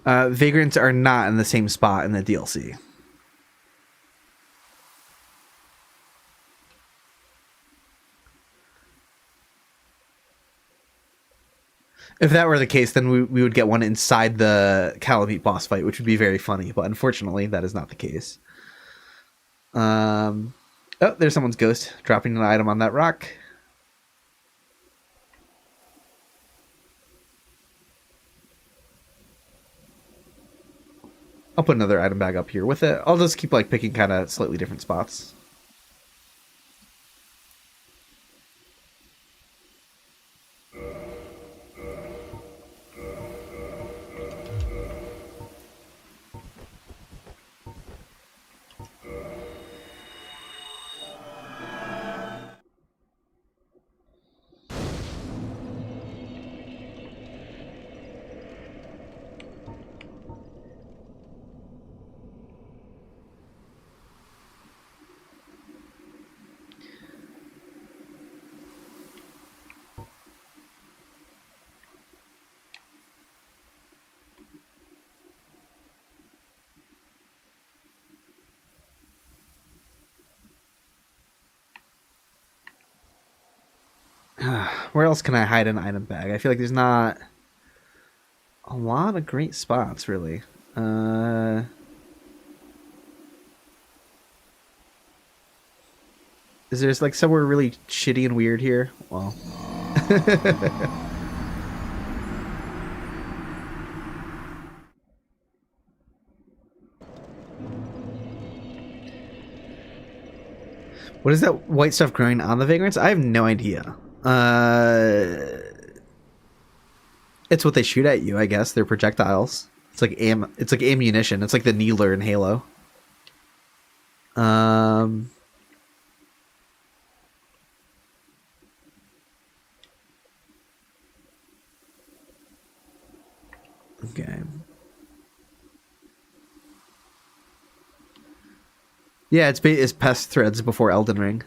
Vagrants are not in the same spot in the DLC. If that were the case, then we would get one inside the Calamite boss fight, which would be very funny. But unfortunately, that is not the case. Oh, there's someone's ghost dropping an item on that rock. I'll put another item bag up here with it. I'll just keep like picking kind of slightly different spots. Where else can I hide an item bag? I feel like there's not a lot of great spots, really. Is there like somewhere really shitty and weird here? Well. What is that white stuff growing on the Vagrants? I have no idea. It's what they shoot at you, I guess. They're projectiles. It's like ammunition. It's like the Needler in Halo. Okay. Yeah, it's pest threads before Elden Ring.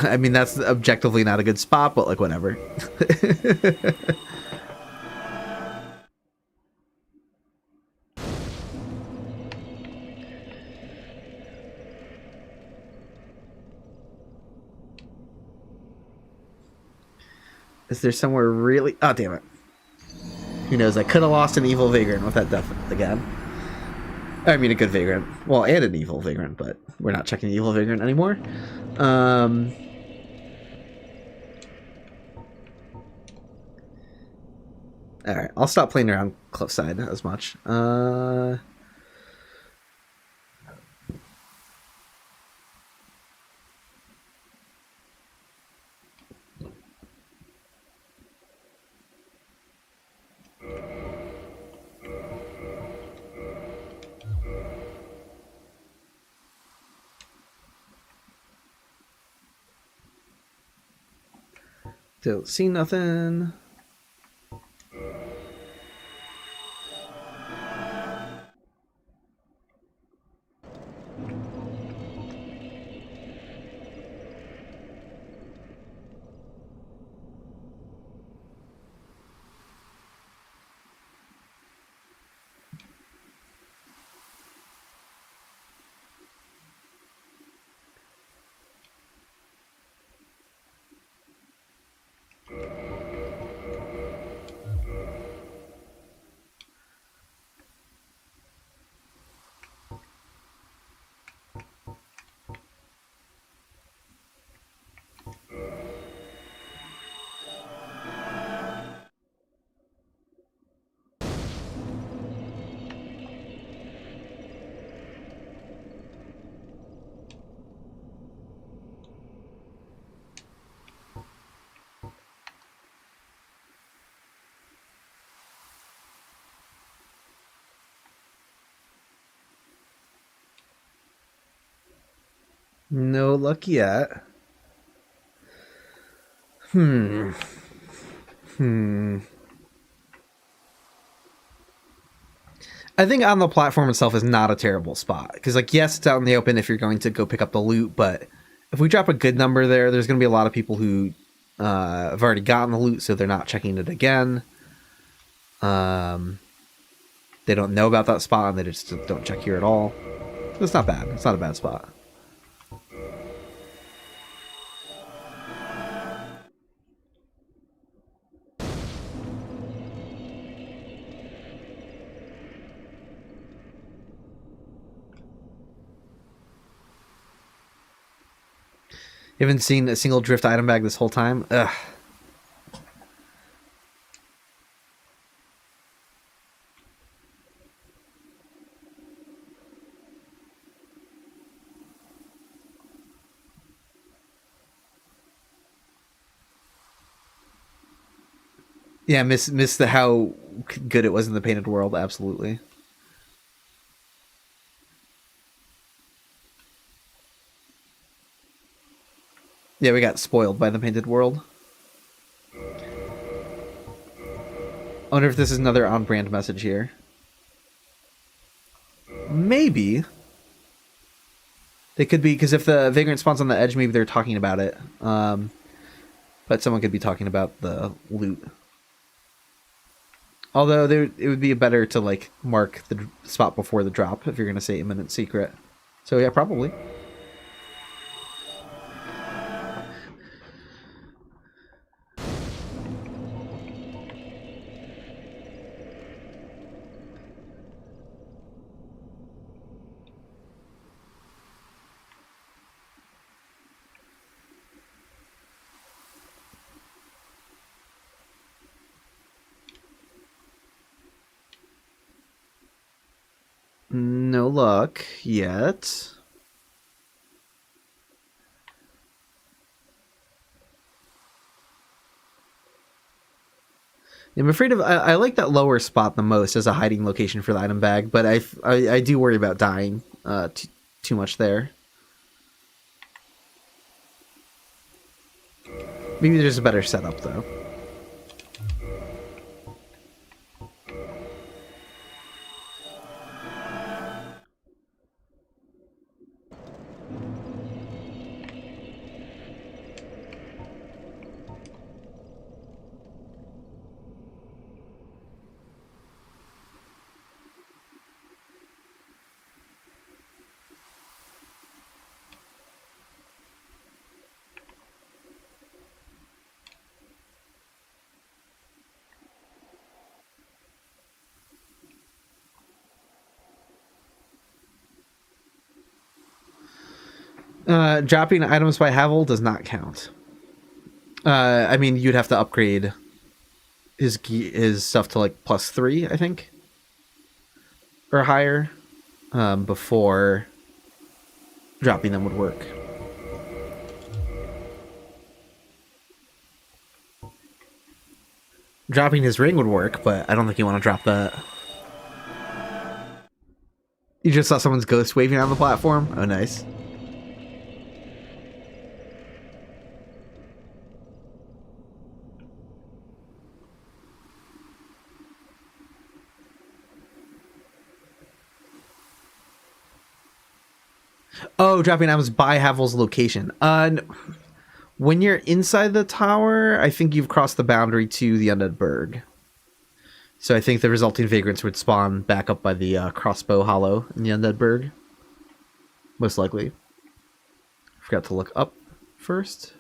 I mean, that's objectively not a good spot, but like whatever. Is there somewhere really... Oh, damn it. Who knows? I could have lost an evil Vagrant with that death again. I mean, a good Vagrant. Well, and an evil Vagrant, but we're not checking the evil Vagrant anymore. Alright, I'll stop playing around Cliffside as much. Don't see nothing. No luck yet. I think on the platform itself is not a terrible spot. Because, like, yes, it's out in the open if you're going to go pick up the loot, but if we drop a good number there, there's going to be a lot of people who have already gotten the loot, so they're not checking it again. They don't know about that spot, and they just don't check here at all. It's not bad. It's not a bad spot. You haven't seen a single drift item bag this whole time? Ugh. Yeah, miss the how good it was in the painted world, absolutely. Yeah, we got spoiled by the painted world. I wonder if this is another on-brand message here. Maybe. They could be, because if the Vagrant spawns on the edge, maybe they're talking about it. But someone could be talking about the loot. Although it would be better to like mark the spot before the drop if you're going to say imminent secret. So yeah, probably. No luck yet. I'm afraid of. I like that lower spot the most as a hiding location for the item bag, but I do worry about dying too much there. Maybe there's a better setup though. Dropping items by Havel does not count. I mean, you'd have to upgrade his stuff to like +3, I think, or higher, before dropping them would work. Dropping his ring would work, but I don't think you want to drop that. You just saw someone's ghost waving on the platform? Oh, nice. Oh, dropping items by Havel's location. When you're inside the tower, I think you've crossed the boundary to the Undead Burg. So I think the resulting vagrants would spawn back up by the crossbow hollow in the Undead Burg. Most likely. Forgot to look up first.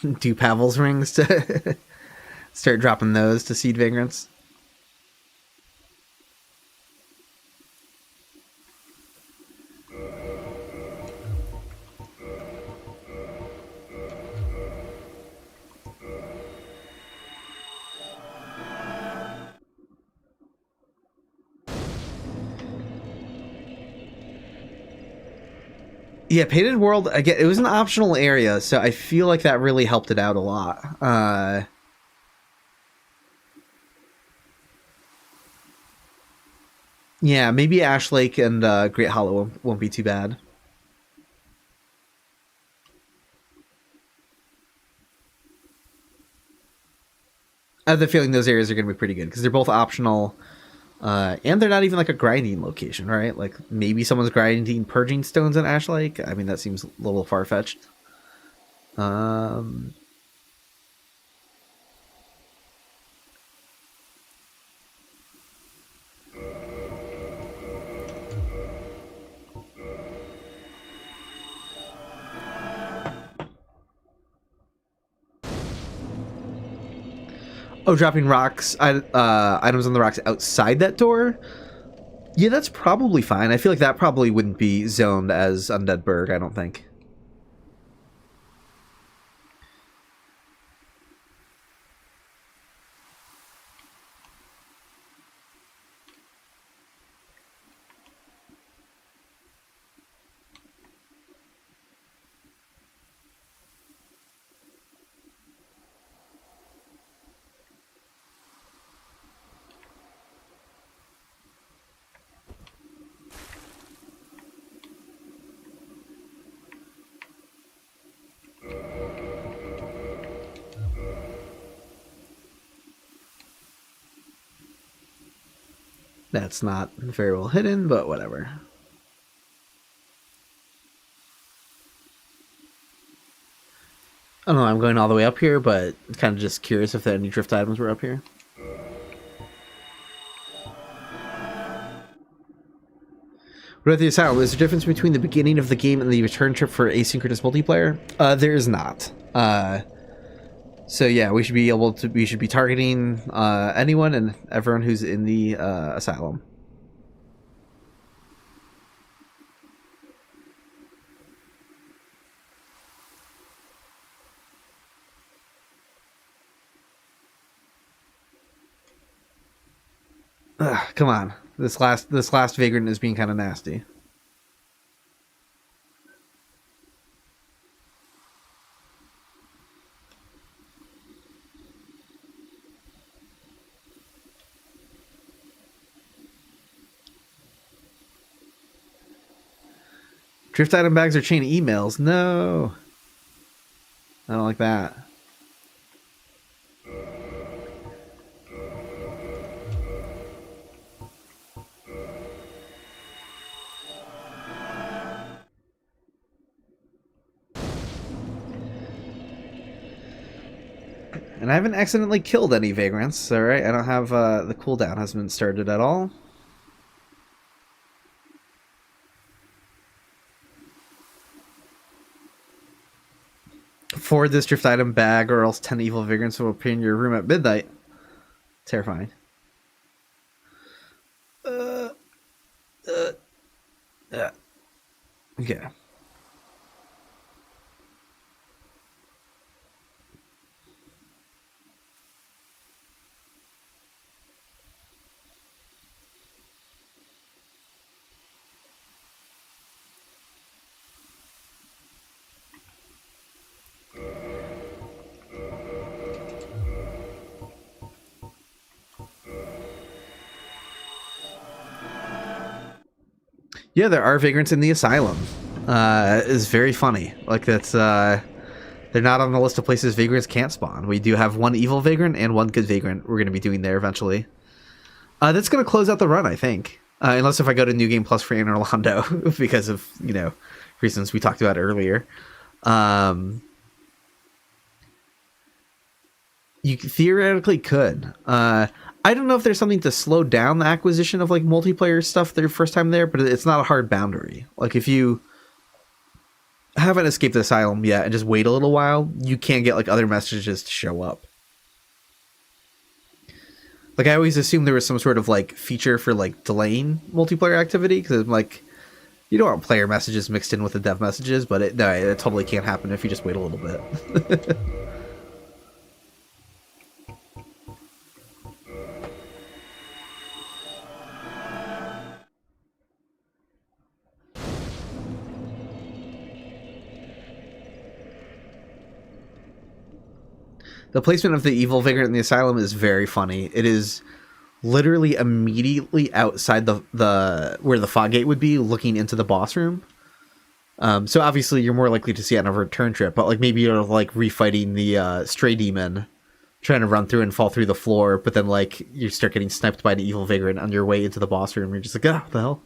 Do Pavel's rings to start dropping those to seed vagrants. Yeah, Painted World, again, it was an optional area, so I feel like that really helped it out a lot. Yeah, maybe Ash Lake and Great Hollow won't be too bad. I have the feeling those areas are going to be pretty good, because they're both optional. And they're not even like a grinding location, right? Like maybe someone's grinding purging stones in Ash Lake. I mean, that seems a little far-fetched. Oh, dropping rocks, items on the rocks outside that door? Yeah, that's probably fine. I feel like that probably wouldn't be zoned as Undead Burg, I don't think. That's not very well hidden, but whatever. I don't know, I'm going all the way up here, but kind of just curious if any drift items were up here. What about the Asylum? Is there a difference between the beginning of the game and the return trip for asynchronous multiplayer? There is not. So yeah, we should be targeting anyone and everyone who's in the Asylum. Ugh, come on. This last Vagrant is being kind of nasty. Drift item bags or chain emails? No. I don't like that. And I haven't accidentally killed any vagrants, alright? I don't have, the cooldown hasn't been started at all. Forward this drift item bag, or else 10 evil vagrants will appear in your room at midnight. Terrifying. Okay. Yeah, there are vagrants in the asylum. Is very funny. Like that's They're not on the list of places vagrants can't spawn. We do have one evil vagrant and one good vagrant we're going to be doing there eventually. That's going to close out the run, I think. Unless if I go to New Game Plus for Anne Orlando because of, reasons we talked about earlier. You theoretically could. I don't know if there's something to slow down the acquisition of like multiplayer stuff their first time there, but it's not a hard boundary. Like if you haven't escaped the asylum yet and just wait a little while, you can get like other messages to show up. Like I always assumed there was some sort of like feature for like delaying multiplayer activity because I'm like, you don't want player messages mixed in with the dev messages, but it totally can't happen if you just wait a little bit. The placement of the evil vagrant in the asylum is very funny. It is literally immediately outside the where the fog gate would be, looking into the boss room. So obviously you're more likely to see it on a return trip, but like maybe you're like refighting the stray demon, trying to run through and fall through the floor, but then like you start getting sniped by the evil vagrant on your way into the boss room. You're just like, what the hell?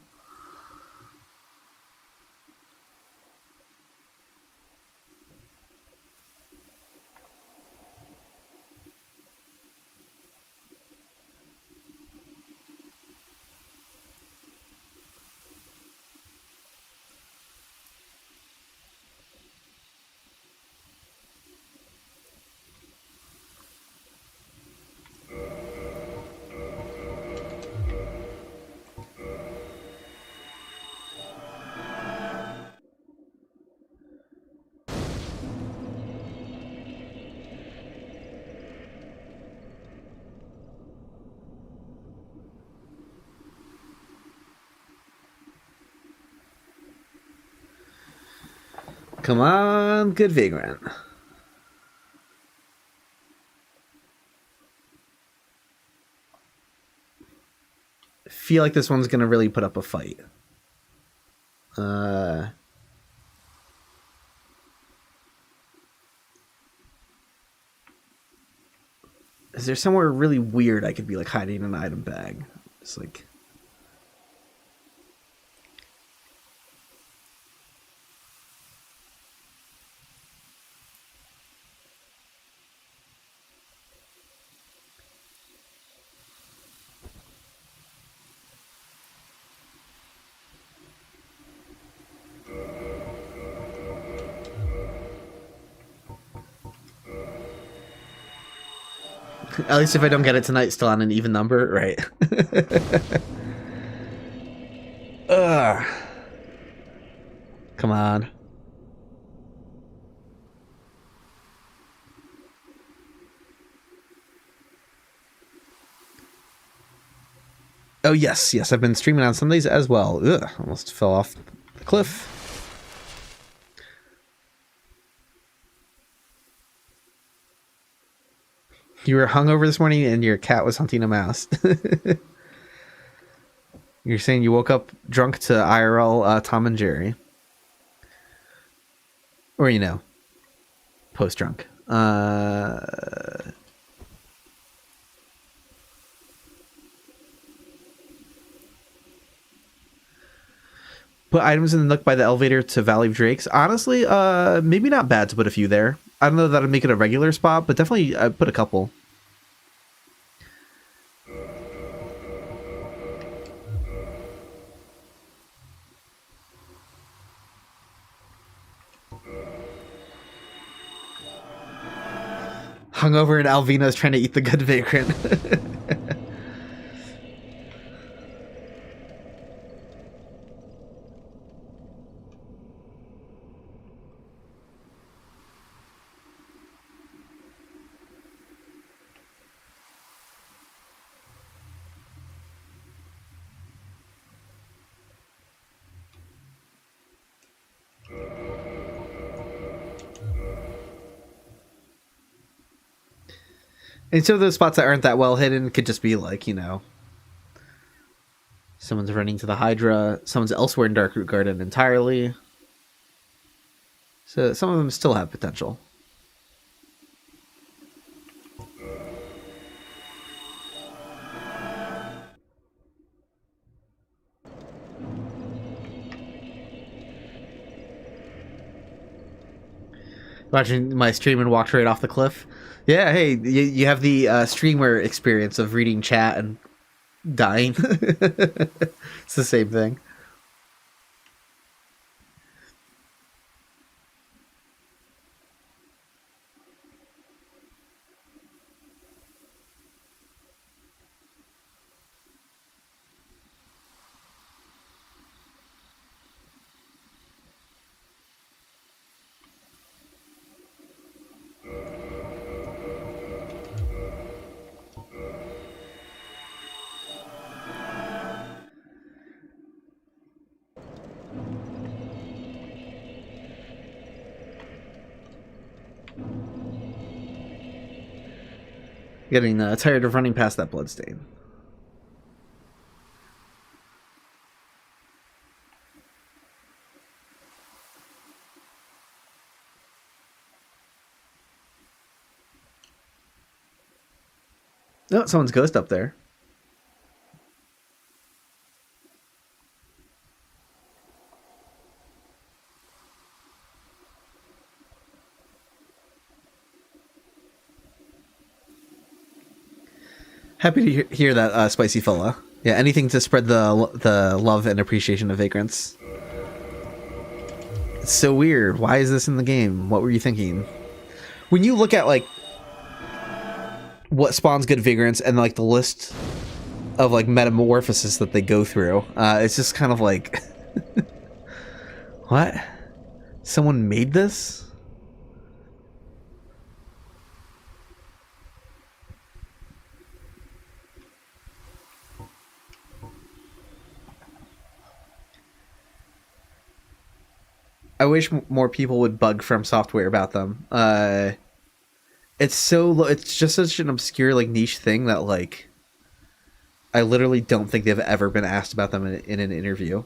Come on, good vagrant. I feel like this one's gonna really put up a fight. Is there somewhere really weird I could be like hiding an item bag? It's like... At least if I don't get it tonight, still on an even number, right? Ugh. Come on. Oh, yes, I've been streaming on Sundays as well. Ugh, almost fell off the cliff. You were hungover this morning and your cat was hunting a mouse. You're saying you woke up drunk to IRL Tom and Jerry. Or, post-drunk. Put items in the nook by the elevator to Valley of Drakes. Honestly, maybe not bad to put a few there. I don't know if that'd make it a regular spot, but definitely put a couple. Hungover and Alvina is trying to eat the good vagrant. And so those spots that aren't that well hidden could just be like, someone's running to the Hydra, someone's elsewhere in Darkroot Garden entirely. So some of them still have potential. Watching my stream and walked right off the cliff. Yeah, hey, you have the streamer experience of reading chat and dying. It's the same thing. Getting tired of running past that bloodstain. Oh, someone's ghost up there. Happy to hear that, spicy fella. Yeah, anything to spread the love and appreciation of Vagrants. It's so weird. Why is this in the game? What were you thinking? When you look at, like, what spawns good Vagrants and, like, the list of, like, metamorphosis that they go through, it's just kind of like... What? Someone made this? I wish more people would bug From Software about them. It's just such an obscure, like, niche thing that, like, I literally don't think they've ever been asked about them in an interview.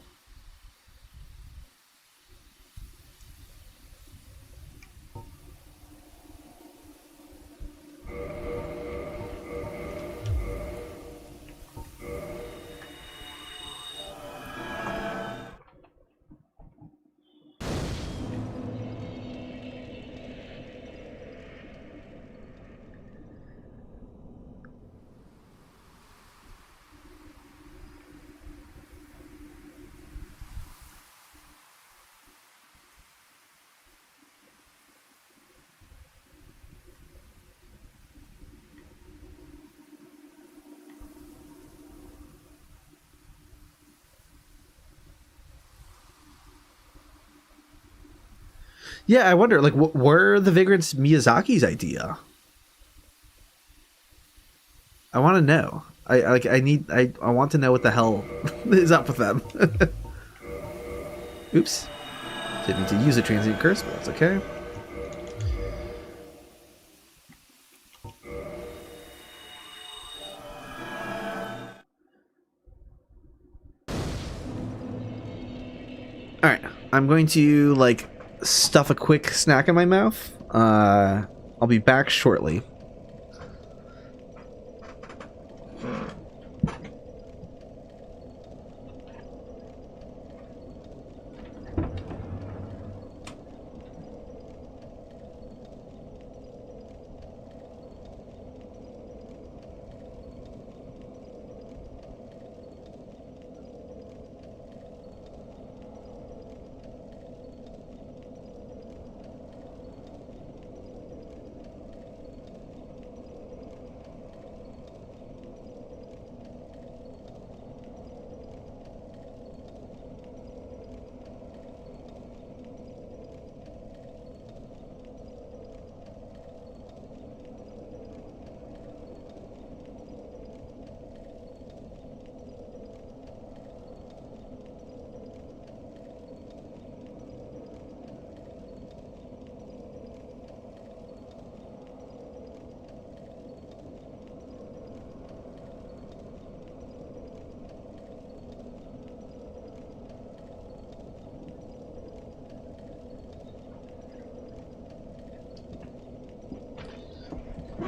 Yeah, I wonder, like, were the Vagrants Miyazaki's idea? I want to know. I want to know what the hell is up with them. Oops. Didn't need to use a transient curse, but that's okay. Alright, I'm going to, like, stuff a quick snack in my mouth. I'll be back shortly.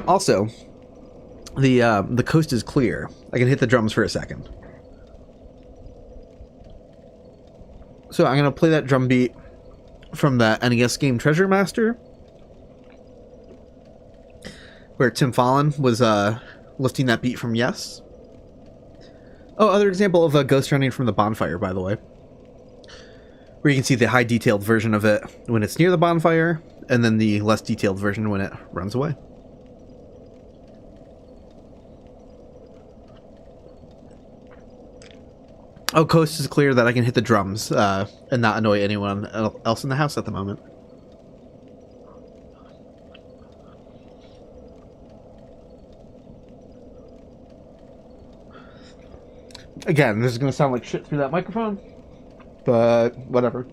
Also, the coast is clear. I can hit the drums for a second. So I'm going to play that drum beat from the NES game Treasure Master. where Tim Fallon was lifting that beat from Yes. Oh, other example of a ghost running from the bonfire, by the way. Where you can see the high detailed version of it when it's near the bonfire, and then the less detailed version when it runs away. Oh, coast is clear that I can hit the drums and not annoy anyone else in the house at the moment. Again, this is going to sound like shit through that microphone, but whatever.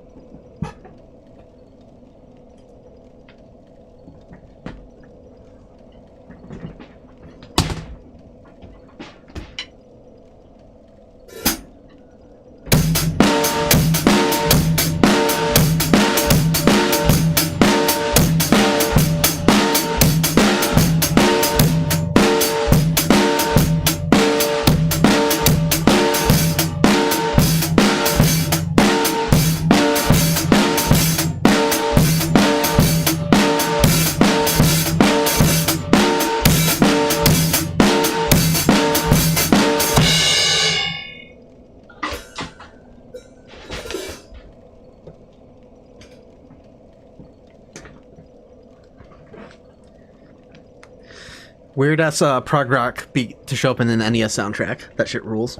Weird ass prog rock beat to show up in an NES soundtrack. That shit rules.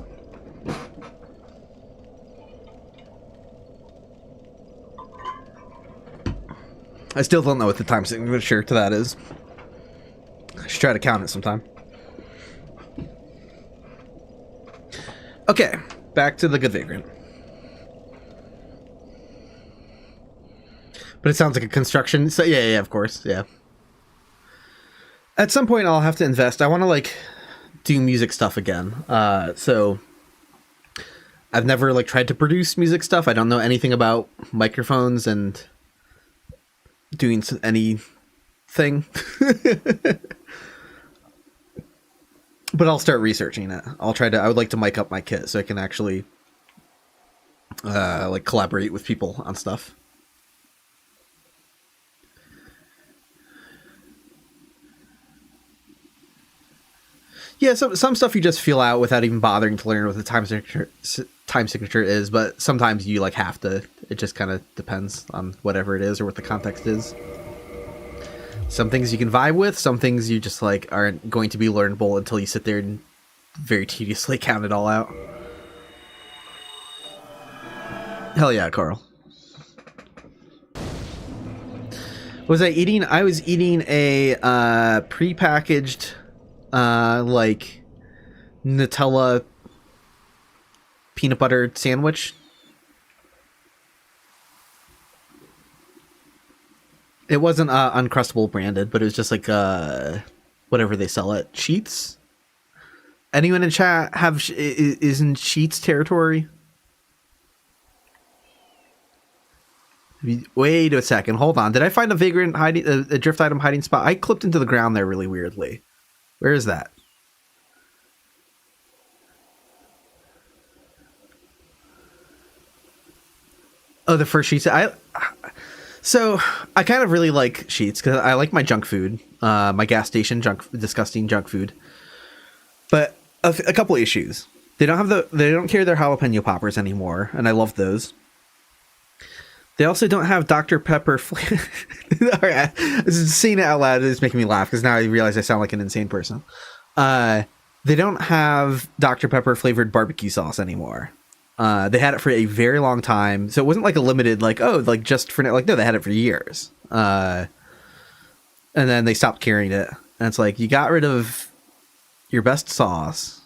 I still don't know what the time signature to that is. I should try to count it sometime. Okay, back to the good Vagrant. But it sounds like a construction. So yeah, of course, yeah. At some point, I'll have to invest. I want to like do music stuff again. So I've never like tried to produce music stuff. I don't know anything about microphones and doing anything. But I'll start researching it. I would like to mic up my kit so I can actually like collaborate with people on stuff. Yeah, some stuff you just feel out without even bothering to learn what the time signature is, but sometimes you like have to. It just kind of depends on whatever it is or what the context is. Some things you can vibe with, some things you just like aren't going to be learnable until you sit there and very tediously count it all out. Hell yeah, Carl. Was I eating? I was eating a prepackaged like Nutella peanut butter sandwich. It wasn't Uncrustable branded, but it was just like whatever they sell at Sheets. Anyone in chat is in Sheets territory? Wait a second, hold on. Did I find a Vagrant hiding a drift item hiding spot? I clipped into the ground there really weirdly. Where is that? Oh, the first Sheets. So I kind of really like Sheets because I like my junk food, my gas station disgusting junk food. But a couple issues. They don't carry their jalapeno poppers anymore, and I love those. They also don't have Dr. Pepper flavor. Right, saying it out loud is making me laugh because now I realize I sound like an insane person. They don't have Dr. Pepper flavored barbecue sauce anymore. They had it for a very long time, so it wasn't like a limited, like, oh, like just for like, no, they had it for years. And then they stopped carrying it, and it's like, you got rid of your best sauce.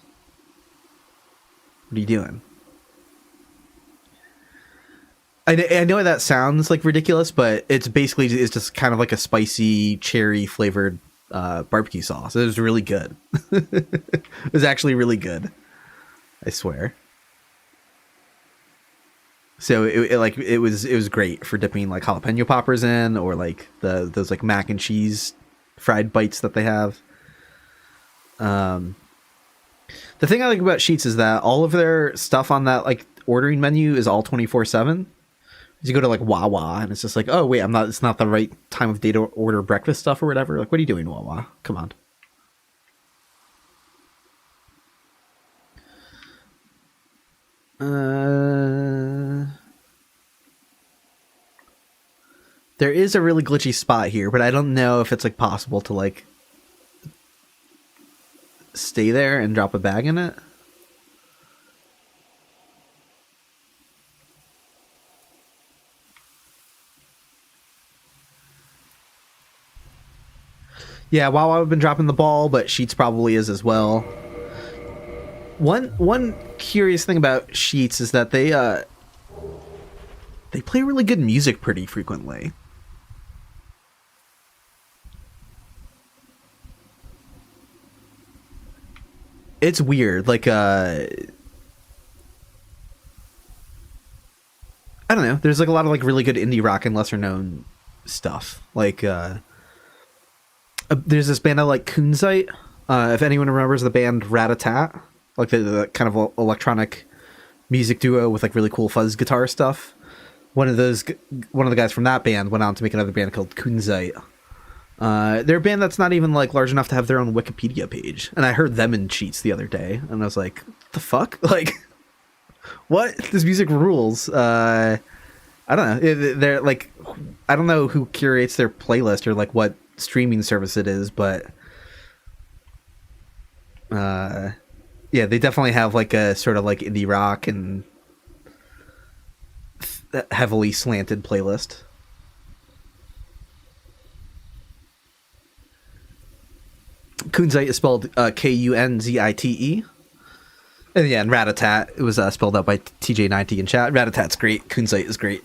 What are you doing? I know that sounds like ridiculous, but it's just kind of like a spicy cherry flavored barbecue sauce. It was really good. It was actually really good. I swear. So it was great for dipping like jalapeno poppers in, or like those like mac and cheese fried bites that they have. The thing I like about Sheets is that all of their stuff on that like ordering menu is all 24/7. You go to like Wawa and it's just like, oh wait, it's not the right time of day to order breakfast stuff or whatever. Like, what are you doing, Wawa? Come on. There is a really glitchy spot here, but I don't know if it's like possible to like stay there and drop a bag in it. Yeah, wow, I've been dropping the ball, but Sheets probably is as well. One curious thing about Sheets is that they play really good music pretty frequently. It's weird, like I don't know. There's like a lot of like really good indie rock and lesser known stuff. Like there's this band I like, Kunzite. If anyone remembers the band Rat-a-Tat, like the kind of electronic music duo with like really cool fuzz guitar stuff. One of the guys from that band went on to make another band called Kunzite. They're a band that's not even like large enough to have their own Wikipedia page, and I heard them in Cheats the other day, and I was like, "What the fuck? Like, what? This music rules." I don't know. They're like, I don't know who curates their playlist or like what streaming service it is, but yeah, they definitely have like a sort of like indie rock and heavily slanted playlist. Kunzite is spelled Kunzite. And yeah, and Rat-a-Tat, it was spelled out by TJ90 in chat. Rat-a-Tat's great. Kunzite is great.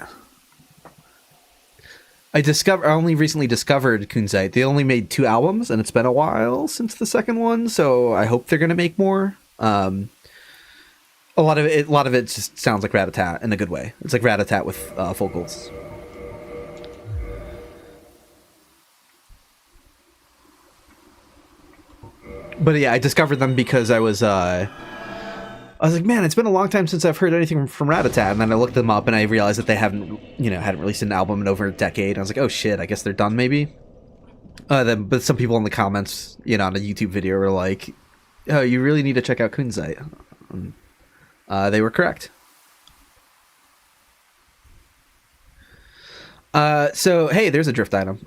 I only recently discovered Kunzite. They only made 2 albums, and it's been a while since the second one, so I hope they're going to make more. A lot of it just sounds like Rat-a-Tat in a good way. It's like Rat-a-Tat with vocals. But yeah, I discovered them because I was like, man, it's been a long time since I've heard anything from Rat-a-Tat, and then I looked them up and I realized that they hadn't released an album in over a decade. I was like, oh shit, I guess they're done maybe. But some people in the comments, on a YouTube video were like, oh, you really need to check out Kunzite. They were correct. So hey, there's a drift item.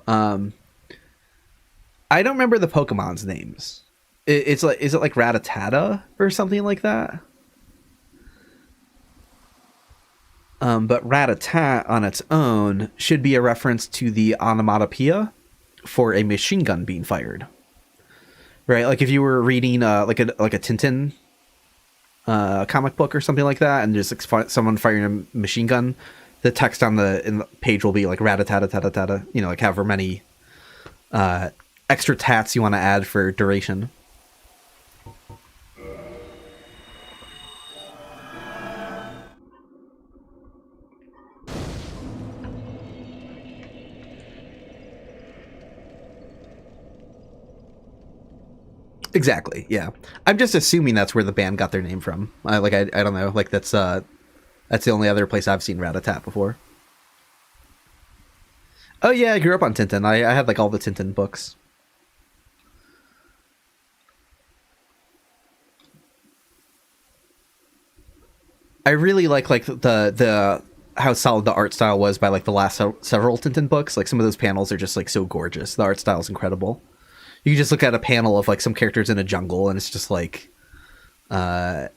I don't remember the Pokemon's names. Is it like Rattata or something like that? But Rat-a-Tat on its own should be a reference to the onomatopoeia for a machine gun being fired, right? Like if you were reading like a Tintin comic book or something like that, and there's like someone firing a machine gun, the text in the page will be like Rat-a-tat-a-tat-a-tat, like however many extra tats you want to add for duration. Exactly. Yeah, I'm just assuming that's where the band got their name from. I don't know. Like that's the only other place I've seen Rat-a-Tat before. Oh yeah, I grew up on Tintin. I had like all the Tintin books. I really like the how solid the art style was by like the last several Tintin books. Like some of those panels are just like so gorgeous. The art style is incredible. You can just look at a panel of like some characters in a jungle, and it's just like a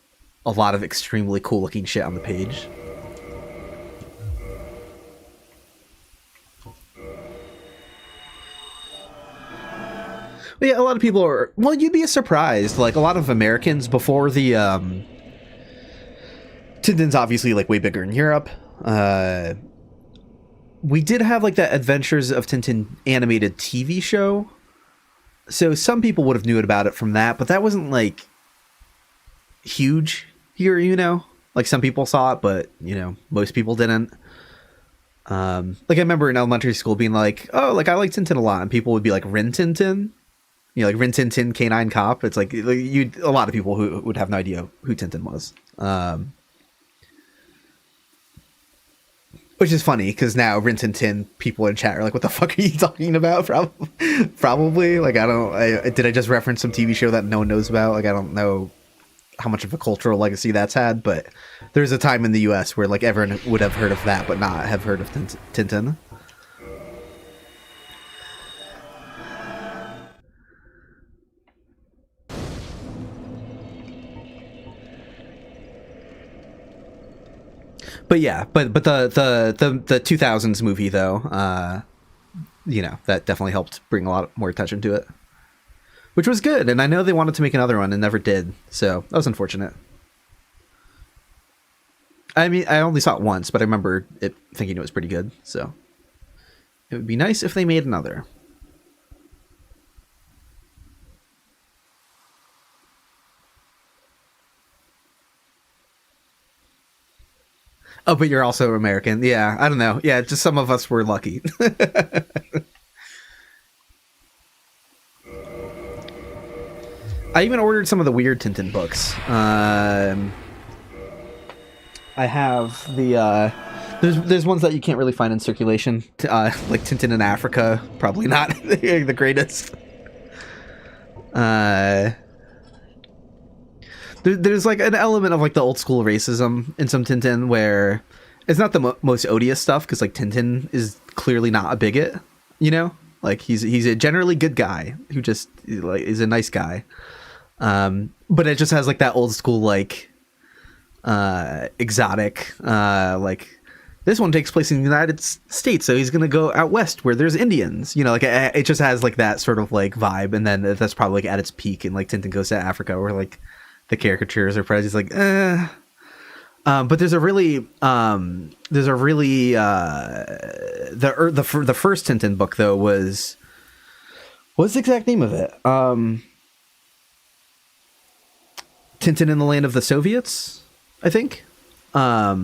lot of extremely cool looking shit on the page. But yeah, a lot of people are. Well, you'd be surprised. Like a lot of Americans before the Tintin's obviously like way bigger in Europe. We did have like that Adventures of Tintin animated TV show. So some people would have knew about it from that, but that wasn't like huge here, like some people saw it, but most people didn't. Like I remember in elementary school being like, oh, like I like Tintin a lot, and people would be like Rin Tintin, like Rin Tintin Canine Cop. It's like a lot of people who would have no idea who Tintin was. Which is funny because now Rin Tintin people in chat are like, "What the fuck are you talking about?" Probably like did I just reference some TV show that no one knows about? Like I don't know how much of a cultural legacy that's had, but there's a time in the US where like everyone would have heard of that but not have heard of Tintin. But yeah, but the 2000s movie though, you know, that definitely helped bring a lot more attention to it, which was good. And I know they wanted to make another one and never did, so that was unfortunate. I mean, I only saw it once, but I remember it thinking it was pretty good, so it would be nice if they made another. Oh, but you're also American. Yeah, I don't know. Yeah, just some of us were lucky. I even ordered some of the weird Tintin books. I have the there's ones that you can't really find in circulation. Like Tintin in Africa, probably not the greatest. There's like an element of like the old school racism in some Tintin where it's not the most odious stuff, because like Tintin is clearly not a bigot, you know, like he's a generally good guy who just like is a nice guy, but it just has like that old school like exotic like this one takes place in the United States, so he's gonna go out west where there's Indians, you know, like it just has like that sort of like vibe. And then that's probably like at its peak in like Tintin Goes to Africa, where like the caricatures are probably just like, but there's a really the first Tintin book though was, what's the exact name of it? Tintin in the Land of the Soviets, I think. Yeah,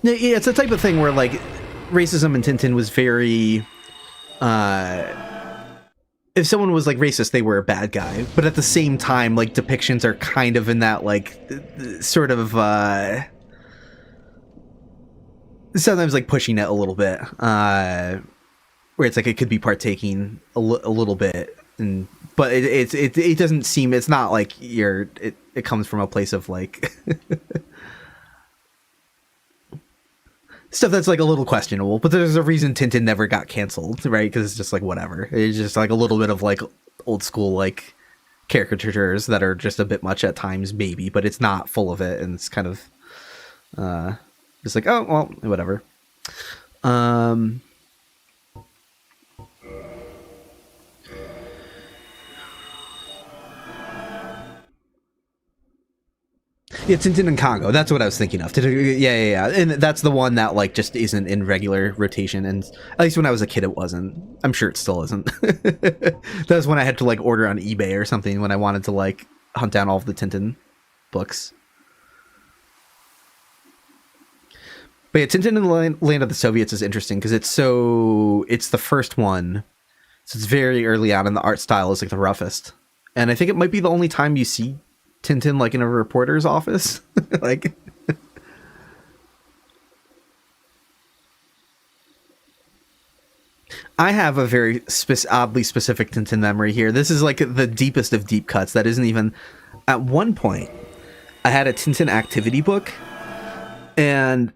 it's the type of thing where like racism in Tintin was very. If someone was like racist, they were a bad guy, but at the same time, like depictions are kind of in that like sort of sometimes like pushing it a little bit, where it's like it could be partaking a little bit, but it doesn't seem, it's not like it comes from a place of like stuff that's like a little questionable. But there's a reason Tintin never got canceled, right? Because it's just like whatever. It's just like a little bit of like old school like caricatures that are just a bit much at times, maybe, but it's not full of it, and it's kind of just like, oh well, whatever. Yeah, Tintin in Congo. That's what I was thinking of. Yeah. And that's the one that like just isn't in regular rotation. And at least when I was a kid, it wasn't. I'm sure it still isn't. That was when I had to like order on eBay or something when I wanted to like hunt down all of the Tintin books. But yeah, Tintin in the Land of the Soviets is interesting because it's the first one. So it's very early on, and the art style is like the roughest. And I think it might be the only time you see Tintin like in a reporter's office. Like I have a very oddly specific Tintin memory here. This is like the deepest of deep cuts. That isn't even, at one point I had a Tintin activity book, and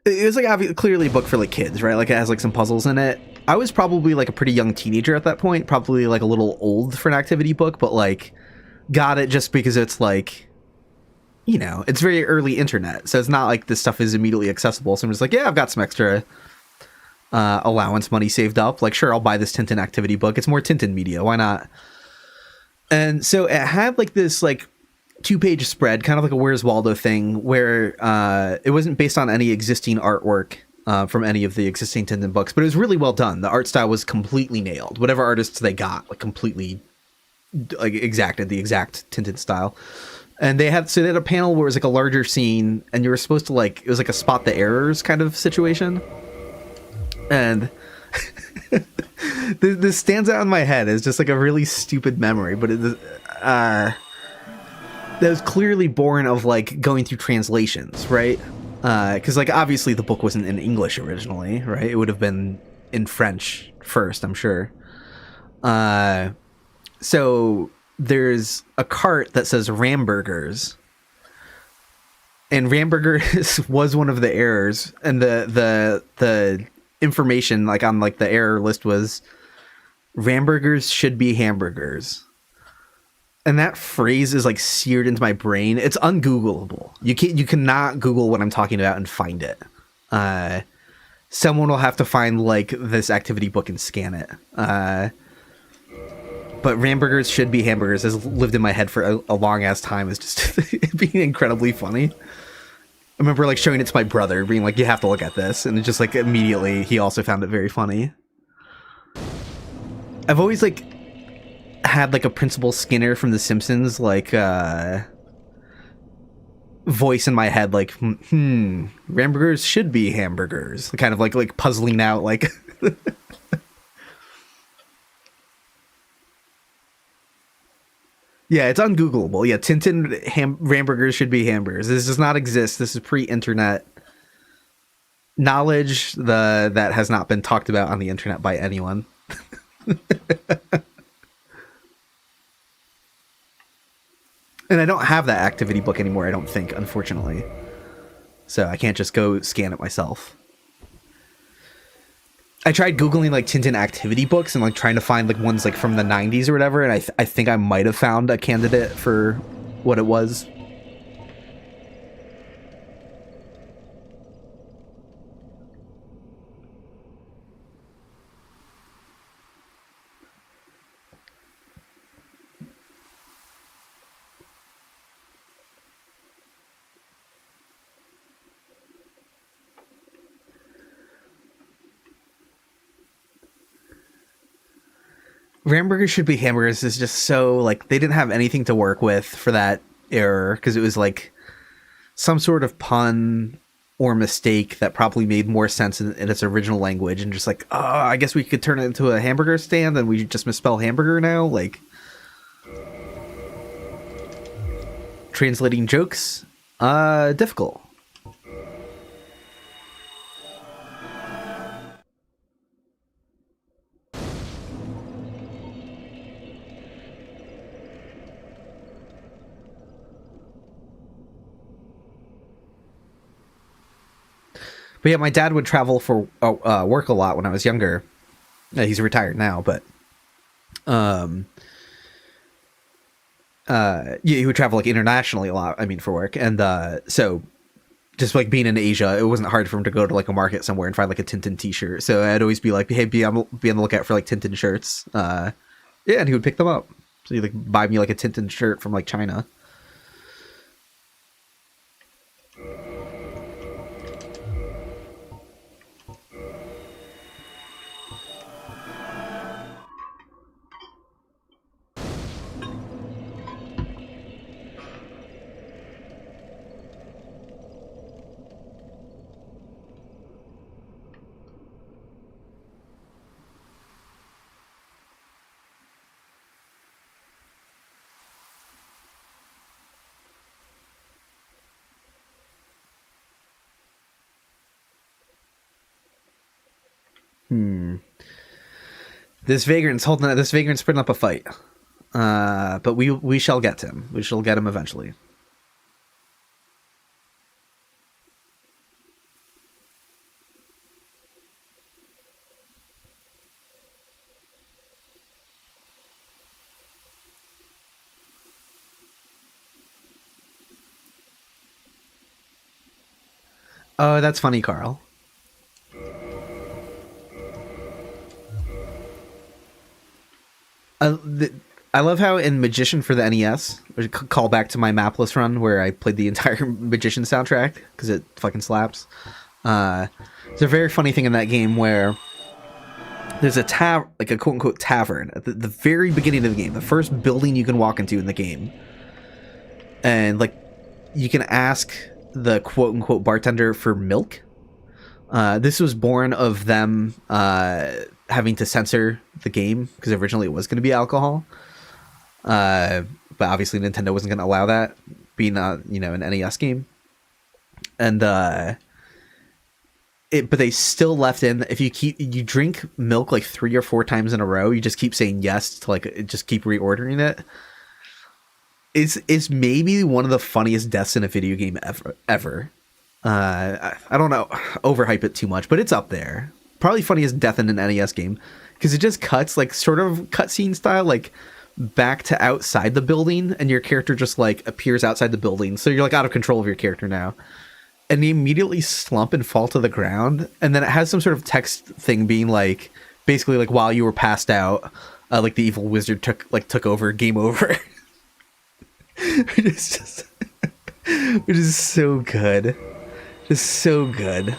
it was like clearly a book for like kids, right? Like it has like some puzzles in it. I was probably like a pretty young teenager at that point, probably like a little old for an activity book, but like got it just because it's like, you know, it's very early internet, so it's not like this stuff is immediately accessible. So I'm just like, yeah, I've got some extra allowance money saved up, like sure, I'll buy this Tintin activity book. It's more Tintin media, why not? And so it had like this like 2-page spread, kind of like a Where's Waldo thing, where it wasn't based on any existing artwork from any of the existing Tintin books, but it was really well done. The art style was completely nailed. Whatever artists they got, like completely like exacted the exact Tintin style. And they had a panel where it was like a larger scene, and you were supposed to like, it was like a spot the errors kind of situation. And this stands out in my head as just like a really stupid memory, but that was clearly born of like going through translations, right? Because like obviously the book wasn't in English originally, right? It would have been in French first, I'm sure. So there's a cart that says Ramburgers, and Ramburgers was one of the errors, and the information like on like the error list was Ramburgers should be hamburgers. And that phrase is like seared into my brain. It's ungoogleable. You cannot Google what I'm talking about and find it. Someone will have to find like this activity book and scan it. But Ramburgers should be hamburgers has lived in my head for a long ass time. It's just being incredibly funny. I remember like showing it to my brother, being like, "You have to look at this," and it just like immediately he also found it very funny. I've always like had like a Principal Skinner from The Simpsons like voice in my head, like Ramburgers should be hamburgers, kind of like puzzling out like yeah, it's ungoogleable. Yeah, Tintin Ramburgers should be hamburgers. This does not exist. This is pre-internet knowledge that has not been talked about on the internet by anyone. And I don't have that activity book anymore, I don't think, unfortunately. So I can't just go scan it myself. I tried Googling like Tintin activity books and like trying to find like ones like from the 90s or whatever, and I think I might have found a candidate for what it was. Ramburgers should be hamburgers is just so like they didn't have anything to work with for that error because it was like some sort of pun or mistake that probably made more sense in its original language, and just like, oh, I guess we could turn it into a hamburger stand and we just misspell hamburger now. Like translating jokes, difficult. But yeah, my dad would travel for work a lot when I was younger. He's retired now, but yeah, he would travel like internationally a lot. I mean, for work, and so just like being in Asia, it wasn't hard for him to go to like a market somewhere and find like a Tintin T-shirt. So I'd always be like, "Hey, be on the lookout for like Tintin shirts." Yeah, and he would pick them up. So he'd like buy me like a Tintin shirt from like China. This Vagrant's putting up a fight. But we shall get him. We shall get him eventually. Oh, that's funny, Carl. I love how in Magician for the NES, which call back to my mapless run where I played the entire Magician soundtrack because it fucking slaps. There's a very funny thing in that game where there's a like a quote unquote tavern at the very beginning of the game, the first building you can walk into in the game, and like you can ask the quote unquote bartender for milk. This was born of them having to censor the game because originally it was going to be alcohol, but obviously Nintendo wasn't going to allow that, being an NES game, and but they still left in, if you drink milk like 3 or 4 times in a row, you just keep saying yes to like just keep reordering it. It's maybe one of the funniest deaths in a video game ever. I don't know, overhype it too much, but it's up there. Probably funniest death in an NES game, because it just cuts like sort of cutscene style, like back to outside the building, and your character just like appears outside the building, so you're like out of control of your character now, and they immediately slump and fall to the ground, and then it has some sort of text thing being like basically like while you were passed out, like the evil wizard took over, game over. It's just which is so good, just so good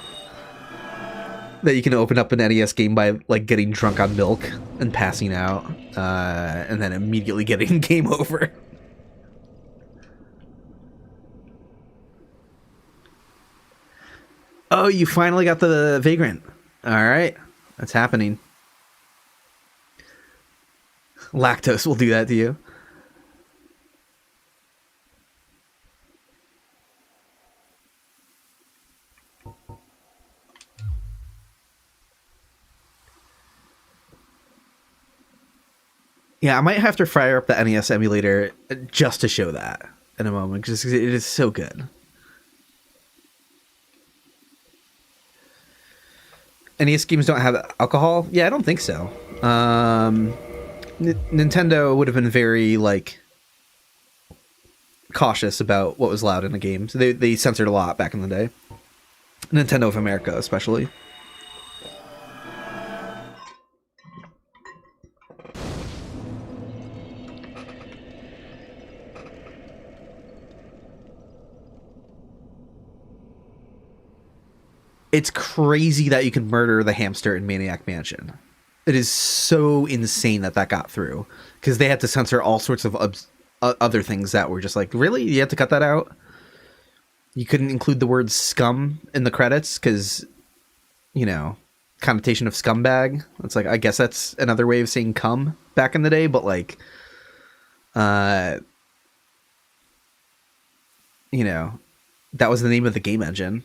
that you can open up an NES game by like getting drunk on milk and passing out, and then immediately getting game over. Oh, you finally got the Vagrant. All right, that's happening. Lactose will do that to you. Yeah, I might have to fire up the NES emulator just to show that in a moment, because it is so good. NES games don't have alcohol? Yeah, I don't think so. Nintendo would have been very like cautious about what was allowed in the game. So they censored a lot back in the day. Nintendo of America, especially. It's crazy that you can murder the hamster in Maniac Mansion. It is so insane that got through, because they had to censor all sorts of other things that were just like, really? You had to cut that out? You couldn't include the word scum in the credits because, you know, connotation of scumbag. It's like, I guess that's another way of saying cum back in the day, but like, you know, that was the name of the game engine.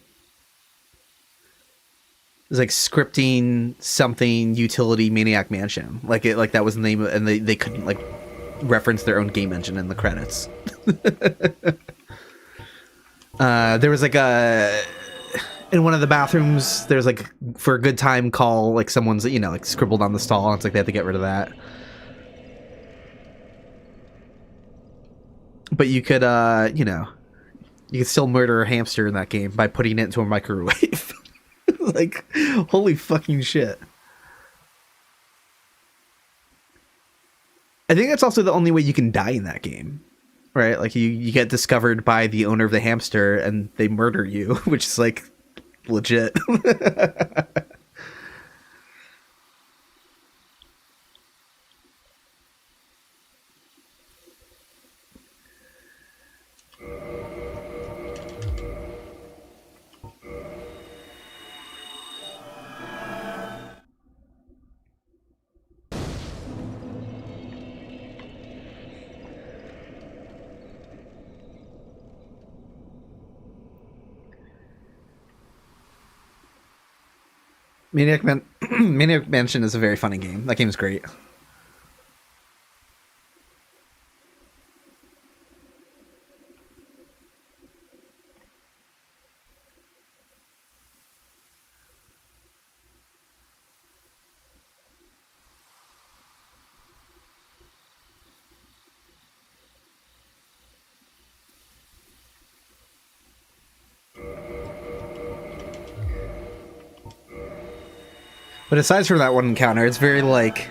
It was like scripting something utility Maniac Mansion. Like that was the name of, and they couldn't like reference their own game engine in the credits. There was like in one of the bathrooms, there's like, for a good time call, like someone's, you know, like scribbled on the stall, and it's like they had to get rid of that. But you could, you know, you could still murder a hamster in that game by putting it into a microwave. Like, holy fucking shit. I think that's also the only way you can die in that game, right? Like, you get discovered by the owner of the hamster and they murder you, which is like legit. Maniac Mansion is a very funny game. That game is great. But aside from that one encounter, it's very like,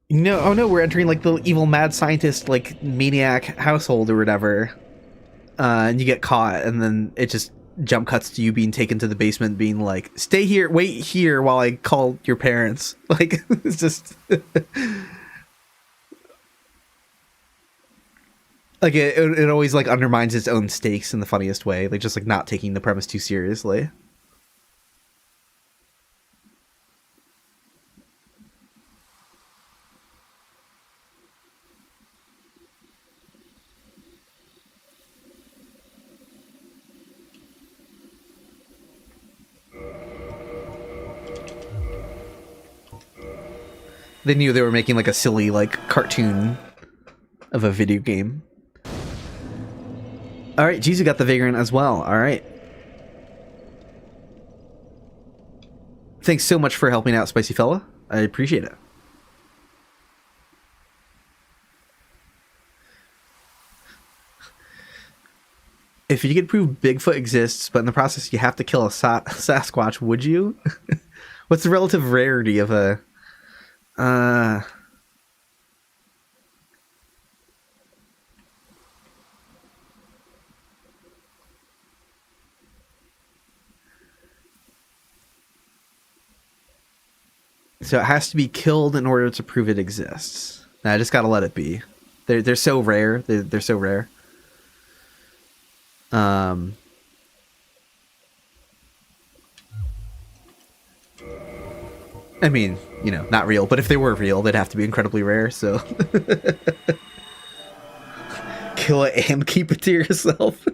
you know, oh no, we're entering like the evil mad scientist, like maniac household or whatever. And you get caught, and then it just jump cuts to you being taken to the basement, being like, stay here, wait here while I call your parents. Like, it's just like it always like undermines its own stakes in the funniest way, like just like not taking the premise too seriously. They knew they were making like a silly like cartoon of a video game. All right, Jizu got the Vagrant as well. All right. Thanks so much for helping out, Spicy Fella. I appreciate it. If you could prove Bigfoot exists, but in the process you have to kill a Sasquatch, would you? What's the relative rarity of a... So it has to be killed in order to prove it exists. I just gotta let it be. They're so rare. They're so rare. I mean, you know, not real, but if they were real, they'd have to be incredibly rare, so... Kill it and keep it to yourself.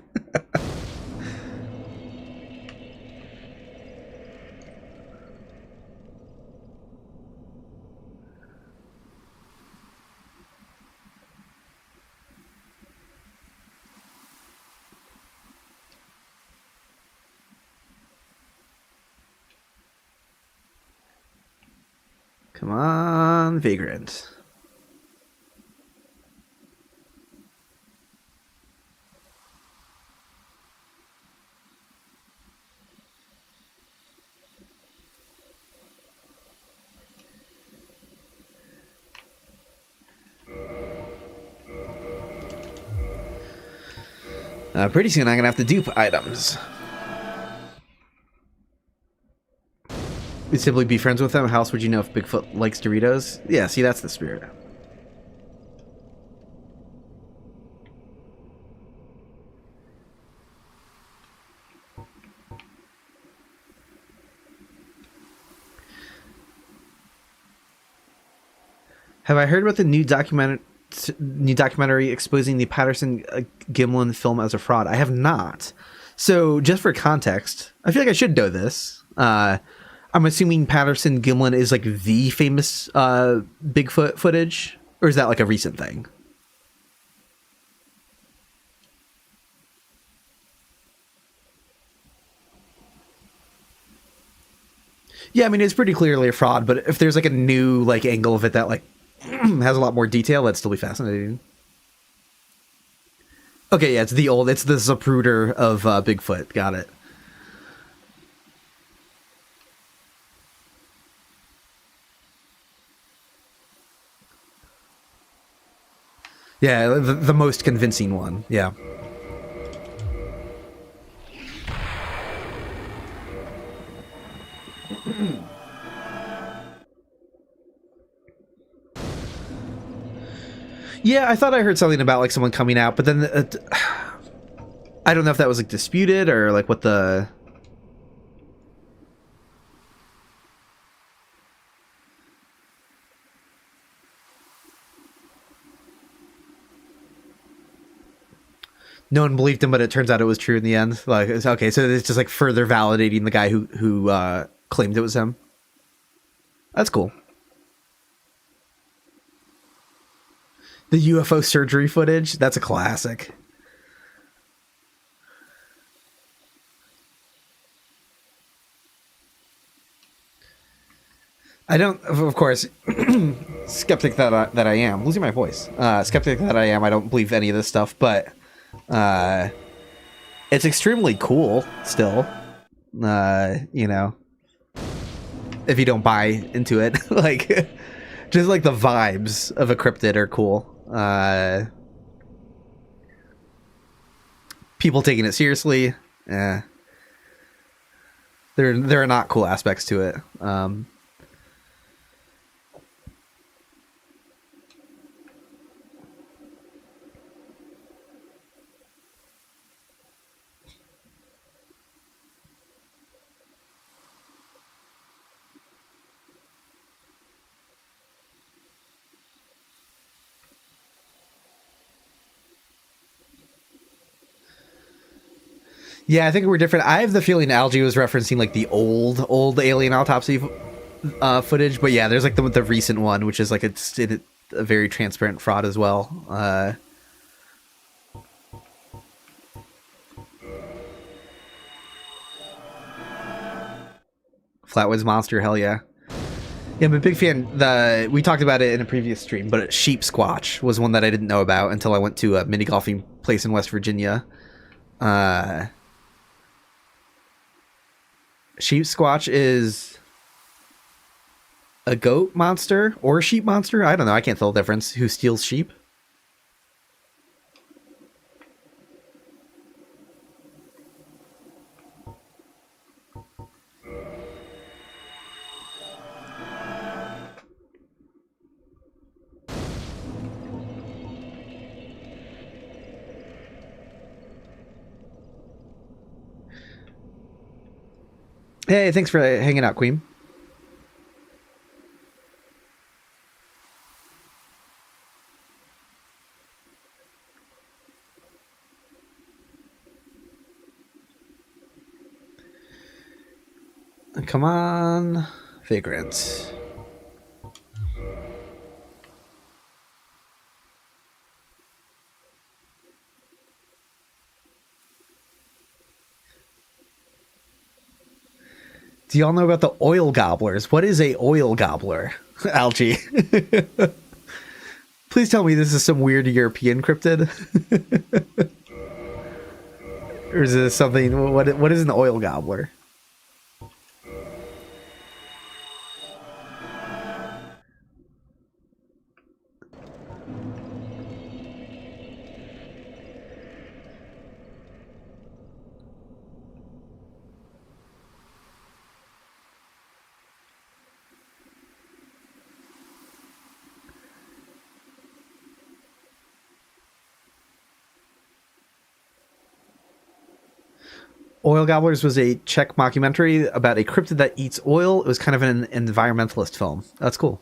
Come on, Vagrant. Pretty soon I'm gonna have to dupe items. You'd simply be friends with them. How else would you know if Bigfoot likes Doritos? Yeah, see, that's the spirit. Have I heard about the new documentary exposing the Patterson Gimlin film as a fraud? I have not. So, just for context, I feel like I should know this. I'm assuming Patterson Gimlin is like the famous Bigfoot footage, or is that like a recent thing? Yeah, I mean, it's pretty clearly a fraud, but if there's like a new like angle of it that like has a lot more detail, that'd still be fascinating. Okay, yeah, it's the Zapruder of Bigfoot. Got it. Yeah, the most convincing one. Yeah. Yeah, I thought I heard something about like someone coming out, but then I don't know if that was like disputed or like what the... No one believed him, but it turns out it was true in the end. Like, it's okay, so it's just like further validating the guy who claimed it was him. That's cool. The UFO surgery footage, that's a classic. I don't, of course, skeptic that I am, losing my voice. Skeptic that I am, I don't believe any of this stuff, but it's extremely cool still. You know, if you don't buy into it, like just like the vibes of a cryptid are cool. People taking it seriously, there are not cool aspects to it. Yeah, I think we're different. I have the feeling Algie was referencing like the old alien autopsy footage, but yeah, there's like the recent one, which is like a very transparent fraud as well. Flatwoods Monster, hell yeah. Yeah, I'm a big fan. We talked about it in a previous stream, but Sheep Squatch was one that I didn't know about until I went to a mini golfing place in West Virginia. Sheep Squatch is a goat monster or a sheep monster. I don't know. I can't tell the difference. Who steals sheep? Hey, thanks for hanging out, Queen. Come on, Vagrant. Do y'all know about the oil gobblers? What is a oil gobbler? Algae. Please tell me this is some weird European cryptid. Or is this something... What is an oil gobbler? Oil Gobblers was a Czech mockumentary about a cryptid that eats oil. It was kind of an environmentalist film. That's cool.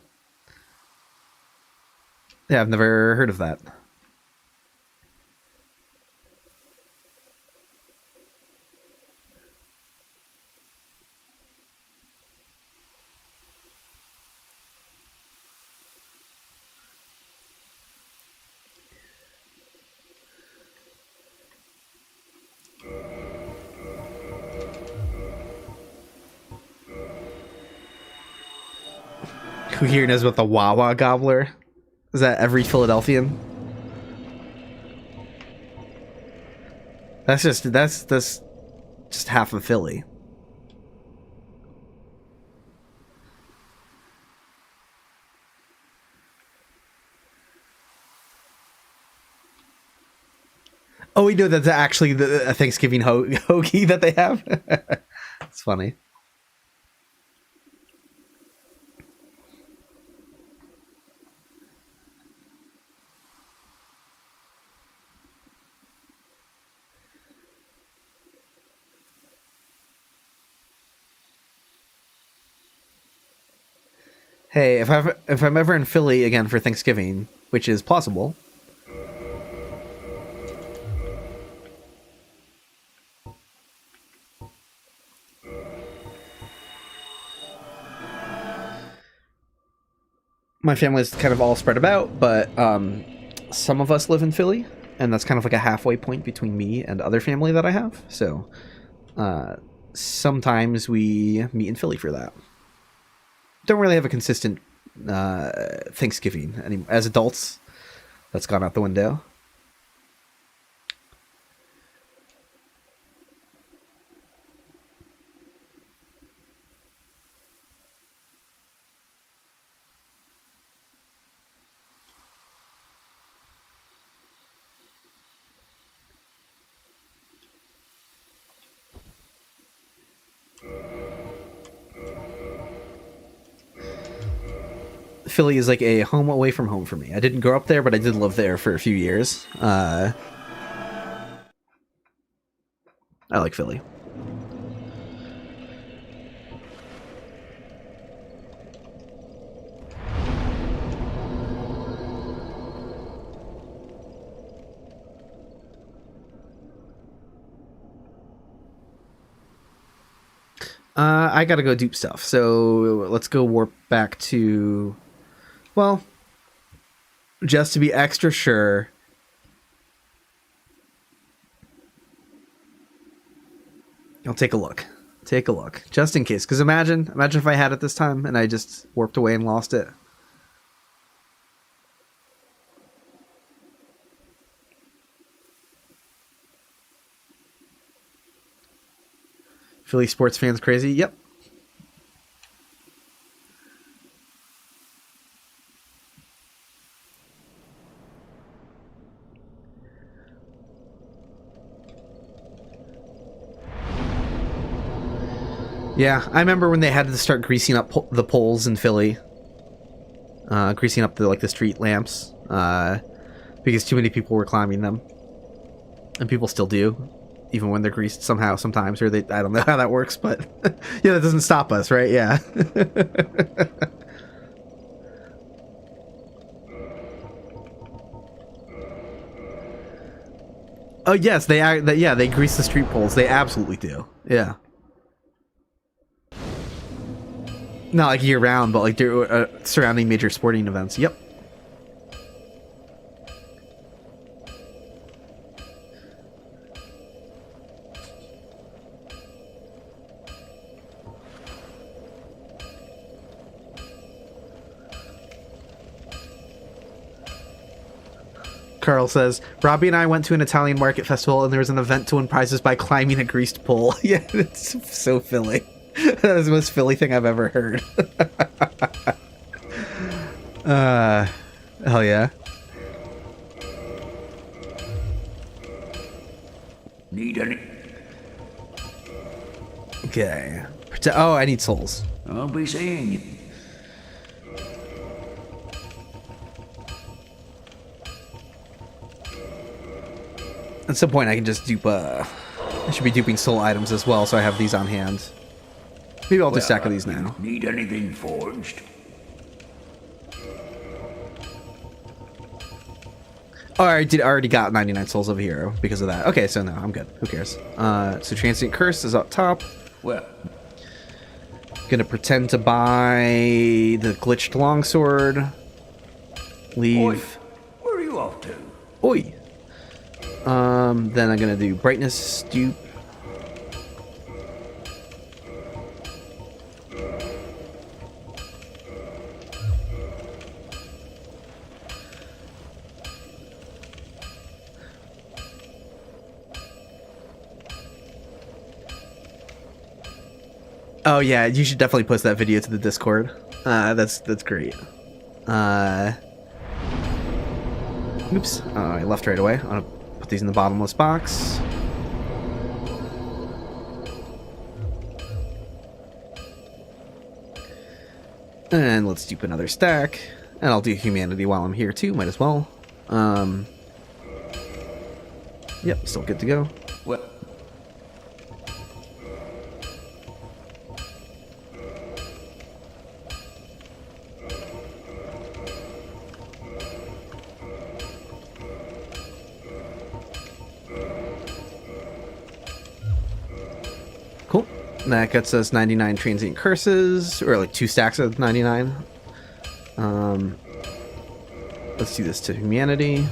Yeah, I've never heard of that. Who here knows about the Wawa Gobbler? Is that every Philadelphian? That's just half of Philly. Oh, we know that's actually a Thanksgiving hoagie that they have. It's funny. Hey, if I'm ever in Philly again for Thanksgiving, which is possible. My family's kind of all spread about, but some of us live in Philly, and that's kind of like a halfway point between me and other family that I have. So sometimes we meet in Philly for that. Don't really have a consistent Thanksgiving anymore. As adults, that's gone out the window. Philly is like a home away from home for me. I didn't grow up there, but I did live there for a few years. I like Philly. I gotta go dupe stuff. So let's go warp back to... Well, just to be extra sure... I'll take a look. Take a look. Just in case. Because imagine if I had it this time and I just warped away and lost it. Philly sports fans crazy? Yep. Yeah, I remember when they had to start greasing up the poles in Philly. Greasing up the street lamps. Because too many people were climbing them. And people still do. Even when they're greased somehow, sometimes, or I don't know how that works, but yeah, that doesn't stop us, right? Yeah. Oh yes, they grease the street poles. They absolutely do. Yeah. Not like year round, but like surrounding major sporting events. Yep. Carl says, Robbie and I went to an Italian market festival and there was an event to win prizes by climbing a greased pole. Yeah, it's so Philly. That is the most Philly thing I've ever heard. Hell yeah. Need any? Okay. Oh, I need souls. I'll be seeing you. At some point I can just dupe, I should be duping soul items as well, so I have these on hand. Maybe I'll do a stack of these now. Need anything forged? Oh, I already got 99 souls over here because of that. Okay, so no, I'm good. Who cares? So Transient Curse is up top. Well, Gonna pretend to buy the glitched longsword. Leave. Oi, where are you off to? Oi. Then I'm gonna do brightness dupe. Oh yeah, you should definitely post that video to the Discord. That's great. Oops. Oh, I left right away. I'm gonna put these in the bottomless box. And let's dupe another stack. And I'll do humanity while I'm here too, might as well. Yep, still good to go. Well, Cool. That gets us 99 transient curses, or like 2 stacks of 99. Let's do this to humanity.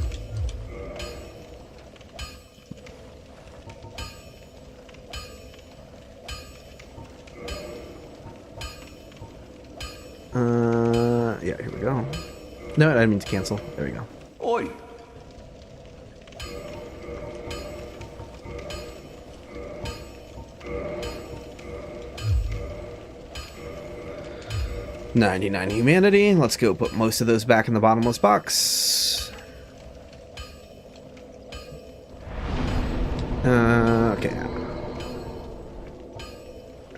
Yeah, here we go. No, I didn't mean to cancel. There we go. oi, 99 humanity. Let's go put most of those back in the bottomless box. Okay.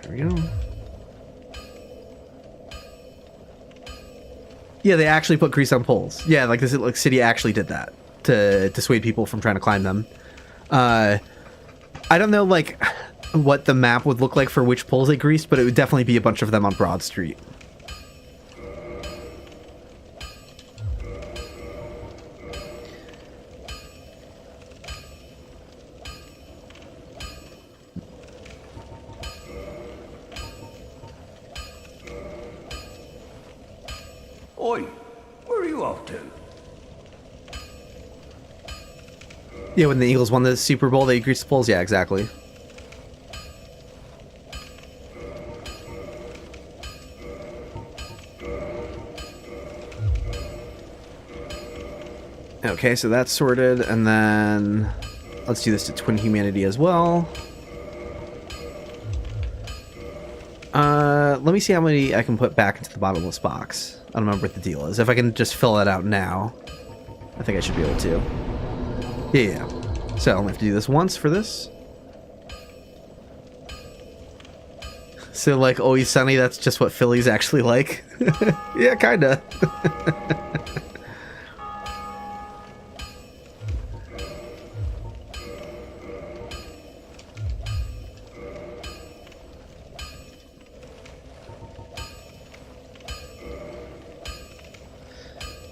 There we go. Yeah, they actually put grease on poles. Yeah, like this, like City actually did that to dissuade people from trying to climb them. I don't know like what the map would look like for which poles they greased, but it would definitely be a bunch of them on Broad Street. Oi, where are you off to? Yeah, when the Eagles won the Super Bowl, they greased the poles. Yeah, exactly. Okay, so that's sorted, and then let's do this to Twin Humanity as well. Let me see how many I can put back into the bottomless box. I don't remember what the deal is. If I can just fill that out now, I think I should be able to. Yeah. So I only have to do this once for this. So, like, Always Sunny, that's just what Philly's actually like. Yeah, kinda.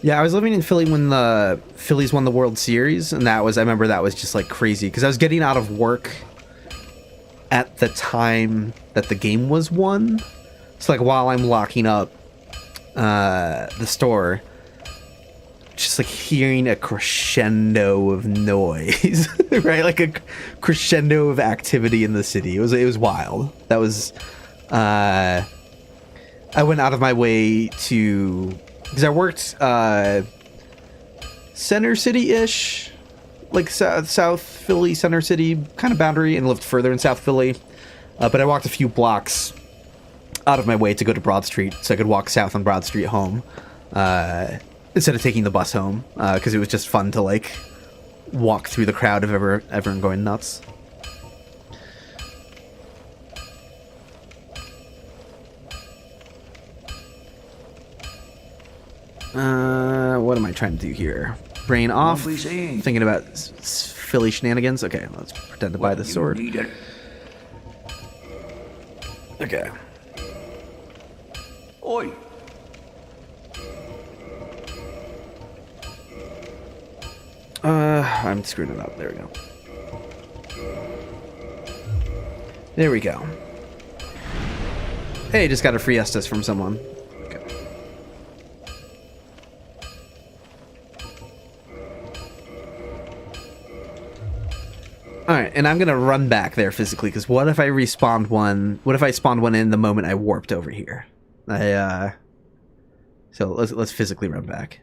Yeah, I was living in Philly when the Phillies won the World Series, and I remember that was just like crazy because I was getting out of work at the time that the game was won. So like while I'm locking up the store, just like hearing a crescendo of noise, right? Like a crescendo of activity in the city. It was wild. That was I went out of my way to. Because I worked Center City-ish, like South Philly, Center City kind of boundary, and lived further in South Philly. But I walked a few blocks out of my way to go to Broad Street, so I could walk south on Broad Street home instead of taking the bus home, because it was just fun to like walk through the crowd of everyone going nuts. What am I trying to do here? Brain off. Thinking about Philly shenanigans. Okay, let's pretend to buy the sword. Okay. Oi. I'm screwing it up. There we go. There we go. Hey, just got a free Estus from someone. Alright, and I'm gonna run back there physically, because what if I respawned one? What if I spawned one in the moment I warped over here? So let's physically run back.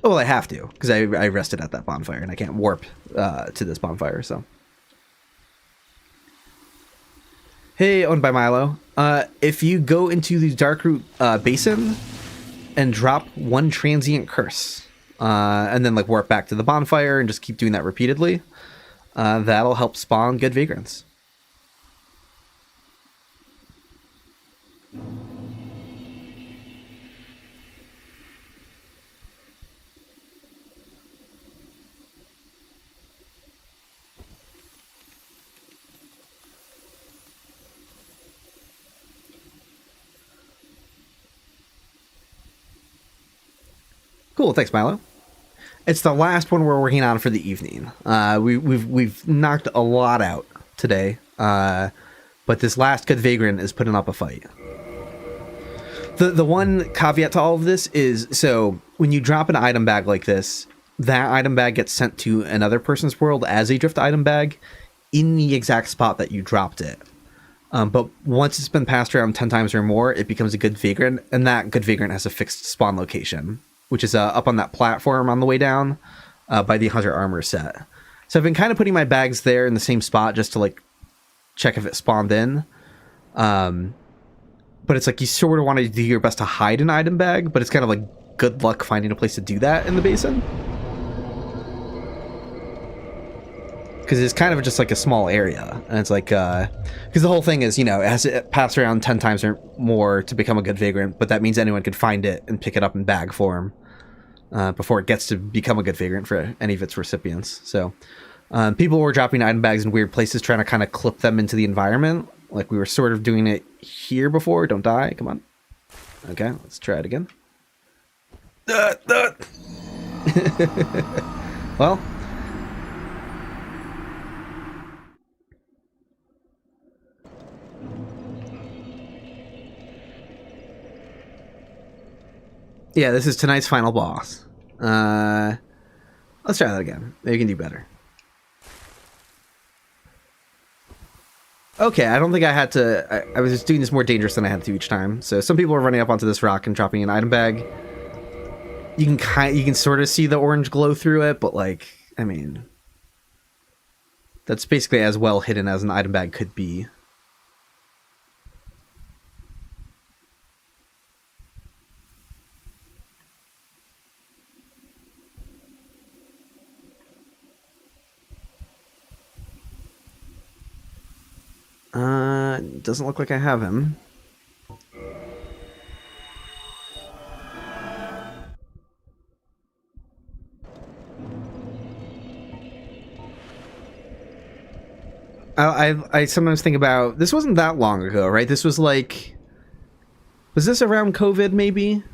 Oh, well, I have to, because I rested at that bonfire, and I can't warp to this bonfire, so. Hey, owned by Milo. If you go into the Darkroot Basin and drop one transient curse, and then like warp back to the bonfire and just keep doing that repeatedly, that'll help spawn good vagrants. Cool, thanks, Milo. It's the last one we're working on for the evening. We've knocked a lot out today, but this last good vagrant is putting up a fight. The one caveat to all of this is, so when you drop an item bag like this, that item bag gets sent to another person's world as a drift item bag in the exact spot that you dropped it. But once it's been passed around 10 times or more, it becomes a good vagrant, and that good vagrant has a fixed spawn location, which is up on that platform on the way down by the Hunter Armor set. So I've been kind of putting my bags there in the same spot just to like check if it spawned in. But it's like you sort of want to do your best to hide an item bag, but it's kind of like good luck finding a place to do that in the basin. Because it's kind of just like a small area. And it's like, because the whole thing is, you know, it has to pass around 10 times or more to become a good vagrant, but that means anyone could find it and pick it up in bag form before it gets to become a good vagrant for any of its recipients. So people were dropping item bags in weird places, trying to kind of clip them into the environment. Like we were sort of doing it here before. Don't die. Come on. Okay, let's try it again. Well, Yeah, this is tonight's final boss. Let's try that again. Maybe we can do better. Okay, I don't think I had to... I was just doing this more dangerous than I had to each time. So some people are running up onto this rock and dropping an item bag. You can sort of see the orange glow through it, but like, I mean... That's basically as well hidden as an item bag could be. Doesn't look like I have him. I sometimes think about, this wasn't that long ago, right? This was like, was this around COVID maybe?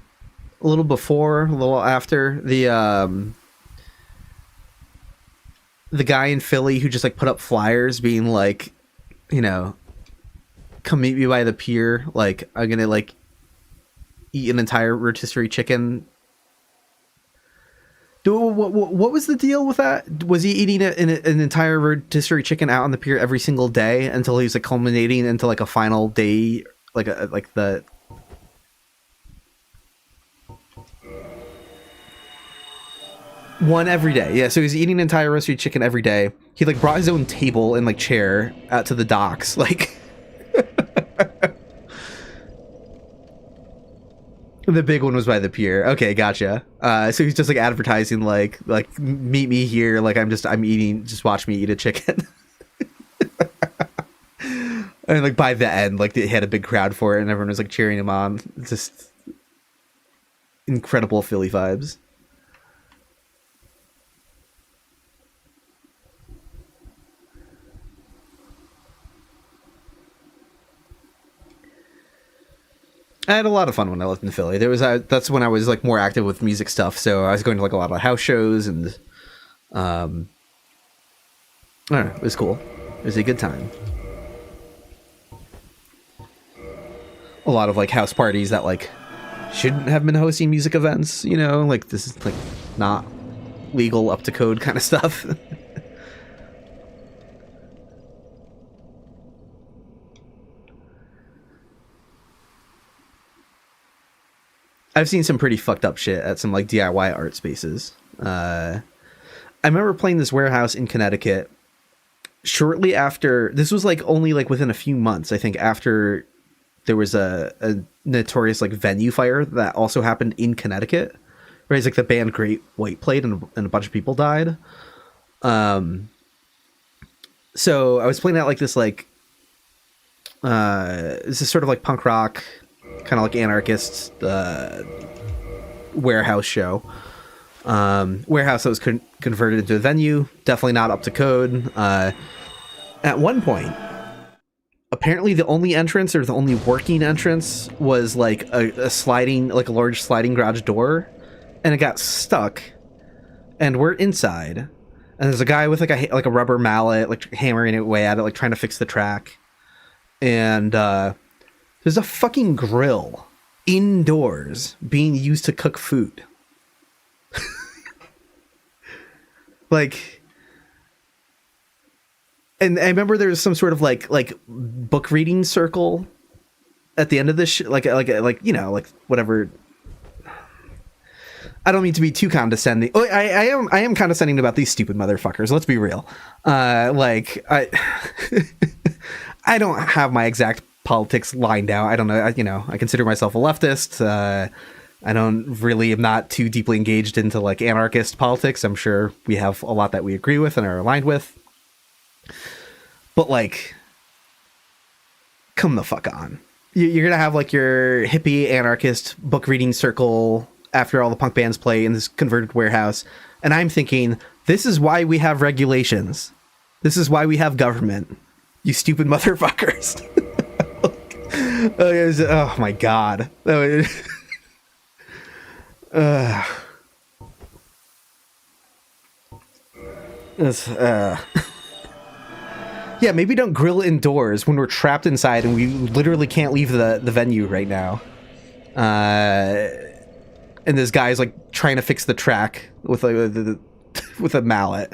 A little before, a little after the guy in Philly who just like put up flyers being like, you know, come meet me by the pier, like I'm gonna like eat an entire rotisserie chicken. What was the deal with that? Was he eating an entire rotisserie chicken out on the pier every single day until he was like culminating into like a final day, like the one every day? Yeah, so he's eating an entire rotisserie chicken every day. He like brought his own table and like chair out to the docks, like. The big one was by the pier. Okay, gotcha. So he's just like advertising, like meet me here. Like I'm eating. Just watch me eat a chicken. And like by the end, like they had a big crowd for it, and everyone was like cheering him on. It's just incredible Philly vibes. I had a lot of fun when I lived in Philly. That's when I was like more active with music stuff. So I was going to like a lot of house shows, and I don't know, it was cool. It was a good time. A lot of like house parties that like shouldn't have been hosting music events, you know, like this is like not legal, up to code kind of stuff. I've seen some pretty fucked up shit at some like DIY art spaces. I remember playing this warehouse in Connecticut shortly after. This was like only like within a few months, I think, after there was a notorious like venue fire that also happened in Connecticut. Right, it's like the band Great White played and a bunch of people died. So I was playing at like this like this is sort of like punk rock, kind of like anarchist warehouse show. Warehouse that was converted into a venue, definitely not up to code. At one point, apparently the only entrance, or the only working entrance, was like a sliding, like a large sliding garage door, and it got stuck, and we're inside, and there's a guy with like a rubber mallet, like hammering away at it, like trying to fix the track, and there's a fucking grill indoors being used to cook food. Like, and I remember there was some sort of like book reading circle at the end of this like you know, like whatever. I don't mean to be too condescending. Oh, I am condescending about these stupid motherfuckers. Let's be real. Like I I don't have my exact politics lined out. I don't know. You know, I consider myself a leftist. I don't really am not too deeply engaged into like anarchist politics. I'm sure we have a lot that we agree with and are aligned with. But like, come the fuck on. You're going to have like your hippie anarchist book reading circle after all the punk bands play in this converted warehouse. And I'm thinking, this is why we have regulations. This is why we have government. You stupid motherfuckers. Oh my God. Yeah, maybe don't grill indoors when we're trapped inside and we literally can't leave the venue right now. and this guy's like trying to fix the track with with a mallet.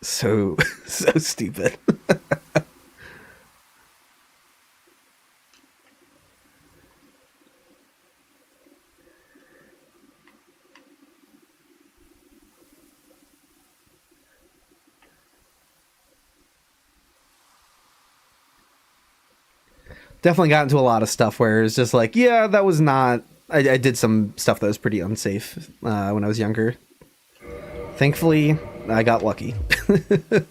So stupid. Definitely got into a lot of stuff where it's just like, yeah, that was not... I did some stuff that was pretty unsafe when I was younger. Thankfully, I got lucky. I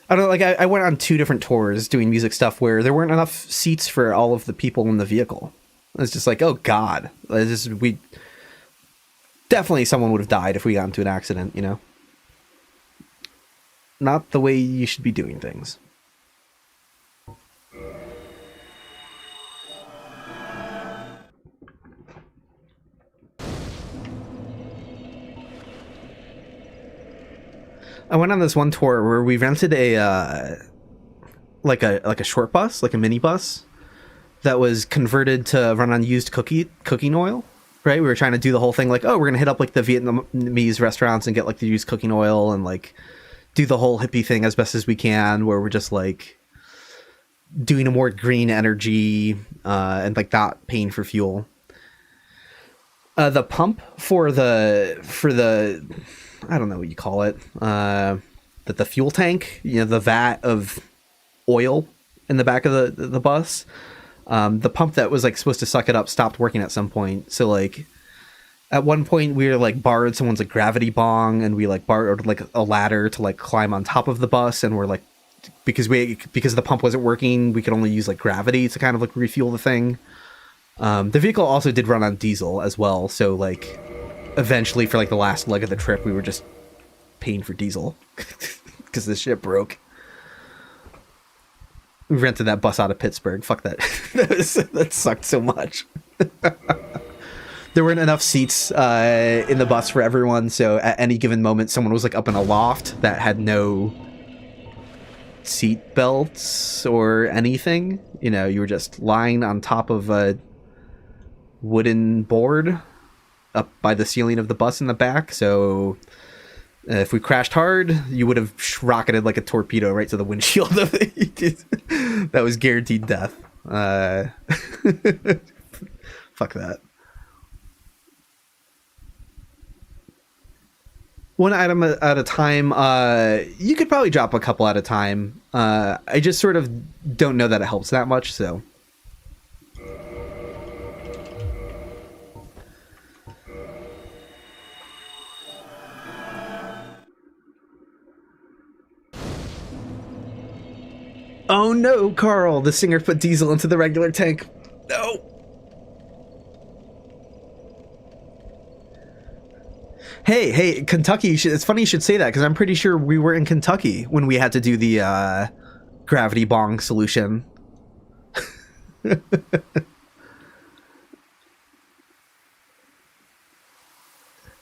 don't know, like, I went on 2 different tours doing music stuff where there weren't enough seats for all of the people in the vehicle. It's just like, oh, God. Definitely someone would have died if we got into an accident, you know? Not the way you should be doing things. I went on this one tour where we rented a like a short bus, like a mini bus, that was converted to run on used cooking oil. Right, we were trying to do the whole thing like, oh, we're gonna hit up like the Vietnamese restaurants and get like the used cooking oil and like do the whole hippie thing as best as we can, where we're just like doing a more green energy and like not paying for fuel. The pump for the I don't know what you call it, the fuel tank, you know, the vat of oil in the back of the bus, the pump that was like supposed to suck it up stopped working at some point. So like at one point we were like borrowed someone's like gravity bong, and we like borrowed like a ladder to like climb on top of the bus, and we're like, because the pump wasn't working, we could only use like gravity to kind of like refuel the thing. The vehicle also did run on diesel as well, so like eventually for like the last leg of the trip we were just paying for diesel because the shit broke. We rented that bus out of Pittsburgh. Fuck that. That sucked so much. There weren't enough seats in the bus for everyone, so at any given moment someone was like up in a loft that had no seat belts or anything. You know, you were just lying on top of a wooden board up by the ceiling of the bus in the back, so if we crashed hard, you would have rocketed like a torpedo right to the windshield. That was guaranteed death. Fuck that. One item at a time. You could probably drop a couple at a time. I just sort of don't know that it helps that much, so... Oh no, Carl! The singer put diesel into the regular tank. No! Hey, Kentucky, it's funny you should say that, because I'm pretty sure we were in Kentucky when we had to do the gravity bong solution.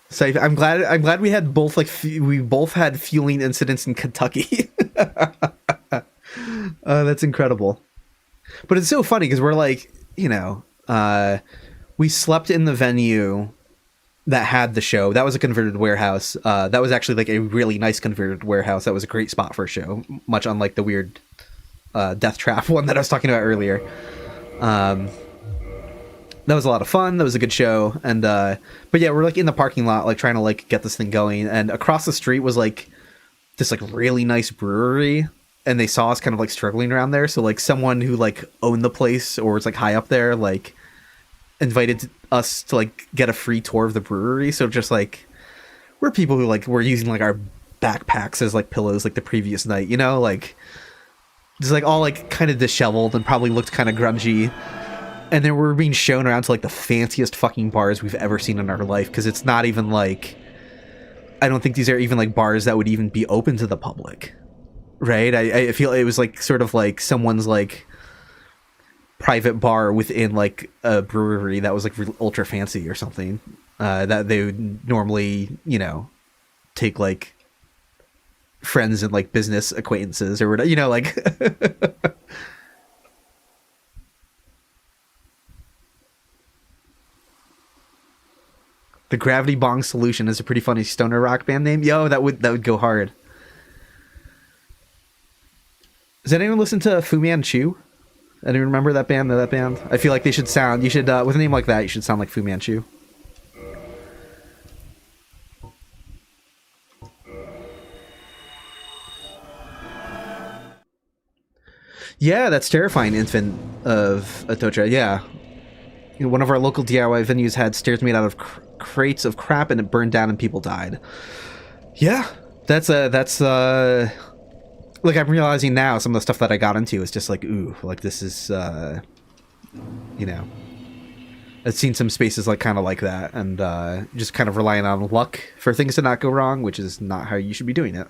So I'm glad we had both, like, we both had fueling incidents in Kentucky. That's incredible. But it's so funny because we're like, you know, we slept in the venue that had the show. That was a converted warehouse. That was actually like a really nice converted warehouse. That was a great spot for a show, much unlike the weird Death Trap one that I was talking about earlier. That was a lot of fun. That was a good show. And but yeah, we're like in the parking lot, like trying to like get this thing going. And across the street was like this like really nice brewery. And they saw us kind of like struggling around there. So like someone who like owned the place or was like high up there, like invited us to like get a free tour of the brewery. So just like we're people who like were using like our backpacks as like pillows like the previous night, you know, like just like all like kind of disheveled and probably looked kind of grungy. And then we're being shown around to like the fanciest fucking bars we've ever seen in our life, because it's not even like, I don't think these are even like bars that would even be open to the public. Right? I feel it was like sort of like someone's like private bar within like a brewery that was like ultra fancy or something, that they would normally, you know, take like friends and like business acquaintances or whatever, you know, like The Gravity Bong Solution is a pretty funny stoner rock band name. Yo, that would go hard. Does anyone listen to Fu Manchu? Anyone remember that band? Know that band? I feel like they should sound. You should with a name like that. You should sound like Fu Manchu. Yeah, that's terrifying. Infant of Atocha. Yeah, one of our local DIY venues had stairs made out of crates of crap, and it burned down, and people died. Yeah, that's like, I'm realizing now some of the stuff that I got into is just like, ooh, like this is, you know, I've seen some spaces like kind of like that, and just kind of relying on luck for things to not go wrong, which is not how you should be doing it.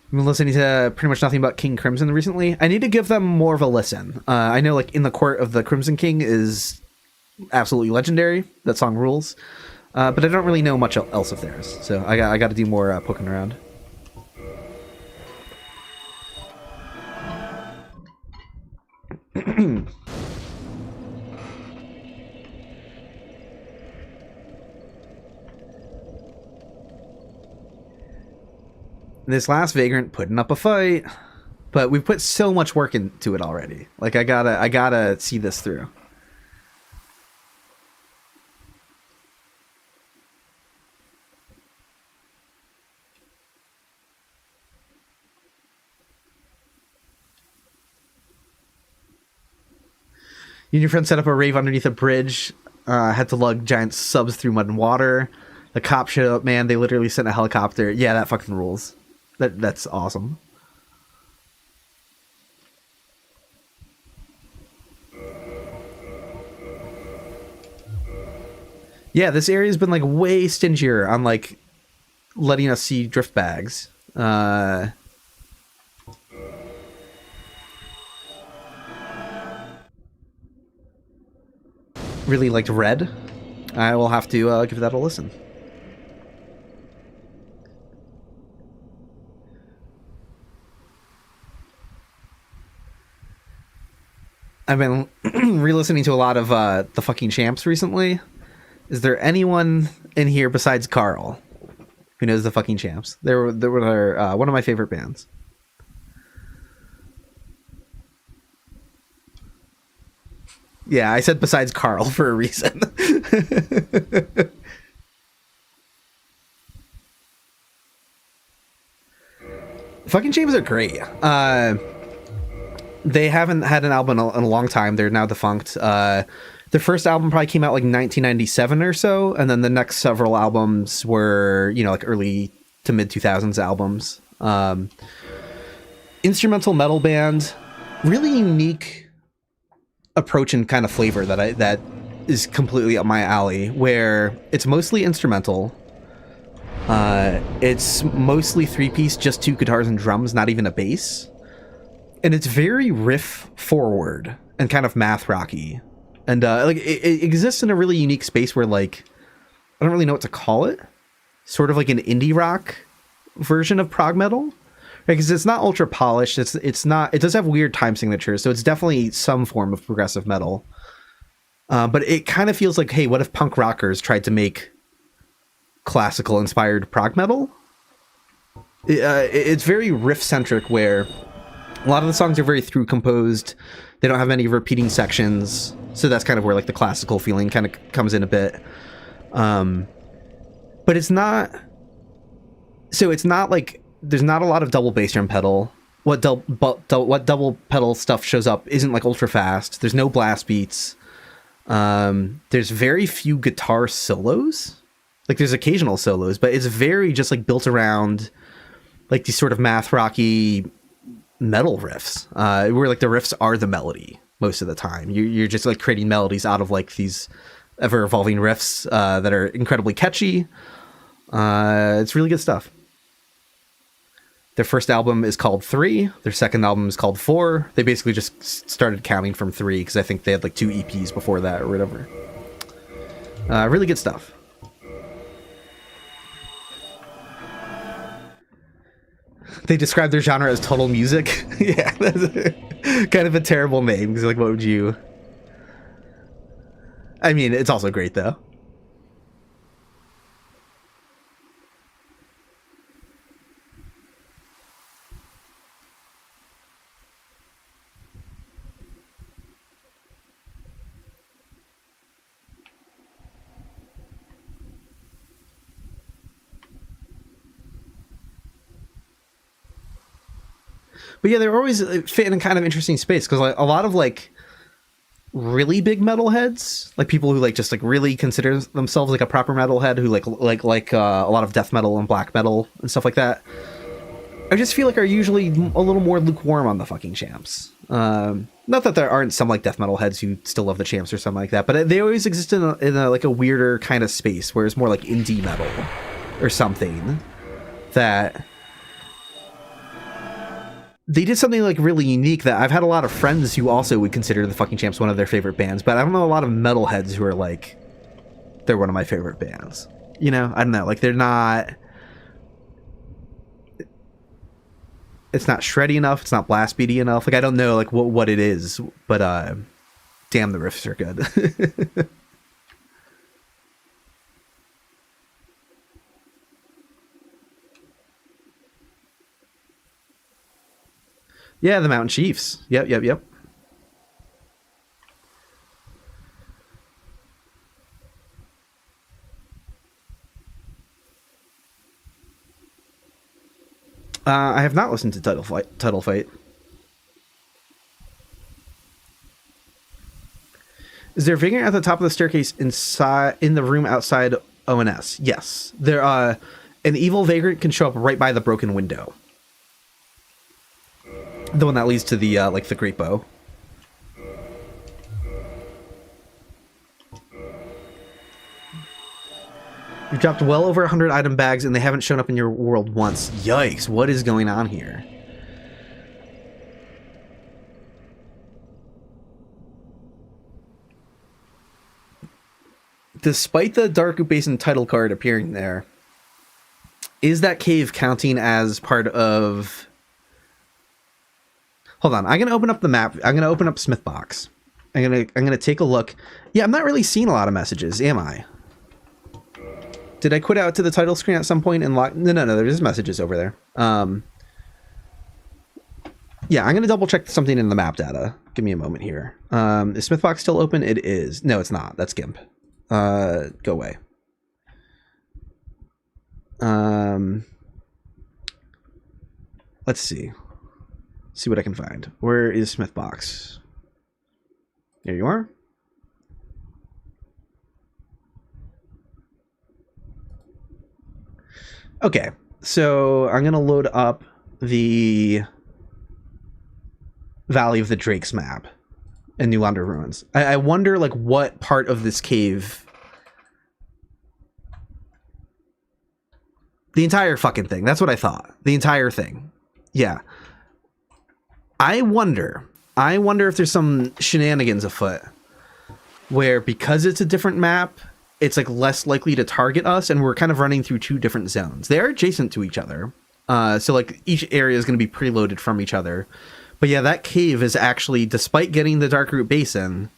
I've been listening to pretty much nothing but King Crimson recently. I need to give them more of a listen. I know, like, In the Court of the Crimson King is absolutely legendary. That song rules. But I don't really know much else of theirs. So I got to do more poking around. This last Vagrant putting up a fight, but we've put so much work into it already. Like, I gotta see this through. You and your friend set up a rave underneath a bridge, had to lug giant subs through mud and water. The cops showed up, man. They literally sent a helicopter. Yeah, that fucking rules. That's awesome. Yeah, this area's been like way stingier on like letting us see drift bags. Really liked Red. I will have to give that a listen. I've been re-listening to a lot of the fucking Champs recently. Is there anyone in here besides Carl who knows the fucking Champs? They were one of my favorite bands. Yeah, I said besides Carl for a reason. Fucking Champs are great. They haven't had an album in a long time. They're now defunct. Their first album probably came out like 1997 or so, and then the next several albums were, you know, like early to mid 2000s albums. Instrumental metal band, really unique approach and kind of flavor that is completely up my alley, where it's mostly instrumental. It's mostly 3-piece, just 2 guitars and drums, not even a bass. And it's very riff forward and kind of math rocky. And like it exists in a really unique space where, like, I don't really know what to call it. Sort of like an indie rock version of prog metal. Because it's not ultra polished. It's not. It does have weird time signatures, so it's definitely some form of progressive metal. But it kind of feels like, hey, what if punk rockers tried to make classical inspired prog metal? It's very riff centric, where a lot of the songs are very through composed. They don't have any repeating sections, so that's kind of where like the classical feeling kind of comes in a bit. But it's not. So it's not like there's not a lot of double bass drum pedal. What double pedal stuff shows up isn't like ultra fast. There's no blast beats. There's very few guitar solos. Like there's occasional solos, but it's very just like built around like these sort of math rocky metal riffs, where like the riffs are the melody most of the time. You're just like creating melodies out of like these ever evolving riffs that are incredibly catchy. It's really good stuff. Their first album is called 3. Their second album is called 4. They basically just started counting from 3 because I think they had like 2 EPs before that or whatever. Really good stuff. They describe their genre as total music. Yeah, that's kind of a terrible name. Because like, what would you? I mean, it's also great though. But yeah, they're always fit in a kind of interesting space because like a lot of like really big metalheads, like people who like just like really consider themselves like a proper metalhead, who like a lot of death metal and black metal and stuff like that, I just feel like are usually a little more lukewarm on the fucking champs. Not that there aren't some like death metal heads who still love the champs or something like that, but they always exist in a like a weirder kind of space where it's more like indie metal or something that. They did something like really unique that I've had a lot of friends who also would consider the fucking champs one of their favorite bands, but I don't know a lot of metalheads who are like, they're one of my favorite bands. You know, I don't know, like they're not, it's not shreddy enough, it's not blast beaty enough. Like I don't know like what it is, but damn, the riffs are good. Yeah, the Mountain Chiefs. Yep. I have not listened to Title Fight. Is there a Vagrant at the top of the staircase inside in the room outside ONS? Yes. There an evil Vagrant can show up right by the broken window. The one that leads to the like the Great Bow. You've dropped well over 100 item bags and they haven't shown up in your world once. Yikes, what is going on here? Despite the Dark Basin title card appearing there, is that cave counting as part of... Hold on, I'm gonna open up the map. I'm gonna open up Smithbox. I'm gonna take a look. Yeah, I'm not really seeing a lot of messages, am I? Did I quit out to the title screen at some point and lock? No. There's messages over there. Yeah, I'm gonna double check something in the map data. Give me a moment here. Is Smithbox still open? It is. No, it's not. That's GIMP. Go away. Let's see. See what I can find. Where is Smithbox? There you are. Okay, so I'm gonna load up the Valley of the Drakes map in New Lander Ruins. I wonder like what part of this cave. The entire fucking thing. That's what I thought. The entire thing. Yeah. I wonder if there's some shenanigans afoot where because it's a different map, it's like less likely to target us and we're kind of running through two different zones. They are adjacent to each other. So like each area is going to be preloaded from each other. But yeah, that cave is actually, despite getting the Darkroot Basin,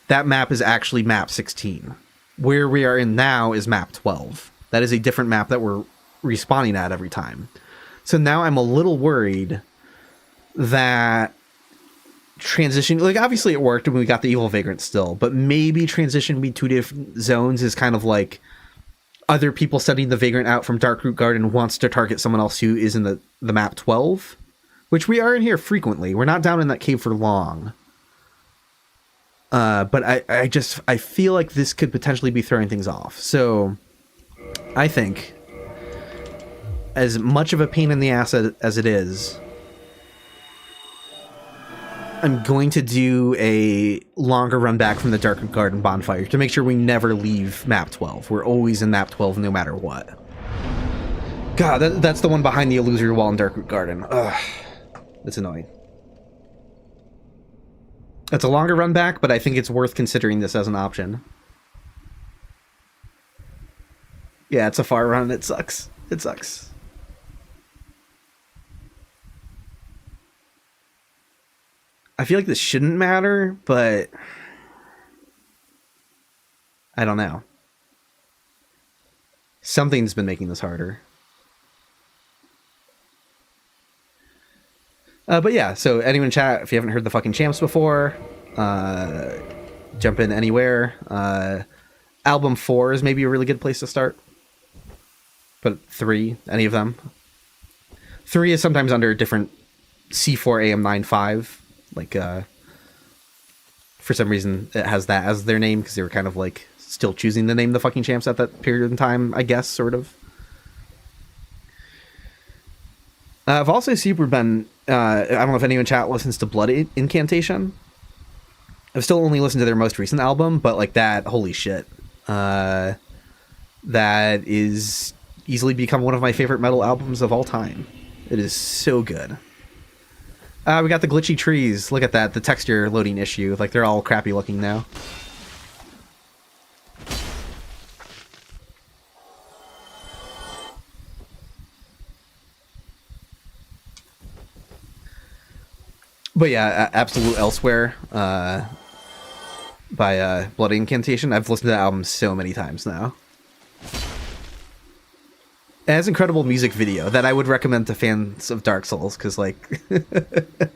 that map is actually map 16. Where we are in now is map 12. That is a different map that we're respawning at every time. So now I'm a little worried that transition, like obviously it worked when we got the evil Vagrant still, but maybe transition between two different zones is kind of like other people sending the Vagrant out from Darkroot Garden wants to target someone else who is in the map 12, which we are in here frequently. We're not down in that cave for long. But I feel like this could potentially be throwing things off. So I think as much of a pain in the ass as it is, I'm going to do a longer run back from the Dark Garden bonfire to make sure we never leave map 12. We're always in map 12 no matter what. God, that's the one behind the illusory wall in Dark Garden. Ugh, that's annoying. It's a longer run back, but I think it's worth considering this as an option. Yeah, it's a far run. It sucks. It sucks. I feel like this shouldn't matter, but I don't know. Something's been making this harder. But yeah, so anyone in chat, if you haven't heard the fucking champs before, jump in anywhere. Album 4 is maybe a really good place to start. But 3, any of them. 3 is sometimes under a different C4AM95. Like, for some reason, it has that as their name because they were kind of like still choosing to name the fucking champs at that period in time, I guess, sort of. I've also super been, I don't know if anyone in chat listens to Blood Incantation. I've still only listened to their most recent album, but like that, holy shit. That is easily become one of my favorite metal albums of all time. It is so good. We got the glitchy trees. Look at that, the texture loading issue. Like they're all crappy looking now. But yeah, Absolute Elsewhere by Blood Incantation. I've listened to that album so many times now. It has incredible music video that I would recommend to fans of Dark Souls because, like, it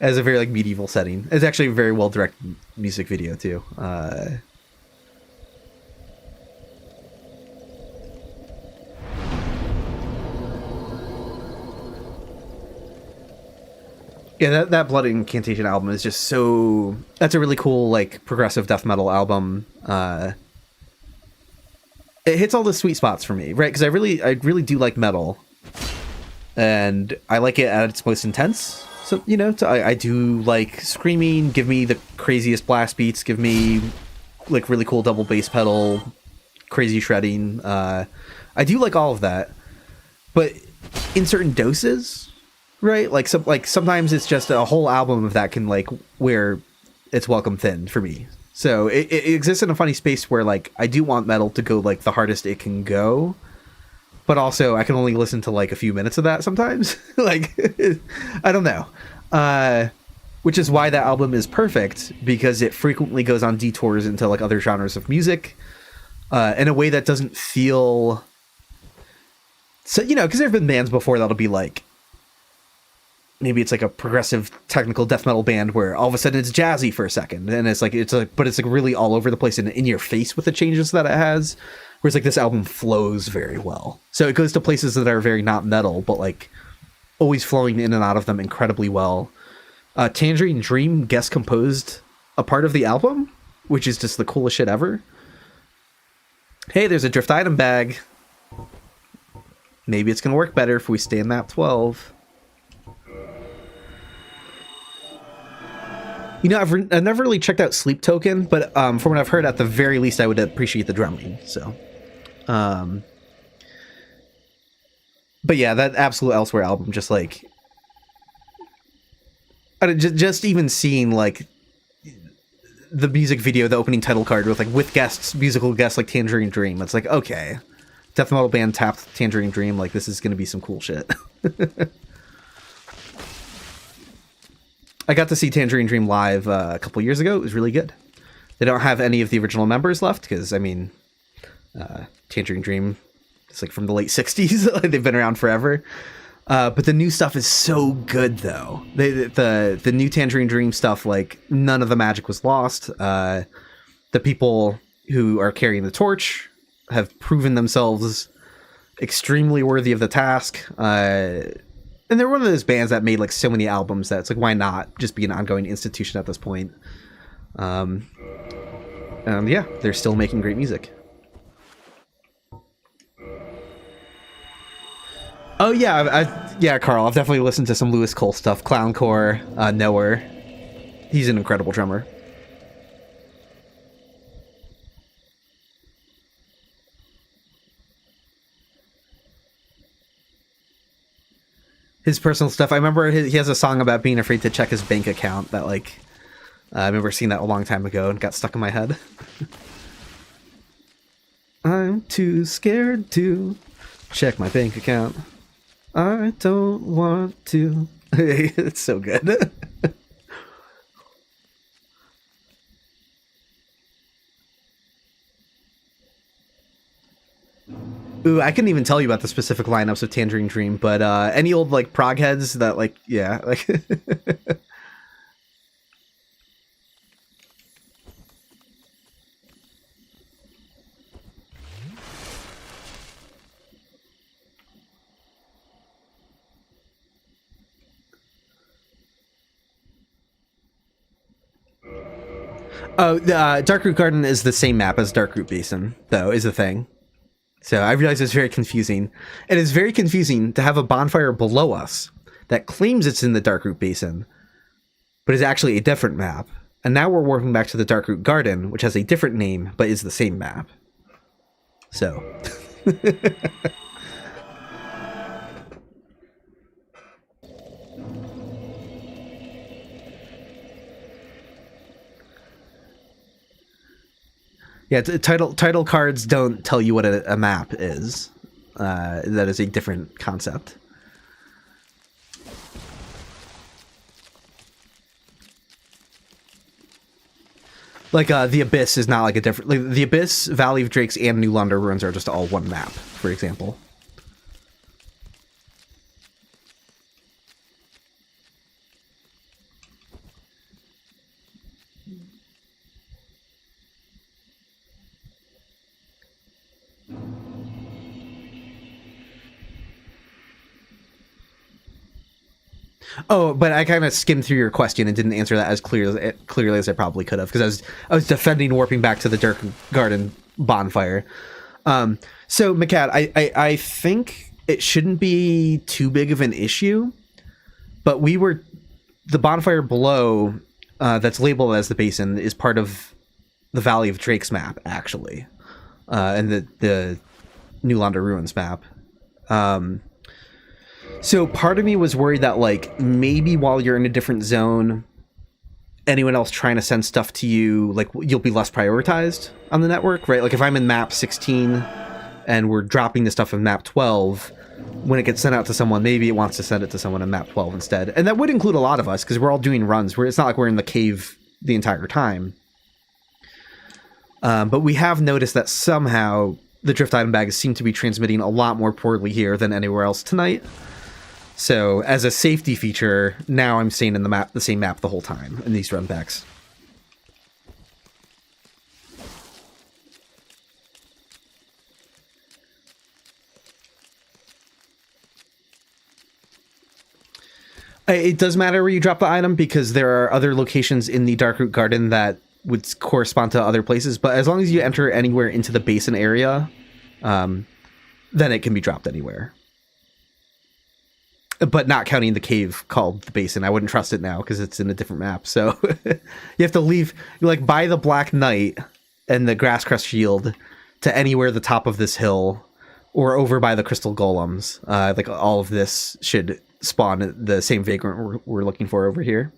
has a very like medieval setting. It's actually a very well directed music video too. Yeah, that Blood Incantation album is just so... That's a really cool, like, progressive death metal album. It hits all the sweet spots for me, right? Because I really do like metal. And I like it at its most intense. So, you know, I do like screaming, give me the craziest blast beats, give me, like, really cool double bass pedal, crazy shredding. I do like all of that. But in certain doses... Right, like sometimes it's just a whole album of that can like wear its welcome thin for me. So it exists in a funny space where like I do want metal to go like the hardest it can go, but also I can only listen to like a few minutes of that sometimes. Like I don't know, which is why that album is perfect because it frequently goes on detours into like other genres of music in a way that doesn't feel so, you know, because there have been bands before that'll be like. Maybe it's like a progressive technical death metal band where all of a sudden it's jazzy for a second and but it's like really all over the place and in your face with the changes that it has. Whereas like this album flows very well. So it goes to places that are very not metal, but like always flowing in and out of them incredibly well. Tangerine Dream guest composed a part of the album, which is just the coolest shit ever. Hey, there's a drift item bag. Maybe it's going to work better if we stay in map 12. You know, I've never really checked out Sleep Token, but from what I've heard, at the very least, I would appreciate the drumming. So, but yeah, that Absolute Elsewhere album, just like, just even seeing like the music video, the opening title card with guests, musical guests like Tangerine Dream. It's like, okay, death metal band tapped Tangerine Dream. Like this is gonna be some cool shit. I got to see Tangerine Dream live a couple years ago. It was really good. They don't have any of the original members left because, I mean, Tangerine Dream is like from the late 60s. They've been around forever. But the new stuff is so good, though. The new Tangerine Dream stuff, like, none of the magic was lost. The people who are carrying the torch have proven themselves extremely worthy of the task. And they're one of those bands that made like so many albums that it's like, why not just be an ongoing institution at this point? Yeah, they're still making great music. Oh yeah, yeah, Carl, I've definitely listened to some Lewis Cole stuff. Clowncore, Knower. He's an incredible drummer. His personal stuff. I remember he has a song about being afraid to check his bank account that like I remember seeing that a long time ago and got stuck in my head. I'm too scared to check my bank account. I don't want to. It's so good. Ooh, I couldn't even tell you about the specific lineups of Tangerine Dream, but any old like prog heads that like yeah like. Oh, Darkroot Garden is the same map as Darkroot Basin, though, is the thing. So I realize it's very confusing. It is very confusing to have a bonfire below us that claims it's in the Darkroot Basin, but is actually a different map. And now we're warping back to the Darkroot Garden, which has a different name, but is the same map. So... Yeah, title cards don't tell you what a map is. That is a different concept. Like the Abyss is not like a different. Like the Abyss, Valley of Drakes, and New Launder Ruins are just all one map, for example. Oh, but I kind of skimmed through your question and didn't answer that as clearly as I probably could have, because I was defending warping back to the Dark Garden bonfire. So, McCad, I think it shouldn't be too big of an issue, but the bonfire below that's labeled as the Basin is part of the Valley of Drakes map, actually, and the New Launder Ruins map. So part of me was worried that, like, maybe while you're in a different zone, anyone else trying to send stuff to you, like, you'll be less prioritized on the network, right? Like, if I'm in map 16 and we're dropping the stuff in map 12, when it gets sent out to someone, maybe it wants to send it to someone in map 12 instead. And that would include a lot of us, because we're all doing runs. It's not like we're in the cave the entire time. But we have noticed that somehow the drift item bags seem to be transmitting a lot more poorly here than anywhere else tonight. So, as a safety feature, now I'm staying in the same map the whole time in these run backs. It does matter where you drop the item, because there are other locations in the Darkroot Garden that would correspond to other places, but as long as you enter anywhere into the Basin area, then it can be dropped anywhere. But not counting the cave called the Basin. I wouldn't trust it now because it's in a different map. So you have to leave, like, by the Black Knight and the Grasscrest Shield to anywhere the top of this hill, or over by the Crystal Golems. Like, all of this should spawn the same Vagrant we're looking for over here.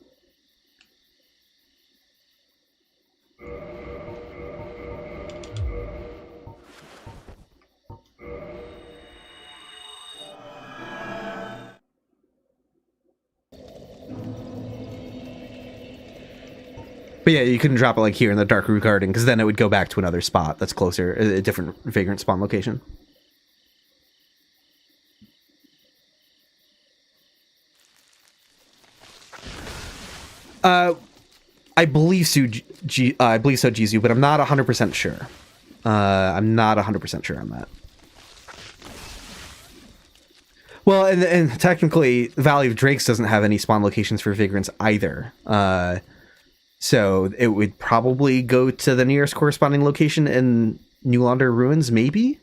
But yeah, you couldn't drop it like here in the Darkroot Garden, because then it would go back to another spot that's closer, a different Vagrant spawn location. I believe so, Jizu, but I'm not 100% sure. I'm not 100% sure on that. Well, and technically, Valley of Drakes doesn't have any spawn locations for Vagrants either. So it would probably go to the nearest corresponding location in New Launder Ruins, maybe?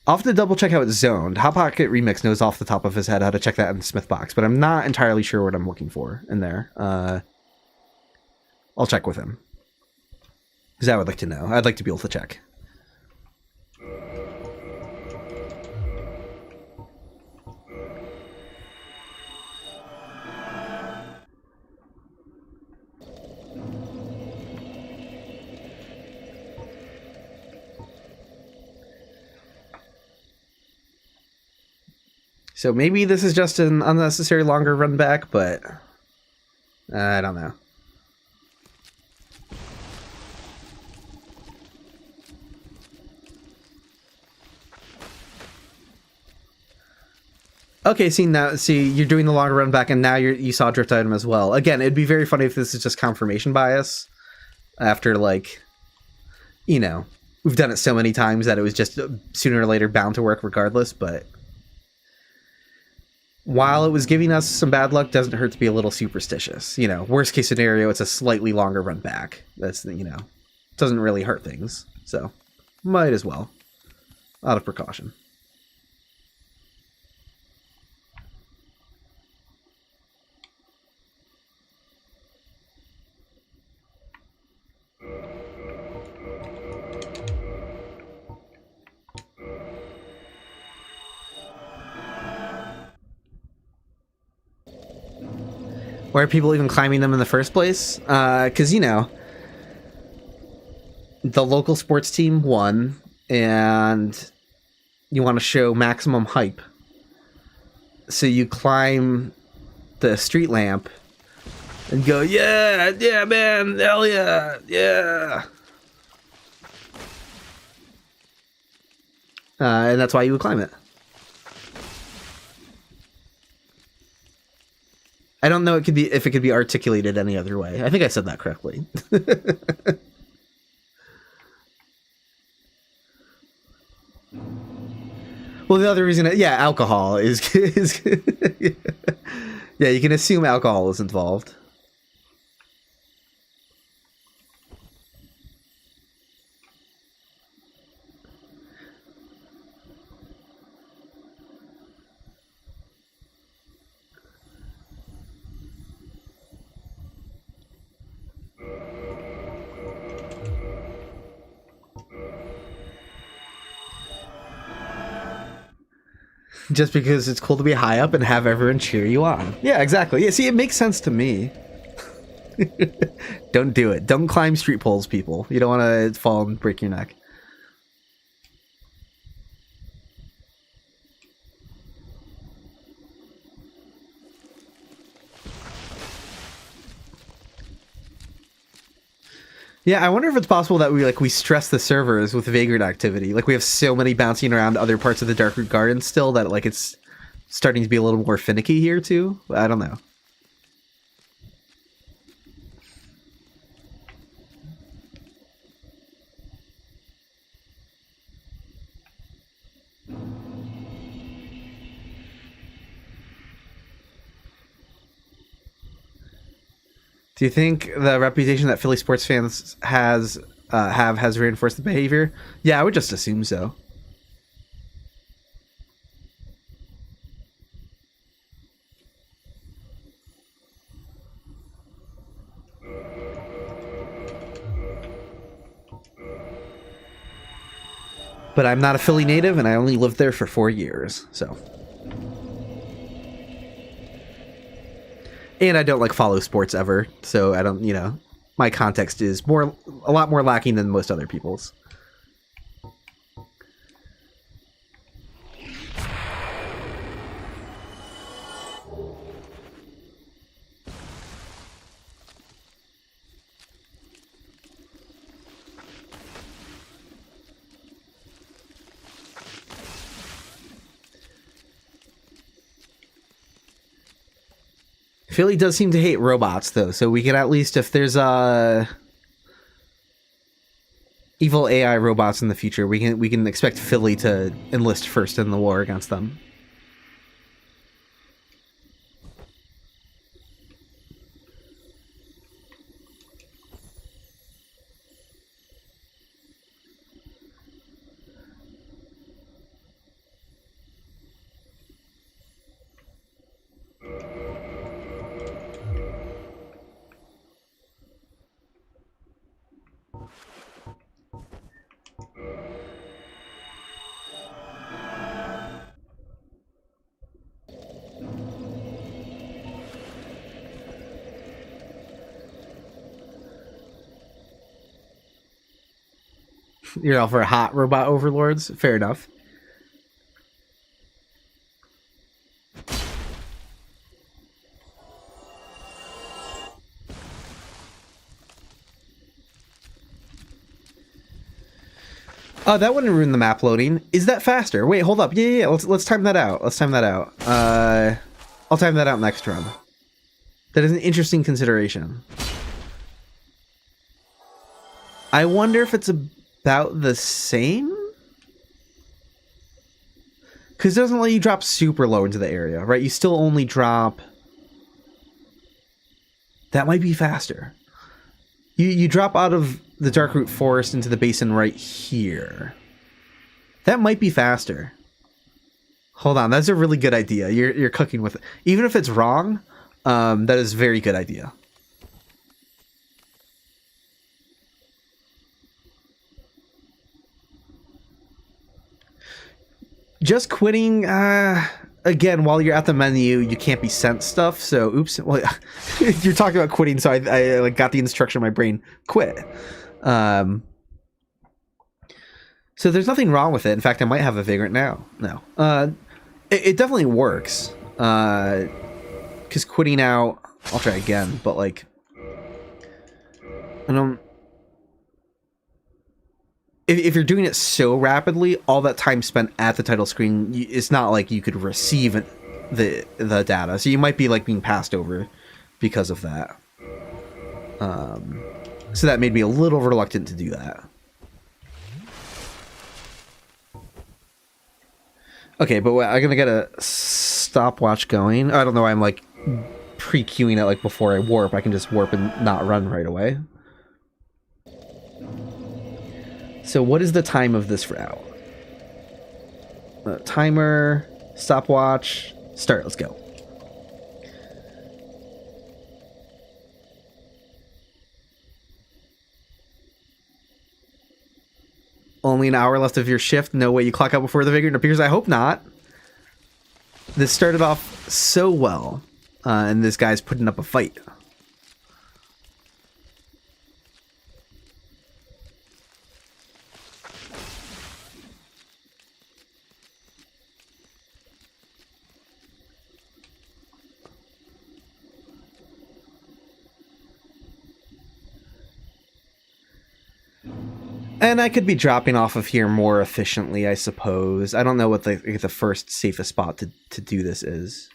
I'll have to double check how it's zoned. Hot Pocket Remix knows off the top of his head how to check that in the Smith box, but I'm not entirely sure what I'm looking for in there. I'll check with him, because I would like to know. I'd like to be able to check. So maybe this is just an unnecessary longer run back, but I don't know. Okay, see, you're doing the longer run back, and now you saw drift item as well. Again, it'd be very funny if this is just confirmation bias after, like, you know, we've done it so many times that it was just sooner or later bound to work regardless, but while it was giving us some bad luck, doesn't hurt to be a little superstitious. You know, worst case scenario, it's a slightly longer run back. That's, you know, doesn't really hurt things. So, might as well. Out of precaution. Why are people even climbing them in the first place? Because, you know, the local sports team won, and you want to show maximum hype. So you climb the street lamp and go, yeah, man, hell yeah, yeah. And that's why you would climb it. I don't know if it could be articulated any other way. I think I said that correctly. Well, the other reason, alcohol is yeah, you can assume alcohol is involved. Just because it's cool to be high up and have everyone cheer you on. Yeah, exactly. Yeah, see, it makes sense to me. Don't do it. Don't climb street poles, people. You don't want to fall and break your neck. Yeah, I wonder if it's possible that we stress the servers with Vagrant activity. Like, we have so many bouncing around other parts of the Darkroot Garden still that, like, it's starting to be a little more finicky here, too. I don't know. Do you think the reputation that Philly sports fans has reinforced the behavior? Yeah, I would just assume so. But I'm not a Philly native, and I only lived there for 4 years, so. And I don't, like, follow sports ever, so I don't, you know, my context is a lot more lacking than most other people's. Philly does seem to hate robots, though, so we can at least, if there's evil AI robots in the future, we can expect Philly to enlist first in the war against them. You're all for hot robot overlords? Fair enough. Oh, that wouldn't ruin the map loading. Is that faster? Wait, hold up. Yeah. Let's time that out. Let's time that out. I'll time that out next run. That is an interesting consideration. I wonder if it's about the same? Because it doesn't let you drop super low into the area, right? You still only drop... That might be faster. You drop out of the Darkroot Forest into the Basin right here. That might be faster. Hold on, that's a really good idea. You're cooking with it. Even if it's wrong, that is a very good idea. Just quitting, again, while you're at the menu, you can't be sent stuff, so oops. Well, you're talking about quitting, so I like got the instruction in my brain. Quit. So there's nothing wrong with it. In fact, I might have a Vagrant now. No. It definitely works. Because quitting out... I'll try again, but like... I don't... If you're doing it so rapidly, all that time spent at the title screen, it's not like you could receive the data. So you might be like being passed over because of that. So that made me a little reluctant to do that. Okay, but I'm gonna get a stopwatch going. I don't know why I'm like pre-queuing it like before I warp. I can just warp and not run right away. So what is the time of this route? Timer, stopwatch, start, let's go. Only an hour left of your shift. No way you clock out before the Vagrant appears. I hope not. This started off so well, and this guy's putting up a fight. And I could be dropping off of here more efficiently, I suppose. I don't know what the first safest spot to do this is.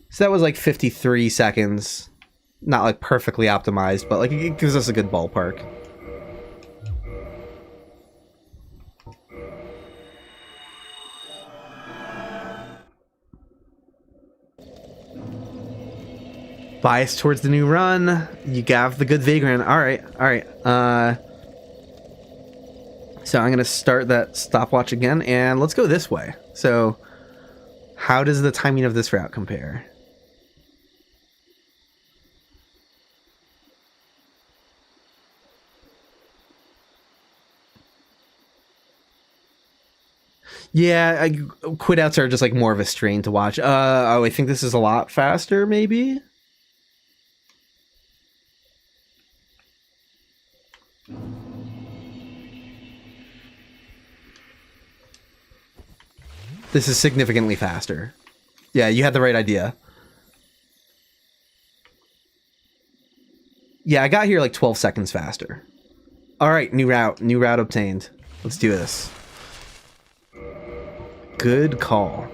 So that was like 53 seconds. Not like perfectly optimized, but like it gives us a good ballpark. Bias towards the new run. You have the good Vagrant. All right. So I'm going to start that stopwatch again, and let's go this way. So how does the timing of this route compare? Yeah, quit outs are just like more of a strain to watch. Oh, I think this is a lot faster, maybe? This is significantly faster. Yeah, you had the right idea. Yeah, I got here like 12 seconds faster. All right, new route obtained. Let's do this. Good call.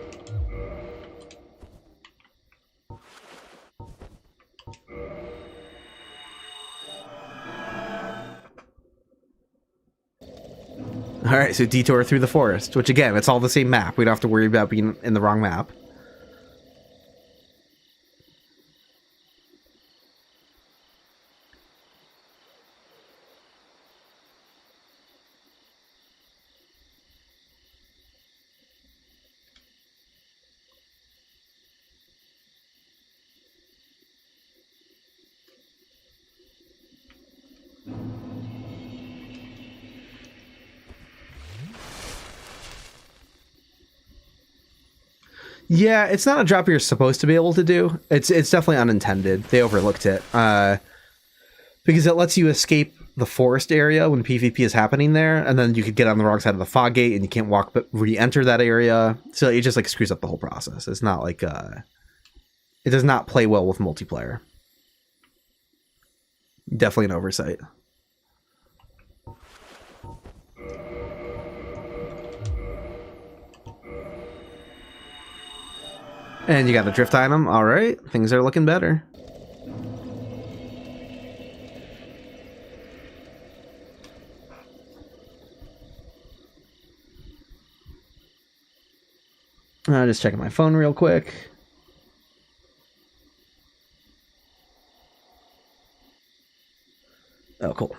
Alright, so detour through the forest, which again, it's all the same map. We don't have to worry about being in the wrong map. Yeah, it's not a drop you're supposed to be able to do. It's definitely unintended. They overlooked it. Because it lets you escape the forest area when PvP is happening there, and then you could get on the wrong side of the fog gate and you can't walk but re-enter that area. So it just like screws up the whole process. It's not like It does not play well with multiplayer. Definitely an oversight. And you got a drift item. All right, things are looking better. Just checking my phone real quick. Oh, cool.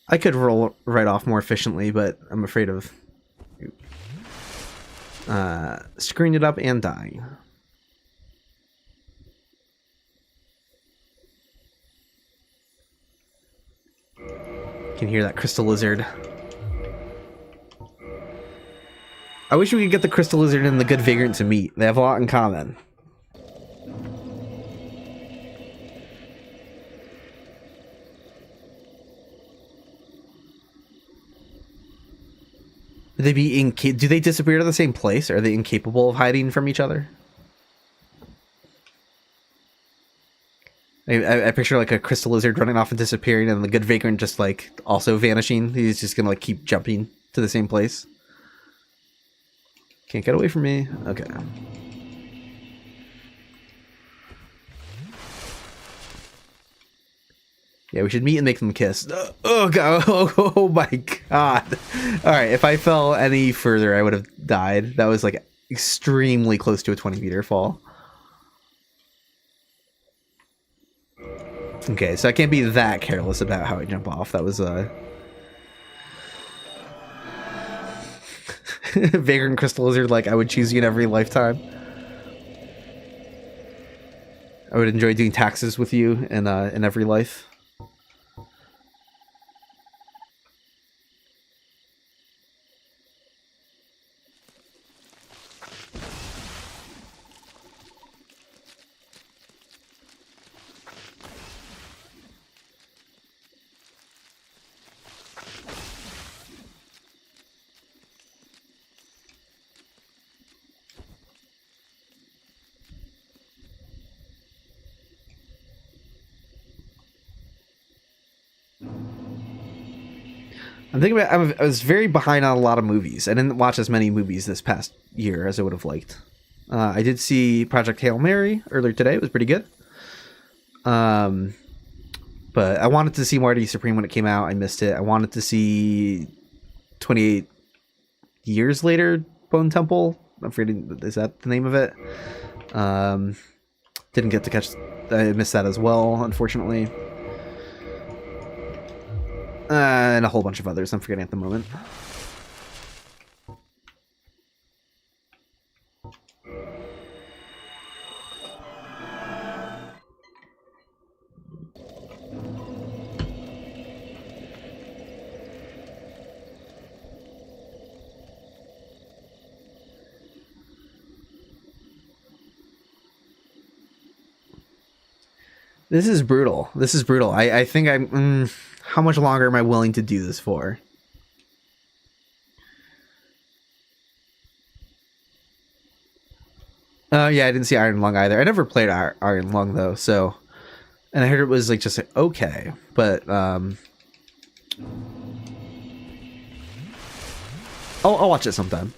I could roll right off more efficiently, but I'm afraid of screwing it up and dying. Can hear that crystal lizard. I wish we could get the crystal lizard and the good Vagrant to meet. They have a lot in common. Do they disappear to the same place? Are they incapable of hiding from each other? I picture like a crystal lizard running off and disappearing, and the good Vagrant just like also vanishing. He's just gonna like keep jumping to the same place. Can't get away from me. Okay. Yeah, we should meet and make them kiss. Oh god! Oh my god! All right, if I fell any further, I would have died. That was like extremely close to a 20-meter fall. Okay, so I can't be that careless about how I jump off. That was Vagrant Crystal Lizard, like I would choose you in every lifetime. I would enjoy doing taxes with you in every life. I'm thinking about. I was very behind on a lot of movies. I didn't watch as many movies this past year as I would have liked. I did see Project Hail Mary earlier today. It was pretty good. But I wanted to see Marty Supreme when it came out. I missed it. I wanted to see 28 Years Later Bone Temple. I'm forgetting. Is that the name of it? Didn't get to catch. I missed that as well, unfortunately. And a whole bunch of others I'm forgetting at the moment. This is brutal. This is brutal. I think I'm... how much longer am I willing to do this for? Yeah, I didn't see Iron Lung either. I never played Iron Lung though, so... And I heard it was like just like, okay, but... I'll watch it sometime.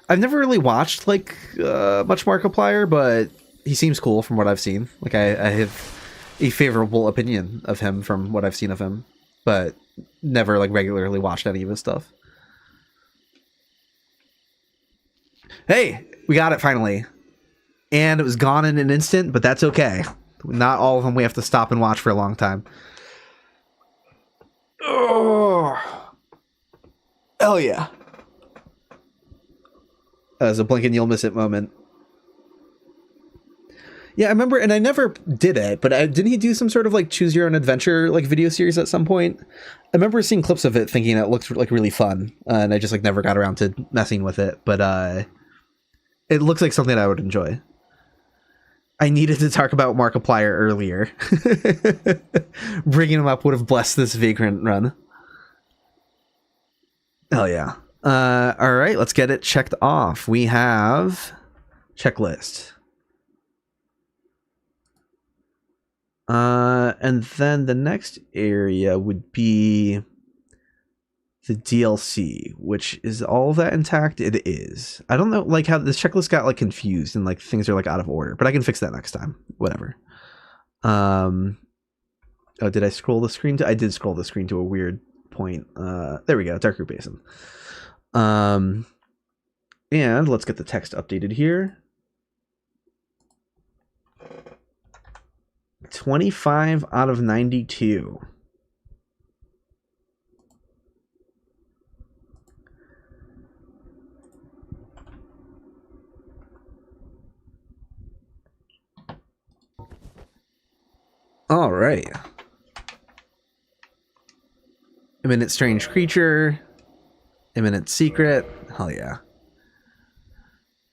I've never really watched like much Markiplier, but he seems cool from what I've seen. Like I have a favorable opinion of him from what I've seen of him, but never like regularly watched any of his stuff. Hey, we got it finally. And it was gone in an instant, but that's okay. Not all of them we have to stop and watch for a long time. Oh, hell yeah. That was a blink and you'll miss it moment. Yeah, I remember, and I never did it, but didn't he do some sort of like choose your own adventure like video series at some point? I remember seeing clips of it, thinking it looked like really fun, and I just like never got around to messing with it. But it looks like something I would enjoy. I needed to talk about Markiplier earlier. Bringing him up would have blessed this Vagrant run. Hell yeah. All right, let's get it checked off. We have checklist. And then the next area would be the DLC, which is all that intact. It is. I don't know like how this checklist got like confused and like things are like out of order, but I can fix that next time. Whatever. Oh, did I scroll the screen to? I did scroll the screen to a weird point. There we go. Dark Root Basin. And let's get the text updated here. 25 out of 92. All right. Imminent strange creature. Imminent secret. Hell yeah.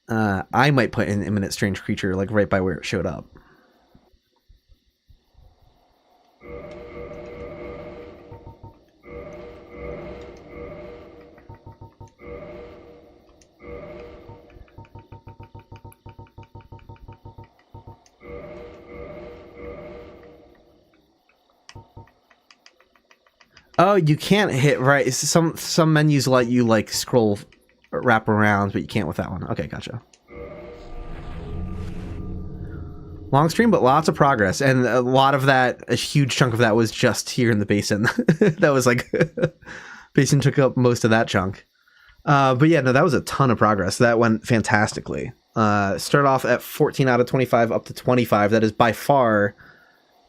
I might put in imminent strange creature like right by where it showed up. Oh, you can't hit right. Some menus let you like scroll, wrap around, but you can't with that one. Okay, gotcha. Long stream, but lots of progress, and a lot of that, a huge chunk of that was just here in the Basin. That was like, Basin took up most of that chunk. But yeah, no, that was a ton of progress. That went fantastically. Start off at 14 out of 25 up to 25. That is by far.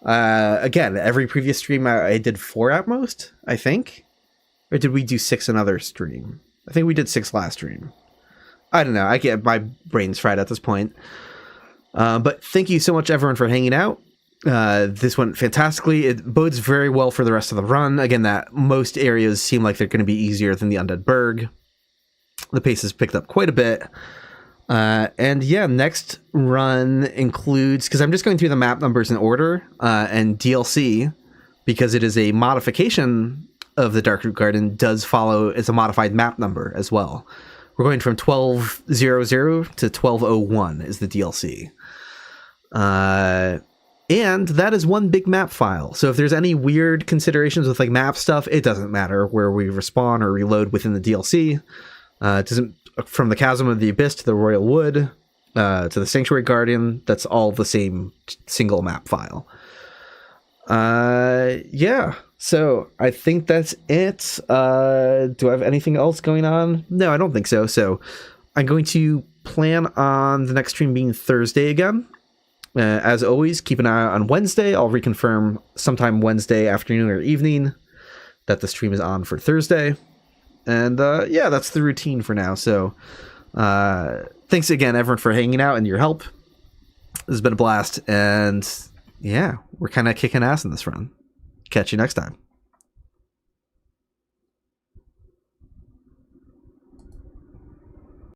Again, every previous stream I did 4 at most, I think. Or did we do 6 another stream? I think we did 6 last stream. I don't know. I get my brain's fried at this point. But thank you so much, everyone, for hanging out. This went fantastically. It bodes very well for the rest of the run. Again, that most areas seem like they're going to be easier than the Undead Burg. The pace has picked up quite a bit. And yeah, next run includes, because I'm just going through the map numbers in order, and DLC, because it is a modification of the Darkroot Garden, does follow, it's a modified map number as well. We're going from 1200 to 1201 is the DLC. And that is one big map file. So if there's any weird considerations with like map stuff, it doesn't matter where we respawn or reload within the DLC. It doesn't, from the Chasm of the Abyss to the Royal Wood, to the Sanctuary Guardian, that's all the same single map file. Yeah, so I think that's it. Do I have anything else going on? No, I don't think so. So I'm going to plan on the next stream being Thursday again. As always, keep an eye out on Wednesday. I'll reconfirm sometime Wednesday afternoon or evening that the stream is on for Thursday. And yeah, that's the routine for now. So thanks again, everyone, for hanging out and your help. This has been a blast. And yeah, we're kind of kicking ass in this run. Catch you next time.